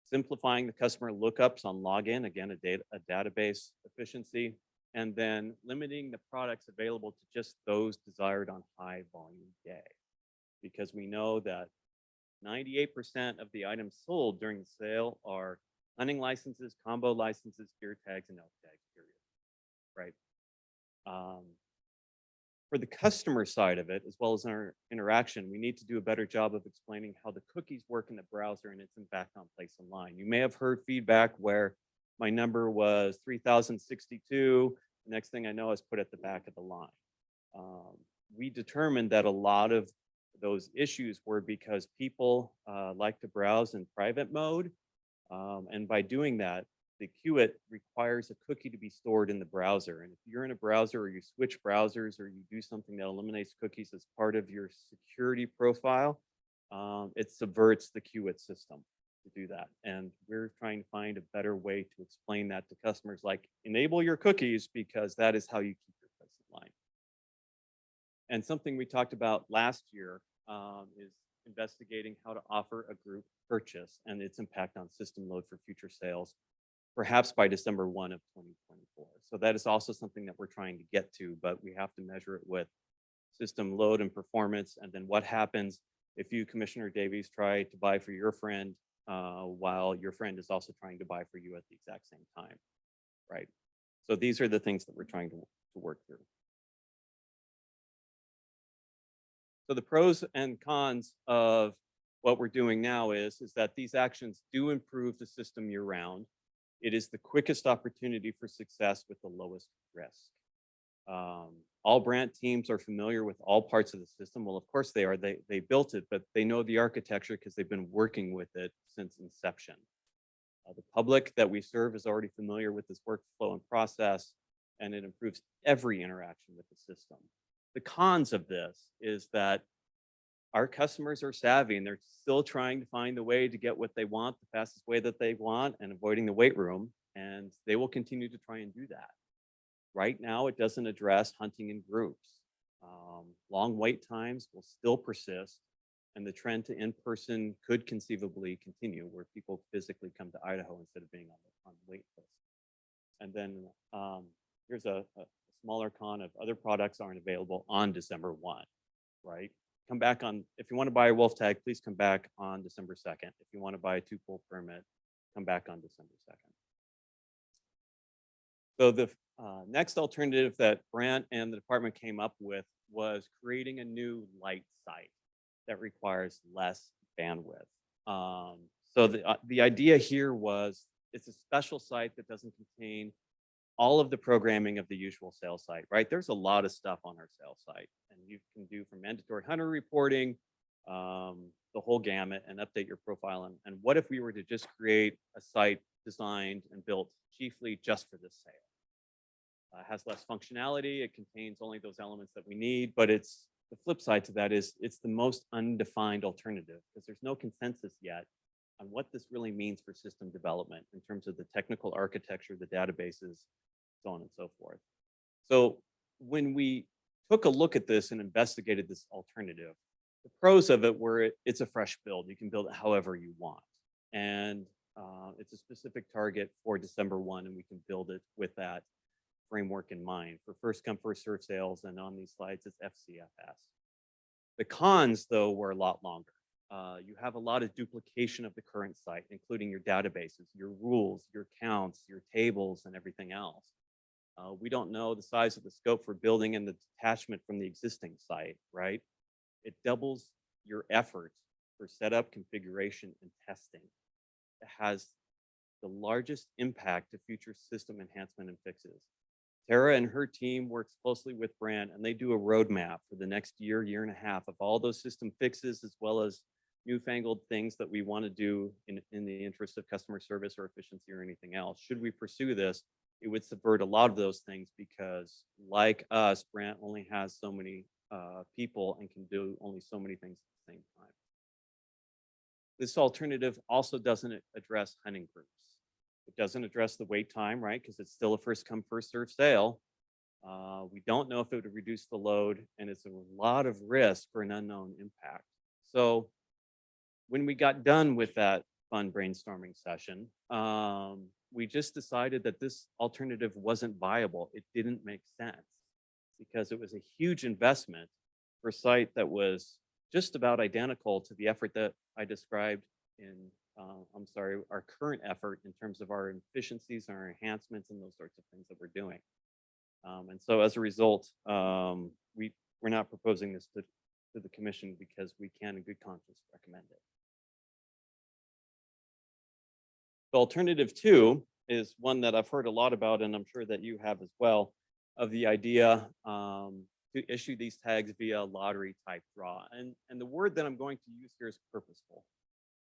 Simplifying the customer lookups on login, again, a database efficiency, and then limiting the products available to just those desired on high volume day. Because we know that 98% of the items sold during the sale are hunting licenses, combo licenses, gear tags, and elk tags, period, right? For the customer side of it, as well as in our interaction, we need to do a better job of explaining how the cookies work in the browser and its impact on place in line. You may have heard feedback where my number was 3062. The next thing I know is put at the back of the line. We determined that a lot of those issues were because people like to browse in private mode. And by doing that, the QIT requires a cookie to be stored in the browser. And if you're in a browser or you switch browsers or you do something that eliminates cookies as part of your security profile, it subverts the QIT system to do that. And we're trying to find a better way to explain that to customers, like enable your cookies because that is how you keep your place in line. And something we talked about last year is investigating how to offer a group purchase and its impact on system load for future sales, perhaps by December 1 of 2024. So that is also something that we're trying to get to, but we have to measure it with system load and performance. And then what happens if you, Commissioner Davies, try to buy for your friend while your friend is also trying to buy for you at the exact same time, right? So these are the things that we're trying to work through. So the pros and cons of what we're doing now is that these actions do improve the system year round. It is the quickest opportunity for success with the lowest risk. All Brandt teams are familiar with all parts of the system. Well, of course they are. They built it, but they know the architecture because they've been working with it since inception. The public that we serve is already familiar with this workflow and process, and it improves every interaction with the system. The cons of this is that our customers are savvy and they're still trying to find the way to get what they want, the fastest way that they want, and avoiding the wait room. And they will continue to try and do that. Right now, it doesn't address hunting in groups. Long wait times will still persist, and the trend to in-person could conceivably continue, where people physically come to Idaho instead of being on the wait list. And then here's a smaller con of other products aren't available on December 1, right? Come back on, if you want to buy a wolf tag, please come back on December 2nd. If you want to buy a 2-pull permit, come back on December 2nd. So the next alternative that Brandt and the department came up with was creating a new light site that requires less bandwidth. So the idea here was it's a special site that doesn't contain all of the programming of the usual sales site, right? There's a lot of stuff on our sales site, and you can do from mandatory hunter reporting, the whole gamut, and update your profile. And what if we were to just create a site designed and built chiefly just for this sale? Has less functionality. It contains only those elements that we need, but it's the flip side to that is it's the most undefined alternative because there's no consensus yet on what this really means for system development in terms of the technical architecture, the databases, so on and so forth. So when we took a look at this and investigated this alternative, the pros of it were it's a fresh build. You can build it however you want. And it's a specific target for December 1, and we can build it with that framework in mind for first come, first serve sales. And on these slides, it's FCFS. The cons, though, were a lot longer. You have a lot of duplication of the current site, including your databases, your rules, your counts, your tables, and everything else. We don't know the size of the scope for building and the detachment from the existing site, right? It doubles your effort for setup, configuration, and testing. It has the largest impact to future system enhancement and fixes. Tara and her team works closely with Brandt, and they do a roadmap for the next year, year and a half of all those system fixes, as well as newfangled things that we want to do in the interest of customer service or efficiency or anything else. Should we pursue this, it would subvert a lot of those things because, like us, Brandt only has so many people and can do only so many things at the same time. This alternative also doesn't address hunting groups. It doesn't address the wait time, right? Because it's still a first come, first serve sale. We don't know if it would reduce the load, and it's a lot of risk for an unknown impact. So when we got done with that fun brainstorming session, we just decided that this alternative wasn't viable. It didn't make sense because it was a huge investment for a site that was just about identical to the effort that I described in our current effort in terms of our efficiencies and our enhancements and those sorts of things that we're doing. And so as a result, we're not proposing this to the commission because we can in good conscience recommend it. The alternative 2 is one that I've heard a lot about, and I'm sure that you have as well, of the idea to issue these tags via lottery type draw. And the word that I'm going to use here is purposeful.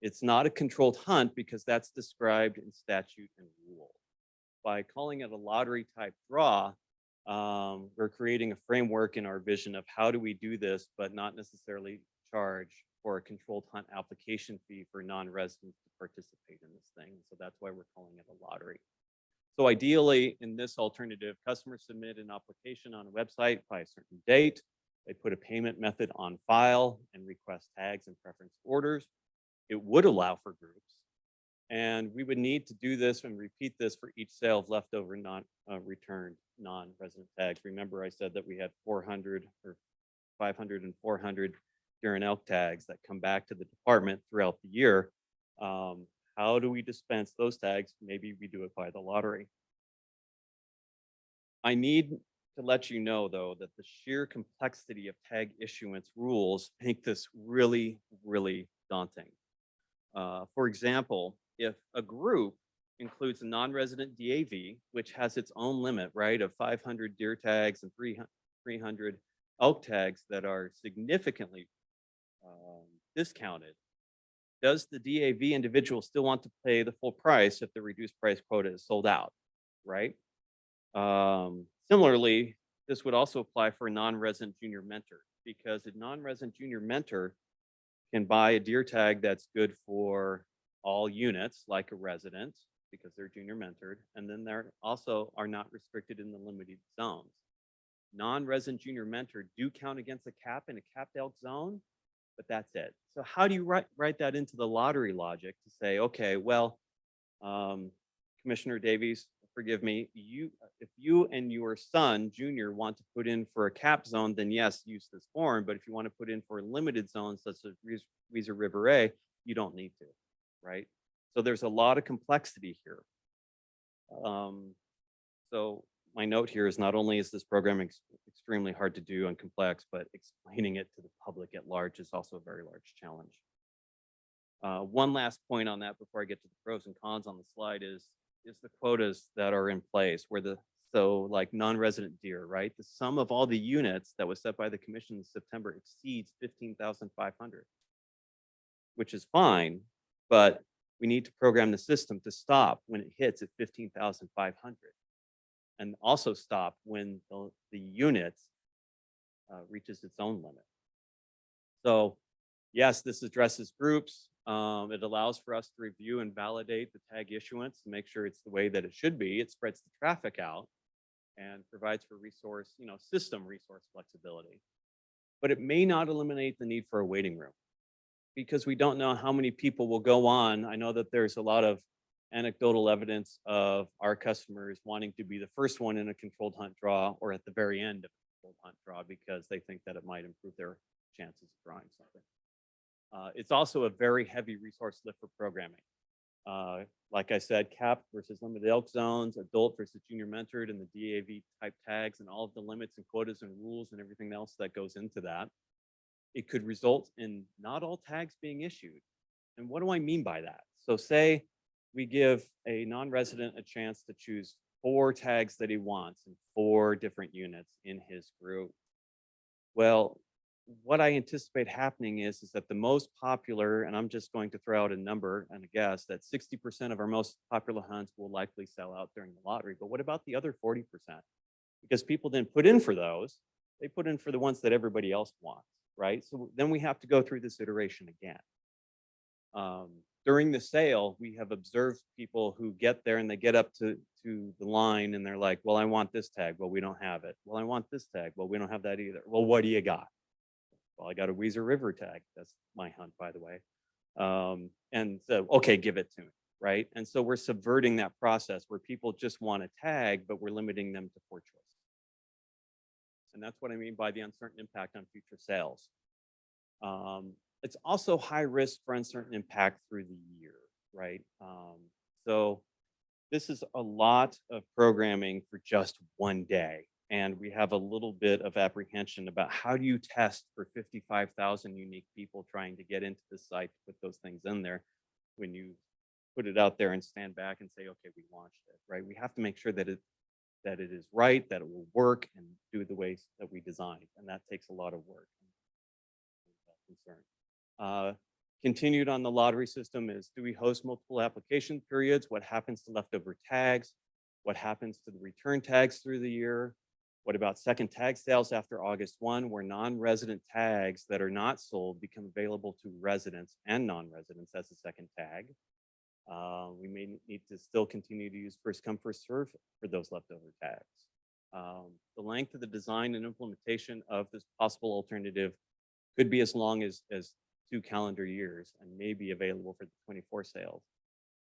It's not a controlled hunt because that's described in statute and rule. By calling it a lottery type draw, we're creating a framework in our vision of how do we do this, but not necessarily charge for a controlled hunt application fee for non-residents to participate in this thing. So that's why we're calling it a lottery. So ideally, in this alternative, customers submit an application on a website by a certain date. They put a payment method on file and request tags and preference orders. It would allow for groups. And we would need to do this and repeat this for each sale of leftover returned non-resident tags. Remember, I said that we had 400 or 500 and 400 deer and elk tags that come back to the department throughout the year. How do we dispense those tags? Maybe we do it by the lottery. I need to let you know, though, that the sheer complexity of tag issuance rules make this really, really daunting. For example, if a group includes a non-resident DAV, which has its own limit, right, of 500 deer tags and 300 elk tags that are significantly discounted, does the DAV individual still want to pay the full price if the reduced price quota is sold out, right? Similarly, this would also apply for a non-resident junior mentor, because a non-resident junior mentor can buy a deer tag that's good for all units, like a resident, because they're junior mentored, and then they're also are not restricted in the limited zones. Non-resident junior mentor do count against a cap in a capped elk zone, but that's it. So how do you write that into the lottery logic to say, okay, well, Commissioner Davies, forgive me, if you and your son, Junior, want to put in for a cap zone, then yes, use this form. But if you want to put in for limited zones such as Weezer River A, you don't need to, right? So there's a lot of complexity here. So my note here is not only is this program extremely hard to do and complex, but explaining it to the public at large is also a very large challenge. One last point on that before I get to the pros and cons on the slide is the quotas that are in place where so like non-resident deer, right? The sum of all the units that was set by the commission in September exceeds 15,500, which is fine, but we need to program the system to stop when it hits at 15,500 and also stop when the unit reaches its own limit. So yes, this addresses groups. It allows for us to review and validate the tag issuance to make sure it's the way that it should be. It spreads the traffic out and provides for system resource flexibility. But it may not eliminate the need for a waiting room because we don't know how many people will go on. I know that there's a lot of anecdotal evidence of our customers wanting to be the first one in a controlled hunt draw or at the very end of a controlled hunt draw because they think that it might improve their chances of drawing something. It's also a very heavy resource lift for programming. Like I said, cap versus limited elk zones, adult versus junior mentored, and the DAV type tags and all of the limits and quotas and rules and everything else that goes into that. It could result in not all tags being issued. And what do I mean by that? So say we give a non-resident a chance to choose 4 tags that he wants in 4 different units in his group. Well, what I anticipate happening is that the most popular, and I'm just going to throw out a number and a guess, that 60% of our most popular hunts will likely sell out during the lottery. But what about the other 40%? Because people didn't put in for those, they put in for the ones that everybody else wants, right? So then we have to go through this iteration again. During the sale, we have observed people who get there and they get up to the line and they're like, well, I want this tag. Well, we don't have it. Well, I want this tag. Well, we don't have that either. Well, what do you got? Well, I got a Weezer River tag. That's my hunt, by the way. And so, okay, give it to me, right? And so we're subverting that process where people just want a tag, but we're limiting them to 4 choices. And that's what I mean by the uncertain impact on future sales. It's also high risk for uncertain impact through the year, right? So this is a lot of programming for just one day. And we have a little bit of apprehension about how do you test for 55,000 unique people trying to get into the site to put those things in there when you put it out there and stand back and say, okay, we launched it, right? We have to make sure that it is right, that it will work and do the ways that we designed. And that takes a lot of work. Continued on the lottery system is, do we host multiple application periods? What happens to leftover tags? What happens to the return tags through the year? What about second tag sales after August 1, where non-resident tags that are not sold become available to residents and non-residents as a second tag? We may need to still continue to use first come, first serve for those leftover tags. The length of the design and implementation of this possible alternative could be as long as 2 calendar years and may be available for the 24 sales.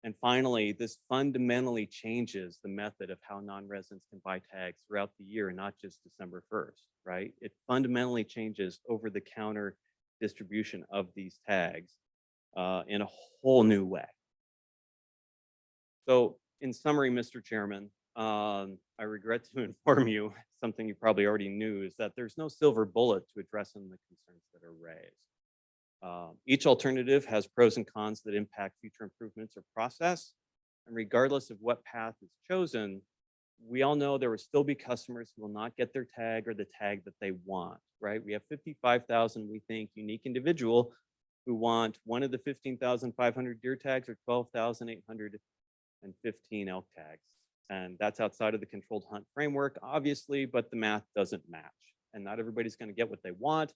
And finally, this fundamentally changes the method of how non-residents can buy tags throughout the year, not just December 1st, right? It fundamentally changes over-the-counter distribution of these tags in a whole new way. So in summary, Mr. Chairman, I regret to inform you, something you probably already knew, is that there's no silver bullet to address some of the concerns that are raised. Each alternative has pros and cons that impact future improvements or process. And regardless of what path is chosen, we all know there will still be customers who will not get their tag or the tag that they want, right? We have 55,000, we think, unique individual who want one of the 15,500 deer tags or 12,815 elk tags. And that's outside of the controlled hunt framework, obviously, but the math doesn't match. And not everybody's going to get what they want,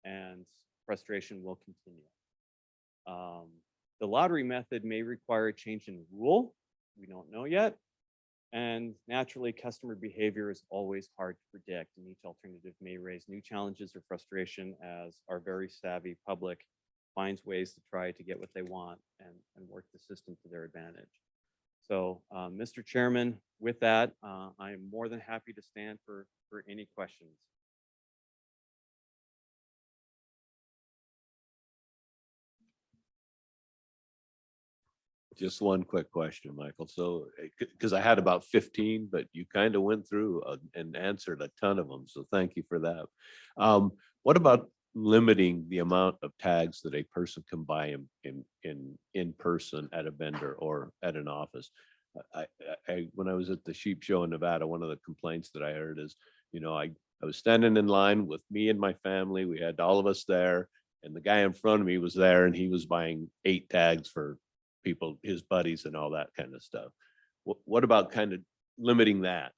and frustration will continue. The lottery method may require a change in rule. We don't know yet. And naturally, customer behavior is always hard to predict, and each alternative may raise new challenges or frustration as our very savvy public finds ways to try to get what they want and work the system to their advantage. So, Mr. Chairman, with that, I am more than happy to stand for any questions. Just one quick question, Michael. So, because I had about 15, but you kind of went through and answered a ton of them. So thank you for that. What about limiting the amount of tags that a person can buy in person at a vendor or at an office? When I was at the sheep show in Nevada, one of the complaints that I heard is, I was standing in line with me and my family. We had all of us there, and the guy in front of me was there, and he was buying 8 tags for people, his buddies, and all that kind of stuff. What about kind of limiting that?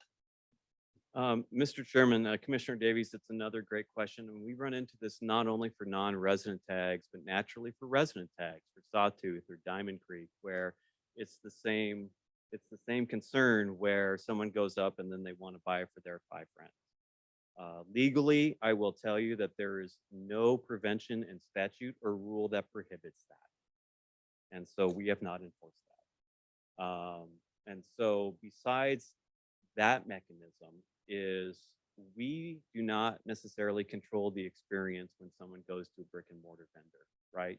Mr. Chairman, Commissioner Davies, it's another great question. And we run into this not only for non-resident tags, but naturally for resident tags, for Sawtooth or Diamond Creek, where it's the same concern where someone goes up and then they want to buy it for their 5 friends. Legally, I will tell you that there is no prevention in statute or rule that prohibits that. And so we have not enforced that. And so besides that mechanism is we do not necessarily control the experience when someone goes to a brick and mortar vendor, right?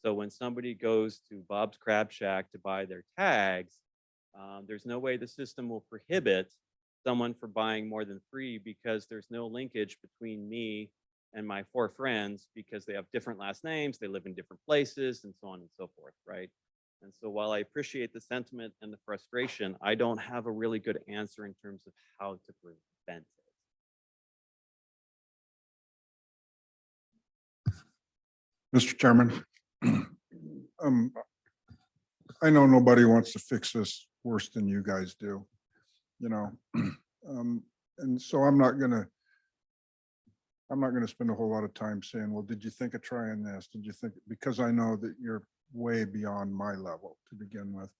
So when somebody goes to Bob's Crab Shack to buy their tags, there's no way the system will prohibit someone from buying more than 3 because there's no linkage between me and my 4 friends because they have different last names, they live in different places, and so on and so forth, right? And so while I appreciate the sentiment and the frustration, I don't have a really good answer in terms of how to prevent it. Mr. Chairman, I know nobody wants to fix this worse than you guys do, and so I'm not gonna spend a whole lot of time saying, well, did you think of trying this? Did you think, because I know that you're way beyond my level to begin with.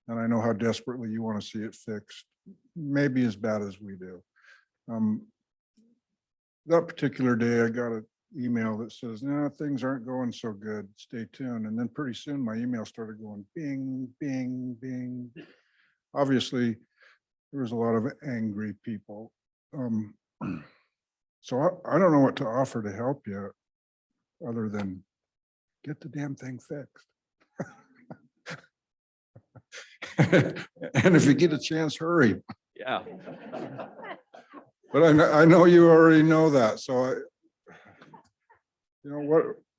And I know how desperately you want to see it fixed, maybe as bad as we do. That particular day, I got an email that says, no, things aren't going so good. Stay tuned. And then pretty soon my email started going bing, bing, bing. Obviously, there was a lot of angry people. So I don't know what to offer to help you other than get the damn thing fixed. And if you get a chance, hurry. Yeah. But I know you already know that. So,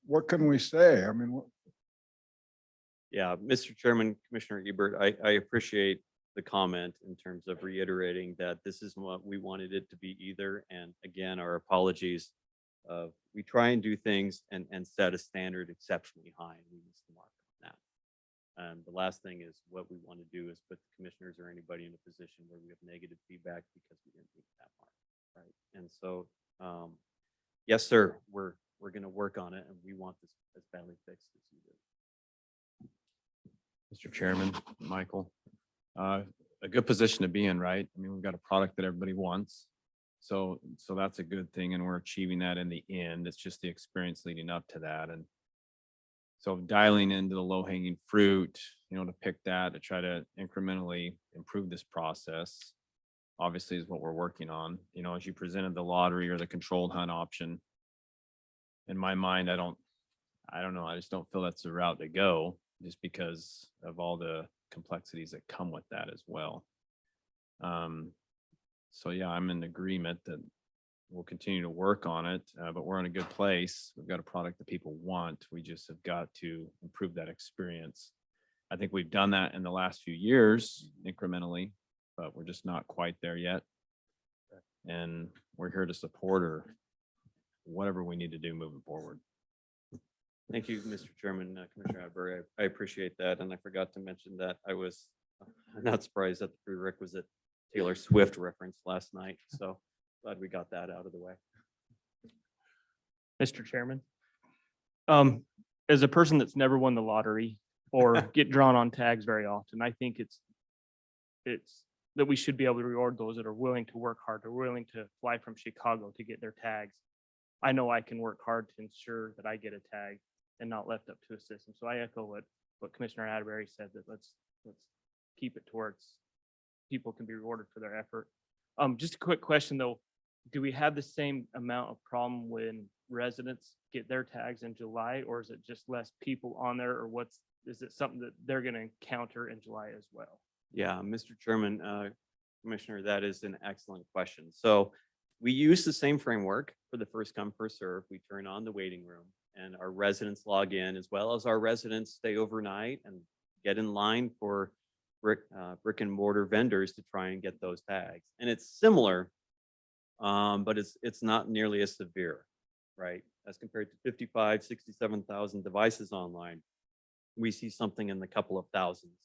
what can we say? I mean, Yeah, Mr. Chairman, Commissioner Ebert, I appreciate the comment in terms of reiterating that this is what we wanted it to be either. And again, our apologies. We try and do things and set a standard exceptionally high, and we miss the mark on that. And the last thing is what we want to do is put the commissioners or anybody in a position where we have negative feedback because we didn't meet that mark, right? And so, yes, sir, we're going to work on it, and we want this as badly fixed as you do. Mr. Chairman, Michael, a good position to be in, right? I mean, we've got a product that everybody wants. So that's a good thing, and we're achieving that in the end. It's just the experience leading up to that. And so dialing into the low hanging fruit, to pick that, to try to incrementally improve this process, obviously is what we're working on. As you presented the lottery or the controlled hunt option, in my mind, I don't know. I just don't feel that's the route to go, just because of all the complexities that come with that as well. So yeah, I'm in agreement that we'll continue to work on it, but we're in a good place. We've got a product that people want. We just have got to improve that experience. I think we've done that in the last few years incrementally, but we're just not quite there yet. And we're here to support or whatever we need to do moving forward. Thank you, Mr. Chairman, Commissioner Atterbury. I appreciate that. And I forgot to mention that I was not surprised at the prerequisite Taylor Swift reference last night. So glad we got that out of the way. Mr. Chairman. As a person that's never won the lottery or get drawn on tags very often, I think it's that we should be able to reward those that are willing to work hard, or willing to fly from Chicago to get their tags. I know I can work hard to ensure that I get a tag and not left up to a system. So I echo what Commissioner Atterbury said, that let's keep it towards people can be rewarded for their effort. Just a quick question though, do we have the same amount of problem when residents get their tags in July, or is it just less people on there, or is it something that they're going to encounter in July as well? Yeah, Mr. Chairman, Commissioner, that is an excellent question. So we use the same framework for the first come, first serve. We turn on the waiting room and our residents log in, as well as our residents stay overnight and get in line for brick and mortar vendors to try and get those tags. And it's similar, but it's not nearly as severe, right? As compared to 67,000 devices online, we see something in the couple of thousands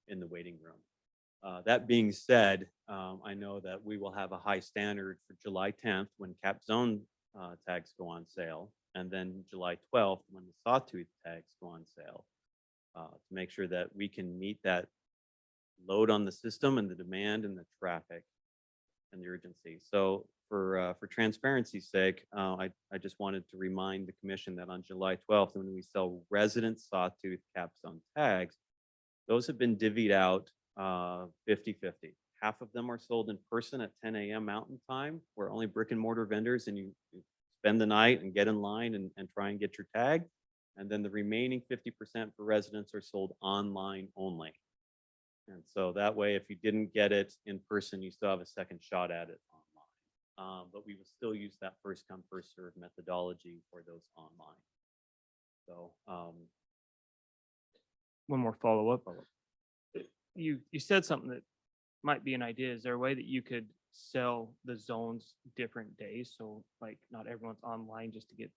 in the waiting room. That being said, I know that we will have a high standard for July 10th when cap zone tags go on sale, and then July 12th when the sawtooth tags go on sale, to make sure that we can meet that load on the system and the demand and the traffic and the urgency. So for transparency's sake, I just wanted to remind the commission that on July 12th, when we sell resident sawtooth cap zone tags, those have been divvied out 50-50. Half of them are sold in person at 10 a.m. Mountain Time, where only brick and mortar vendors, and you spend the night and get in line and try and get your tag. And then the remaining 50% for residents are sold online only. And so that way, if you didn't get it in person, you still have a second shot at it online. But we will still use that first come, first serve methodology for those online. So one more follow-up. You said something that might be an idea. Is there a way that you could sell the zones different days? So like not everyone's online just to get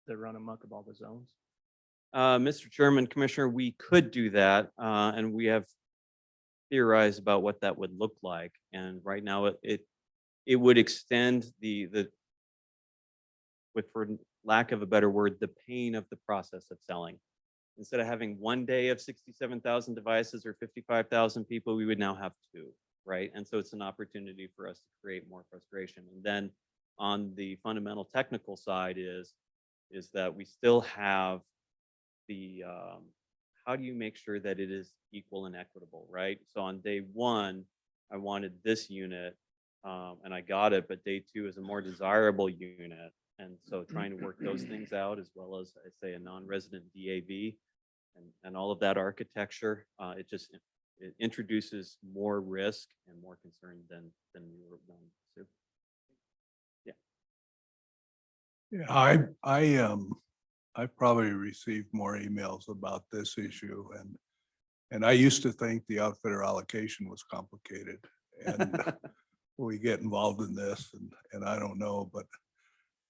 the run amok of all the zones? Mr. Chairman, Commissioner, we could do that. And we have theorized about what that would look like. And right now it would extend for lack of a better word, the pain of the process of selling. Instead of having one day of 67,000 devices or 55,000 people, we would now have two, right? And so it's an opportunity for us to create more frustration. And then on the fundamental technical side is that we still have the, how do you make sure that it is equal and equitable, right? So on day one, I wanted this unit and I got it, but day two is a more desirable unit. And so trying to work those things out, as well as I say a non-resident DAV and all of that architecture, it introduces more risk and more concern than we were going to. Yeah. Yeah, I probably received more emails about this issue, and I used to think the outfitter allocation was complicated, and we get involved in this, and I don't know, but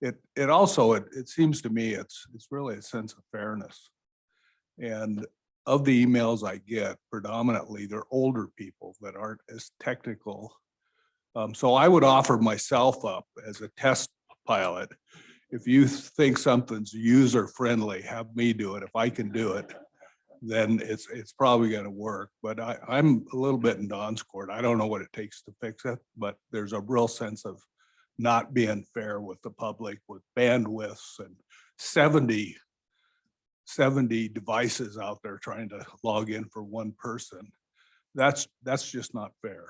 it also it seems to me it's really a sense of fairness. And of the emails I get, predominantly they're older people that aren't as technical. So I would offer myself up as a test pilot. If you think something's user friendly, have me do it. If I can do it, then it's probably gonna work. But I'm a little bit in Don's court. I don't know what it takes to fix it, but there's a real sense of not being fair with the public with bandwidths and 70 devices out there trying to log in for one person. That's just not fair.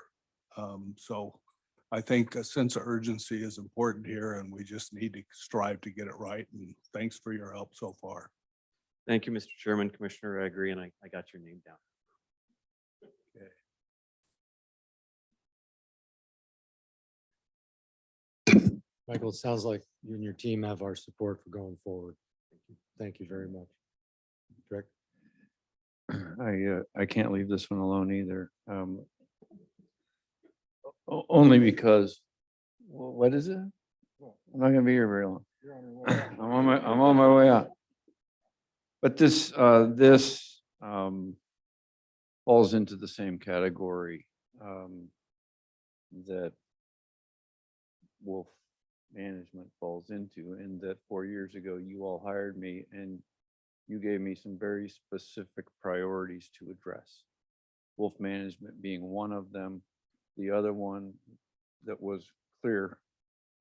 So I think a sense of urgency is important here, and we just need to strive to get it right. And thanks for your help so far. Thank you, Mr. Chairman, Commissioner. I agree, and I got your name down. Michael, it sounds like you and your team have our support for going forward. Thank you very much. Director. I can't leave this one alone either. Only because, what is it? I'm not gonna be here very long. I'm on my way out. But this falls into the same category that Wolf Management falls into, in that 4 years ago, you all hired me and you gave me some very specific priorities to address. Wolf Management being one of them. The other one that was clear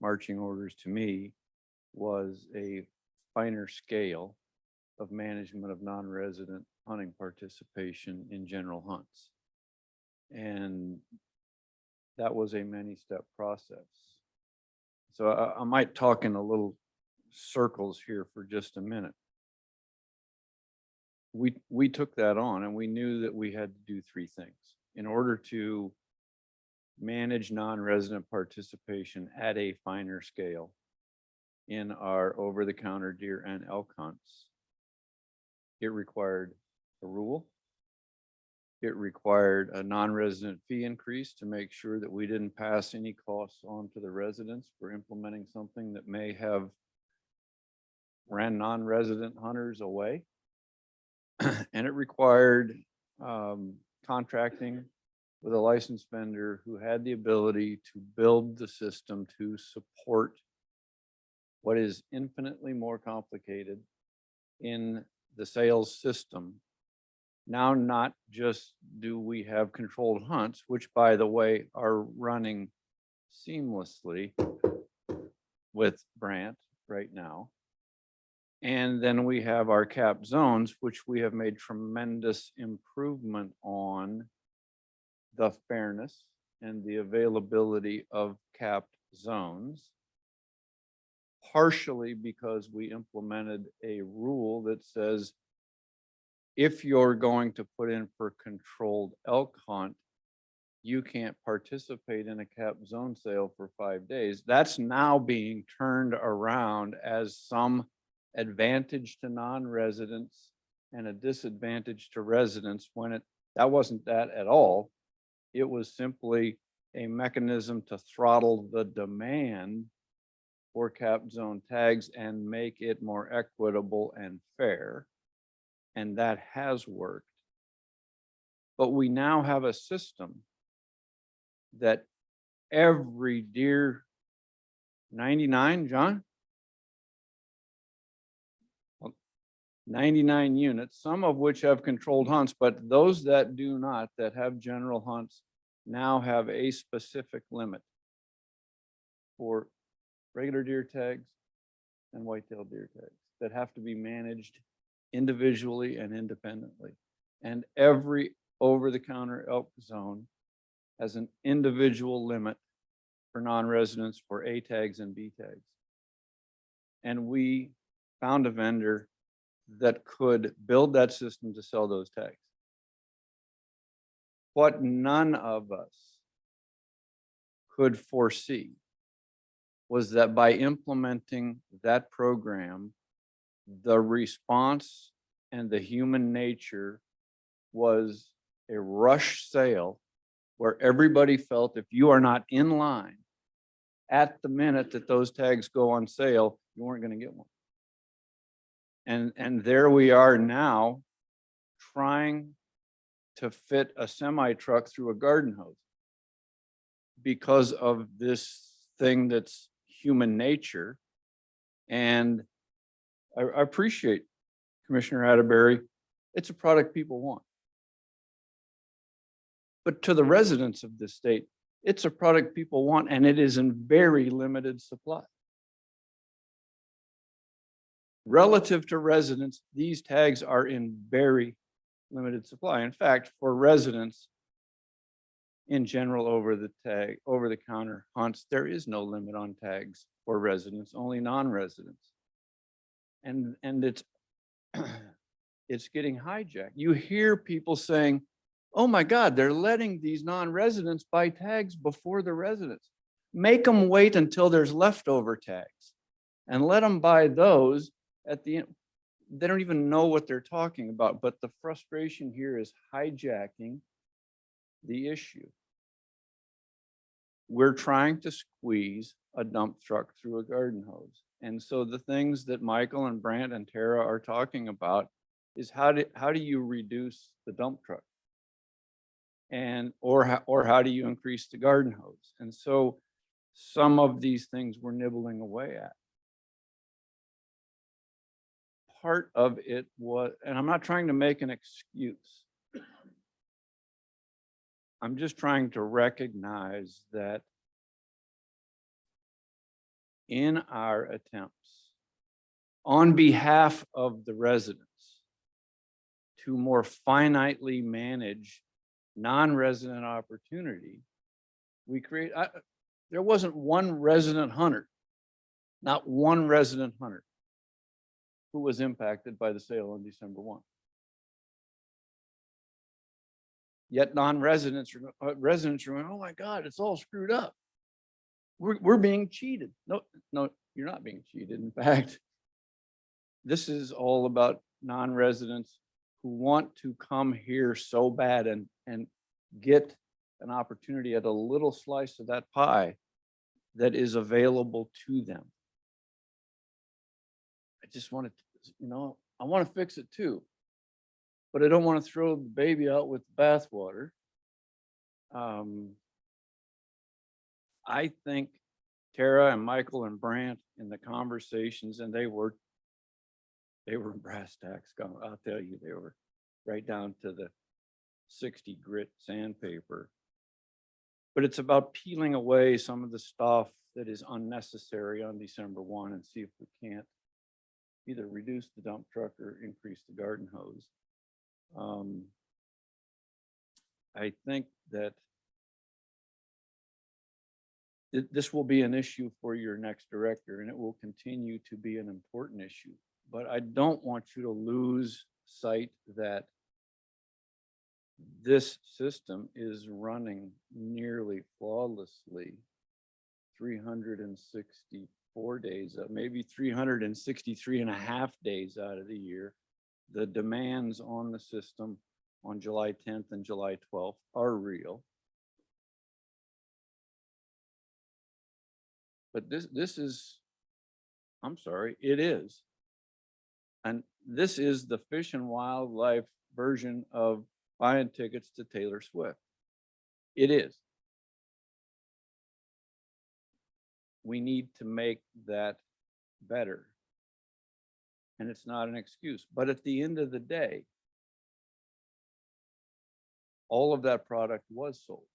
marching orders to me was a finer scale of management of non-resident hunting participation in general hunts. And that was a many-step process. So I might talk in a little circles here for just a minute. We took that on, and we knew that we had to do three things in order to manage non-resident participation at a finer scale in our over-the-counter deer and elk hunts. It required a rule. It required a non-resident fee increase to make sure that we didn't pass any costs on to the residents for implementing something that may have ran non-resident hunters away. And it required contracting with a licensed vendor who had the ability to build the system to support what is infinitely more complicated in the sales system. Now, not just do we have controlled hunts, which by the way, are running seamlessly with Brandt right now. And then we have our cap zones, which we have made tremendous improvement on the fairness and the availability of capped zones. Partially because we implemented a rule that says, if you're going to put in for controlled elk hunt, you can't participate in a capped zone sale for 5 days. That's now being turned around as some advantage to non-residents and a disadvantage to residents, when that wasn't that at all. It was simply a mechanism to throttle the demand for cap zone tags and make it more equitable and fair. And that has worked. But we now have a system that every deer, 99, John? 99 units, some of which have controlled hunts, but those that do not, that have general hunts, now have a specific limit for regular deer tags and whitetail deer tags that have to be managed individually and independently. And every over-the-counter elk zone has an individual limit for non-residents for A tags and B tags. And we found a vendor that could build that system to sell those tags. What none of us could foresee was that by implementing that program, the response and the human nature was a rush sale where everybody felt if you are not in line at the minute that those tags go on sale, you weren't going to get one. And there we are now trying to fit a semi truck through a garden hose because of this thing that's human nature. And I appreciate Commissioner Atterbury It's a product people want. But to the residents of this state, it's a product people want, and it is in very limited supply. Relative to residents, these tags are in very limited supply. In fact, for residents in general over the counter hunts, there is no limit on tags for residents, only non-residents. And it's it's getting hijacked. You hear people saying, oh my God, they're letting these non-residents buy tags before the residents. Make them wait until there's leftover tags and let them buy those at the end. They don't even know what they're talking about, but the frustration here is hijacking the issue. We're trying to squeeze a dump truck through a garden hose. And so the things that Michael and Brant and Tara are talking about is how do you reduce the dump truck? And or how do you increase the garden hose? And so some of these things we're nibbling away at. Part of it was, and I'm not trying to make an excuse. I'm just trying to recognize that in our attempts on behalf of the residents to more finitely manage non-resident opportunity, we create, there wasn't one resident hunter, not one resident hunter who was impacted by the sale on December 1. Yet non-residents residents are going, oh my God, it's all screwed up. We're being cheated. No, you're not being cheated. In fact, this is all about non-residents who want to come here so bad and get an opportunity at a little slice of that pie that is available to them. I just want to, I want to fix it too, but I don't want to throw the baby out with the bathwater. I think Tara and Michael and Brant in the conversations, and they were brass tacks. I'll tell you, they were right down to the 60 grit sandpaper. But it's about peeling away some of the stuff that is unnecessary on December 1 and see if we can't either reduce the dump truck or increase the garden hose. I think that this will be an issue for your next director, and it will continue to be an important issue. But I don't want you to lose sight that this system is running nearly flawlessly 364 days, maybe 363 and a half days out of the year. The demands on the system on July 10th and July 12th are real. But this is, I'm sorry, it is. And this is the Fish and Wildlife version of buying tickets to Taylor Swift. It is. We need to make that better. And it's not an excuse. But at the end of the day, all of that product was sold.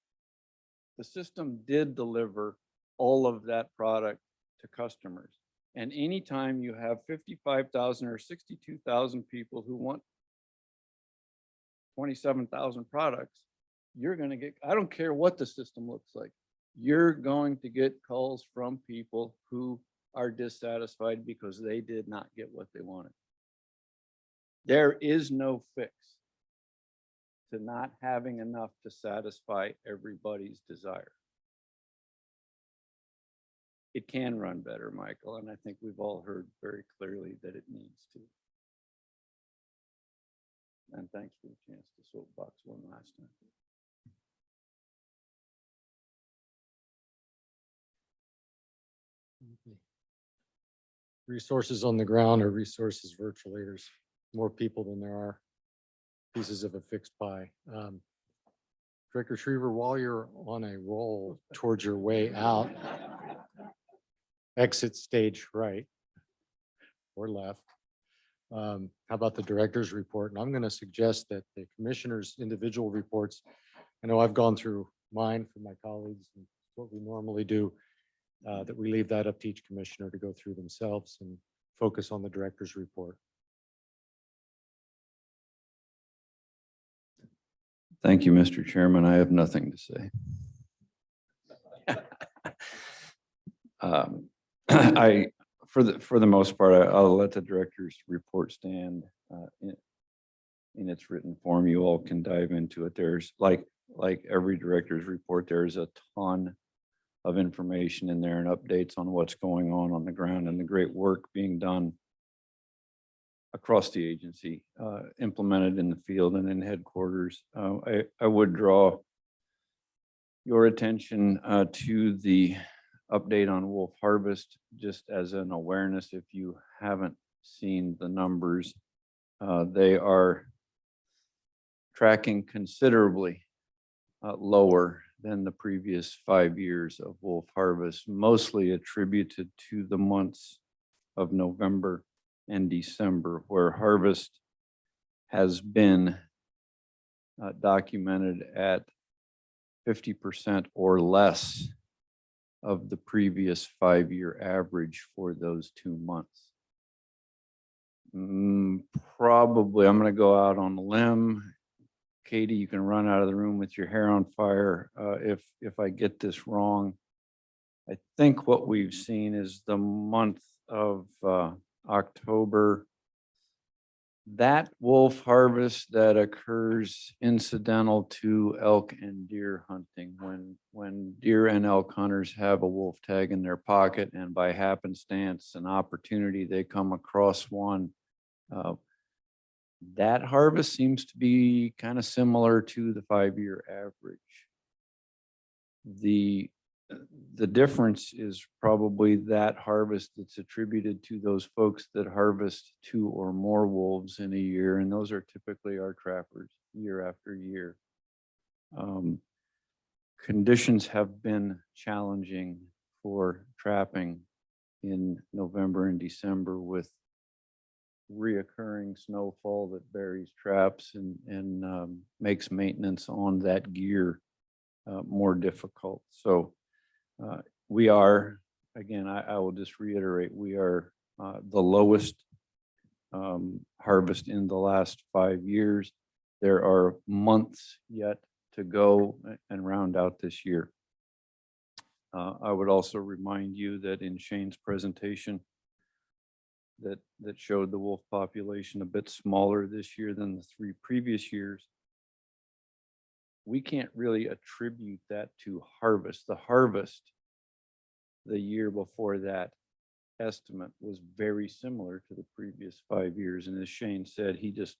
The system did deliver all of that product to customers. And anytime you have 55,000 or 62,000 people who want 27,000 products, you're going to get, I don't care what the system looks like, you're going to get calls from people who are dissatisfied because they did not get what they wanted. There is no fix to not having enough to satisfy everybody's desire. It can run better, Michael, and I think we've all heard very clearly that it needs to. And thanks for the chance to soapbox one last time. Resources on the ground or resources virtually. There's more people than there are pieces of a fixed pie. Director Schriever, while you're on a roll towards your way out, exit stage right or left. How about the director's report? And I'm going to suggest that the commissioners' individual reports, I know I've gone through mine for my colleagues, and what we normally do, that we leave that up to each commissioner to go through themselves and focus on the director's report. Thank you, Mr. Chairman. I have nothing to say. For the most part, I'll let the director's report stand in its written form. You all can dive into it. There's like every director's report, there's a ton of information in there and updates on what's going on the ground and the great work being done across the agency, implemented in the field and in headquarters. I would draw your attention to the update on wolf harvest, just as an awareness. If you haven't seen the numbers, they are tracking considerably lower than the previous 5 years of wolf harvest, mostly attributed to the months of November and December, where harvest has been documented at 50% or less of the previous 5-year average for those 2 months. Probably, I'm going to go out on a limb. Katie, you can run out of the room with your hair on fire if I get this wrong. I think what we've seen is the month of October, that wolf harvest that occurs incidental to elk and deer hunting, when deer and elk hunters have a wolf tag in their pocket, and by happenstance, an opportunity, they come across one. That harvest seems to be kind of similar to the 5-year average. The difference is probably that harvest that's attributed to those folks that harvest 2 or more wolves in a year, and those are typically our trappers year after year. Conditions have been challenging for trapping in November and December, with reoccurring snowfall that buries traps and makes maintenance on that gear more difficult. So we are, again, I will just reiterate, we are the lowest harvest in the last 5 years. There are months yet to go and round out this year. I would also remind you that in Shane's presentation, that showed the wolf population a bit smaller this year than the 3 previous years. We can't really attribute that to harvest. The harvest the year before that estimate was very similar to the previous 5 years. And as Shane said, he just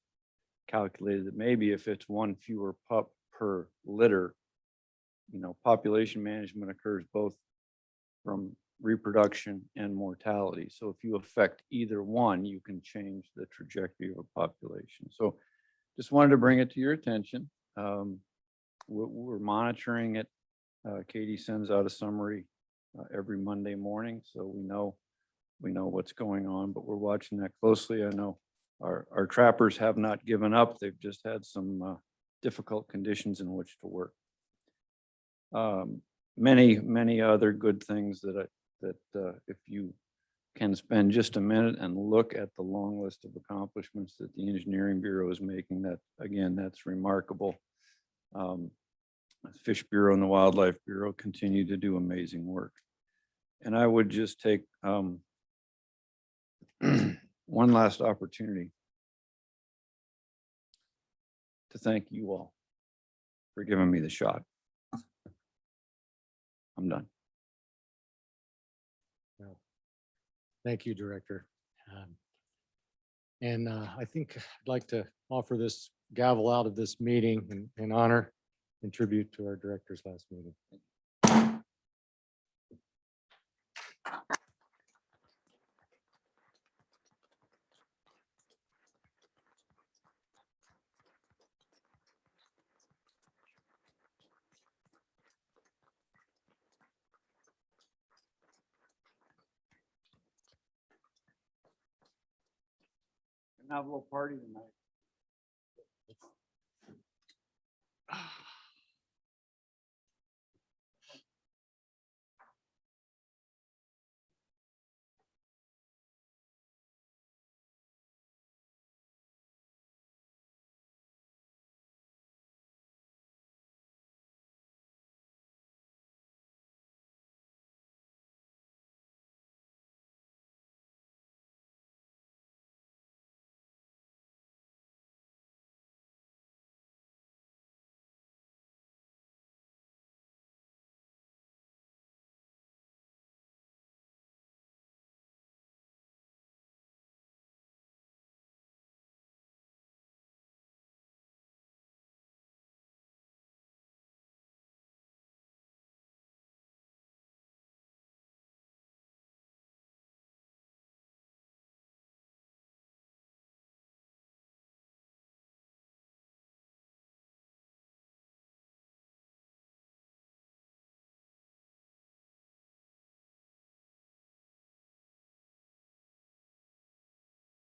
calculated that maybe if it's 1 fewer pup per litter, population management occurs both from reproduction and mortality. So if you affect either one, you can change the trajectory of a population. So just wanted to bring it to your attention. We're monitoring it. Katie sends out a summary every Monday morning, so we know what's going on, but we're watching that closely. I know our trappers have not given up. They've just had some difficult conditions in which to work. Many other good things that if you can spend just a minute and look at the long list of accomplishments that the Engineering Bureau is making, that again, that's remarkable. The Fish Bureau and the Wildlife Bureau continue to do amazing work. And I would just take one last opportunity to thank you all for giving me the shot. I'm done. Thank you, Director. And I think I'd like to offer this gavel out of this meeting in honor and tribute to our director's last meeting. Have a little party tonight.